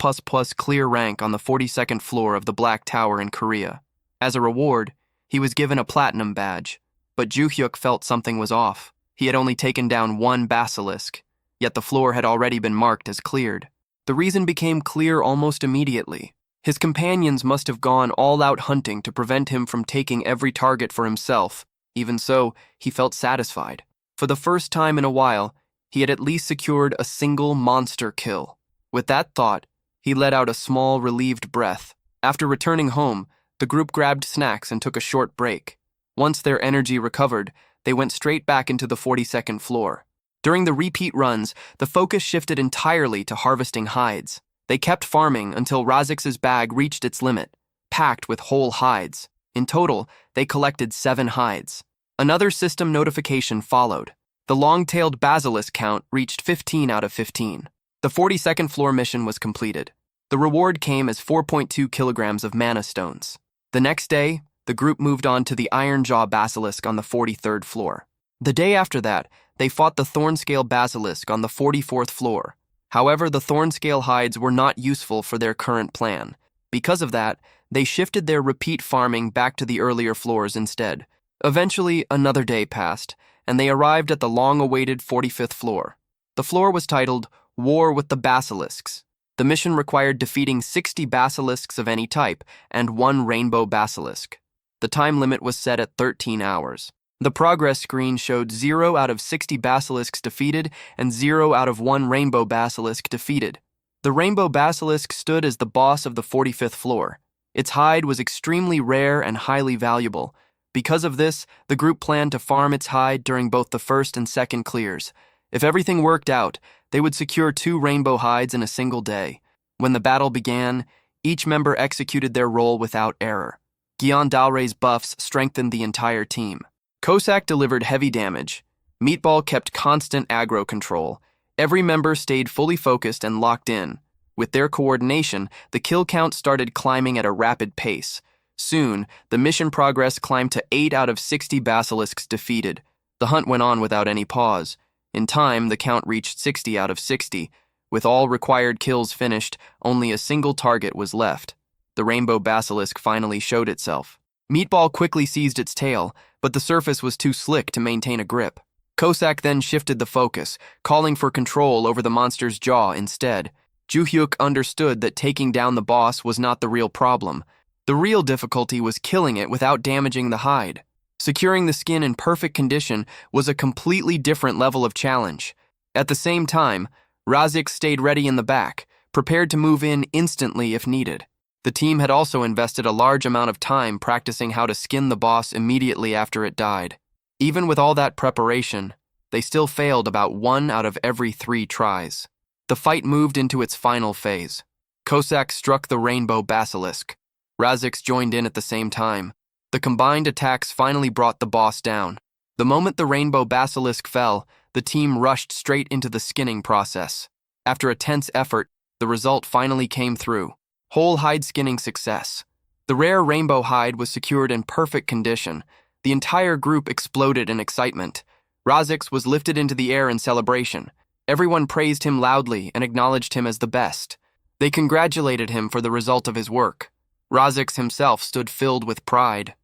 clear rank on the 42nd floor of the Black Tower in Korea. As a reward, he was given a platinum badge. But Ju-hyuk felt something was off. He had only taken down one basilisk, yet the floor had already been marked as cleared. The reason became clear almost immediately. His companions must have gone all out hunting to prevent him from taking every target for himself. Even so, he felt satisfied. For the first time in a while, he had at least secured a single monster kill. With that thought, he let out a small, relieved breath. After returning home, the group grabbed snacks and took a short break. Once their energy recovered, they went straight back into the 42nd floor. During the repeat runs, the focus shifted entirely to harvesting hides. They kept farming until Razix's bag reached its limit, packed with whole hides. In total, they collected 7 hides. Another system notification followed. The long-tailed basilisk count reached 15 out of 15. The 42nd floor mission was completed. The reward came as 4.2 kilograms of mana stones. The next day, the group moved on to the Iron Jaw Basilisk on the 43rd floor. The day after that, they fought the Thornscale Basilisk on the 44th floor. However, the Thornscale hides were not useful for their current plan. Because of that, they shifted their repeat farming back to the earlier floors instead. Eventually, another day passed, and they arrived at the long-awaited 45th floor. The floor was titled War with the Basilisks. The mission required defeating 60 basilisks of any type and 1 rainbow basilisk. The time limit was set at 13 hours. The progress screen showed 0 out of 60 basilisks defeated and 0 out of 1 rainbow basilisk defeated. The rainbow basilisk stood as the boss of the 45th floor. Its hide was extremely rare and highly valuable. Because of this, the group planned to farm its hide during both the first and second clears. If everything worked out, they would secure 2 rainbow hides in a single day. When the battle began, each member executed their role without error. Gyeon Dalre's buffs strengthened the entire team. Cossack delivered heavy damage. Meatball kept constant aggro control. Every member stayed fully focused and locked in. With their coordination, the kill count started climbing at a rapid pace. Soon, the mission progress climbed to 8 out of 60 basilisks defeated. The hunt went on without any pause. In time, the count reached 60 out of 60. With all required kills finished, only a single target was left. The rainbow basilisk finally showed itself. Meatball quickly seized its tail, but the surface was too slick to maintain a grip. Cossack then shifted the focus, calling for control over the monster's jaw instead. Ju-hyuk understood that taking down the boss was not the real problem. The real difficulty was killing it without damaging the hide. Securing the skin in perfect condition was a completely different level of challenge. At the same time, Razix stayed ready in the back, prepared to move in instantly if needed. The team had also invested a large amount of time practicing how to skin the boss immediately after it died. Even with all that preparation, they still failed about 1 out of every 3 tries. The fight moved into its final phase. Cossack struck the rainbow basilisk. Razix joined in at the same time. The combined attacks finally brought the boss down. The moment the rainbow basilisk fell, the team rushed straight into the skinning process. After a tense effort, the result finally came through. Whole hide skinning success. The rare rainbow hide was secured in perfect condition. The entire group exploded in excitement. Razix was lifted into the air in celebration. Everyone praised him loudly and acknowledged him as the best. They congratulated him for the result of his work. Razix himself stood filled with pride.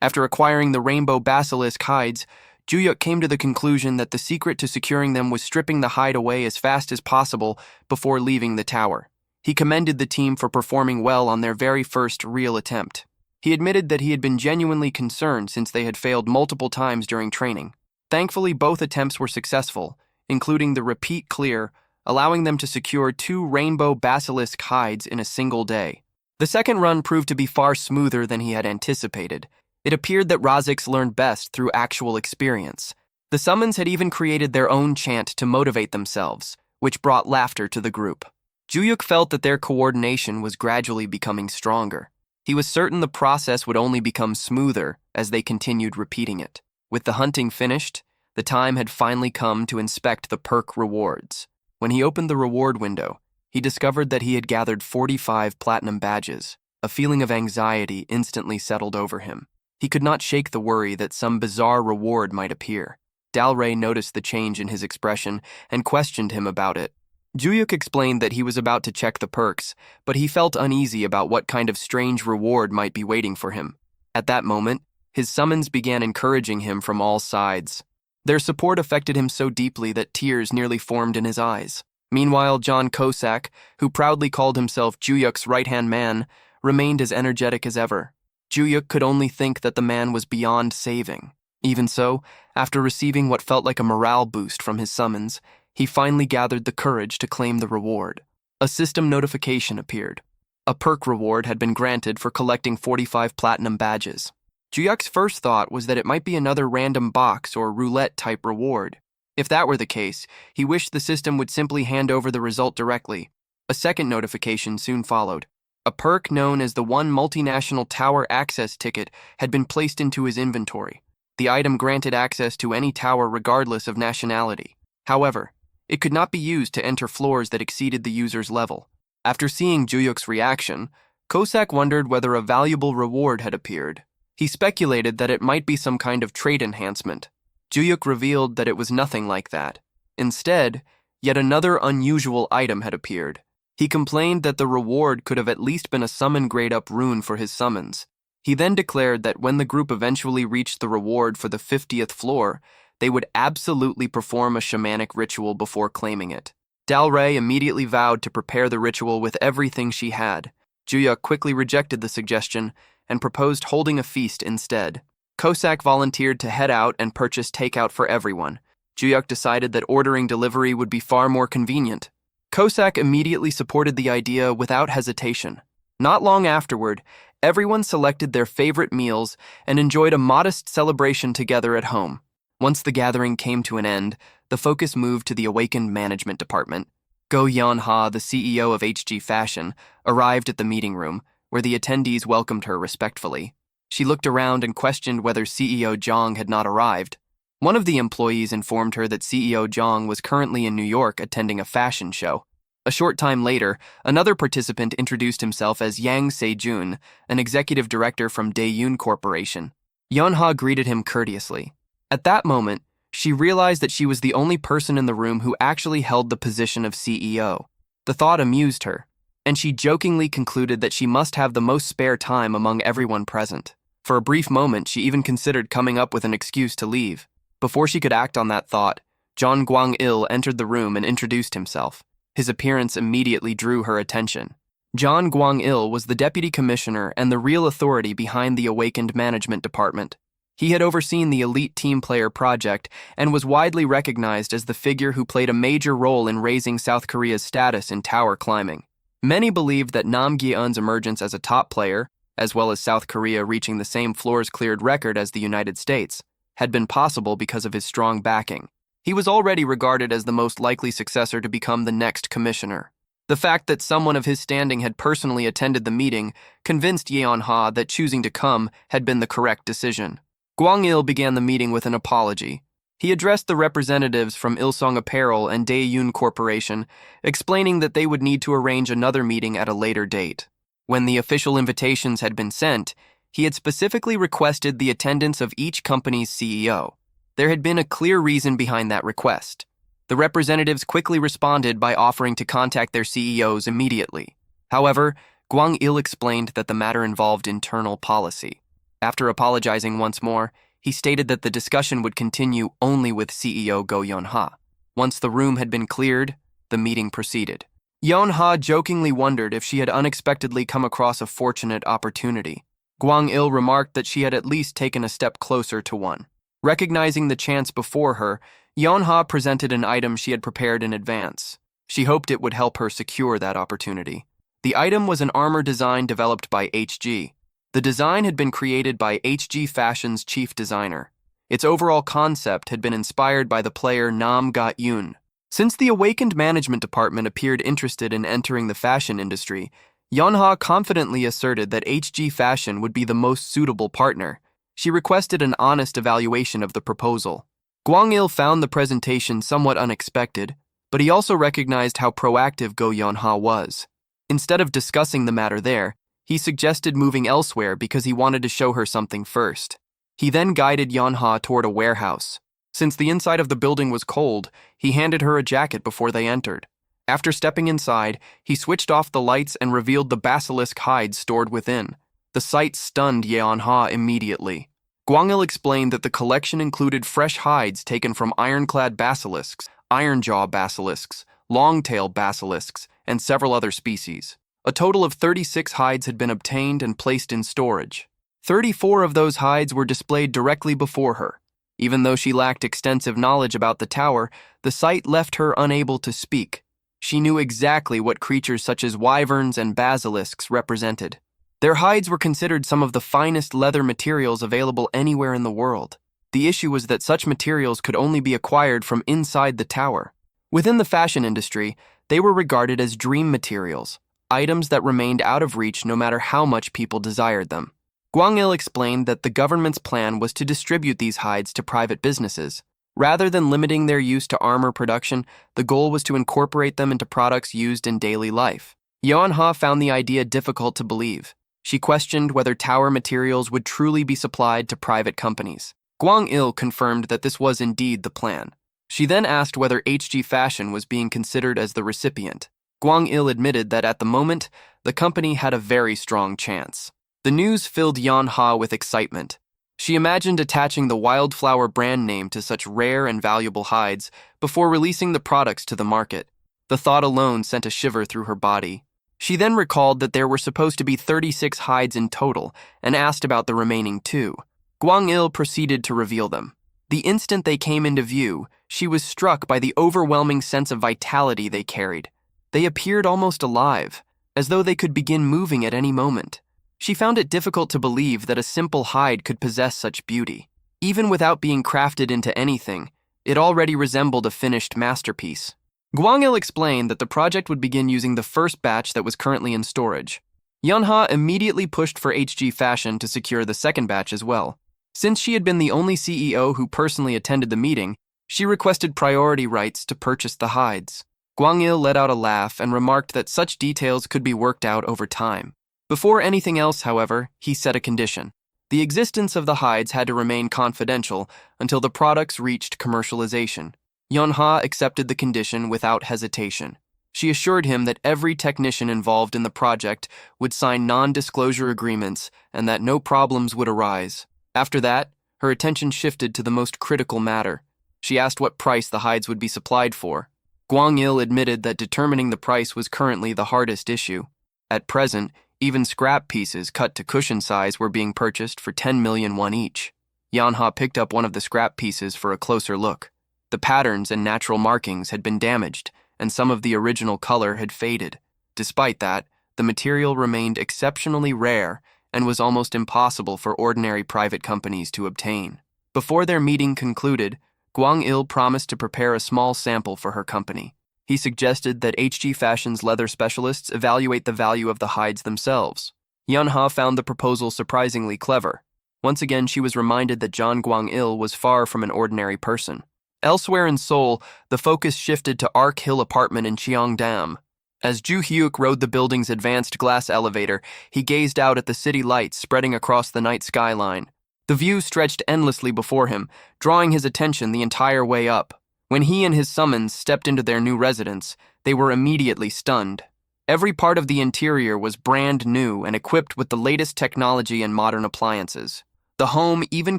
After acquiring the rainbow basilisk hides, Ju-hyuk came to the conclusion that the secret to securing them was stripping the hide away as fast as possible before leaving the tower. He commended the team for performing well on their very first real attempt. He admitted that he had been genuinely concerned since they had failed multiple times during training. Thankfully, both attempts were successful, including the repeat clear, allowing them to secure 2 rainbow basilisk hides in a single day. The second run proved to be far smoother than he had anticipated. It appeared that Razix learned best through actual experience. The summons had even created their own chant to motivate themselves, which brought laughter to the group. Ju-hyuk felt that their coordination was gradually becoming stronger. He was certain the process would only become smoother as they continued repeating it. With the hunting finished, the time had finally come to inspect the perk rewards. When he opened the reward window, he discovered that he had gathered 45 platinum badges. A feeling of anxiety instantly settled over him. He could not shake the worry that some bizarre reward might appear. Dalray noticed the change in his expression and questioned him about it. Juyuk explained that he was about to check the perks, but he felt uneasy about what kind of strange reward might be waiting for him. At that moment, his summons began encouraging him from all sides. Their support affected him so deeply that tears nearly formed in his eyes. Meanwhile, John Kosak, who proudly called himself Juyuk's right-hand man, remained as energetic as ever. Juyuk could only think that the man was beyond saving. Even so, after receiving what felt like a morale boost from his summons, he finally gathered the courage to claim the reward. A system notification appeared. A perk reward had been granted for collecting 45 platinum badges. Juyuk's first thought was that it might be another random box or roulette-type reward. If that were the case, he wished the system would simply hand over the result directly. A second notification soon followed. A perk known as the One Multinational Tower Access Ticket had been placed into his inventory. The item granted access to any tower regardless of nationality. However, it could not be used to enter floors that exceeded the user's level. After seeing Juyuk's reaction, Kosak wondered whether a valuable reward had appeared. He speculated that it might be some kind of trait enhancement. Juyuk revealed that it was nothing like that. Instead, yet another unusual item had appeared. He complained that the reward could have at least been a summon grade-up rune for his summons. He then declared that when the group eventually reached the reward for the 50th floor, they would absolutely perform a shamanic ritual before claiming it. Dalray immediately vowed to prepare the ritual with everything she had. Juyuk quickly rejected the suggestion and proposed holding a feast instead. Kosak volunteered to head out and purchase takeout for everyone. Juyuk decided that ordering delivery would be far more convenient. Kosak immediately supported the idea without hesitation. Not long afterward, everyone selected their favorite meals and enjoyed a modest celebration together at home. Once the gathering came to an end, the focus moved to the awakened management department. Go Yeonha, the CEO of HG Fashion, arrived at the meeting room, where the attendees welcomed her respectfully. She looked around and questioned whether CEO Jong had not arrived. One of the employees informed her that CEO Jong was currently in New York attending a fashion show. A short time later, another participant introduced himself as Yang Se-jun, an executive director from Daeyoon Corporation. Yeonha greeted him courteously. At that moment, she realized that she was the only person in the room who actually held the position of CEO. The thought amused her, and she jokingly concluded that she must have the most spare time among everyone present. For a brief moment, she even considered coming up with an excuse to leave. Before she could act on that thought, John Gwang-il entered the room and introduced himself. His appearance immediately drew her attention. John Gwang-il was the deputy commissioner and the real authority behind the Awakened Management Department. He had overseen the Elite Team Player project and was widely recognized as the figure who played a major role in raising South Korea's status in tower climbing. Many believed that Nam Gi-eun's emergence as a top player, as well as South Korea reaching the same floors cleared record as the United States, had been possible because of his strong backing. He was already regarded as the most likely successor to become the next commissioner. The fact that someone of his standing had personally attended the meeting convinced Yeonha that choosing to come had been the correct decision. Gwang-il began the meeting with an apology. He addressed the representatives from Ilsong Apparel and Daeyoon Corporation, explaining that they would need to arrange another meeting at a later date. When the official invitations had been sent, he had specifically requested the attendance of each company's CEO. There had been a clear reason behind that request. The representatives quickly responded by offering to contact their CEOs immediately. However, Gwang-il explained that the matter involved internal policy. After apologizing once more, he stated that the discussion would continue only with CEO Go Yeonha. Once the room had been cleared, the meeting proceeded. Yeonha jokingly wondered if she had unexpectedly come across a fortunate opportunity. Gwang-il remarked that she had at least taken a step closer to one. Recognizing the chance before her, Yeonha presented an item she had prepared in advance. She hoped it would help her secure that opportunity. The item was an armor design developed by HG. The design had been created by HG Fashion's chief designer. Its overall concept had been inspired by the player Nam Ga-eun. Since the Awakened Management Department appeared interested in entering the fashion industry, Yeonha confidently asserted that HG Fashion would be the most suitable partner. She requested an honest evaluation of the proposal. Gwang-il found the presentation somewhat unexpected, but he also recognized how proactive Go Yeon-ha was. Instead of discussing the matter there, he suggested moving elsewhere because he wanted to show her something first. He then guided Yeon-ha toward a warehouse. Since the inside of the building was cold, he handed her a jacket before they entered. After stepping inside, he switched off the lights and revealed the basilisk hides stored within. The sight stunned Yeon-ha immediately. Gwang-il explained that the collection included fresh hides taken from ironclad basilisks, iron-jaw basilisks, long-tail basilisks, and several other species. A total of 36 hides had been obtained and placed in storage. 34 of those hides were displayed directly before her. Even though she lacked extensive knowledge about the tower, the sight left her unable to speak. She knew exactly what creatures such as wyverns and basilisks represented. Their hides were considered some of the finest leather materials available anywhere in the world. The issue was that such materials could only be acquired from inside the tower. Within the fashion industry, they were regarded as dream materials, items that remained out of reach no matter how much people desired them. Gwang-il explained that the government's plan was to distribute these hides to private businesses. Rather than limiting their use to armor production, the goal was to incorporate them into products used in daily life. Yeon-ha found the idea difficult to believe. She questioned whether tower materials would truly be supplied to private companies. Gwang-il confirmed that this was indeed the plan. She then asked whether HG Fashion was being considered as the recipient. Gwang-il admitted that at the moment, the company had a very strong chance. The news filled Yeon-ha with excitement. She imagined attaching the Wildflower brand name to such rare and valuable hides before releasing the products to the market. The thought alone sent a shiver through her body. She then recalled that there were supposed to be 36 hides in total and asked about the remaining 2. Gwang-il proceeded to reveal them. The instant they came into view, she was struck by the overwhelming sense of vitality they carried. They appeared almost alive, as though they could begin moving at any moment. She found it difficult to believe that a simple hide could possess such beauty. Even without being crafted into anything, it already resembled a finished masterpiece. Gwang-il explained that the project would begin using the first batch that was currently in storage. Yeon-ha immediately pushed for HG Fashion to secure the second batch as well. Since she had been the only CEO who personally attended the meeting, she requested priority rights to purchase the hides. Gwang-il let out a laugh and remarked that such details could be worked out over time. Before anything else, however, he set a condition. The existence of the hides had to remain confidential until the products reached commercialization. Yeon-ha accepted the condition without hesitation. She assured him that every technician involved in the project would sign non-disclosure agreements and that no problems would arise. After that, her attention shifted to the most critical matter. She asked what price the hides would be supplied for. Gwang-il admitted that determining the price was currently the hardest issue. At present, even scrap pieces cut to cushion size were being purchased for 10 million won each. Yeon-ha picked up one of the scrap pieces for a closer look. The patterns and natural markings had been damaged, and some of the original color had faded. Despite that, the material remained exceptionally rare and was almost impossible for ordinary private companies to obtain. Before their meeting concluded, Gwang-il promised to prepare a small sample for her company. He suggested that HG Fashion's leather specialists evaluate the value of the hides themselves. Yeon-ha found the proposal surprisingly clever. Once again, she was reminded that John Gwang-il was far from an ordinary person. Elsewhere in Seoul, the focus shifted to Ark Hill Apartment in Cheongdam. As Ju Hyuk rode the building's advanced glass elevator, he gazed out at the city lights spreading across the night skyline. The view stretched endlessly before him, drawing his attention the entire way up. When he and his summons stepped into their new residence, they were immediately stunned. Every part of the interior was brand new and equipped with the latest technology and modern appliances. The home even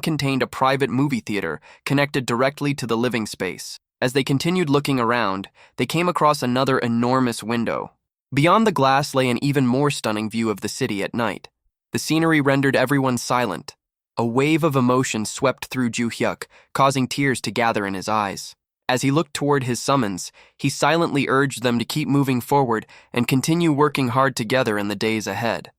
contained a private movie theater connected directly to the living space. As they continued looking around, they came across another enormous window. Beyond the glass lay an even more stunning view of the city at night. The scenery rendered everyone silent. A wave of emotion swept through Ju Hyuk, causing tears to gather in his eyes. As he looked toward his summons, he silently urged them to keep moving forward and continue working hard together in the days ahead.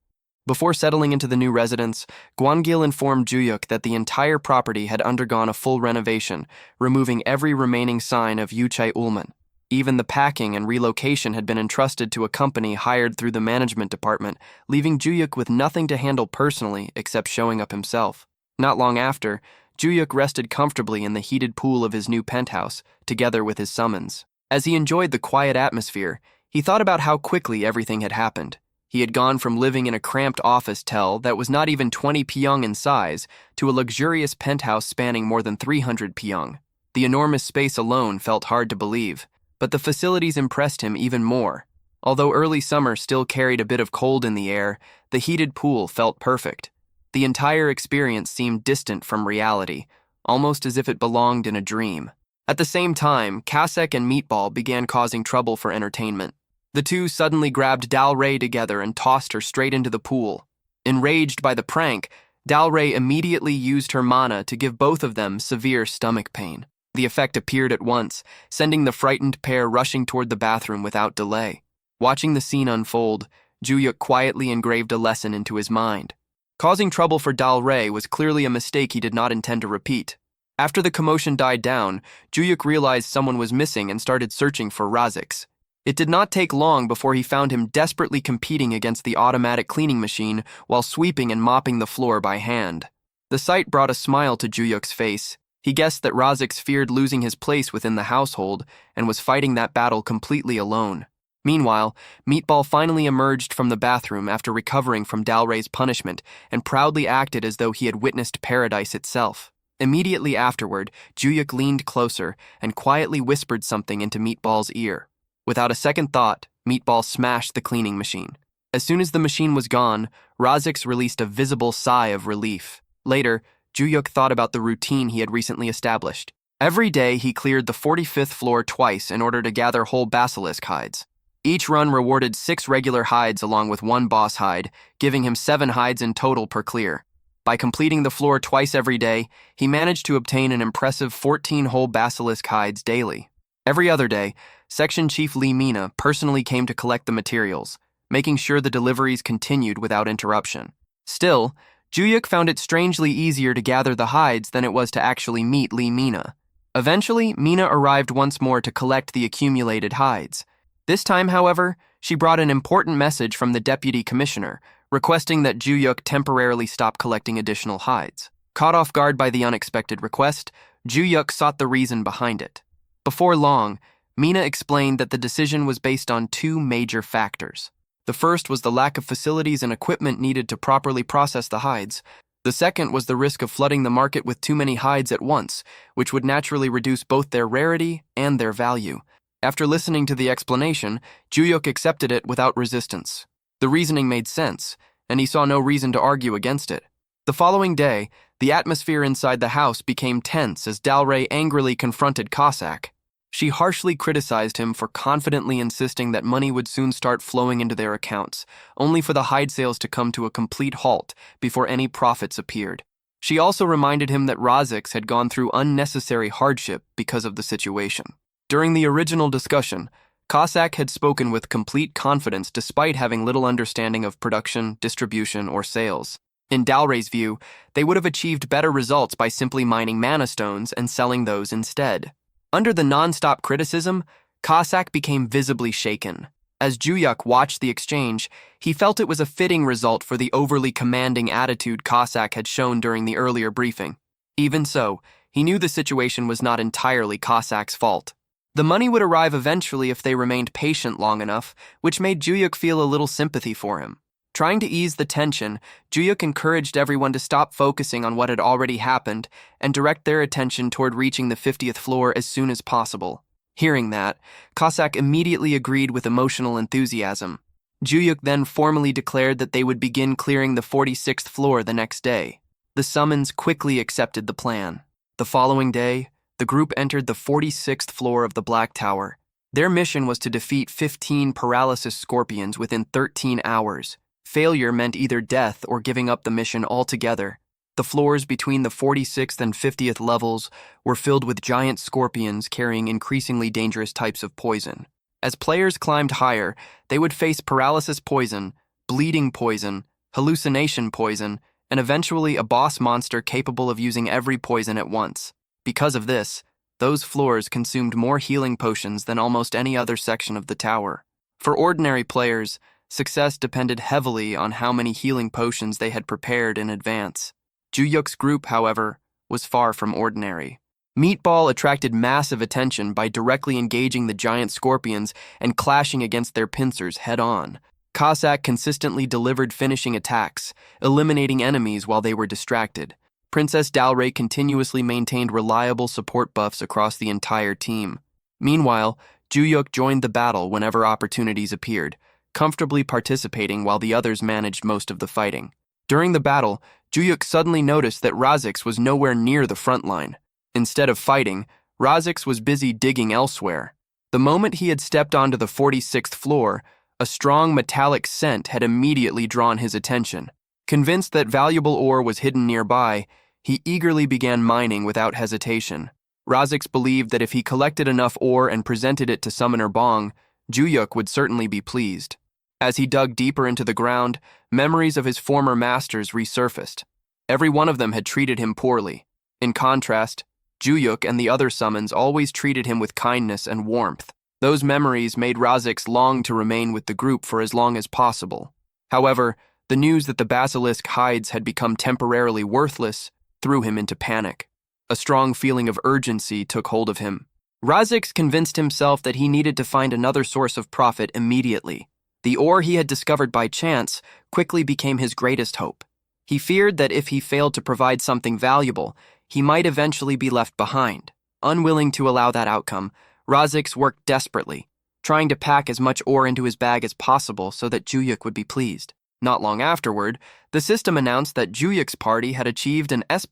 Before settling into the new residence, Gwang-il informed Ju-hyuk that the entire property had undergone a full renovation, removing every remaining sign of Yuchae Ulman. Even the packing and relocation had been entrusted to a company hired through the management department, leaving Ju-hyuk with nothing to handle personally except showing up himself. Not long after, Juyuk rested comfortably in the heated pool of his new penthouse, together with his summons. As he enjoyed the quiet atmosphere, he thought about how quickly everything had happened. He had gone from living in a cramped office tel that was not even 20 pyong in size to a luxurious penthouse spanning more than 300 pyong. The enormous space alone felt hard to believe, but the facilities impressed him even more. Although early summer still carried a bit of cold in the air, the heated pool felt perfect. The entire experience seemed distant from reality, almost as if it belonged in a dream. At the same time, Kasek and Meatball began causing trouble for entertainment. The two suddenly grabbed Dalray together and tossed her straight into the pool. Enraged by the prank, Dalray immediately used her mana to give both of them severe stomach pain. The effect appeared at once, sending the frightened pair rushing toward the bathroom without delay. Watching the scene unfold, Juyuk quietly engraved a lesson into his mind. Causing trouble for Dalray was clearly a mistake he did not intend to repeat. After the commotion died down, Juyuk realized someone was missing and started searching for Razix. It did not take long before he found him desperately competing against the automatic cleaning machine while sweeping and mopping the floor by hand. The sight brought a smile to Juyuk's face. He guessed that Razix feared losing his place within the household and was fighting that battle completely alone. Meanwhile, Meatball finally emerged from the bathroom after recovering from Dalray's punishment and proudly acted as though he had witnessed paradise itself. Immediately afterward, Juyuk leaned closer and quietly whispered something into Meatball's ear. Without a second thought, Meatball smashed the cleaning machine. As soon as the machine was gone, Razix released a visible sigh of relief. Later, Juyuk thought about the routine he had recently established. Every day, he cleared the 45th floor twice in order to gather whole basilisk hides. Each run rewarded 6 regular hides along with 1 boss hide, giving him 7 hides in total per clear. By completing the floor twice every day, he managed to obtain an impressive 14 whole basilisk hides daily. Every other day, Section Chief Lee Mina personally came to collect the materials, making sure the deliveries continued without interruption. Still, Juyuk found it strangely easier to gather the hides than it was to actually meet Lee Mina. Eventually, Mina arrived once more to collect the accumulated hides. This time, however, she brought an important message from the Deputy Commissioner, requesting that Juyuk temporarily stop collecting additional hides. Caught off guard by the unexpected request, Juyuk sought the reason behind it. Before long, Mina explained that the decision was based on 2 major factors. The first was the lack of facilities and equipment needed to properly process the hides. The second was the risk of flooding the market with too many hides at once, which would naturally reduce both their rarity and their value. After listening to the explanation, Juyuk accepted it without resistance. The reasoning made sense, and he saw no reason to argue against it. The following day, the atmosphere inside the house became tense as Dalray angrily confronted Cossack. She harshly criticized him for confidently insisting that money would soon start flowing into their accounts, only for the hide sales to come to a complete halt before any profits appeared. She also reminded him that Razix had gone through unnecessary hardship because of the situation. During the original discussion, Cossack had spoken with complete confidence despite having little understanding of production, distribution, or sales. In Dalray's view, they would have achieved better results by simply mining mana stones and selling those instead. Under the non-stop criticism, Cossack became visibly shaken. As Juyuk watched the exchange, he felt it was a fitting result for the overly commanding attitude Cossack had shown during the earlier briefing. Even so, he knew the situation was not entirely Cossack's fault. The money would arrive eventually if they remained patient long enough, which made Juyuk feel a little sympathy for him. Trying to ease the tension, Juyuk encouraged everyone to stop focusing on what had already happened and direct their attention toward reaching the 50th floor as soon as possible. Hearing that, Cossack immediately agreed with emotional enthusiasm. Juyuk then formally declared that they would begin clearing the 46th floor the next day. The summons quickly accepted the plan. The following day, the group entered the 46th floor of the Black Tower. Their mission was to defeat 15 paralysis scorpions within 13 hours. Failure meant either death or giving up the mission altogether. The floors between the 46th and 50th levels were filled with giant scorpions carrying increasingly dangerous types of poison. As players climbed higher, they would face paralysis poison, bleeding poison, hallucination poison, and eventually a boss monster capable of using every poison at once. Because of this, those floors consumed more healing potions than almost any other section of the tower. For ordinary players, success depended heavily on how many healing potions they had prepared in advance. Juyuk's group, however, was far from ordinary. Meatball attracted massive attention by directly engaging the giant scorpions and clashing against their pincers head-on. Cossack consistently delivered finishing attacks, eliminating enemies while they were distracted. Princess Dalray continuously maintained reliable support buffs across the entire team. Meanwhile, Juyuk joined the battle whenever opportunities appeared, comfortably participating while the others managed most of the fighting. During the battle, Juyuk suddenly noticed that Razix was nowhere near the front line. Instead of fighting, Razix was busy digging elsewhere. The moment he had stepped onto the 46th floor, a strong metallic scent had immediately drawn his attention. Convinced that valuable ore was hidden nearby, he eagerly began mining without hesitation. Razix believed that if he collected enough ore and presented it to Summoner Bong, Juyuk would certainly be pleased. As he dug deeper into the ground, memories of his former masters resurfaced. Every one of them had treated him poorly. In contrast, Juyuk and the other summons always treated him with kindness and warmth. Those memories made Razix long to remain with the group for as long as possible. However, the news that the basilisk hides had become temporarily worthless threw him into panic. A strong feeling of urgency took hold of him. Razix convinced himself that he needed to find another source of profit immediately. The ore he had discovered by chance quickly became his greatest hope. He feared that if he failed to provide something valuable, he might eventually be left behind. Unwilling to allow that outcome, Razix worked desperately, trying to pack as much ore into his bag as possible so that Juyuk would be pleased. Not long afterward, the system announced that Juyuk's party had achieved an S++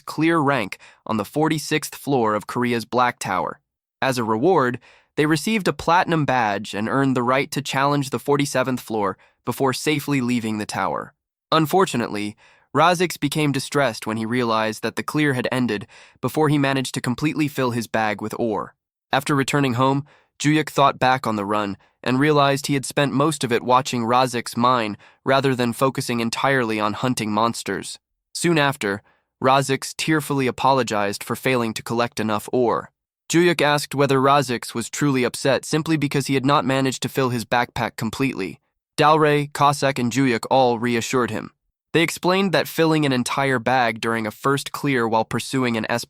clear rank on the 46th floor of Korea's Black Tower. As a reward, they received a platinum badge and earned the right to challenge the 47th floor before safely leaving the tower. Unfortunately, Razix became distressed when he realized that the clear had ended before he managed to completely fill his bag with ore. After returning home, Juyuk thought back on the run and realized he had spent most of it watching Razix mine rather than focusing entirely on hunting monsters. Soon after, Razix tearfully apologized for failing to collect enough ore. Juyuk asked whether Razix was truly upset simply because he had not managed to fill his backpack completely. Dalray, Cossack, and Juyuk all reassured him. They explained that filling an entire bag during a first clear while pursuing an S++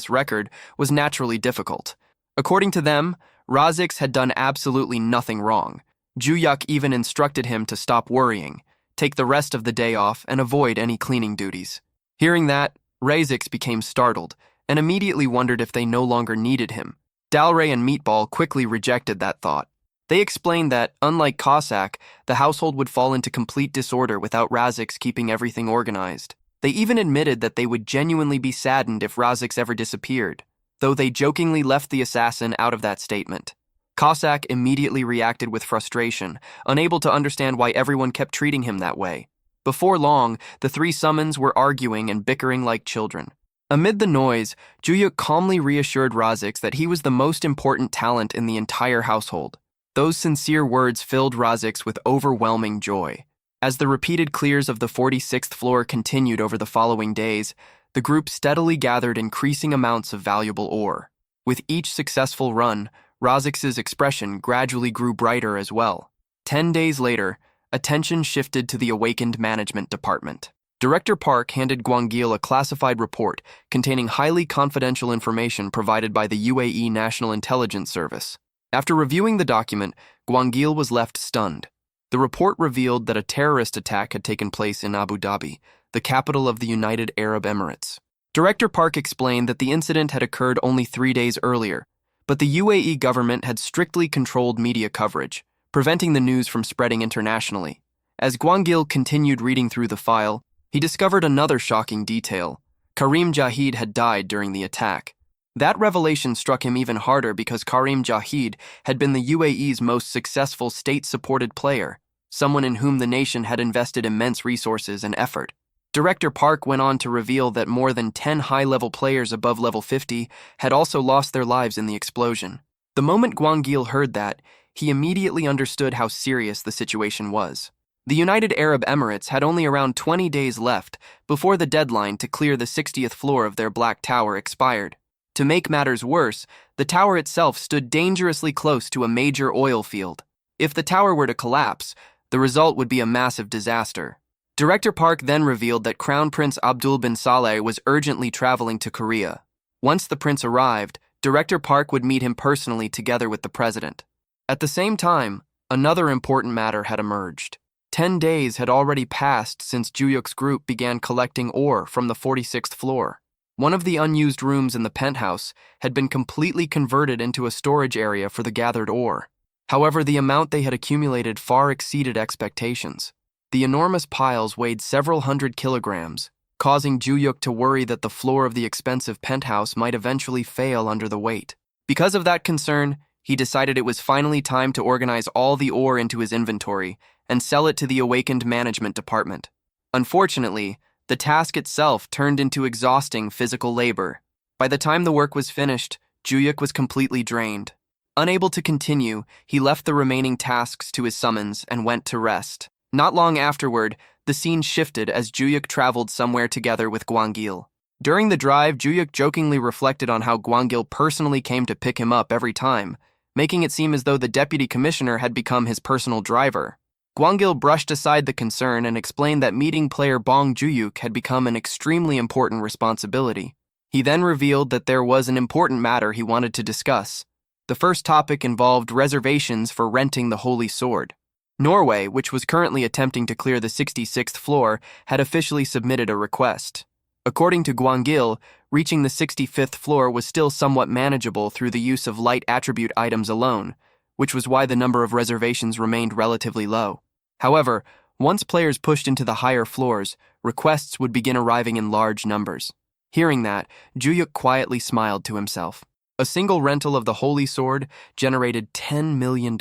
record was naturally difficult. According to them, Razix had done absolutely nothing wrong. Juyuk even instructed him to stop worrying, take the rest of the day off, and avoid any cleaning duties. Hearing that, Razix became startled and immediately wondered if they no longer needed him. Dalray and Meatball quickly rejected that thought. They explained that, unlike Cossack, the household would fall into complete disorder without Razix keeping everything organized. They even admitted that they would genuinely be saddened if Razix ever disappeared, though they jokingly left the assassin out of that statement. Cossack immediately reacted with frustration, unable to understand why everyone kept treating him that way. Before long, the three summons were arguing and bickering like children. Amid the noise, Juyuk calmly reassured Razix that he was the most important talent in the entire household. Those sincere words filled Razix with overwhelming joy. As the repeated clears of the 46th floor continued over the following days, the group steadily gathered increasing amounts of valuable ore. With each successful run, Razix's expression gradually grew brighter as well. 10 days later, attention shifted to the awakened management department. Director Park handed Gwangil a classified report containing highly confidential information provided by the UAE National Intelligence Service. After reviewing the document, Gwangil was left stunned. The report revealed that a terrorist attack had taken place in Abu Dhabi, the capital of the United Arab Emirates. Director Park explained that the incident had occurred only 3 days earlier, but the UAE government had strictly controlled media coverage, preventing the news from spreading internationally. As Gwangil continued reading through the file, he discovered another shocking detail. Karim Jahid had died during the attack. That revelation struck him even harder because Karim Jahid had been the UAE's most successful state-supported player, someone in whom the nation had invested immense resources and effort. Director Park went on to reveal that more than 10 high-level players above level 50 had also lost their lives in the explosion. The moment Gwangil heard that, he immediately understood how serious the situation was. The United Arab Emirates had only around 20 days left before the deadline to clear the 60th floor of their Black Tower expired. To make matters worse, the tower itself stood dangerously close to a major oil field. If the tower were to collapse, the result would be a massive disaster. Director Park then revealed that Crown Prince Abdul bin Saleh was urgently traveling to Korea. Once the prince arrived, Director Park would meet him personally together with the president. At the same time, another important matter had emerged. 10 days had already passed since Juyuk's group began collecting ore from the 46th floor. One of the unused rooms in the penthouse had been completely converted into a storage area for the gathered ore. However, the amount they had accumulated far exceeded expectations. The enormous piles weighed several hundred kilograms, causing Juyuk to worry that the floor of the expensive penthouse might eventually fail under the weight. Because of that concern, he decided it was finally time to organize all the ore into his inventory and sell it to the awakened management department. Unfortunately, the task itself turned into exhausting physical labor. By the time the work was finished, Juyuk was completely drained. Unable to continue, he left the remaining tasks to his summons and went to rest. Not long afterward, the scene shifted as Juyuk traveled somewhere together with Gwangil. During the drive, Juyuk jokingly reflected on how Gwangil personally came to pick him up every time, making it seem as though the deputy commissioner had become his personal driver. Gwangil brushed aside the concern and explained that meeting player Bong Juyuk had become an extremely important responsibility. He then revealed that there was an important matter he wanted to discuss. The first topic involved reservations for renting the Holy Sword. Norway, which was currently attempting to clear the 66th floor, had officially submitted a request. According to Gwangil, reaching the 65th floor was still somewhat manageable through the use of light attribute items alone, which was why the number of reservations remained relatively low. However, once players pushed into the higher floors, requests would begin arriving in large numbers. Hearing that, Juyuk quietly smiled to himself. A single rental of the Holy Sword generated $10 million,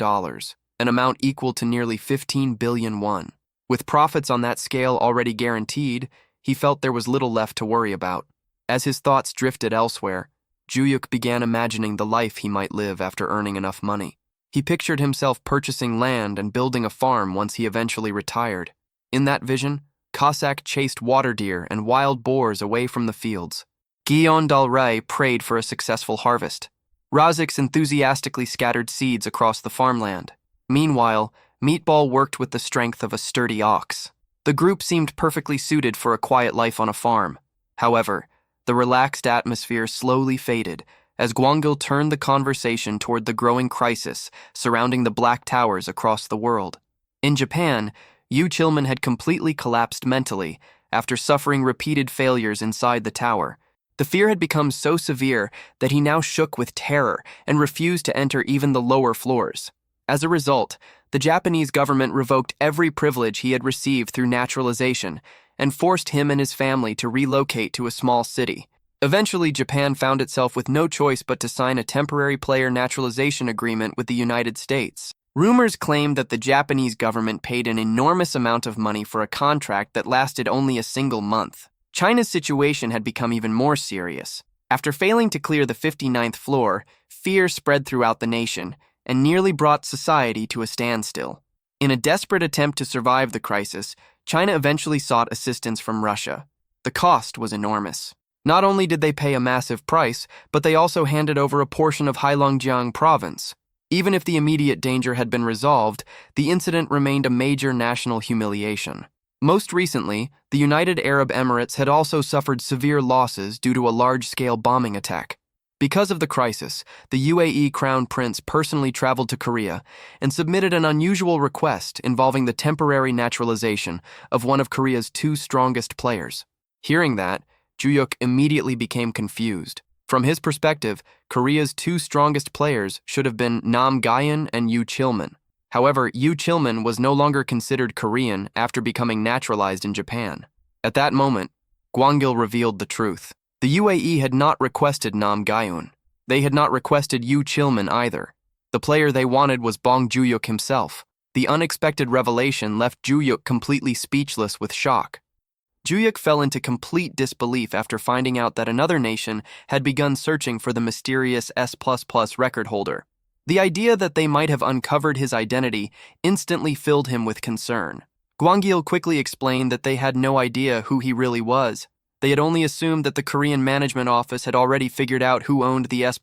an amount equal to nearly 15 billion won. With profits on that scale already guaranteed, he felt there was little left to worry about. As his thoughts drifted elsewhere, Juyuk began imagining the life he might live after earning enough money. He pictured himself purchasing land and building a farm once he eventually retired. In that vision, Cossack chased water deer and wild boars away from the fields. Guillaume Dalray prayed for a successful harvest. Razix enthusiastically scattered seeds across the farmland. Meanwhile, Meatball worked with the strength of a sturdy ox. The group seemed perfectly suited for a quiet life on a farm. However, the relaxed atmosphere slowly faded as Gwangil turned the conversation toward the growing crisis surrounding the Black Towers across the world. In Japan, Yu Chilman had completely collapsed mentally after suffering repeated failures inside the tower. The fear had become so severe that he now shook with terror and refused to enter even the lower floors. As a result, the Japanese government revoked every privilege he had received through naturalization and forced him and his family to relocate to a small city. Eventually, Japan found itself with no choice but to sign a temporary player naturalization agreement with the United States. Rumors claimed that the Japanese government paid an enormous amount of money for a contract that lasted only a single month. China's situation had become even more serious. After failing to clear the 59th floor, fear spread throughout the nation and nearly brought society to a standstill. In a desperate attempt to survive the crisis, China eventually sought assistance from Russia. The cost was enormous. Not only did they pay a massive price, but they also handed over a portion of Heilongjiang province. Even if the immediate danger had been resolved, the incident remained a major national humiliation. Most recently, the United Arab Emirates had also suffered severe losses due to a large-scale bombing attack. Because of the crisis, the UAE Crown Prince personally traveled to Korea and submitted an unusual request involving the temporary naturalization of one of Korea's two strongest players. Hearing that, Juyuk immediately became confused. From his perspective, Korea's two strongest players should have been Nam Gayan and Yu Chilman. However, Yu Chilman was no longer considered Korean after becoming naturalized in Japan. At that moment, Gwangil revealed the truth. The UAE had not requested Nam Gayun. They had not requested Yu Chilman either. The player they wanted was Bong Juyuk himself. The unexpected revelation left Juyuk completely speechless with shock. Juyuk fell into complete disbelief after finding out that another nation had begun searching for the mysterious S++ record holder. The idea that they might have uncovered his identity instantly filled him with concern. Gwangil quickly explained that they had no idea who he really was. They had only assumed that the Korean management office had already figured out who owned the S++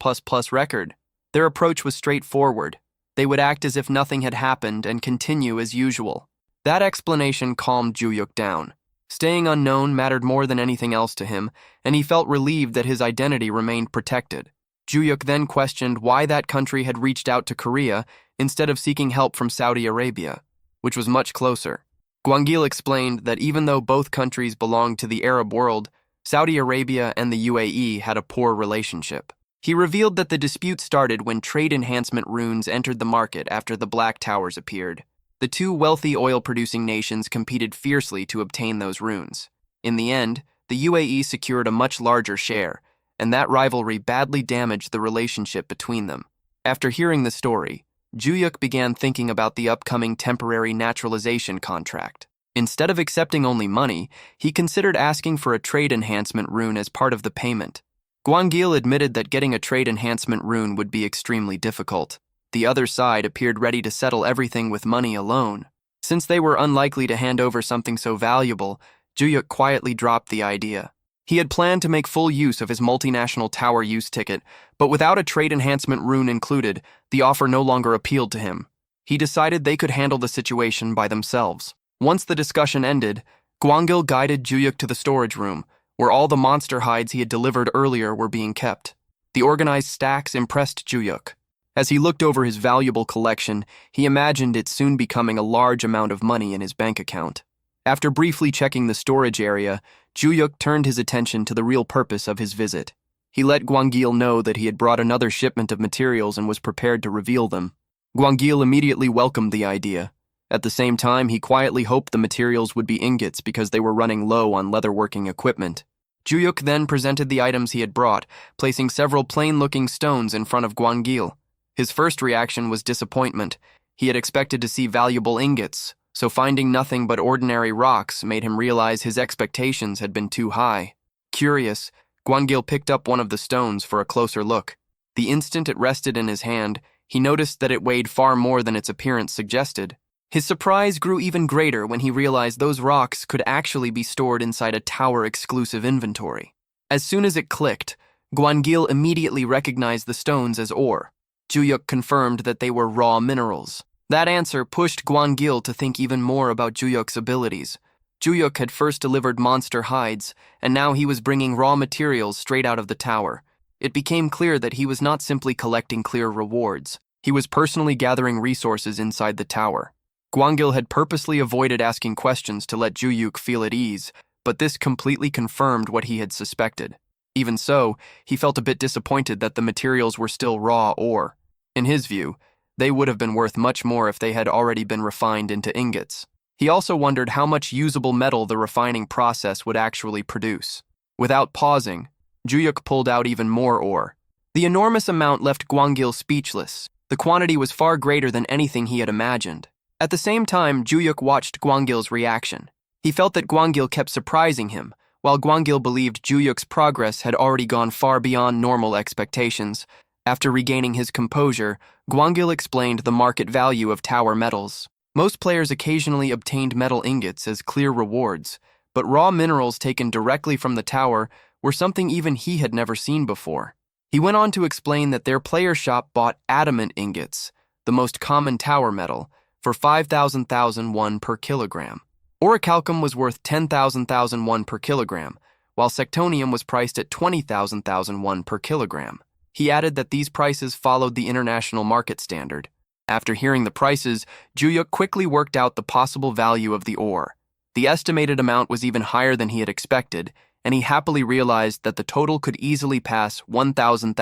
record. Their approach was straightforward. They would act as if nothing had happened and continue as usual. That explanation calmed Juyuk down. Staying unknown mattered more than anything else to him, and he felt relieved that his identity remained protected. Juyuk then questioned why that country had reached out to Korea instead of seeking help from Saudi Arabia, which was much closer. Gwangil explained that even though both countries belonged to the Arab world, Saudi Arabia and the UAE had a poor relationship. He revealed that the dispute started when trade enhancement runes entered the market after the Black Towers appeared. The two wealthy oil-producing nations competed fiercely to obtain those runes. In the end, the UAE secured a much larger share, and that rivalry badly damaged the relationship between them. After hearing the story, Juyuk began thinking about the upcoming temporary naturalization contract. Instead of accepting only money, he considered asking for a trade enhancement rune as part of the payment. Gwangil admitted that getting a trade enhancement rune would be extremely difficult. The other side appeared ready to settle everything with money alone. Since they were unlikely to hand over something so valuable, Juyuk quietly dropped the idea. He had planned to make full use of his multinational tower use ticket, but without a trade enhancement rune included, the offer no longer appealed to him. He decided they could handle the situation by themselves. Once the discussion ended, Gwangil guided Juyuk to the storage room, where all the monster hides he had delivered earlier were being kept. The organized stacks impressed Juyuk. As he looked over his valuable collection, he imagined it soon becoming a large amount of money in his bank account. After briefly checking the storage area, Juyuk turned his attention to the real purpose of his visit. He let Gwangil know that he had brought another shipment of materials and was prepared to reveal them. Gwangil immediately welcomed the idea. At the same time, he quietly hoped the materials would be ingots because they were running low on leatherworking equipment. Juyuk then presented the items he had brought, placing several plain-looking stones in front of Gwangil. His first reaction was disappointment. He had expected to see valuable ingots, so finding nothing but ordinary rocks made him realize his expectations had been too high. Curious, Gwangil picked up one of the stones for a closer look. The instant it rested in his hand, he noticed that it weighed far more than its appearance suggested. His surprise grew even greater when he realized those rocks could actually be stored inside a tower-exclusive inventory. As soon as it clicked, Gwangil immediately recognized the stones as ore. Juyuk confirmed that they were raw minerals. That answer pushed Gwangil to think even more about Juyuk's abilities. Juyuk had first delivered monster hides, and now he was bringing raw materials straight out of the tower. It became clear that he was not simply collecting clear rewards. He was personally gathering resources inside the tower. Gwangil had purposely avoided asking questions to let Juyuk feel at ease, but this completely confirmed what he had suspected. Even so, he felt a bit disappointed that the materials were still raw ore. In his view, they would have been worth much more if they had already been refined into ingots. He also wondered how much usable metal the refining process would actually produce. Without pausing, Juyuk pulled out even more ore. The enormous amount left Gwangil speechless. The quantity was far greater than anything he had imagined. At the same time, Juyuk watched Gwangil's reaction. He felt that Gwangil kept surprising him, while Gwangil believed Juyuk's progress had already gone far beyond normal expectations. After regaining his composure, Gwangil explained the market value of tower metals. Most players occasionally obtained metal ingots as clear rewards, but raw minerals taken directly from the tower were something even he had never seen before. He went on to explain that their player shop bought adamant ingots, the most common tower metal, for 5,000 won per kilogram. Orichalcum was worth 10,000 won per kilogram, while sectonium was priced at 20,000 won per kilogram. He added that these prices followed the international market standard. After hearing the prices, Juyuk quickly worked out the possible value of the ore. The estimated amount was even higher than he had expected, and he happily realized that the total could easily pass 1,000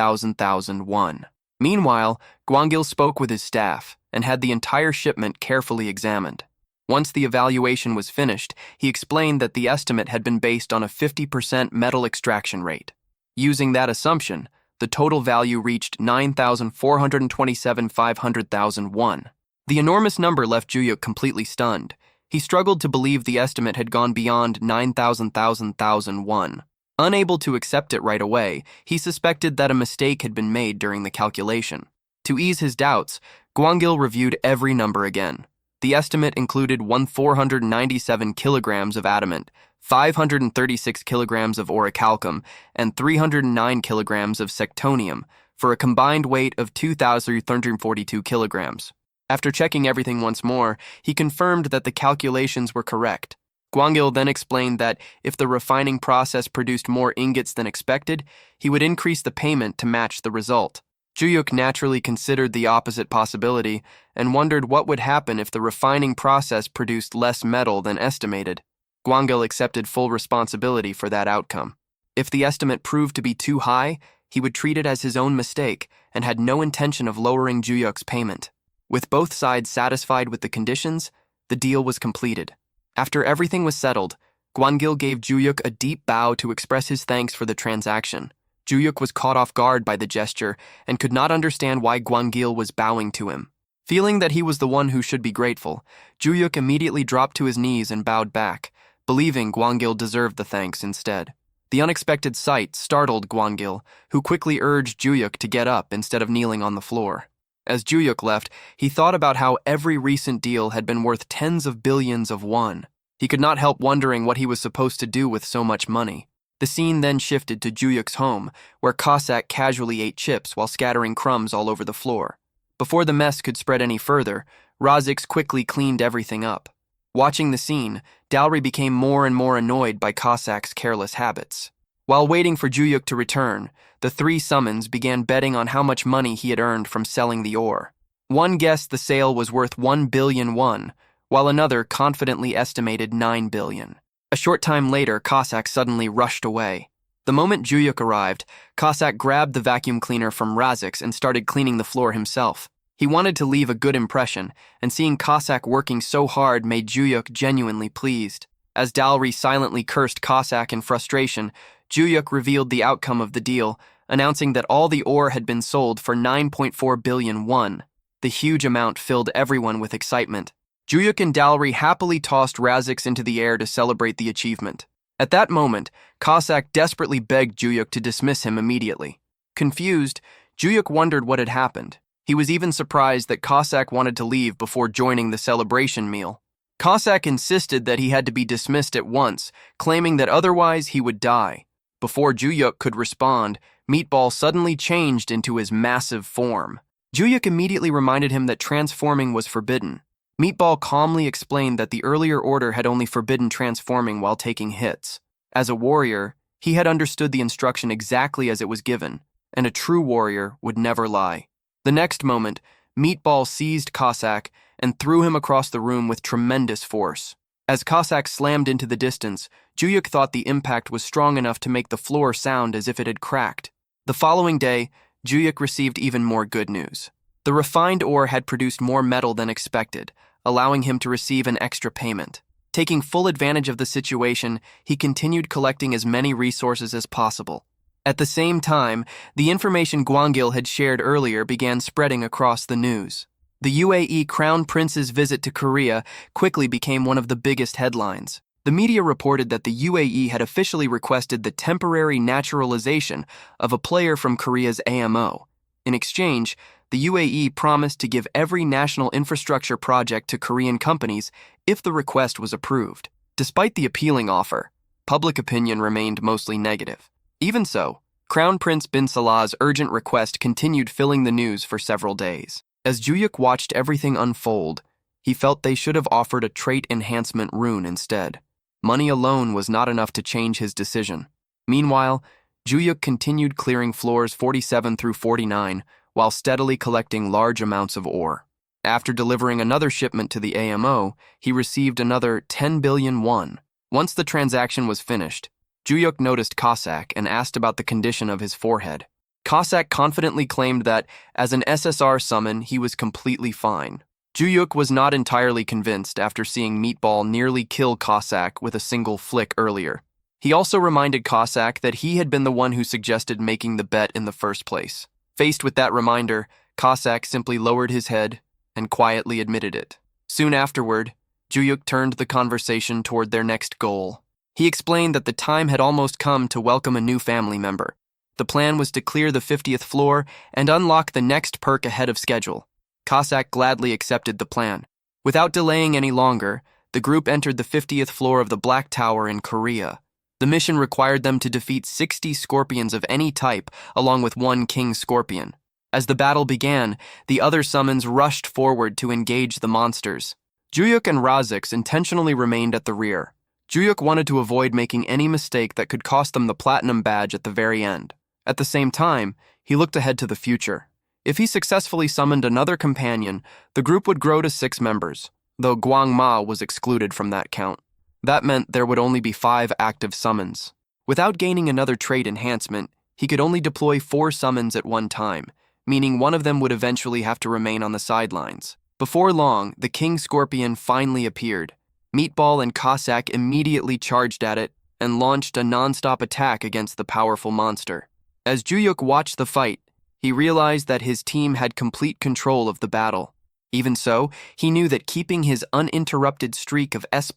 won. Meanwhile, Gwangil spoke with his staff and had the entire shipment carefully examined. Once the evaluation was finished, he explained that the estimate had been based on a 50% metal extraction rate. Using that assumption, the total value reached 9,427,500 won. The enormous number left Juyuk completely stunned. He struggled to believe the estimate had gone beyond 9,000 won. Unable to accept it right away, he suspected that a mistake had been made during the calculation. To ease his doubts, Gwangil reviewed every number again. The estimate included 497 kilograms of adamant, 536 kilograms of orichalcum, and 309 kilograms of sectonium, for a combined weight of 2,342 kilograms. After checking everything once more, he confirmed that the calculations were correct. Gwangil then explained that if the refining process produced more ingots than expected, he would increase the payment to match the result. Juyuk naturally considered the opposite possibility and wondered what would happen if the refining process produced less metal than estimated. Gwangil accepted full responsibility for that outcome. If the estimate proved to be too high, he would treat it as his own mistake and had no intention of lowering Juyuk's payment. With both sides satisfied with the conditions, the deal was completed. After everything was settled, Gwangil gave Juyuk a deep bow to express his thanks for the transaction. Juyuk was caught off guard by the gesture and could not understand why Gwangil was bowing to him. Feeling that he was the one who should be grateful, Juyuk immediately dropped to his knees and bowed back, believing Gwangil deserved the thanks instead. The unexpected sight startled Gwangil, who quickly urged Juyuk to get up instead of kneeling on the floor. As Juyuk left, he thought about how every recent deal had been worth tens of billions of won. He could not help wondering what he was supposed to do with so much money. The scene then shifted to Juyuk's home, where Cossack casually ate chips while scattering crumbs all over the floor. Before the mess could spread any further, Razix quickly cleaned everything up. Watching the scene, Dalry became more and more annoyed by Cossack's careless habits. While waiting for Juyuk to return, the three summons began betting on how much money he had earned from selling the ore. One guessed the sale was worth 1 billion won, while another confidently estimated 9 billion. A short time later, Cossack suddenly rushed away. The moment Juyuk arrived, Cossack grabbed the vacuum cleaner from Razix and started cleaning the floor himself. He wanted to leave a good impression, and seeing Cossack working so hard made Juyuk genuinely pleased. As Dalry silently cursed Cossack in frustration, Juyuk revealed the outcome of the deal, announcing that all the ore had been sold for 9.4 billion won. The huge amount filled everyone with excitement. Juyuk and Dalry happily tossed Razix into the air to celebrate the achievement. At that moment, Cossack desperately begged Juyuk to dismiss him immediately. Confused, Juyuk wondered what had happened. He was even surprised that Cossack wanted to leave before joining the celebration meal. Cossack insisted that he had to be dismissed at once, claiming that otherwise he would die. Before Juyuk could respond, Meatball suddenly changed into his massive form. Juyuk immediately reminded him that transforming was forbidden. Meatball calmly explained that the earlier order had only forbidden transforming while taking hits. As a warrior, he had understood the instruction exactly as it was given, and a true warrior would never lie. The next moment, Meatball seized Cossack and threw him across the room with tremendous force. As Cossack slammed into the distance, Juyuk thought the impact was strong enough to make the floor sound as if it had cracked. The following day, Juyuk received even more good news. The refined ore had produced more metal than expected, allowing him to receive an extra payment. Taking full advantage of the situation, he continued collecting as many resources as possible. At the same time, the information Gwangil had shared earlier began spreading across the news. The UAE Crown Prince's visit to Korea quickly became one of the biggest headlines. The media reported that the UAE had officially requested the temporary naturalization of a player from Korea's AMO. In exchange, the UAE promised to give every national infrastructure project to Korean companies if the request was approved. Despite the appealing offer, public opinion remained mostly negative. Even so, Crown Prince bin Salah's urgent request continued filling the news for several days. As Juyuk watched everything unfold, he felt they should have offered a trait enhancement rune instead. Money alone was not enough to change his decision. Meanwhile, Juyuk continued clearing floors 47 through 49 while steadily collecting large amounts of ore. After delivering another shipment to the AMO, he received another 10 billion won. Once the transaction was finished, Juyuk noticed Cossack and asked about the condition of his forehead. Cossack confidently claimed that, as an SSR summon, he was completely fine. Juyuk was not entirely convinced after seeing Meatball nearly kill Cossack with a single flick earlier. He also reminded Cossack that he had been the one who suggested making the bet in the first place. Faced with that reminder, Cossack simply lowered his head and quietly admitted it. Soon afterward, Juyuk turned the conversation toward their next goal. He explained that the time had almost come to welcome a new family member. The plan was to clear the 50th floor and unlock the next perk ahead of schedule. Cossack gladly accepted the plan. Without delaying any longer, the group entered the 50th floor of the Black Tower in Korea. The mission required them to defeat 60 scorpions of any type, along with one king scorpion. As the battle began, the other summons rushed forward to engage the monsters. Juyuk and Razix intentionally remained at the rear. Juyuk wanted to avoid making any mistake that could cost them the platinum badge at the very end. At the same time, he looked ahead to the future. If he successfully summoned another companion, the group would grow to 6 members, though Guang Ma was excluded from that count. That meant there would only be 5 active summons. Without gaining another trait enhancement, he could only deploy 4 summons at one time, meaning one of them would eventually have to remain on the sidelines. Before long, the King Scorpion finally appeared. Meatball and Cossack immediately charged at it and launched a non-stop attack against the powerful monster. As Juyuk watched the fight, he realized that his team had complete control of the battle. Even so, he knew that keeping his uninterrupted streak of S++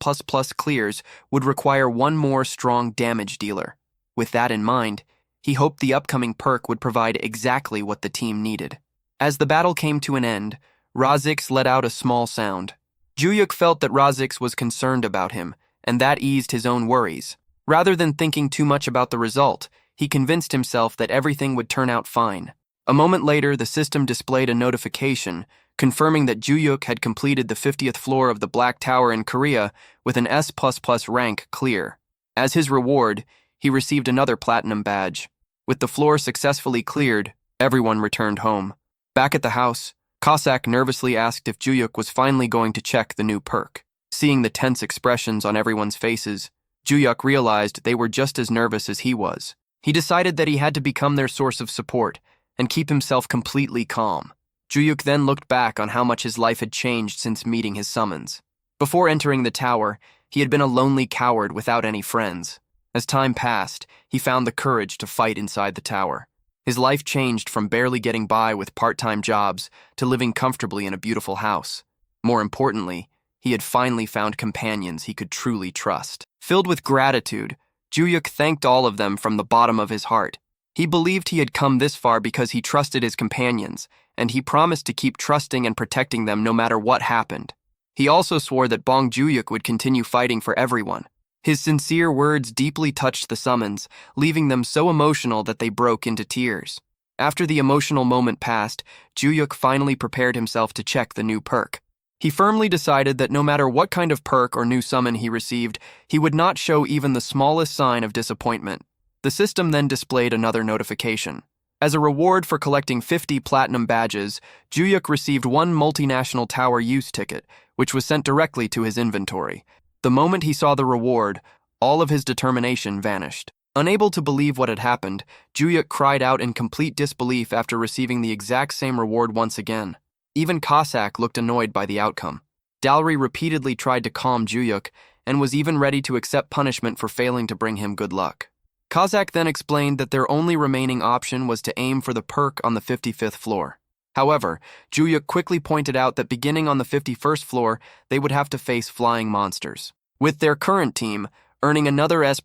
clears would require one more strong damage dealer. With that in mind, he hoped the upcoming perk would provide exactly what the team needed. As the battle came to an end, Razix let out a small sound. Juyuk felt that Razix was concerned about him, and that eased his own worries. Rather than thinking too much about the result, he convinced himself that everything would turn out fine. A moment later, the system displayed a notification confirming that Juyuk had completed the 50th floor of the Black Tower in Korea with an S++ rank clear. As his reward, he received another platinum badge. With the floor successfully cleared, everyone returned home. Back at the house, Cossack nervously asked if Juyuk was finally going to check the new perk. Seeing the tense expressions on everyone's faces, Juyuk realized they were just as nervous as he was. He decided that he had to become their source of support and keep himself completely calm. Juyuk then looked back on how much his life had changed since meeting his summons. Before entering the tower, he had been a lonely coward without any friends. As time passed, he found the courage to fight inside the tower. His life changed from barely getting by with part-time jobs to living comfortably in a beautiful house. More importantly, he had finally found companions he could truly trust. Filled with gratitude, Juyuk thanked all of them from the bottom of his heart. He believed he had come this far because he trusted his companions, and he promised to keep trusting and protecting them no matter what happened. He also swore that Bong Juyuk would continue fighting for everyone. His sincere words deeply touched the summons, leaving them so emotional that they broke into tears. After the emotional moment passed, Juyuk finally prepared himself to check the new perk. He firmly decided that no matter what kind of perk or new summon he received, he would not show even the smallest sign of disappointment. The system then displayed another notification. As a reward for collecting 50 platinum badges, Juyuk received 1 multinational tower use ticket, which was sent directly to his inventory. The moment he saw the reward, all of his determination vanished. Unable to believe what had happened, Juyuk cried out in complete disbelief after receiving the exact same reward once again. Even Cossack looked annoyed by the outcome. Dalry repeatedly tried to calm Juyuk and was even ready to accept punishment for failing to bring him good luck. Cossack then explained that their only remaining option was to aim for the perk on the 55th floor. However, Juyuk quickly pointed out that beginning on the 51st floor, they would have to face flying monsters. With their current team, earning another S++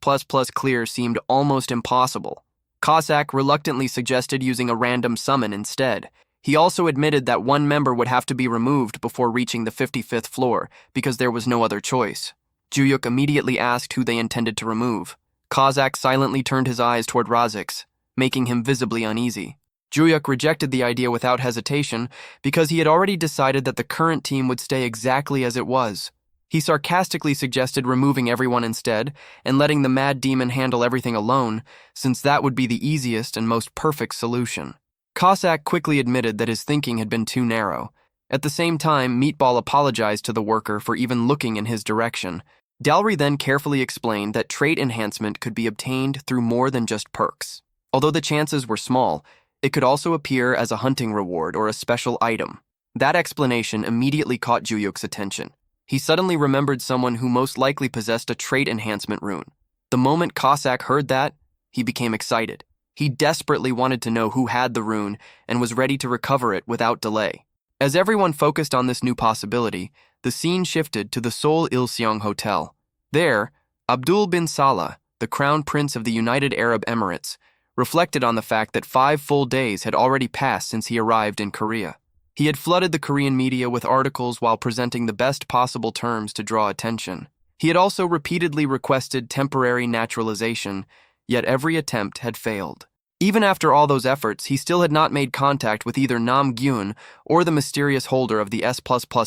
clear seemed almost impossible. Cossack reluctantly suggested using a random summon instead. He also admitted that one member would have to be removed before reaching the 55th floor because there was no other choice. Juyuk immediately asked who they intended to remove. Cossack silently turned his eyes toward Razix, making him visibly uneasy. Juyuk rejected the idea without hesitation because he had already decided that the current team would stay exactly as it was. He sarcastically suggested removing everyone instead and letting the Mad Demon handle everything alone, since that would be the easiest and most perfect solution. Cossack quickly admitted that his thinking had been too narrow. At the same time, Meatball apologized to the worker for even looking in his direction. Dalry then carefully explained that trait enhancement could be obtained through more than just perks. Although the chances were small, it could also appear as a hunting reward or a special item. That explanation immediately caught Juyuk's attention. He suddenly remembered someone who most likely possessed a trait enhancement rune. The moment Cossack heard that, he became excited. He desperately wanted to know who had the rune and was ready to recover it without delay. As everyone focused on this new possibility, the scene shifted to the Seoul Ilseong Hotel. There, Abdul bin Salah, the Crown Prince of the United Arab Emirates, reflected on the fact that 5 full days had already passed since he arrived in Korea. He had flooded the Korean media with articles while presenting the best possible terms to draw attention. He had also repeatedly requested temporary naturalization, yet every attempt had failed. Even after all those efforts, he still had not made contact with either Nam Gyun or the mysterious holder of the S++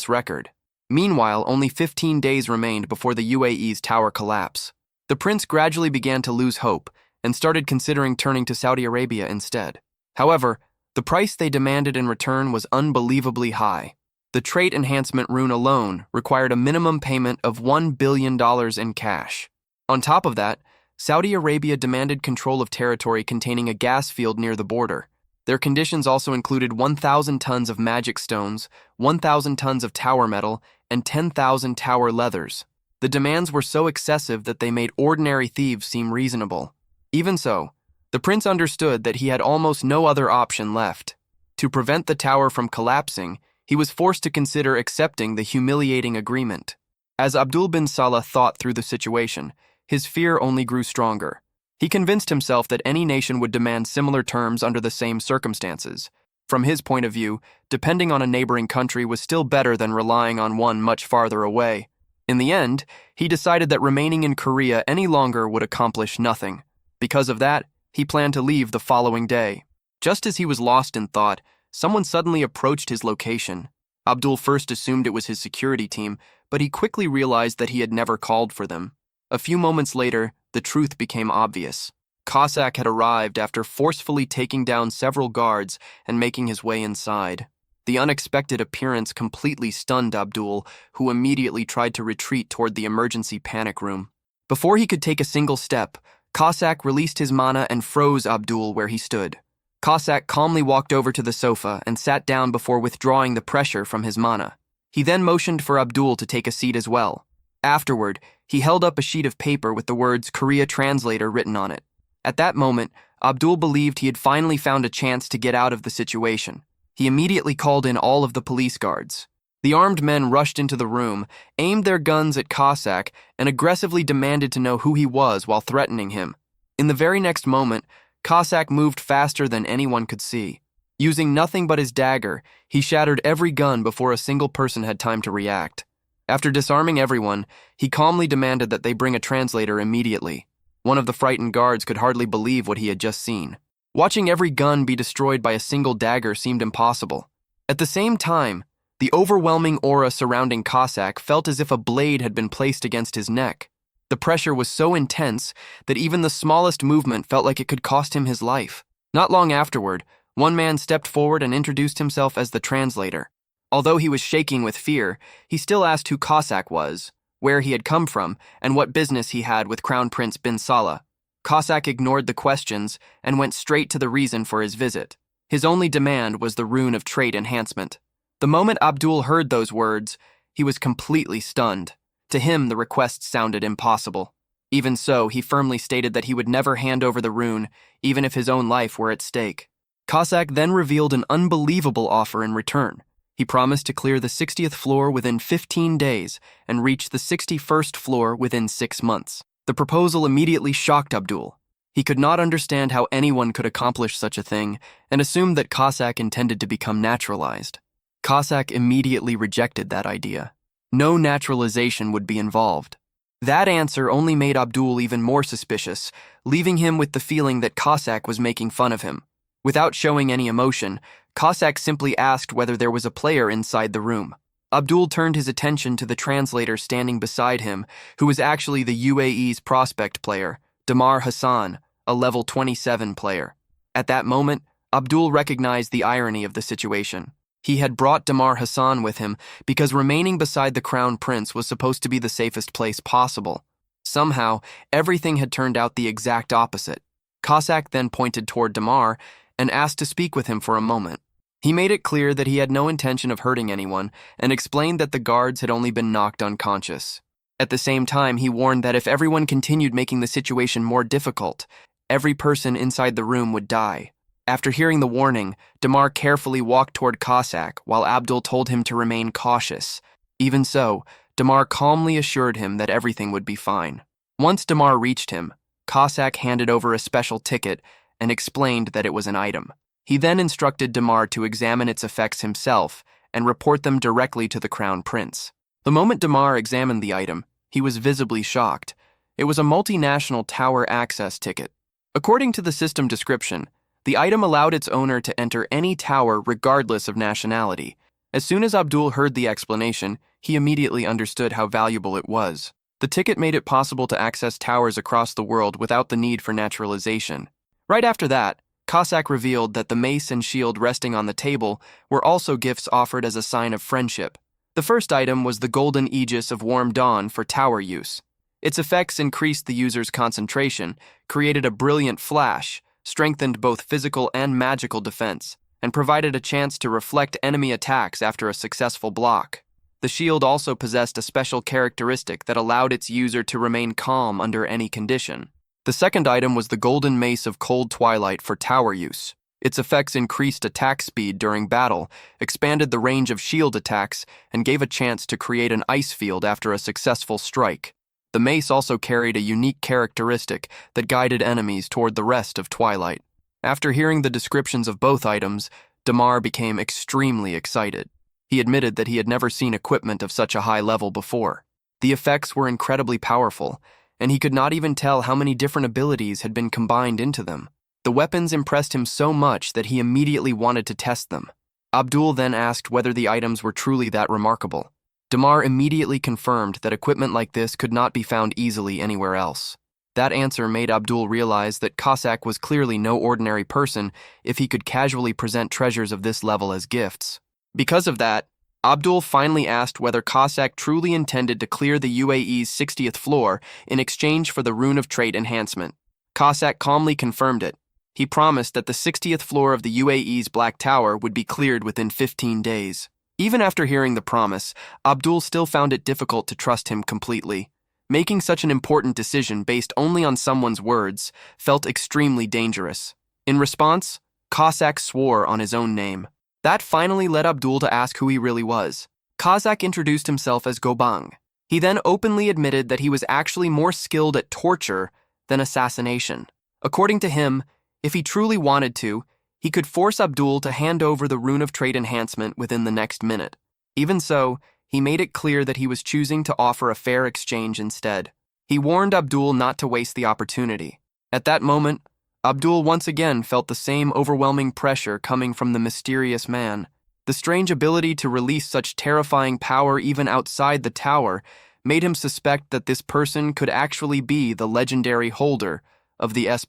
record. Meanwhile, only 15 days remained before the UAE's tower collapse. The prince gradually began to lose hope and started considering turning to Saudi Arabia instead. However, the price they demanded in return was unbelievably high. The trait enhancement rune alone required a minimum payment of $1 billion in cash. On top of that, Saudi Arabia demanded control of territory containing a gas field near the border. Their conditions also included 1,000 tons of magic stones, 1,000 tons of tower metal, and 10,000 tower leathers. The demands were so excessive that they made ordinary thieves seem reasonable. Even so, the prince understood that he had almost no other option left. To prevent the tower from collapsing, he was forced to consider accepting the humiliating agreement. As Abdul bin Salah thought through the situation, his fear only grew stronger. He convinced himself that any nation would demand similar terms under the same circumstances. From his point of view, depending on a neighboring country was still better than relying on one much farther away. In the end, he decided that remaining in Korea any longer would accomplish nothing. Because of that, he planned to leave the following day. Just as he was lost in thought, someone suddenly approached his location. Abdul first assumed it was his security team, but he quickly realized that he had never called for them. A few moments later, the truth became obvious. Cossack had arrived after forcefully taking down several guards and making his way inside. The unexpected appearance completely stunned Abdul, who immediately tried to retreat toward the emergency panic room. Before he could take a single step, Cossack released his mana and froze Abdul where he stood. Cossack calmly walked over to the sofa and sat down before withdrawing the pressure from his mana. He then motioned for Abdul to take a seat as well. Afterward, he held up a sheet of paper with the words Korea Translator written on it. At that moment, Abdul believed he had finally found a chance to get out of the situation. He immediately called in all of the police guards. The armed men rushed into the room, aimed their guns at Cossack, and aggressively demanded to know who he was while threatening him. In the very next moment, Cossack moved faster than anyone could see. Using nothing but his dagger, he shattered every gun before a single person had time to react. After disarming everyone, he calmly demanded that they bring a translator immediately. One of the frightened guards could hardly believe what he had just seen. Watching every gun be destroyed by a single dagger seemed impossible. At the same time, the overwhelming aura surrounding Cossack felt as if a blade had been placed against his neck. The pressure was so intense that even the smallest movement felt like it could cost him his life. Not long afterward, one man stepped forward and introduced himself as the translator. Although he was shaking with fear, he still asked who Cossack was, where he had come from, and what business he had with Crown Prince bin Salah. Cossack ignored the questions and went straight to the reason for his visit. His only demand was the rune of trait enhancement. The moment Abdul heard those words, he was completely stunned. To him, the request sounded impossible. Even so, he firmly stated that he would never hand over the rune, even if his own life were at stake. Cossack then revealed an unbelievable offer in return. He promised to clear the 60th floor within 15 days and reach the 61st floor within 6 months. The proposal immediately shocked Abdul. He could not understand how anyone could accomplish such a thing and assumed that Cossack intended to become naturalized. Cossack immediately rejected that idea. No naturalization would be involved. That answer only made Abdul even more suspicious, leaving him with the feeling that Cossack was making fun of him. Without showing any emotion, Cossack simply asked whether there was a player inside the room. Abdul turned his attention to the translator standing beside him, who was actually the UAE's prospect player, Damar Hassan, a level 27 player. At that moment, Abdul recognized the irony of the situation. He had brought Damar Hassan with him because remaining beside the Crown Prince was supposed to be the safest place possible. Somehow, everything had turned out the exact opposite. Cossack then pointed toward Damar and asked to speak with him for a moment. He made it clear that he had no intention of hurting anyone and explained that the guards had only been knocked unconscious. At the same time, he warned that if everyone continued making the situation more difficult, every person inside the room would die. After hearing the warning, Damar carefully walked toward Cossack while Abdul told him to remain cautious. Even so, Damar calmly assured him that everything would be fine. Once Damar reached him, Cossack handed over a special ticket and explained that it was an item. He then instructed Damar to examine its effects himself and report them directly to the Crown Prince. The moment Damar examined the item, he was visibly shocked. It was a multinational tower access ticket. According to the system description, The item allowed its owner to enter any tower regardless of nationality. As soon as Abdul heard the explanation, he immediately understood how valuable it was. The ticket made it possible to access towers across the world without the need for naturalization. Right after that, Cossack revealed that the mace and shield resting on the table were also gifts offered as a sign of friendship. The first item was the golden aegis of Warm Dawn for tower use. Its effects increased the user's concentration, created a brilliant flash, strengthened both physical and magical defense, and provided a chance to reflect enemy attacks after a successful block. The shield also possessed a special characteristic that allowed its user to remain calm under any condition. The second item was the golden mace of Cold Twilight for tower use. Its effects increased attack speed during battle, expanded the range of shield attacks, and gave a chance to create an ice field after a successful strike. The mace also carried a unique characteristic that guided enemies toward the rest of Twilight. After hearing the descriptions of both items, Damar became extremely excited. He admitted that he had never seen equipment of such a high level before. The effects were incredibly powerful, and he could not even tell how many different abilities had been combined into them. The weapons impressed him so much that he immediately wanted to test them. Abdul then asked whether the items were truly that remarkable. Damar immediately confirmed that equipment like this could not be found easily anywhere else. That answer made Abdul realize that Cossack was clearly no ordinary person if he could casually present treasures of this level as gifts. Because of that, Abdul finally asked whether Cossack truly intended to clear the UAE's 60th floor in exchange for the Rune of Trait enhancement. Cossack calmly confirmed it. He promised that the 60th floor of the UAE's Black Tower would be cleared within 15 days. Even after hearing the promise, Abdul still found it difficult to trust him completely. Making such an important decision based only on someone's words felt extremely dangerous. In response, Cossack swore on his own name. That finally led Abdul to ask who he really was. Cossack introduced himself as Gobang. He then openly admitted that he was actually more skilled at torture than assassination. According to him, if he truly wanted to, he could force Abdul to hand over the Rune of Trait enhancement within the next minute. Even so, he made it clear that he was choosing to offer a fair exchange instead. He warned Abdul not to waste the opportunity. At that moment, Abdul once again felt the same overwhelming pressure coming from the mysterious man. The strange ability to release such terrifying power even outside the tower made him suspect that this person could actually be the legendary holder of the S++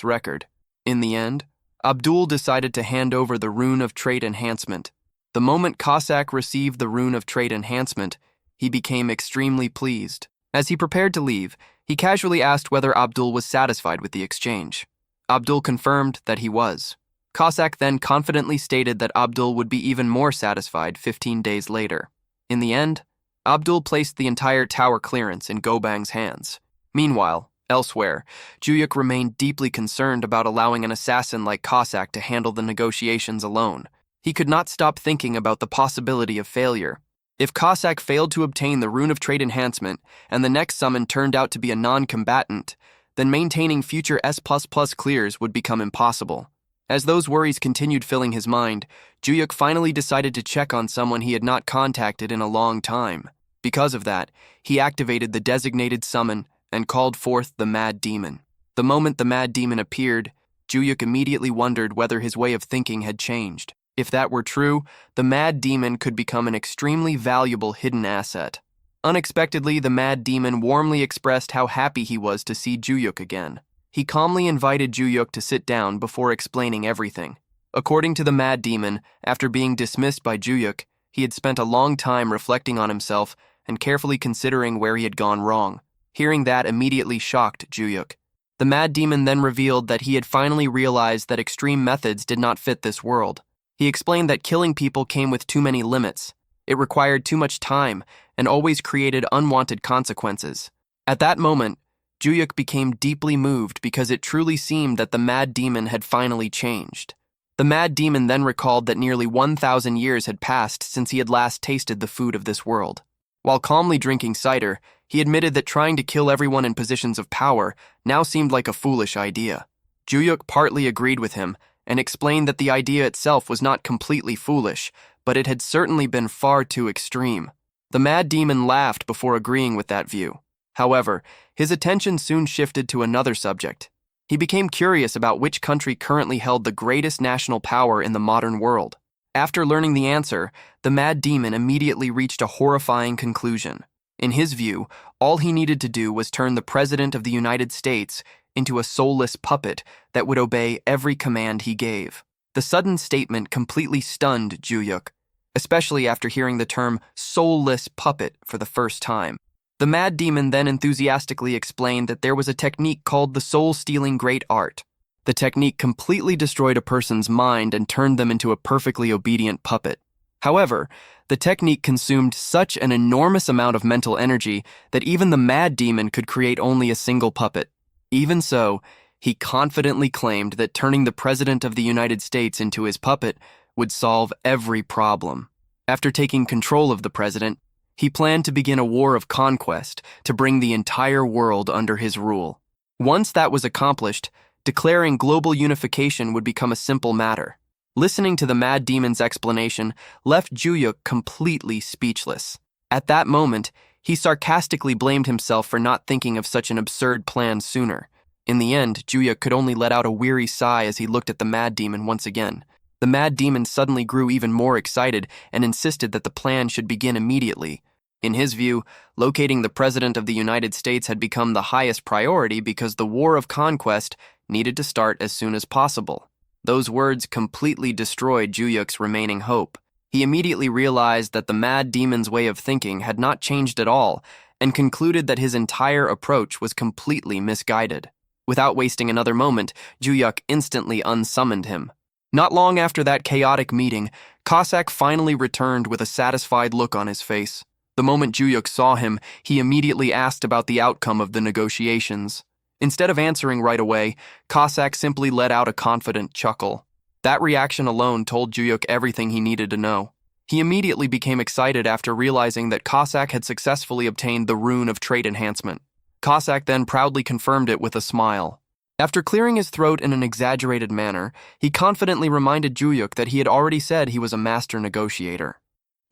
record. In the end, Abdul decided to hand over the Rune of Trait enhancement. The moment Cossack received the Rune of Trait enhancement, he became extremely pleased. As he prepared to leave, he casually asked whether Abdul was satisfied with the exchange. Abdul confirmed that he was. Cossack then confidently stated that Abdul would be even more satisfied 15 days later. In the end, Abdul placed the entire tower clearance in Gobang's hands. Meanwhile, elsewhere, Juyuk remained deeply concerned about allowing an assassin like Cossack to handle the negotiations alone. He could not stop thinking about the possibility of failure. If Cossack failed to obtain the Rune of Trait enhancement and the next summon turned out to be a non-combatant, then maintaining future S++ clears would become impossible. As those worries continued filling his mind, Juyuk finally decided to check on someone he had not contacted in a long time. Because of that, he activated the designated summon and called forth the Mad Demon. The moment the Mad Demon appeared, Juyuk immediately wondered whether his way of thinking had changed. If that were true, the Mad Demon could become an extremely valuable hidden asset. Unexpectedly, the Mad Demon warmly expressed how happy he was to see Juyuk again. He calmly invited Juyuk to sit down before explaining everything. According to the Mad Demon, after being dismissed by Juyuk, he had spent a long time reflecting on himself and carefully considering where he had gone wrong. Hearing that immediately shocked Juyuk. The Mad Demon then revealed that he had finally realized that extreme methods did not fit this world. He explained that killing people came with too many limits. It required too much time and always created unwanted consequences. At that moment, Juyuk became deeply moved because it truly seemed that the Mad Demon had finally changed. The Mad Demon then recalled that nearly 1,000 years had passed since he had last tasted the food of this world. While calmly drinking cider, he admitted that trying to kill everyone in positions of power now seemed like a foolish idea. Juyuk partly agreed with him and explained that the idea itself was not completely foolish, but it had certainly been far too extreme. The Mad Demon laughed before agreeing with that view. However, his attention soon shifted to another subject. He became curious about which country currently held the greatest national power in the modern world. After learning the answer, the mad demon immediately reached a horrifying conclusion. In his view, all he needed to do was turn the President of the United States into a soulless puppet that would obey every command he gave. The sudden statement completely stunned Juyuk, especially after hearing the term soulless puppet for the first time. The mad demon then enthusiastically explained that there was a technique called the soul-stealing great art. The technique completely destroyed a person's mind and turned them into a perfectly obedient puppet. However, the technique consumed such an enormous amount of mental energy that even the mad demon could create only a single puppet. Even so, he confidently claimed that turning the President of the United States into his puppet would solve every problem. After taking control of the president, he planned to begin a war of conquest to bring the entire world under his rule. Once that was accomplished, declaring global unification would become a simple matter. Listening to the mad demon's explanation left Juyuk completely speechless. At that moment, he sarcastically blamed himself for not thinking of such an absurd plan sooner. In the end, Juyuk could only let out a weary sigh as he looked at the mad demon once again. The mad demon suddenly grew even more excited and insisted that the plan should begin immediately. In his view, locating the President of the United States had become the highest priority because the war of conquest needed to start as soon as possible. Those words completely destroyed Juyuk's remaining hope. He immediately realized that the mad demon's way of thinking had not changed at all and concluded that his entire approach was completely misguided. Without wasting another moment, Juyuk instantly unsummoned him. Not long after that chaotic meeting, Cossack finally returned with a satisfied look on his face. The moment Juyuk saw him, he immediately asked about the outcome of the negotiations. Instead of answering right away, Cossack simply let out a confident chuckle. That reaction alone told Juyuk everything he needed to know. He immediately became excited after realizing that Cossack had successfully obtained the rune of trait enhancement. Cossack then proudly confirmed it with a smile. After clearing his throat in an exaggerated manner, he confidently reminded Juyuk that he had already said he was a master negotiator.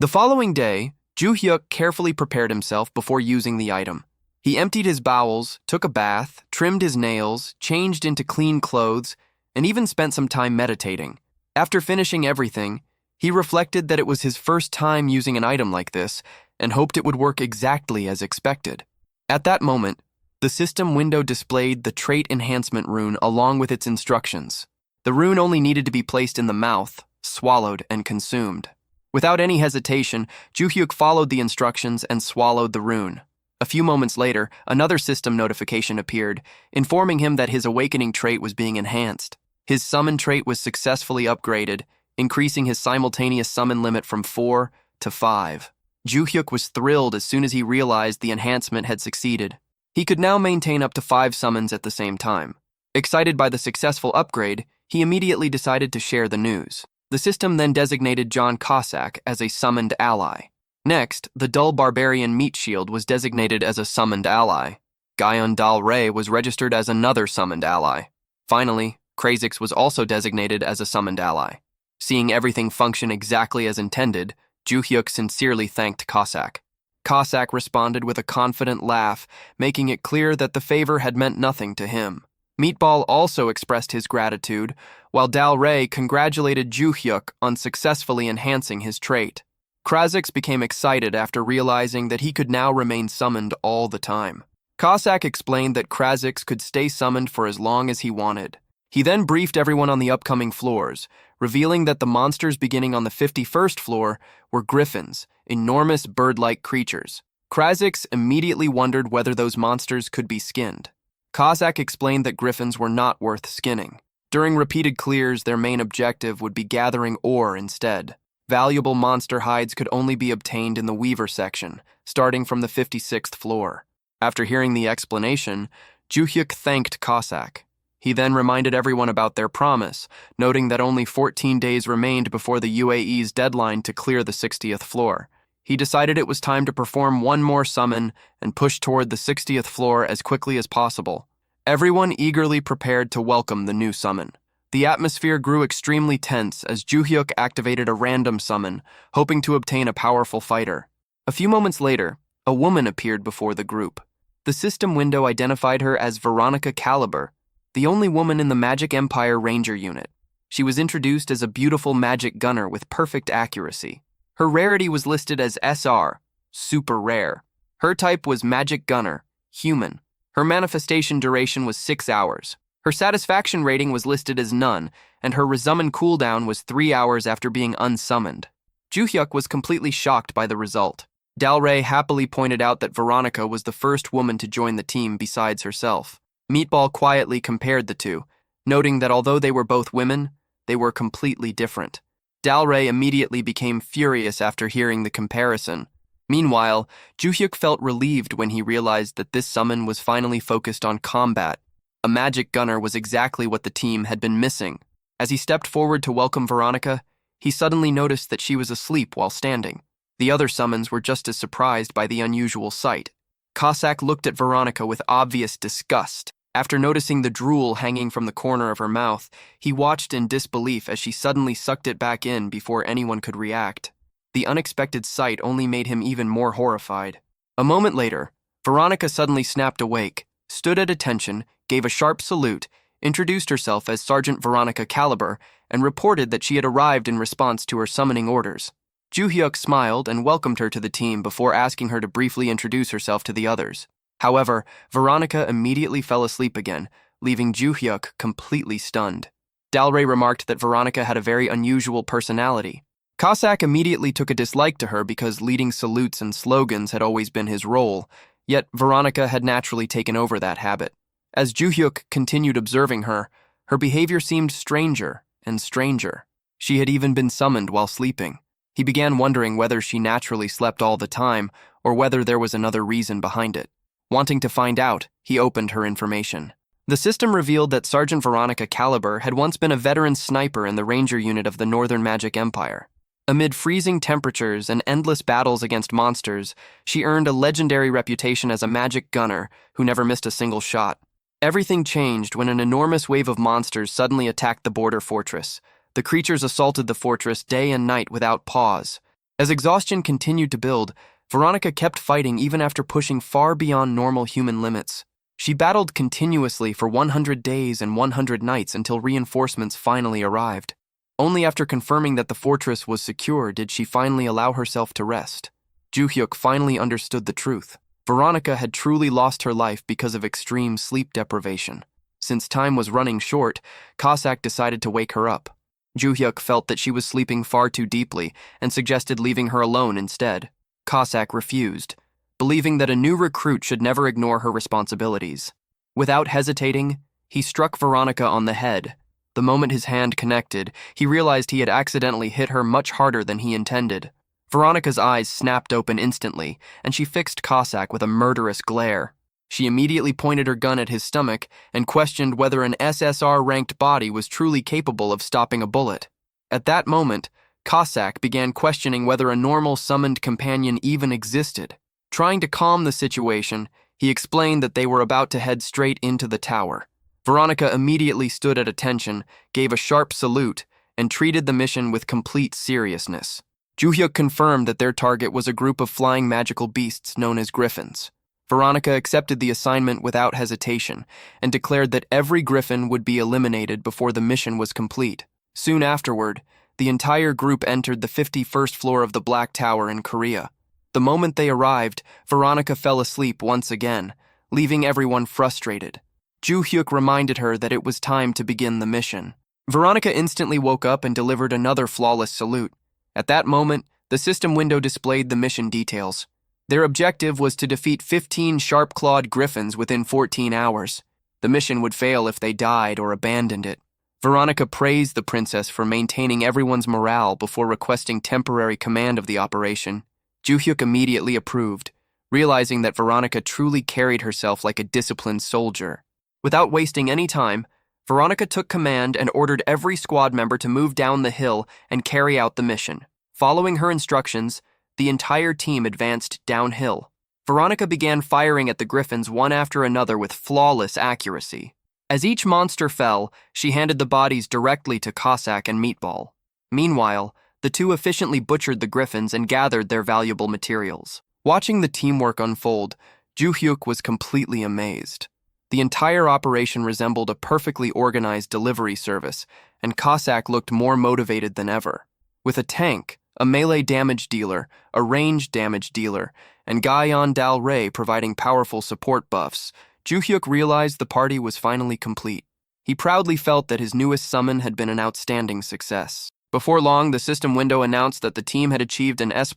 The following day, Juyuk carefully prepared himself before using the item. He emptied his bowels, took a bath, trimmed his nails, changed into clean clothes, and even spent some time meditating. After finishing everything, he reflected that it was his first time using an item like this and hoped it would work exactly as expected. At that moment, the system window displayed the trait enhancement rune along with its instructions. The rune only needed to be placed in the mouth, swallowed, and consumed. Without any hesitation, Juyuk followed the instructions and swallowed the rune. A few moments later, another system notification appeared, informing him that his awakening trait was being enhanced. His summon trait was successfully upgraded, increasing his simultaneous summon limit from 4 to 5. Juyuk was thrilled as soon as he realized the enhancement had succeeded. He could now maintain up to 5 summons at the same time. Excited by the successful upgrade, he immediately decided to share the news. The system then designated John Cossack as a summoned ally. Next, the dull barbarian Meat Shield was designated as a summoned ally. Gaion Dal Rei was registered as another summoned ally. Finally, Krazix was also designated as a summoned ally. Seeing everything function exactly as intended, Juyuk sincerely thanked Cossack. Cossack responded with a confident laugh, making it clear that the favor had meant nothing to him. Meatball also expressed his gratitude, while Dal Rei congratulated Juyuk on successfully enhancing his trait. Krazix became excited after realizing that he could now remain summoned all the time. Cossack explained that Krazix could stay summoned for as long as he wanted. He then briefed everyone on the upcoming floors, revealing that the monsters beginning on the 51st floor were griffins, enormous bird-like creatures. Krazix immediately wondered whether those monsters could be skinned. Cossack explained that griffins were not worth skinning. During repeated clears, their main objective would be gathering ore instead. Valuable monster hides could only be obtained in the Weaver section, starting from the 56th floor. After hearing the explanation, Juyuk thanked Cossack. He then reminded everyone about their promise, noting that only 14 days remained before the UAE's deadline to clear the 60th floor. He decided it was time to perform one more summon and push toward the 60th floor as quickly as possible. Everyone eagerly prepared to welcome the new summon. The atmosphere grew extremely tense as Juyuk activated a random summon, hoping to obtain a powerful fighter. A few moments later, a woman appeared before the group. The system window identified her as Veronica Caliber. the only woman in the Magic Empire Ranger unit. She was introduced as a beautiful magic gunner with perfect accuracy. Her rarity was listed as SR, super rare. Her type was Magic Gunner, human. Her manifestation duration was 6 hours. Her satisfaction rating was listed as none, and her resummon cooldown was 3 hours after being unsummoned. Juhyuk was completely shocked by the result. Dalray happily pointed out that Veronica was the first woman to join the team besides herself. Meatball quietly compared the two, noting that although they were both women, they were completely different. Dalray immediately became furious after hearing the comparison. Meanwhile, Juhyuk felt relieved when he realized that this summon was finally focused on combat. A magic gunner was exactly what the team had been missing. As he stepped forward to welcome Veronica, he suddenly noticed that she was asleep while standing. The other summons were just as surprised by the unusual sight. Cossack looked at Veronica with obvious disgust. After noticing the drool hanging from the corner of her mouth, he watched in disbelief as she suddenly sucked it back in before anyone could react. The unexpected sight only made him even more horrified. A moment later, Veronica suddenly snapped awake, stood at attention, gave a sharp salute, introduced herself as Sergeant Veronica Caliber, and reported that she had arrived in response to her summoning orders. Juhyuk smiled and welcomed her to the team before asking her to briefly introduce herself to the others. However, Veronica immediately fell asleep again, leaving Juhyuk completely stunned. Dalray remarked that Veronica had a very unusual personality. Cossack immediately took a dislike to her because leading salutes and slogans had always been his role, yet Veronica had naturally taken over that habit. As Juhyuk continued observing her, her behavior seemed stranger and stranger. She had even been summoned while sleeping. He began wondering whether she naturally slept all the time or whether there was another reason behind it. Wanting to find out, he opened her information. The system revealed that Sergeant Veronica Caliber had once been a veteran sniper in the Ranger unit of the Northern Magic Empire. Amid freezing temperatures and endless battles against monsters, she earned a legendary reputation as a magic gunner who never missed a single shot. Everything changed when an enormous wave of monsters suddenly attacked the border fortress. The creatures assaulted the fortress day and night without pause. As exhaustion continued to build, Veronica kept fighting even after pushing far beyond normal human limits. She battled continuously for 100 days and 100 nights until reinforcements finally arrived. Only after confirming that the fortress was secure did she finally allow herself to rest. Juhyuk finally understood the truth. Veronica had truly lost her life because of extreme sleep deprivation. Since time was running short, Cossack decided to wake her up. Juhyuk felt that she was sleeping far too deeply and suggested leaving her alone instead. Cossack refused, believing that a new recruit should never ignore her responsibilities. Without hesitating, he struck Veronica on the head. The moment his hand connected, he realized he had accidentally hit her much harder than he intended. Veronica's eyes snapped open instantly, and she fixed Cossack with a murderous glare. She immediately pointed her gun at his stomach and questioned whether an SSR-ranked body was truly capable of stopping a bullet. At that moment, Cossack began questioning whether a normal summoned companion even existed. Trying to calm the situation, he explained that they were about to head straight into the tower. Veronica immediately stood at attention, gave a sharp salute, and treated the mission with complete seriousness. Juhyuk confirmed that their target was a group of flying magical beasts known as griffins. Veronica accepted the assignment without hesitation and declared that every griffin would be eliminated before the mission was complete. Soon afterward, the entire group entered the 51st floor of the Black Tower in Korea. The moment they arrived, Veronica fell asleep once again, leaving everyone frustrated. Juhyuk reminded her that it was time to begin the mission. Veronica instantly woke up and delivered another flawless salute. At that moment, the system window displayed the mission details. Their objective was to defeat 15 sharp-clawed griffins within 14 hours. The mission would fail if they died or abandoned it. Veronica praised the princess for maintaining everyone's morale before requesting temporary command of the operation. Juhyuk immediately approved, realizing that Veronica truly carried herself like a disciplined soldier. Without wasting any time, Veronica took command and ordered every squad member to move down the hill and carry out the mission. Following her instructions, the entire team advanced downhill. Veronica began firing at the griffins one after another with flawless accuracy. As each monster fell, she handed the bodies directly to Cossack and Meatball. Meanwhile, the two efficiently butchered the griffins and gathered their valuable materials. Watching the teamwork unfold, Juhyuk was completely amazed. The entire operation resembled a perfectly organized delivery service, and Cossack looked more motivated than ever. With a tank, a melee damage dealer, a ranged damage dealer, and Guyon Dal Rey providing powerful support buffs, Juhyuk realized the party was finally complete. He proudly felt that his newest summon had been an outstanding success. Before long, the system window announced that the team had achieved an S++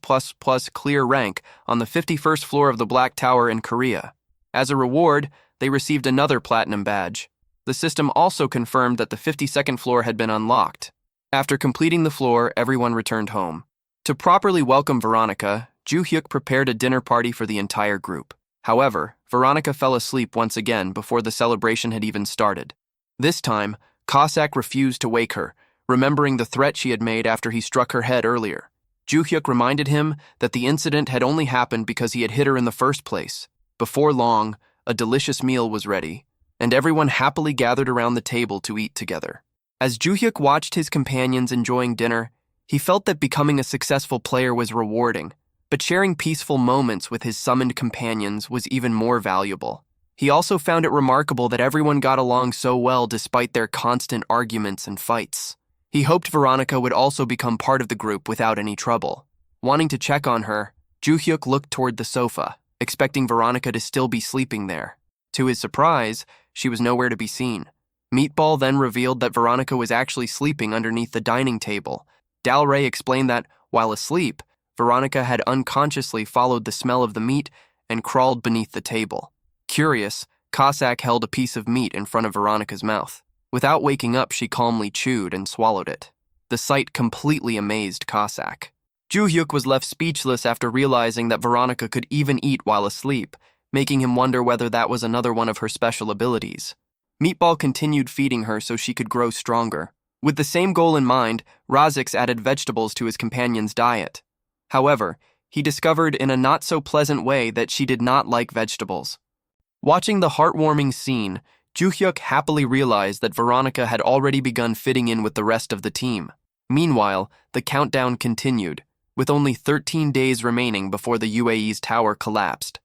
clear rank on the 51st floor of the Black Tower in Korea. As a reward, they received another platinum badge. The system also confirmed that the 52nd floor had been unlocked. After completing the floor, everyone returned home. To properly welcome Veronica, Juhyuk prepared a dinner party for the entire group. However, Veronica fell asleep once again before the celebration had even started. This time, Cossack refused to wake her, remembering the threat she had made after he struck her head earlier. Juhyuk reminded him that the incident had only happened because he had hit her in the first place. Before long, a delicious meal was ready, and everyone happily gathered around the table to eat together. As Juhyuk watched his companions enjoying dinner, he felt that becoming a successful player was rewarding, but sharing peaceful moments with his summoned companions was even more valuable. He also found it remarkable that everyone got along so well despite their constant arguments and fights. He hoped Veronica would also become part of the group without any trouble. Wanting to check on her, Juhyuk looked toward the sofa, expecting Veronica to still be sleeping there. To his surprise, she was nowhere to be seen. Meatball then revealed that Veronica was actually sleeping underneath the dining table. Dal Rey explained that, while asleep, Veronica had unconsciously followed the smell of the meat and crawled beneath the table. Curious, Cossack held a piece of meat in front of Veronica's mouth. Without waking up, she calmly chewed and swallowed it. The sight completely amazed Cossack. Juhyuk was left speechless after realizing that Veronica could even eat while asleep, making him wonder whether that was another one of her special abilities. Meatball continued feeding her so she could grow stronger. With the same goal in mind, Razix added vegetables to his companion's diet. However, he discovered in a not-so-pleasant way that she did not like vegetables. Watching the heartwarming scene, Juhyuk happily realized that Veronica had already begun fitting in with the rest of the team. Meanwhile, the countdown continued, with only 13 days remaining before the UAE's tower collapsed.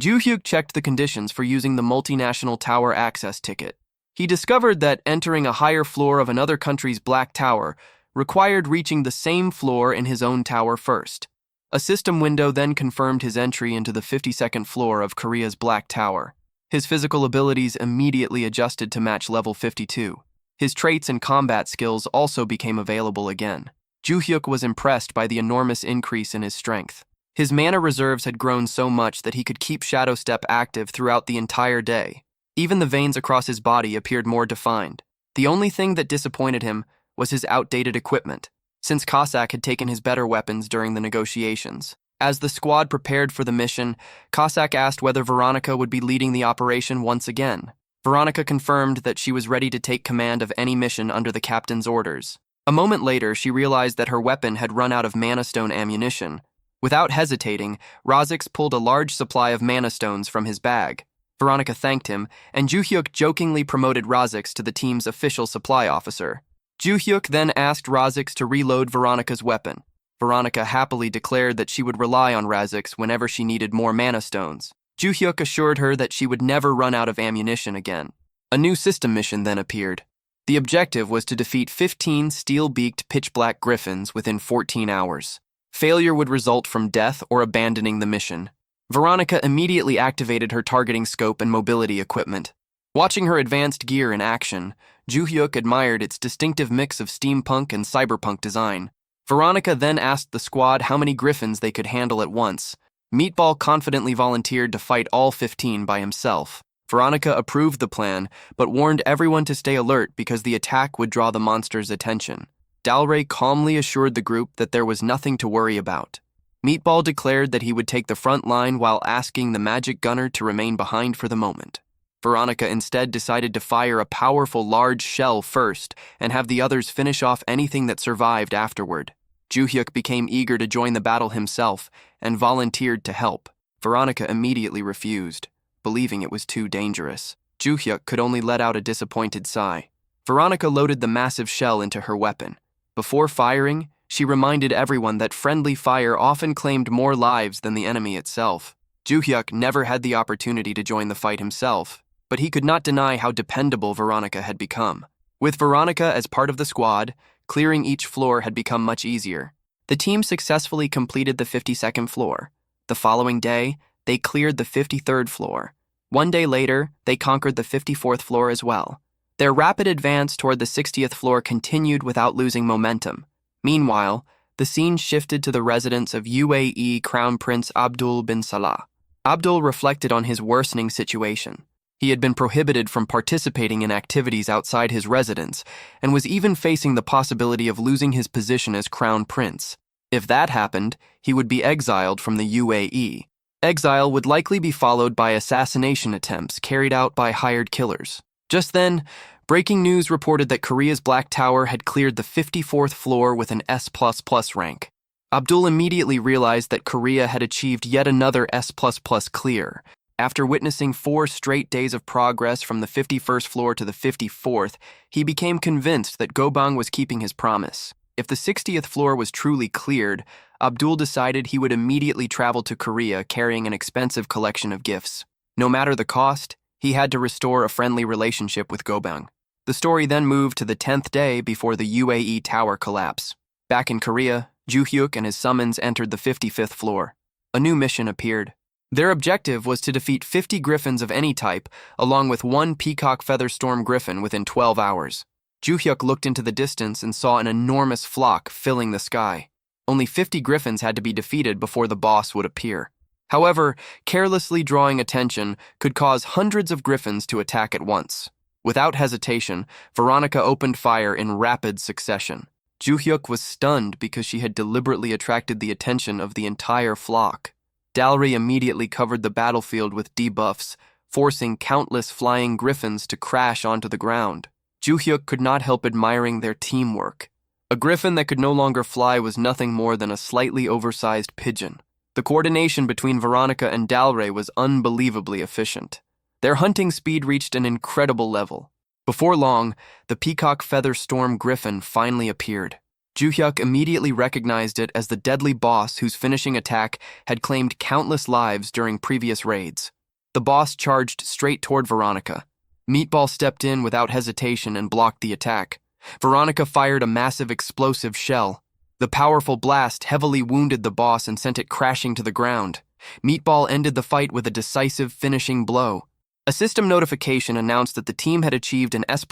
Juhyuk checked the conditions for using the multinational tower access ticket. He discovered that entering a higher floor of another country's Black Tower required reaching the same floor in his own tower first. A system window then confirmed his entry into the 52nd floor of Korea's Black Tower. His physical abilities immediately adjusted to match level 52. His traits and combat skills also became available again. Juhyuk was impressed by the enormous increase in his strength. His mana reserves had grown so much that he could keep Shadow Step active throughout the entire day. Even the veins across his body appeared more defined. The only thing that disappointed him was his outdated equipment, since Cossack had taken his better weapons during the negotiations. As the squad prepared for the mission, Cossack asked whether Veronica would be leading the operation once again. Veronica confirmed that she was ready to take command of any mission under the captain's orders. A moment later, she realized that her weapon had run out of Mana Stone ammunition. Without hesitating, Razix pulled a large supply of Mana Stones from his bag. Veronica thanked him, and Juhyuk jokingly promoted Razix to the team's official supply officer. Juhyuk then asked Razix to reload Veronica's weapon. Veronica happily declared that she would rely on Razix whenever she needed more Mana Stones. Juhyuk assured her that she would never run out of ammunition again. A new system mission then appeared. The objective was to defeat 15 steel-beaked pitch-black griffins within 14 hours. Failure would result from death or abandoning the mission. Veronica immediately activated her targeting scope and mobility equipment. Watching her advanced gear in action, Juhyuk admired its distinctive mix of steampunk and cyberpunk design. Veronica then asked the squad how many griffins they could handle at once. Meatball confidently volunteered to fight all 15 by himself. Veronica approved the plan, but warned everyone to stay alert because the attack would draw the monster's attention. Dal Rey calmly assured the group that there was nothing to worry about. Meatball declared that he would take the front line while asking the magic gunner to remain behind for the moment. Veronica instead decided to fire a powerful large shell first and have the others finish off anything that survived afterward. Juhyuk became eager to join the battle himself and volunteered to help. Veronica immediately refused, believing it was too dangerous. Juhyuk could only let out a disappointed sigh. Veronica loaded the massive shell into her weapon. Before firing, she reminded everyone that friendly fire often claimed more lives than the enemy itself. Juhyuk never had the opportunity to join the fight himself. but he could not deny how dependable Veronica had become. With Veronica as part of the squad, clearing each floor had become much easier. The team successfully completed the 52nd floor. The following day, they cleared the 53rd floor. One day later, they conquered the 54th floor as well. Their rapid advance toward the 60th floor continued without losing momentum. Meanwhile, the scene shifted to the residence of UAE Crown Prince Abdul bin Salah. Abdul reflected on his worsening situation. He had been prohibited from participating in activities outside his residence and was even facing the possibility of losing his position as crown prince. If that happened, he would be exiled from the UAE. Exile would likely be followed by assassination attempts carried out by hired killers. Just then, breaking news reported that Korea's Black Tower had cleared the 54th floor with an S++ rank. Abdul immediately realized that Korea had achieved yet another S++ clear. After witnessing 4 straight days of progress from the 51st floor to the 54th, he became convinced that Gobang was keeping his promise. If the 60th floor was truly cleared, Abdul decided he would immediately travel to Korea carrying an expensive collection of gifts. No matter the cost, he had to restore a friendly relationship with Gobang. The story then moved to the 10th day before the UAE tower collapse. Back in Korea, Ju-hyuk and his summons entered the 55th floor. A new mission appeared. Their objective was to defeat 50 griffins of any type, along with 1 peacock feather storm griffin within 12 hours. Ju-hyuk looked into the distance and saw an enormous flock filling the sky. Only 50 griffins had to be defeated before the boss would appear. However, carelessly drawing attention could cause hundreds of griffins to attack at once. Without hesitation, Veronica opened fire in rapid succession. Ju-hyuk was stunned because she had deliberately attracted the attention of the entire flock. Dalry immediately covered the battlefield with debuffs, forcing countless flying griffins to crash onto the ground. Ju-hyuk could not help admiring their teamwork. A griffin that could no longer fly was nothing more than a slightly oversized pigeon. The coordination between Veronica and Dalry was unbelievably efficient. Their hunting speed reached an incredible level. Before long, the peacock feather storm griffin finally appeared. Ju-hyuk immediately recognized it as the deadly boss whose finishing attack had claimed countless lives during previous raids. The boss charged straight toward Veronica. Meatball stepped in without hesitation and blocked the attack. Veronica fired a massive explosive shell. The powerful blast heavily wounded the boss and sent it crashing to the ground. Meatball ended the fight with a decisive finishing blow. A system notification announced that the team had achieved an S++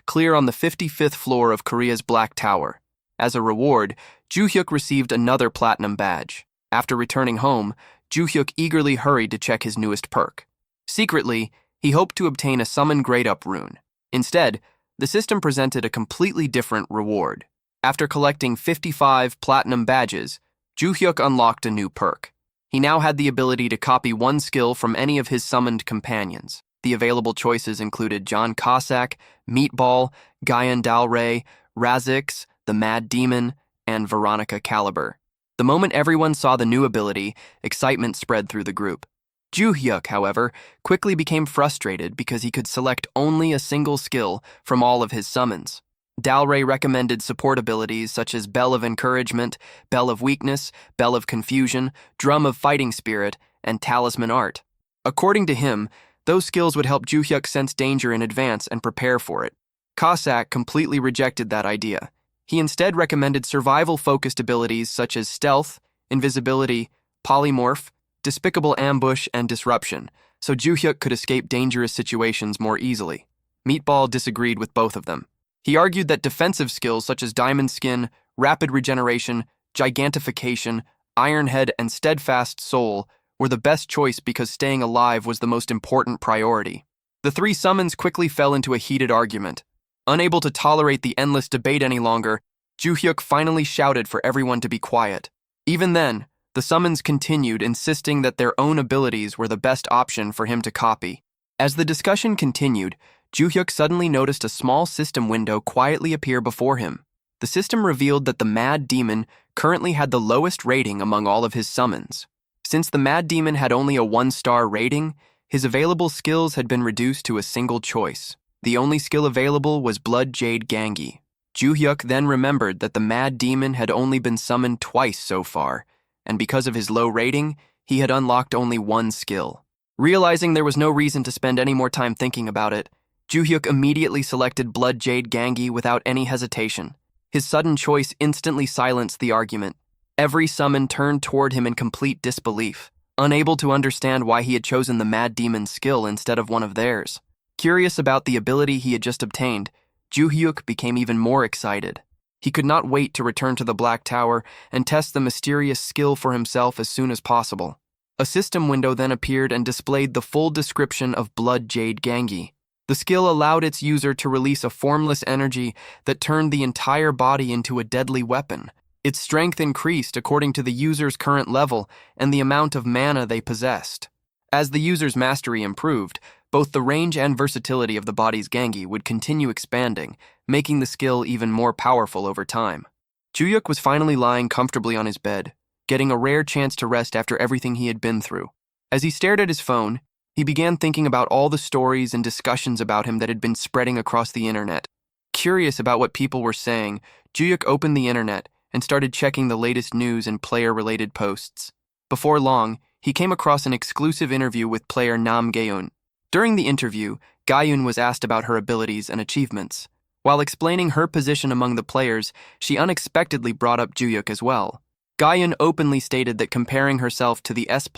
clear on the 55th floor of Korea's Black Tower. As a reward, Ju-hyuk received another platinum badge. After returning home, Ju-hyuk eagerly hurried to check his newest perk. Secretly, he hoped to obtain a summon grade-up rune. Instead, the system presented a completely different reward. After collecting 55 platinum badges, Ju-hyuk unlocked a new perk. He now had the ability to copy 1 skill from any of his summoned companions. The available choices included John Cossack, Meatball, Guyan Dalray, Razix, the Mad Demon, and Veronica Caliber. The moment everyone saw the new ability, excitement spread through the group. Ju-hyuk, however, quickly became frustrated because he could select only a single skill from all of his summons. Dalray recommended support abilities such as Bell of Encouragement, Bell of Weakness, Bell of Confusion, Drum of Fighting Spirit, and Talisman Art. According to him, those skills would help Ju-hyuk sense danger in advance and prepare for it. Cossack completely rejected that idea. He instead recommended survival-focused abilities such as Stealth, Invisibility, Polymorph, Despicable Ambush, and Disruption, so Ju-hyuk could escape dangerous situations more easily. Meatball disagreed with both of them. He argued that defensive skills such as Diamond Skin, Rapid Regeneration, Gigantification, Iron Head, and Steadfast Soul were the best choice because staying alive was the most important priority. The 3 summons quickly fell into a heated argument. Unable to tolerate the endless debate any longer, Ju-hyuk finally shouted for everyone to be quiet. Even then, the summons continued, insisting that their own abilities were the best option for him to copy. As the discussion continued, Ju-hyuk suddenly noticed a small system window quietly appear before him. The system revealed that the Mad Demon currently had the lowest rating among all of his summons. Since the Mad Demon had only a 1-star rating, his available skills had been reduced to a single choice. The only skill available was Blood Jade Gangi. Ju-hyuk then remembered that the Mad Demon had only been summoned twice so far, and because of his low rating, he had unlocked only 1 skill. Realizing there was no reason to spend any more time thinking about it, Ju-hyuk immediately selected Blood Jade Gangi without any hesitation. His sudden choice instantly silenced the argument. Every summon turned toward him in complete disbelief, unable to understand why he had chosen the Mad Demon's skill instead of one of theirs. Curious about the ability he had just obtained, Ju-hyuk became even more excited. He could not wait to return to the Black Tower and test the mysterious skill for himself as soon as possible. A system window then appeared and displayed the full description of Blood Jade Gangi. The skill allowed its user to release a formless energy that turned the entire body into a deadly weapon. Its strength increased according to the user's current level and the amount of mana they possessed. As the user's mastery improved, both the range and versatility of the body's Gangi would continue expanding, making the skill even more powerful over time. Ju-hyuk was finally lying comfortably on his bed, getting a rare chance to rest after everything he had been through. As he stared at his phone, he began thinking about all the stories and discussions about him that had been spreading across the internet. Curious about what people were saying, Ju-hyuk opened the internet and started checking the latest news and player-related posts. Before long, he came across an exclusive interview with player Nam Gaeun. During the interview, Gaeun was asked about her abilities and achievements. While explaining her position among the players, she unexpectedly brought up Ju-hyuk as well. Gaeun openly stated that comparing herself to the S++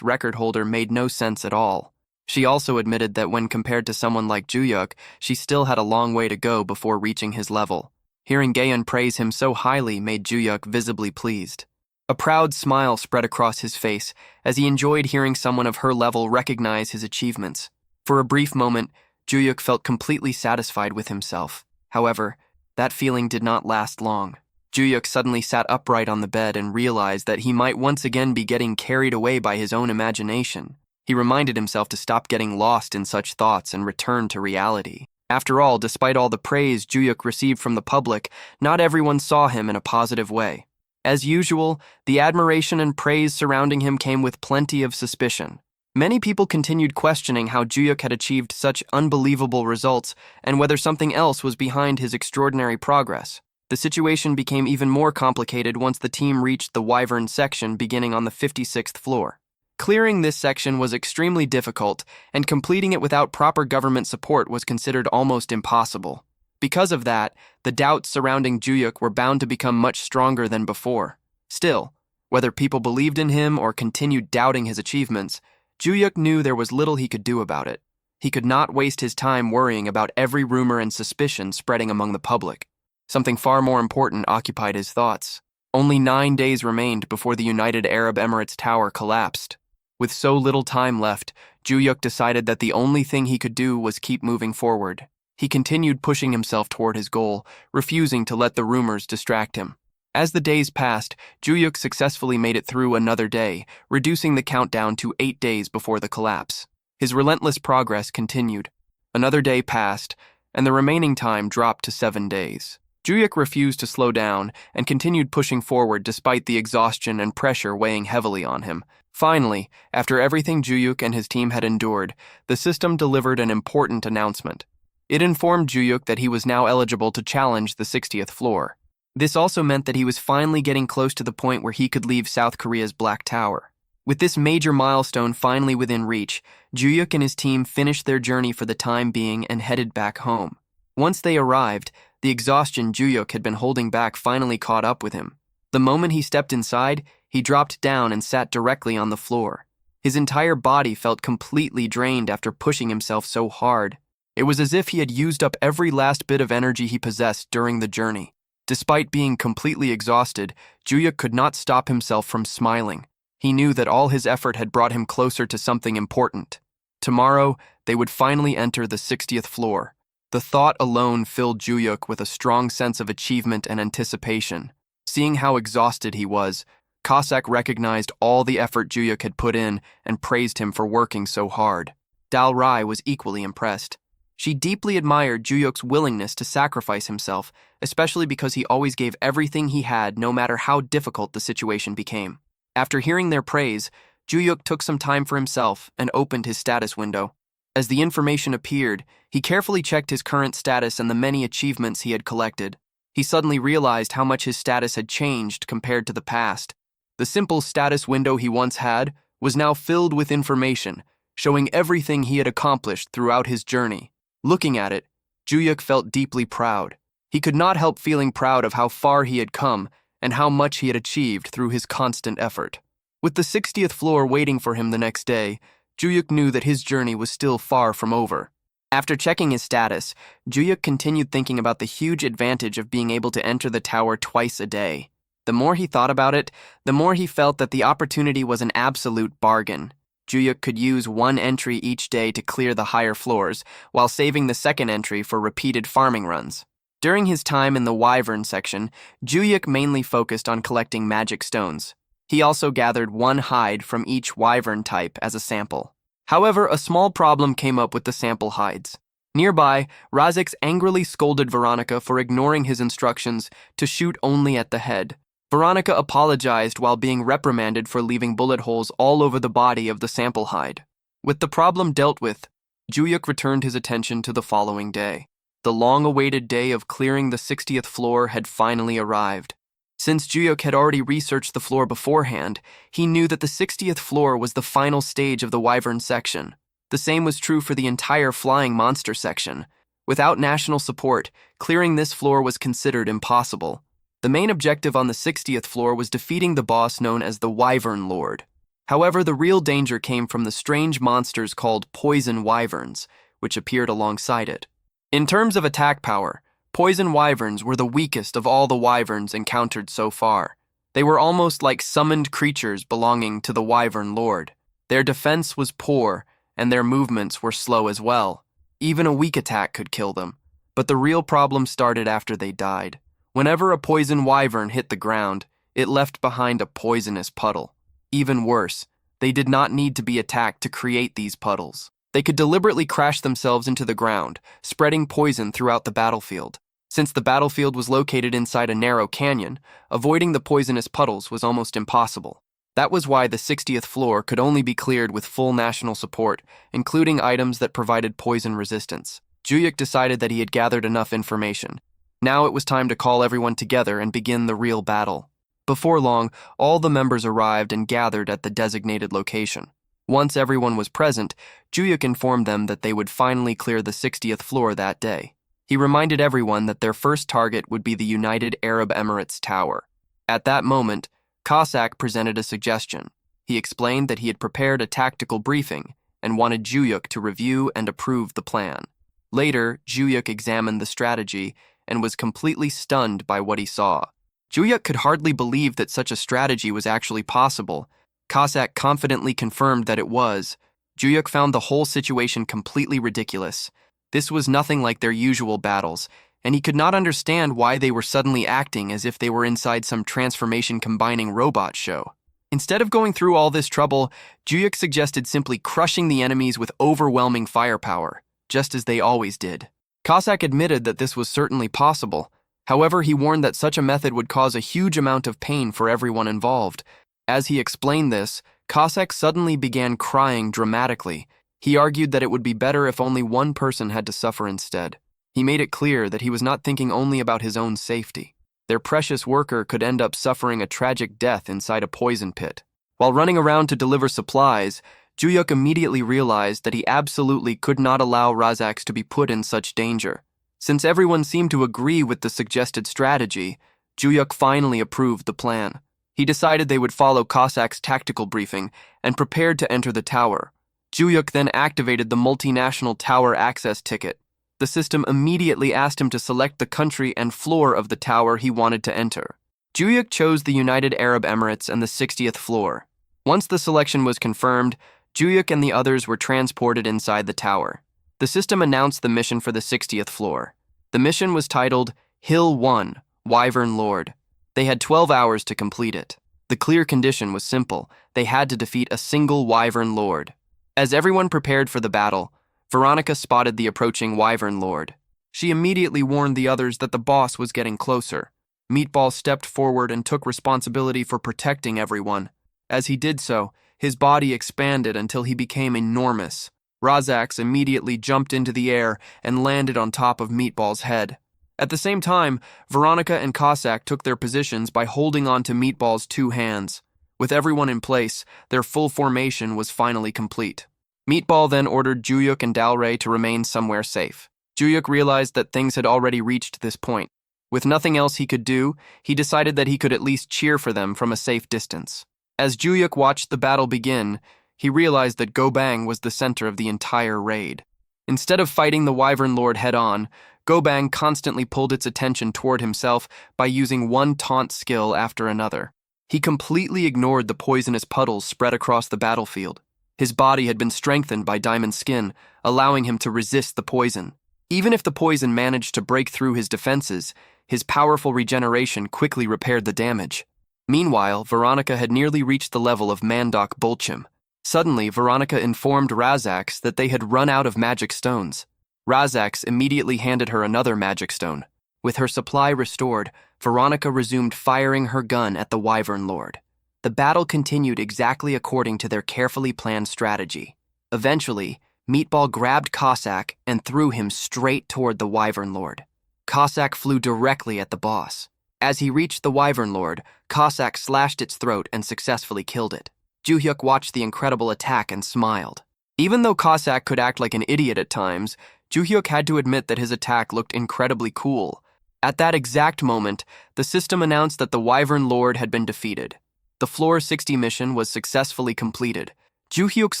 record holder made no sense at all. She also admitted that when compared to someone like Ju-hyuk, she still had a long way to go before reaching his level. Hearing Gaeun praise him so highly made Ju-hyuk visibly pleased. A proud smile spread across his face as he enjoyed hearing someone of her level recognize his achievements. For a brief moment, Ju-hyuk felt completely satisfied with himself. However, that feeling did not last long. Ju-hyuk suddenly sat upright on the bed and realized that he might once again be getting carried away by his own imagination. He reminded himself to stop getting lost in such thoughts and return to reality. After all, despite all the praise Ju-hyuk received from the public, not everyone saw him in a positive way. As usual, the admiration and praise surrounding him came with plenty of suspicion. Many people continued questioning how Ju-hyuk had achieved such unbelievable results and whether something else was behind his extraordinary progress. The situation became even more complicated once the team reached the Wyvern section beginning on the 56th floor. Clearing this section was extremely difficult, and completing it without proper government support was considered almost impossible. Because of that, the doubts surrounding Ju-hyuk were bound to become much stronger than before. Still, whether people believed in him or continued doubting his achievements, Ju-hyuk knew there was little he could do about it. He could not waste his time worrying about every rumor and suspicion spreading among the public. Something far more important occupied his thoughts. Only 9 days remained before the United Arab Emirates Tower collapsed. With so little time left, Ju-hyuk decided that the only thing he could do was keep moving forward. He continued pushing himself toward his goal, refusing to let the rumors distract him. As the days passed, Ju-hyuk successfully made it through another day, reducing the countdown to 8 days before the collapse. His relentless progress continued. Another day passed, and the remaining time dropped to 7 days. Ju-hyuk refused to slow down and continued pushing forward despite the exhaustion and pressure weighing heavily on him. Finally, after everything Ju-hyuk and his team had endured, the system delivered an important announcement. It informed Ju-hyuk that he was now eligible to challenge the 60th floor. This also meant that he was finally getting close to the point where he could leave South Korea's Black Tower. With this major milestone finally within reach, Ju-hyuk and his team finished their journey for the time being and headed back home. Once they arrived, the exhaustion Ju-hyuk had been holding back finally caught up with him. The moment he stepped inside, he dropped down and sat directly on the floor. His entire body felt completely drained after pushing himself so hard. It was as if he had used up every last bit of energy he possessed during the journey. Despite being completely exhausted, Ju-hyuk could not stop himself from smiling. He knew that all his effort had brought him closer to something important. Tomorrow, they would finally enter the 60th floor. The thought alone filled Ju-hyuk with a strong sense of achievement and anticipation. Seeing how exhausted he was, Cossack recognized all the effort Ju-hyuk had put in and praised him for working so hard. Dal Rai was equally impressed. She deeply admired Ju-hyuk's willingness to sacrifice himself, especially because he always gave everything he had no matter how difficult the situation became. After hearing their praise, Ju-hyuk took some time for himself and opened his status window. As the information appeared, he carefully checked his current status and the many achievements he had collected. He suddenly realized how much his status had changed compared to the past. The simple status window he once had was now filled with information, showing everything he had accomplished throughout his journey. Looking at it, Juyuk felt deeply proud. He could not help feeling proud of how far he had come and how much he had achieved through his constant effort. With the 60th floor waiting for him the next day, Juyuk knew that his journey was still far from over. After checking his status, Juyuk continued thinking about the huge advantage of being able to enter the tower twice a day. The more he thought about it, the more he felt that the opportunity was an absolute bargain. Juyuk could use one entry each day to clear the higher floors, while saving the second entry for repeated farming runs. During his time in the Wyvern section, Juyuk mainly focused on collecting magic stones. He also gathered one hide from each Wyvern type as a sample. However, a small problem came up with the sample hides. Nearby, Razix angrily scolded Veronica for ignoring his instructions to shoot only at the head. Veronica apologized while being reprimanded for leaving bullet holes all over the body of the sample hide. With the problem dealt with, Juyuk returned his attention to the following day. The long-awaited day of clearing the 60th floor had finally arrived. Since Juyuk had already researched the floor beforehand, he knew that the 60th floor was the final stage of the Wyvern section. The same was true for the entire Flying Monster section. Without national support, clearing this floor was considered impossible. The main objective on the 60th floor was defeating the boss known as the Wyvern Lord. However, the real danger came from the strange monsters called Poison Wyverns, which appeared alongside it. In terms of attack power, Poison Wyverns were the weakest of all the Wyverns encountered so far. They were almost like summoned creatures belonging to the Wyvern Lord. Their defense was poor, and their movements were slow as well. Even a weak attack could kill them. But the real problem started after they died. Whenever a Poison Wyvern hit the ground, it left behind a poisonous puddle. Even worse, they did not need to be attacked to create these puddles. They could deliberately crash themselves into the ground, spreading poison throughout the battlefield. Since the battlefield was located inside a narrow canyon, avoiding the poisonous puddles was almost impossible. That was why the 60th floor could only be cleared with full national support, including items that provided poison resistance. Juyuk decided that he had gathered enough information. Now it was time to call everyone together and begin the real battle. Before long, all the members arrived and gathered at the designated location. Once everyone was present, Juyuk informed them that they would finally clear the 60th floor that day. He reminded everyone that their first target would be the United Arab Emirates Tower. At that moment, Cossack presented a suggestion. He explained that he had prepared a tactical briefing and wanted Juyuk to review and approve the plan. Later, Juyuk examined the strategy and was completely stunned by what he saw. Juyuk could hardly believe that such a strategy was actually possible. Cossack confidently confirmed that it was. Juyuk found the whole situation completely ridiculous. This was nothing like their usual battles, and he could not understand why they were suddenly acting as if they were inside some transformation-combining robot show. Instead of going through all this trouble, Juyuk suggested simply crushing the enemies with overwhelming firepower, just as they always did. Cossack admitted that this was certainly possible. However, he warned that such a method would cause a huge amount of pain for everyone involved. As he explained this, Cossack suddenly began crying dramatically. He argued that it would be better if only one person had to suffer instead. He made it clear that he was not thinking only about his own safety. Their precious worker could end up suffering a tragic death inside a poison pit. While running around to deliver supplies, Juyuk immediately realized that he absolutely could not allow Razix to be put in such danger. Since everyone seemed to agree with the suggested strategy, Juyuk finally approved the plan. He decided they would follow Cossack's tactical briefing and prepared to enter the tower. Juyuk then activated the multinational tower access ticket. The system immediately asked him to select the country and floor of the tower he wanted to enter. Juyuk chose the United Arab Emirates and the 60th floor. Once the selection was confirmed, Juyuk and the others were transported inside the tower. The system announced the mission for the 60th floor. The mission was titled Hill 1, Wyvern Lord. They had 12 hours to complete it. The clear condition was simple. They had to defeat a single Wyvern Lord. As everyone prepared for the battle, Veronica spotted the approaching Wyvern Lord. She immediately warned the others that the boss was getting closer. Meatball stepped forward and took responsibility for protecting everyone. As he did so, his body expanded until he became enormous. Razix immediately jumped into the air and landed on top of Meatball's head. At the same time, Veronica and Cossack took their positions by holding on to Meatball's two hands. With everyone in place, their full formation was finally complete. Meatball then ordered Juyuk and Dalray to remain somewhere safe. Juyuk realized that things had already reached this point. With nothing else he could do, he decided that he could at least cheer for them from a safe distance. As Juyuk watched the battle begin, he realized that Gobang was the center of the entire raid. Instead of fighting the Wyvern Lord head-on, Gobang constantly pulled its attention toward himself by using one taunt skill after another. He completely ignored the poisonous puddles spread across the battlefield. His body had been strengthened by diamond skin, allowing him to resist the poison. Even if the poison managed to break through his defenses, his powerful regeneration quickly repaired the damage. Meanwhile, Veronica had nearly reached the level of Mandok Bolchim. Suddenly, Veronica informed Razax that they had run out of magic stones. Razax immediately handed her another magic stone. With her supply restored, Veronica resumed firing her gun at the Wyvern Lord. The battle continued exactly according to their carefully planned strategy. Eventually, Meatball grabbed Cossack and threw him straight toward the Wyvern Lord. Cossack flew directly at the boss. As he reached the Wyvern Lord, Cossack slashed its throat and successfully killed it. Juyuk watched the incredible attack and smiled. Even though Cossack could act like an idiot at times, Juyuk had to admit that his attack looked incredibly cool. At that exact moment, the system announced that the Wyvern Lord had been defeated. The Floor 60 mission was successfully completed. Juyuk's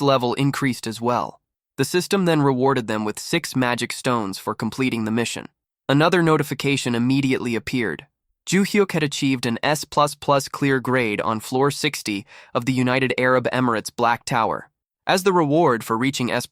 level increased as well. The system then rewarded them with 6 magic stones for completing the mission. Another notification immediately appeared. Juyuk had achieved an S++ clear grade on Floor 60 of the United Arab Emirates Black Tower. As the reward for reaching S++,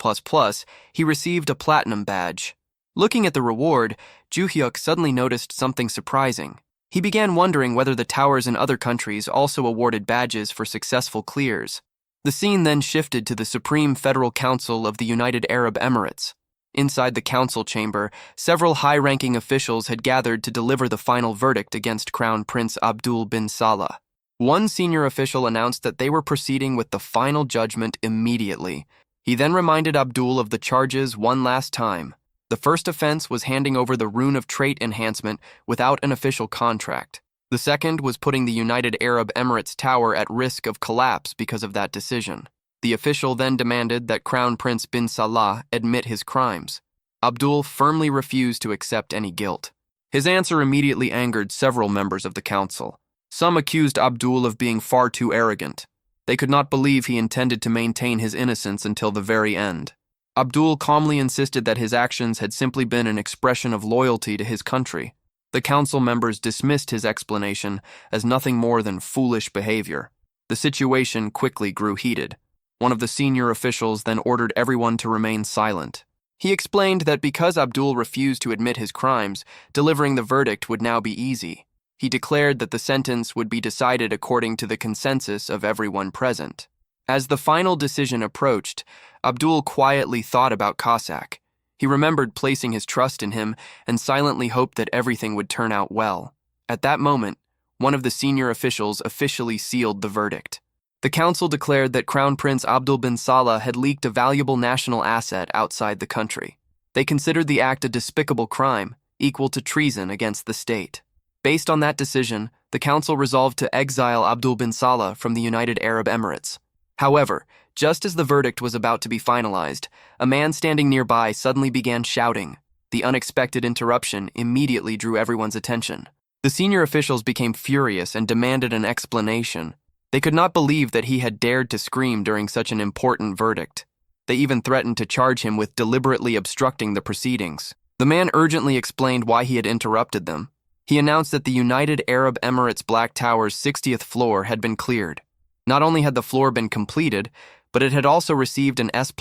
he received a platinum badge. Looking at the reward, Juyuk suddenly noticed something surprising. He began wondering whether the towers in other countries also awarded badges for successful clears. The scene then shifted to the Supreme Federal Council of the United Arab Emirates. Inside the council chamber, several high-ranking officials had gathered to deliver the final verdict against Crown Prince Abdul bin Salah. One senior official announced that they were proceeding with the final judgment immediately. He then reminded Abdul of the charges one last time. The first offense was handing over the Rune of Trait enhancement without an official contract. The second was putting the United Arab Emirates Tower at risk of collapse because of that decision. The official then demanded that Crown Prince bin Salah admit his crimes. Abdul firmly refused to accept any guilt. His answer immediately angered several members of the council. Some accused Abdul of being far too arrogant. They could not believe he intended to maintain his innocence until the very end. Abdul calmly insisted that his actions had simply been an expression of loyalty to his country. The council members dismissed his explanation as nothing more than foolish behavior. The situation quickly grew heated. One of the senior officials then ordered everyone to remain silent. He explained that because Abdul refused to admit his crimes, delivering the verdict would now be easy. He declared that the sentence would be decided according to the consensus of everyone present. As the final decision approached, Abdul quietly thought about Cossack. He remembered placing his trust in him and silently hoped that everything would turn out well. At that moment, one of the senior officials officially sealed the verdict. The council declared that Crown Prince Abdul bin Salah had leaked a valuable national asset outside the country. They considered the act a despicable crime, equal to treason against the state. Based on that decision, the council resolved to exile Abdul bin Salah from the United Arab Emirates. However, just as the verdict was about to be finalized, a man standing nearby suddenly began shouting. The unexpected interruption immediately drew everyone's attention. The senior officials became furious and demanded an explanation. They could not believe that he had dared to scream during such an important verdict. They even threatened to charge him with deliberately obstructing the proceedings. The man urgently explained why he had interrupted them. He announced that the United Arab Emirates Black Tower's 60th floor had been cleared. Not only had the floor been completed, but it had also received an S++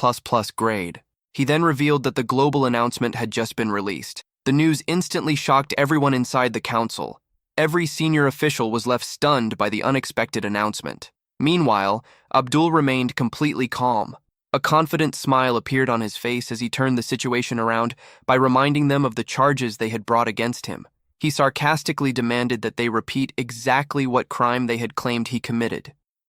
grade. He then revealed that the global announcement had just been released. The news instantly shocked everyone inside the council. Every senior official was left stunned by the unexpected announcement. Meanwhile, Abdul remained completely calm. A confident smile appeared on his face as he turned the situation around by reminding them of the charges they had brought against him. He sarcastically demanded that they repeat exactly what crime they had claimed he committed.